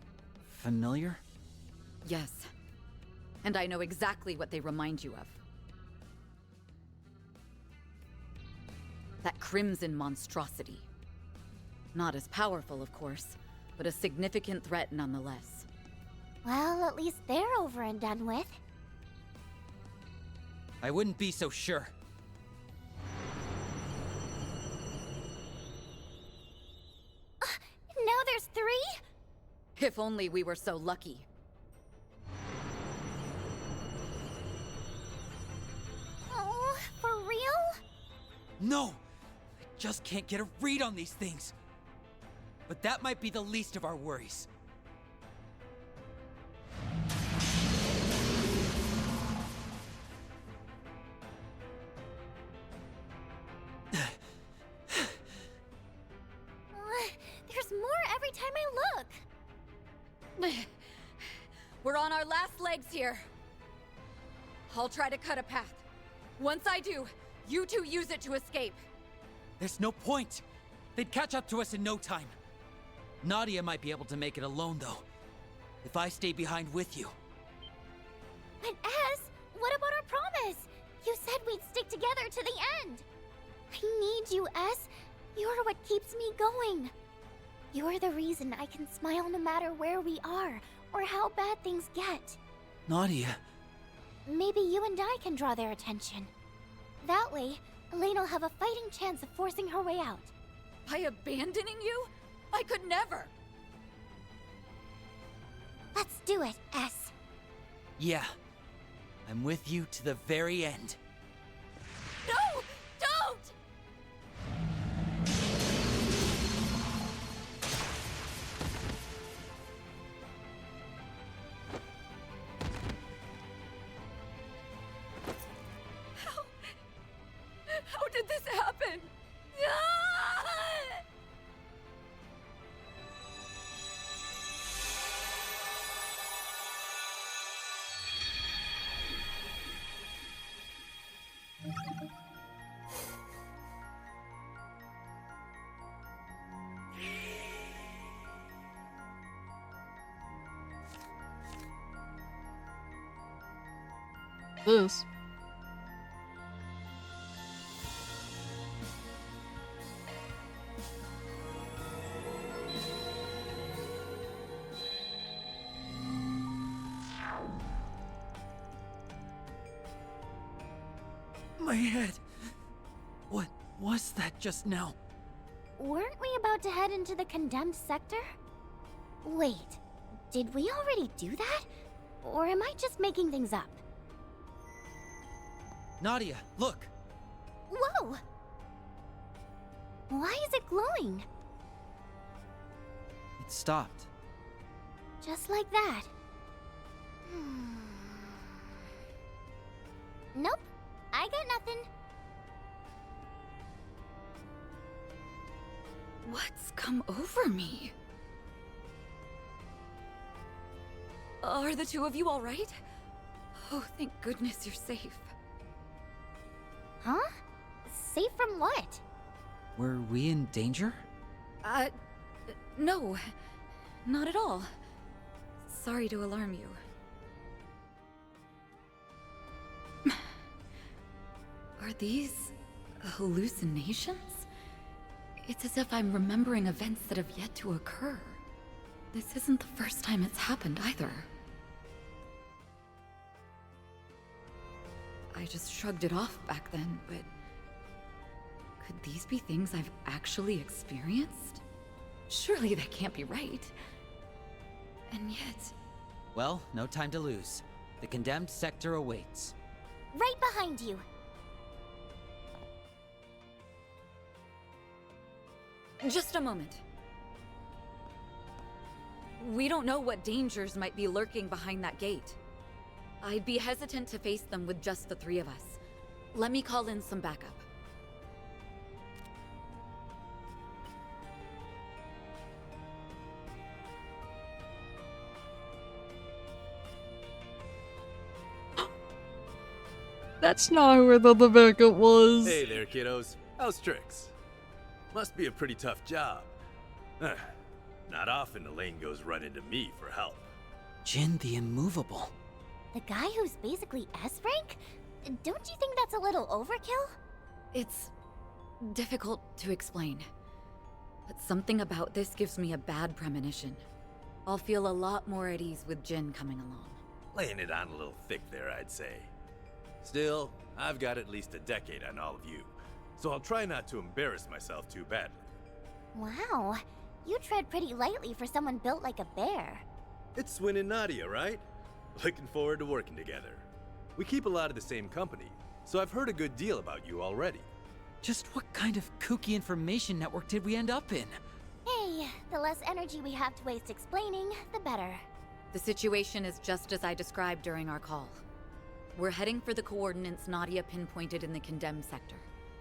Speaker 4: familiar?
Speaker 8: Yes. And I know exactly what they remind you of. That crimson monstrosity. Not as powerful, of course, but a significant threat nonetheless.
Speaker 6: Well, at least they're over and done with.
Speaker 4: I wouldn't be so sure.
Speaker 6: Now there's 3?
Speaker 8: If only we were so lucky.
Speaker 6: Oh, for real?
Speaker 4: No! I just can't get a read on these things. But that might be the least of our worries.
Speaker 6: There's more every time I look.
Speaker 8: We're on our last legs here. I'll try to cut a path. Once I do, you two use it to escape.
Speaker 4: There's no point. They'd catch up to us in no time. Nadia might be able to make it alone, though. If I stay behind with you.
Speaker 6: But Ez, what about our promise? You said we'd stick together to the end. I need you, Ez. You're what keeps me going. You're the reason I can smile no matter where we are, or how bad things get.
Speaker 4: Nadia.
Speaker 6: Maybe you and I can draw their attention. That way, Elaine will have a fighting chance of forcing her way out.
Speaker 8: By abandoning you? I could never!
Speaker 6: Let's do it, S.
Speaker 4: Yeah. I'm with you to the very end.
Speaker 8: No! Don't! How did this happen? Ah!
Speaker 1: This.
Speaker 4: My head. What was that just now?
Speaker 6: Weren't we about to head into the condemned sector? Wait, did we already do that? Or am I just making things up?
Speaker 4: Nadia, look!
Speaker 6: Whoa! Why is it glowing?
Speaker 4: It stopped.
Speaker 6: Just like that. Nope, I got nothing.
Speaker 8: What's come over me? Are the two of you all right? Oh, thank goodness you're safe.
Speaker 6: Huh? Safe from what?
Speaker 4: Were we in danger?
Speaker 8: No. Not at all. Sorry to alarm you. Are these hallucinations? It's as if I'm remembering events that have yet to occur. This isn't the first time it's happened either. I just shrugged it off back then, but... could these be things I've actually experienced? Surely that can't be right. And yet...
Speaker 4: Well, no time to lose. The condemned sector awaits.
Speaker 6: Right behind you.
Speaker 8: Just a moment. We don't know what dangers might be lurking behind that gate. I'd be hesitant to face them with just the three of us. Let me call in some backup.
Speaker 1: That's not where the backup was.
Speaker 10: Hey there, kiddos. How's tricks? Must be a pretty tough job. Not often Elaine goes running to me for help.
Speaker 4: Jin the Immovable.
Speaker 6: The guy who's basically S rank? Don't you think that's a little overkill?
Speaker 8: It's difficult to explain. But something about this gives me a bad premonition. I'll feel a lot more at ease with Jin coming along.
Speaker 10: Laying it on a little thick there, I'd say. Still, I've got at least a decade on all of you, so I'll try not to embarrass myself too badly.
Speaker 6: Wow, you tread pretty lightly for someone built like a bear.
Speaker 10: It's Swin and Nadia, right? Looking forward to working together. We keep a lot of the same company, so I've heard a good deal about you already.
Speaker 4: Just what kind of kooky information network did we end up in?
Speaker 6: Hey, the less energy we have to waste explaining, the better.
Speaker 8: The situation is just as I described during our call. We're heading for the coordinates Nadia pinpointed in the condemned sector,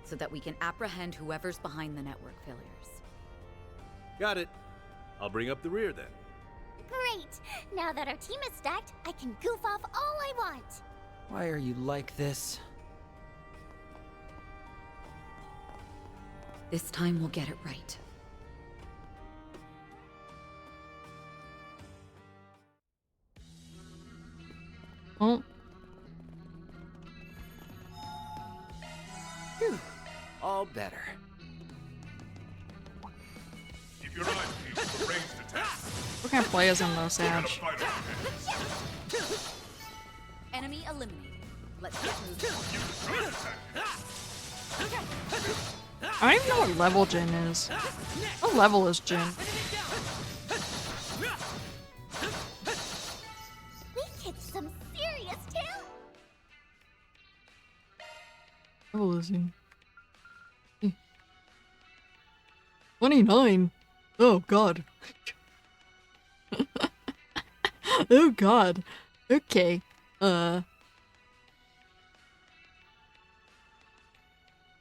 Speaker 8: so that we can apprehend whoever's behind the network failures.
Speaker 10: Got it. I'll bring up the rear then.
Speaker 6: Great! Now that our team is stacked, I can goof off all I want!
Speaker 4: Why are you like this?
Speaker 8: This time we'll get it right.
Speaker 1: Oh.
Speaker 4: Phew. All better.
Speaker 3: Keep your eyes peeled for ranged attacks.
Speaker 1: We're gonna play as him though, Sag.
Speaker 8: Enemy eliminated. Let's get moving.
Speaker 1: I don't even know what level Jin is. What level is Jin?
Speaker 6: We kicked some serious tail!
Speaker 1: What level is he? 29? Oh god. Oh god. Okay.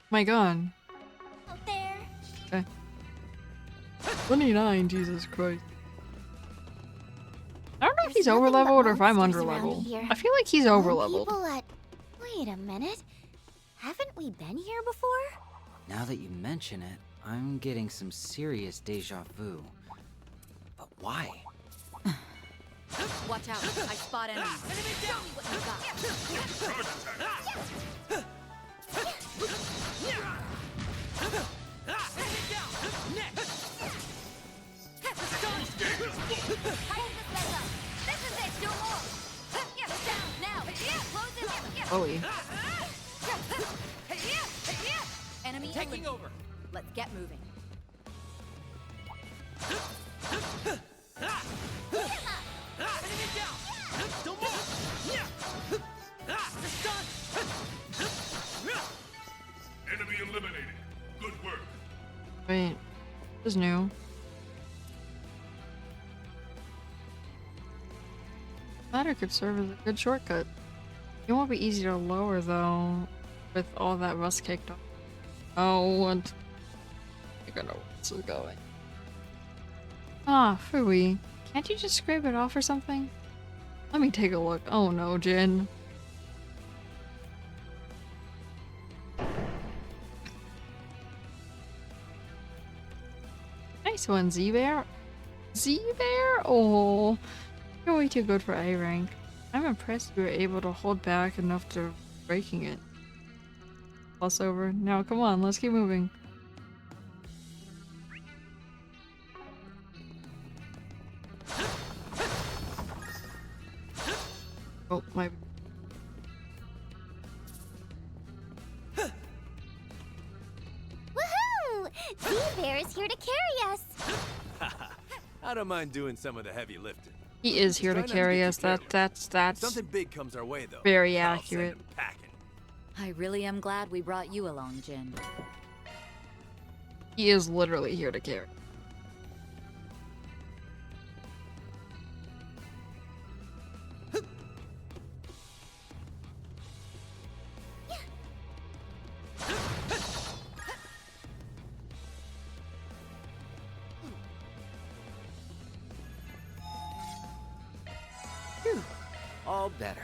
Speaker 1: My god.
Speaker 6: Out there.
Speaker 1: Okay. 29, Jesus Christ. I don't know if he's over leveled or if I'm under leveled. I feel like he's over leveled.
Speaker 6: Wait a minute. Haven't we been here before?
Speaker 16: Now that you mention it, I'm getting some serious deja vu. But why?
Speaker 8: Watch out, I spot enemies. Show me what you got.
Speaker 1: Chloe.
Speaker 8: Enemy taking over. Let's get moving.
Speaker 3: Enemy eliminated. Good work.
Speaker 1: Wait. This is new. Ladder could serve as a good shortcut. It won't be easy to lower though, with all that rust caked off. Oh, and I don't know where this is going. Ah, Fui. Can't you just scrape it off or something? Let me take a look. Oh no, Jin. Nice one, Z-Bear. Z-Bear? Oh, you're way too good for A rank. I'm impressed you were able to hold back enough to breaking it. Plus over. Now come on, let's keep moving. Oh, my...
Speaker 6: Woohoo! Z-Bear is here to carry us.
Speaker 10: I don't mind doing some of the heavy lifting.
Speaker 1: He is here to carry us. That's
Speaker 10: something big comes our way though.
Speaker 1: Very accurate.
Speaker 8: I really am glad we brought you along, Jin.
Speaker 1: He is literally here to carry.
Speaker 10: All better.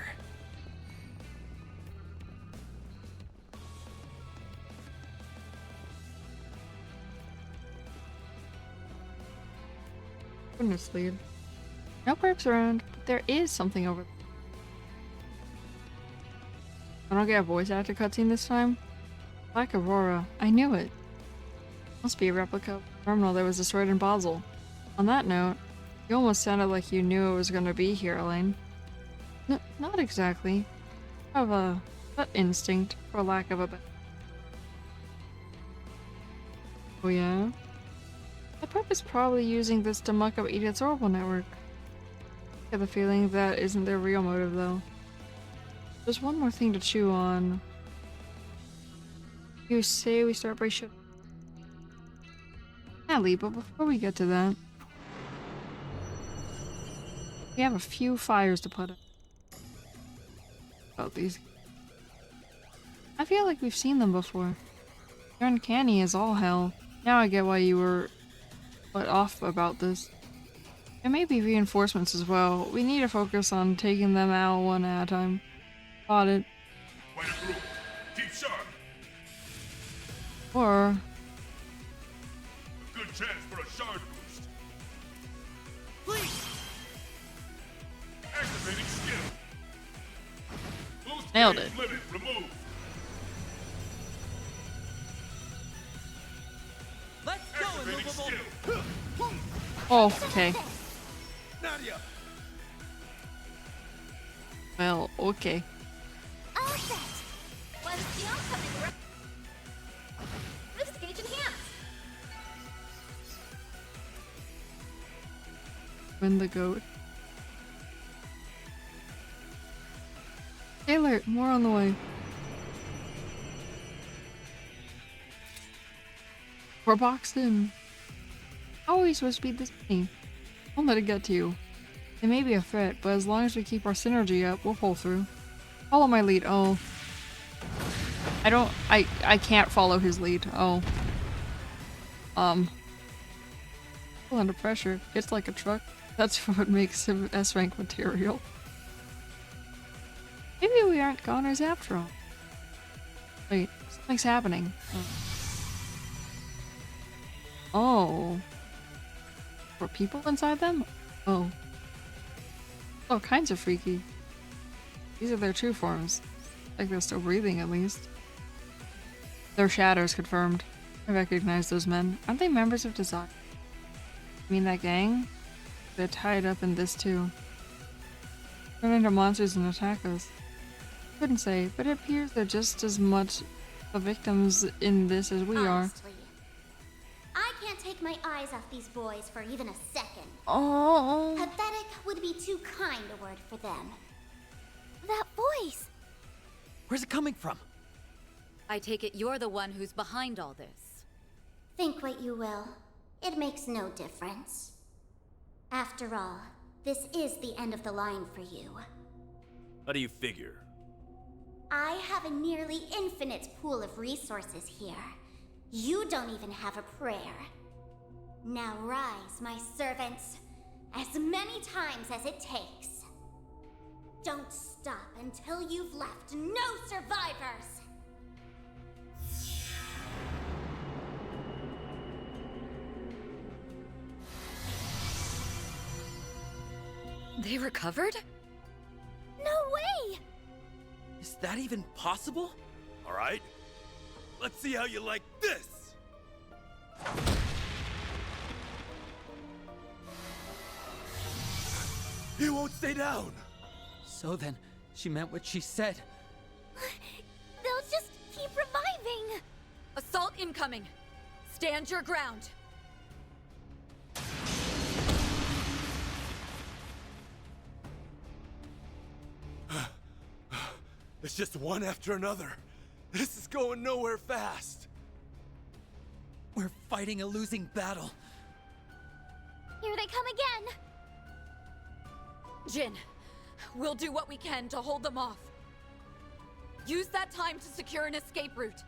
Speaker 1: Goodness, lead. No perks around, but there is something over there. I don't get a voice actor cutscene this time. Black Aurora, I knew it. Must be a replica of the terminal that was destroyed in Basel. On that note, you almost sounded like you knew it was going to be here, Elaine. Not exactly. I have a gut instinct, for lack of a better. Oh yeah? The Prep is probably using this to muck up Edith's orbital network. I get the feeling that isn't their real motive, though. There's one more thing to chew on. You say we start by shutting. Natalie, but before we get to that, we have a few fires to put out. About these. I feel like we've seen them before. They're uncanny as all hell. Now I get why you were let off about this. There may be reinforcements as well. We need to focus on taking them out one at a time. Got it.
Speaker 3: Way to through. Keep sharp.
Speaker 1: Or
Speaker 3: Good chance for a shard boost.
Speaker 14: Please.
Speaker 3: Activating skill. Boost
Speaker 1: Nailed
Speaker 3: gauge
Speaker 1: it.
Speaker 3: limit removed.
Speaker 4: Let's go,
Speaker 3: Activating
Speaker 4: immovable.
Speaker 3: skill.
Speaker 1: oh, okay.
Speaker 18: Nadia!
Speaker 1: Well, okay.
Speaker 6: All set.
Speaker 14: One skill coming right. Boost gauge enhanced.
Speaker 1: Win the goat. Alert, more on the way. We're boxed in. How are we supposed to beat this many? Don't let it get to you. It may be a threat, but as long as we keep our synergy up, we'll pull through. Follow my lead. Oh. I can't follow his lead. Oh. Still under pressure. It's like a truck. That's what makes him S-rank material. Maybe we aren't goners after all. Wait, something's happening. Oh. Were people inside them? Oh. All kinds of freaky. These are their true forms. Like they're still breathing at least. Their shadows confirmed. I recognize those men. Aren't they members of Desire? You mean that gang? They're tied up in this too. Turn into monsters and attack us. Couldn't say, but it appears they're just as much the victims in this as we
Speaker 6: Honestly, I can't take my eyes off these boys for even a second.
Speaker 1: Oh.
Speaker 6: Pathetic would be too kind a word for them. That voice!
Speaker 4: Where's it coming from?
Speaker 8: I take it you're the one who's behind all this.
Speaker 6: Think what you will. It makes no difference. After all, this is the end of the line for you.
Speaker 10: How do you figure?
Speaker 6: I have a nearly infinite pool of resources here. You don't even have a prayer. Now rise, my servants, as many times as it takes.
Speaker 14: Don't stop until you've left no survivors!
Speaker 8: They recovered?
Speaker 6: No way!
Speaker 4: Is that even possible?
Speaker 10: All right, let's see how you like this! He won't stay down!
Speaker 4: So then, she meant what she said.
Speaker 6: They'll just keep reviving!
Speaker 8: Assault incoming! Stand your ground!
Speaker 10: It's just one after another. This is going nowhere fast.
Speaker 4: We're fighting a losing battle.
Speaker 6: Here they come again!
Speaker 8: Jin, we'll do what we can to hold them off. Use that time to secure an escape route.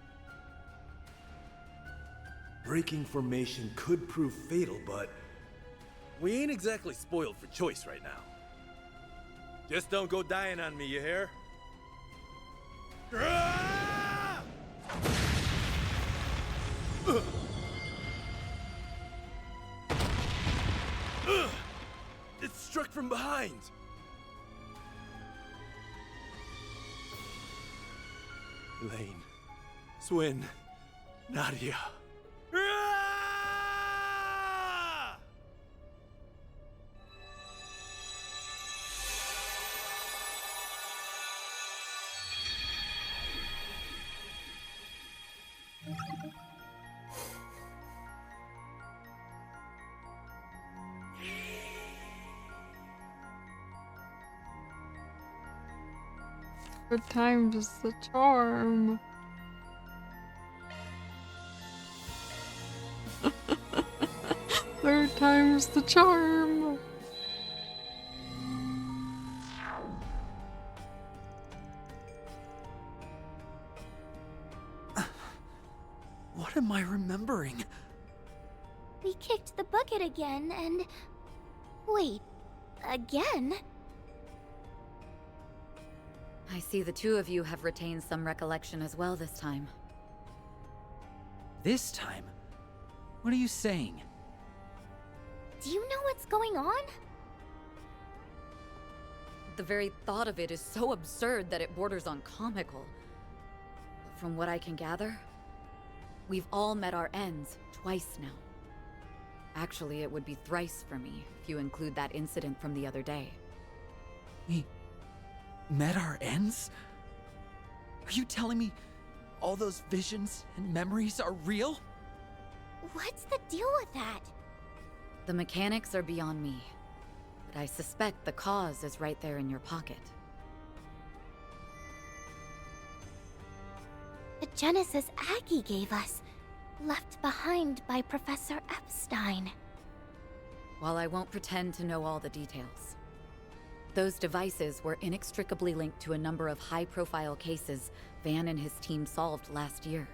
Speaker 10: Breaking formation could prove fatal, but we ain't exactly spoiled for choice right now. Just don't go dying on me, you hear? It's struck from behind. Lane, Swin, Nadia.
Speaker 1: Third time's the charm. Third time's the charm.
Speaker 4: What am I remembering?
Speaker 6: We kicked the bucket again and... Wait, again?
Speaker 8: I see the two of you have retained some recollection as well this time.
Speaker 4: This time? What are you saying?
Speaker 6: Do you know what's going on?
Speaker 8: The very thought of it is so absurd that it borders on comical. But from what I can gather, we've all met our ends twice now. Actually, it would be thrice for me if you include that incident from the other day.
Speaker 4: We met our ends? Are you telling me all those visions and memories are real?
Speaker 6: What's the deal with that?
Speaker 8: The mechanics are beyond me, but I suspect the cause is right there in your pocket.
Speaker 6: The Genesis Aggie gave us, left behind by Professor Epstein.
Speaker 8: While I won't pretend to know all the details, those devices were inextricably linked to a number of high-profile cases Van and his team solved last year.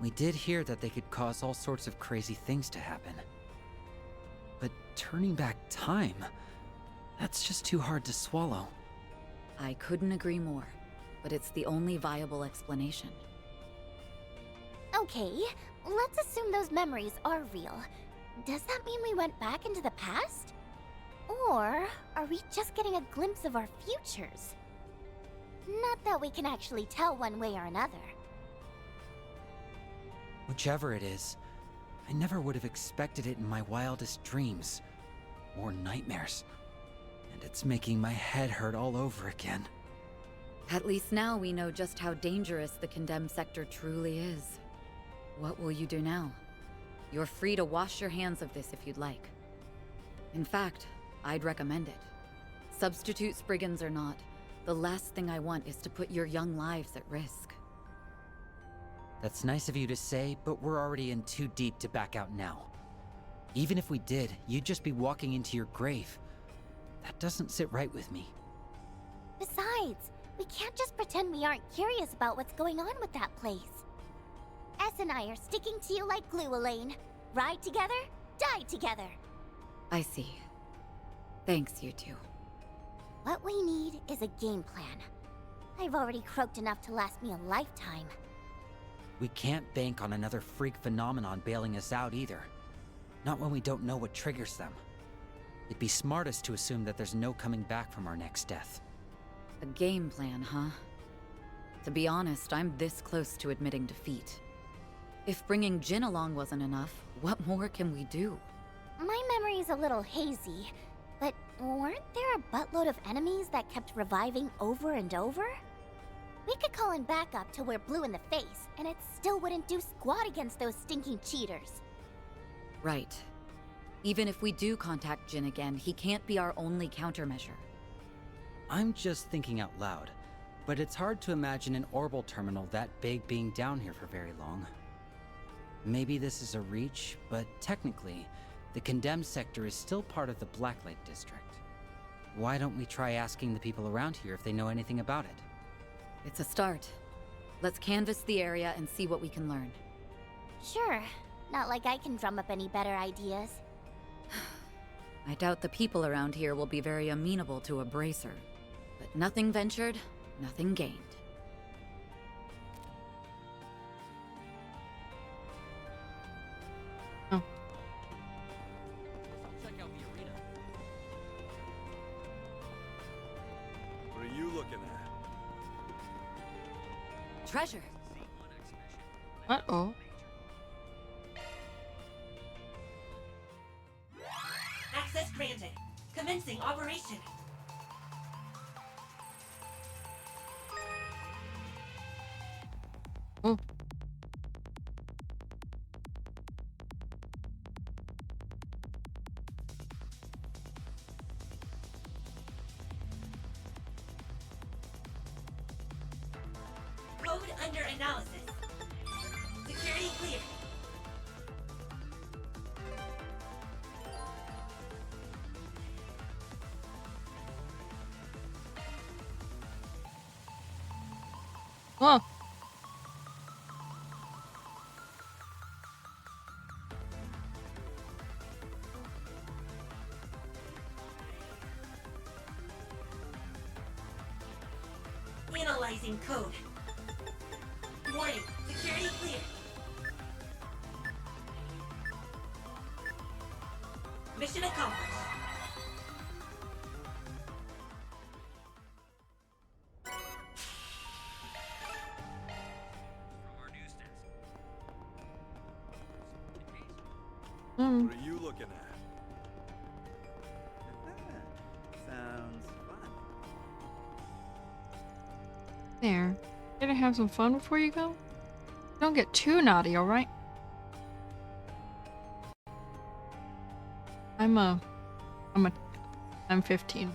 Speaker 4: We did hear that they could cause all sorts of crazy things to happen. But turning back time, that's just too hard to swallow.
Speaker 8: I couldn't agree more, but it's the only viable explanation.
Speaker 6: Okay, let's assume those memories are real. Does that mean we went back into the past? Or are we just getting a glimpse of our futures? Not that we can actually tell one way or another.
Speaker 4: Whichever it is, I never would have expected it in my wildest dreams. Or nightmares. And it's making my head hurt all over again.
Speaker 8: At least now we know just how dangerous the condemned sector truly is. What will you do now? You're free to wash your hands of this if you'd like. In fact, I'd recommend it. Substitute Spriggans or not, the last thing I want is to put your young lives at risk.
Speaker 4: That's nice of you to say, but we're already in too deep to back out now. Even if we did, you'd just be walking into your grave. That doesn't sit right with me.
Speaker 6: Besides, we can't just pretend we aren't curious about what's going on with that place. S and I are sticking to you like glue, Elaine. Ride together, die together.
Speaker 8: I see. Thanks, you two.
Speaker 6: What we need is a game plan. I've already croaked enough to last me a lifetime.
Speaker 4: We can't bank on another freak phenomenon bailing us out either. Not when we don't know what triggers them. It'd be smartest to assume that there's no coming back from our next death.
Speaker 8: A game plan, huh? To be honest, I'm this close to admitting defeat. If bringing Jin along wasn't enough, what more can we do?
Speaker 6: My memory's a little hazy, but weren't there a buttload of enemies that kept reviving over and over? We could call in backup till we're blue in the face, and it still wouldn't do squat against those stinking cheaters.
Speaker 8: Right. Even if we do contact Jin again, he can't be our only countermeasure.
Speaker 4: I'm just thinking out loud, but it's hard to imagine an orbital terminal that big being down here for very long. Maybe this is a reach, but technically, the condemned sector is still part of the Blacklight district. Why don't we try asking the people around here if they know anything about it?
Speaker 8: It's a start. Let's canvass the area and see what we can learn.
Speaker 6: Sure. Not like I can drum up any better ideas.
Speaker 8: I doubt the people around here will be very amenable to a bracer. But nothing ventured, nothing gained.
Speaker 1: Oh.
Speaker 10: Check out the arena. What are you looking at?
Speaker 8: Treasure.
Speaker 1: Uh-oh.
Speaker 13: Access granted. Commencing operation.
Speaker 1: Oh.
Speaker 13: Code under analysis. Security clear.
Speaker 1: Oh.
Speaker 13: Analyzing code. Warning, security clear. Mission accomplished.
Speaker 10: What are you looking at?
Speaker 19: Sounds fun.
Speaker 1: There. Gonna have some fun before you go? Don't get too naughty, alright? I'm 15.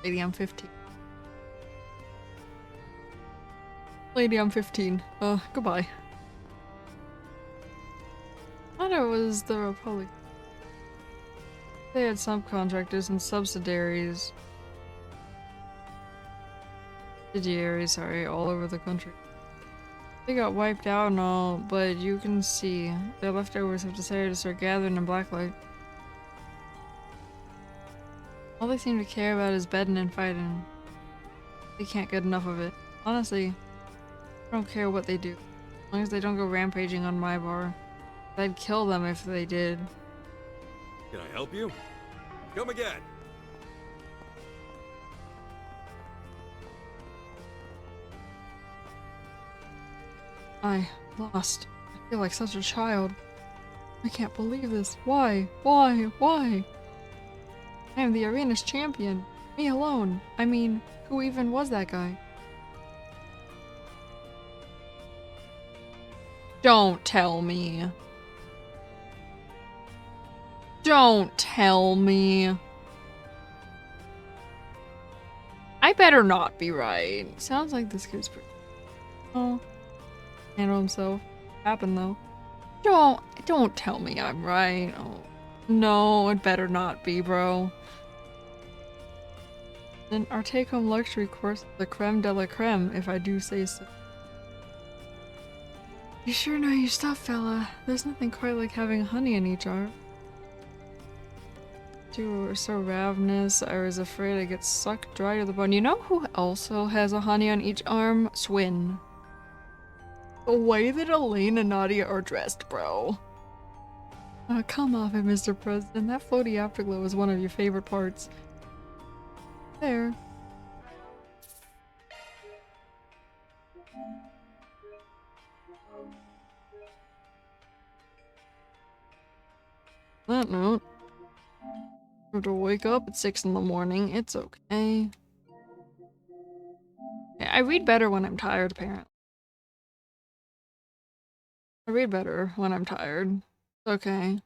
Speaker 1: Lady, I'm 15. Lady, I'm 15. Goodbye. I thought it was the Republic. They had subcontractors and subsidiaries. Subsidiaries, sorry, all over the country. They got wiped out and all, but you can see their leftovers have decided to start gathering in Blacklight. All they seem to care about is bedding and fighting. They can't get enough of it. Honestly, I don't care what they do. As long as they don't go rampaging on my bar. I'd kill them if they did.
Speaker 10: Can I help you? Come again.
Speaker 1: I lost. I feel like such a child. I can't believe this. Why? Why? Why? I am the arena's champion. Me alone. I mean, who even was that guy? Don't tell me. Don't tell me. I better not be right. Sounds like this kid's pretty... Oh. Handle himself. Happened though. Don't tell me I'm right. Oh. No, it better not be, bro. Then our take-home luxury course, the creme de la creme, if I do say so. You sure know your stuff, fella. There's nothing quite like having honey in each arm. You were so ravenous, I was afraid I'd get sucked dry to the bone. You know who also has a honey on each arm? Swin. The way that Elaine and Nadia are dressed, bro. Come off it, Mr. President. That floaty afterglow is one of your favorite parts. There. That note. I have to wake up at 6 in the morning. It's okay. Yeah, I read better when I'm tired, apparently. I read better when I'm tired. It's okay.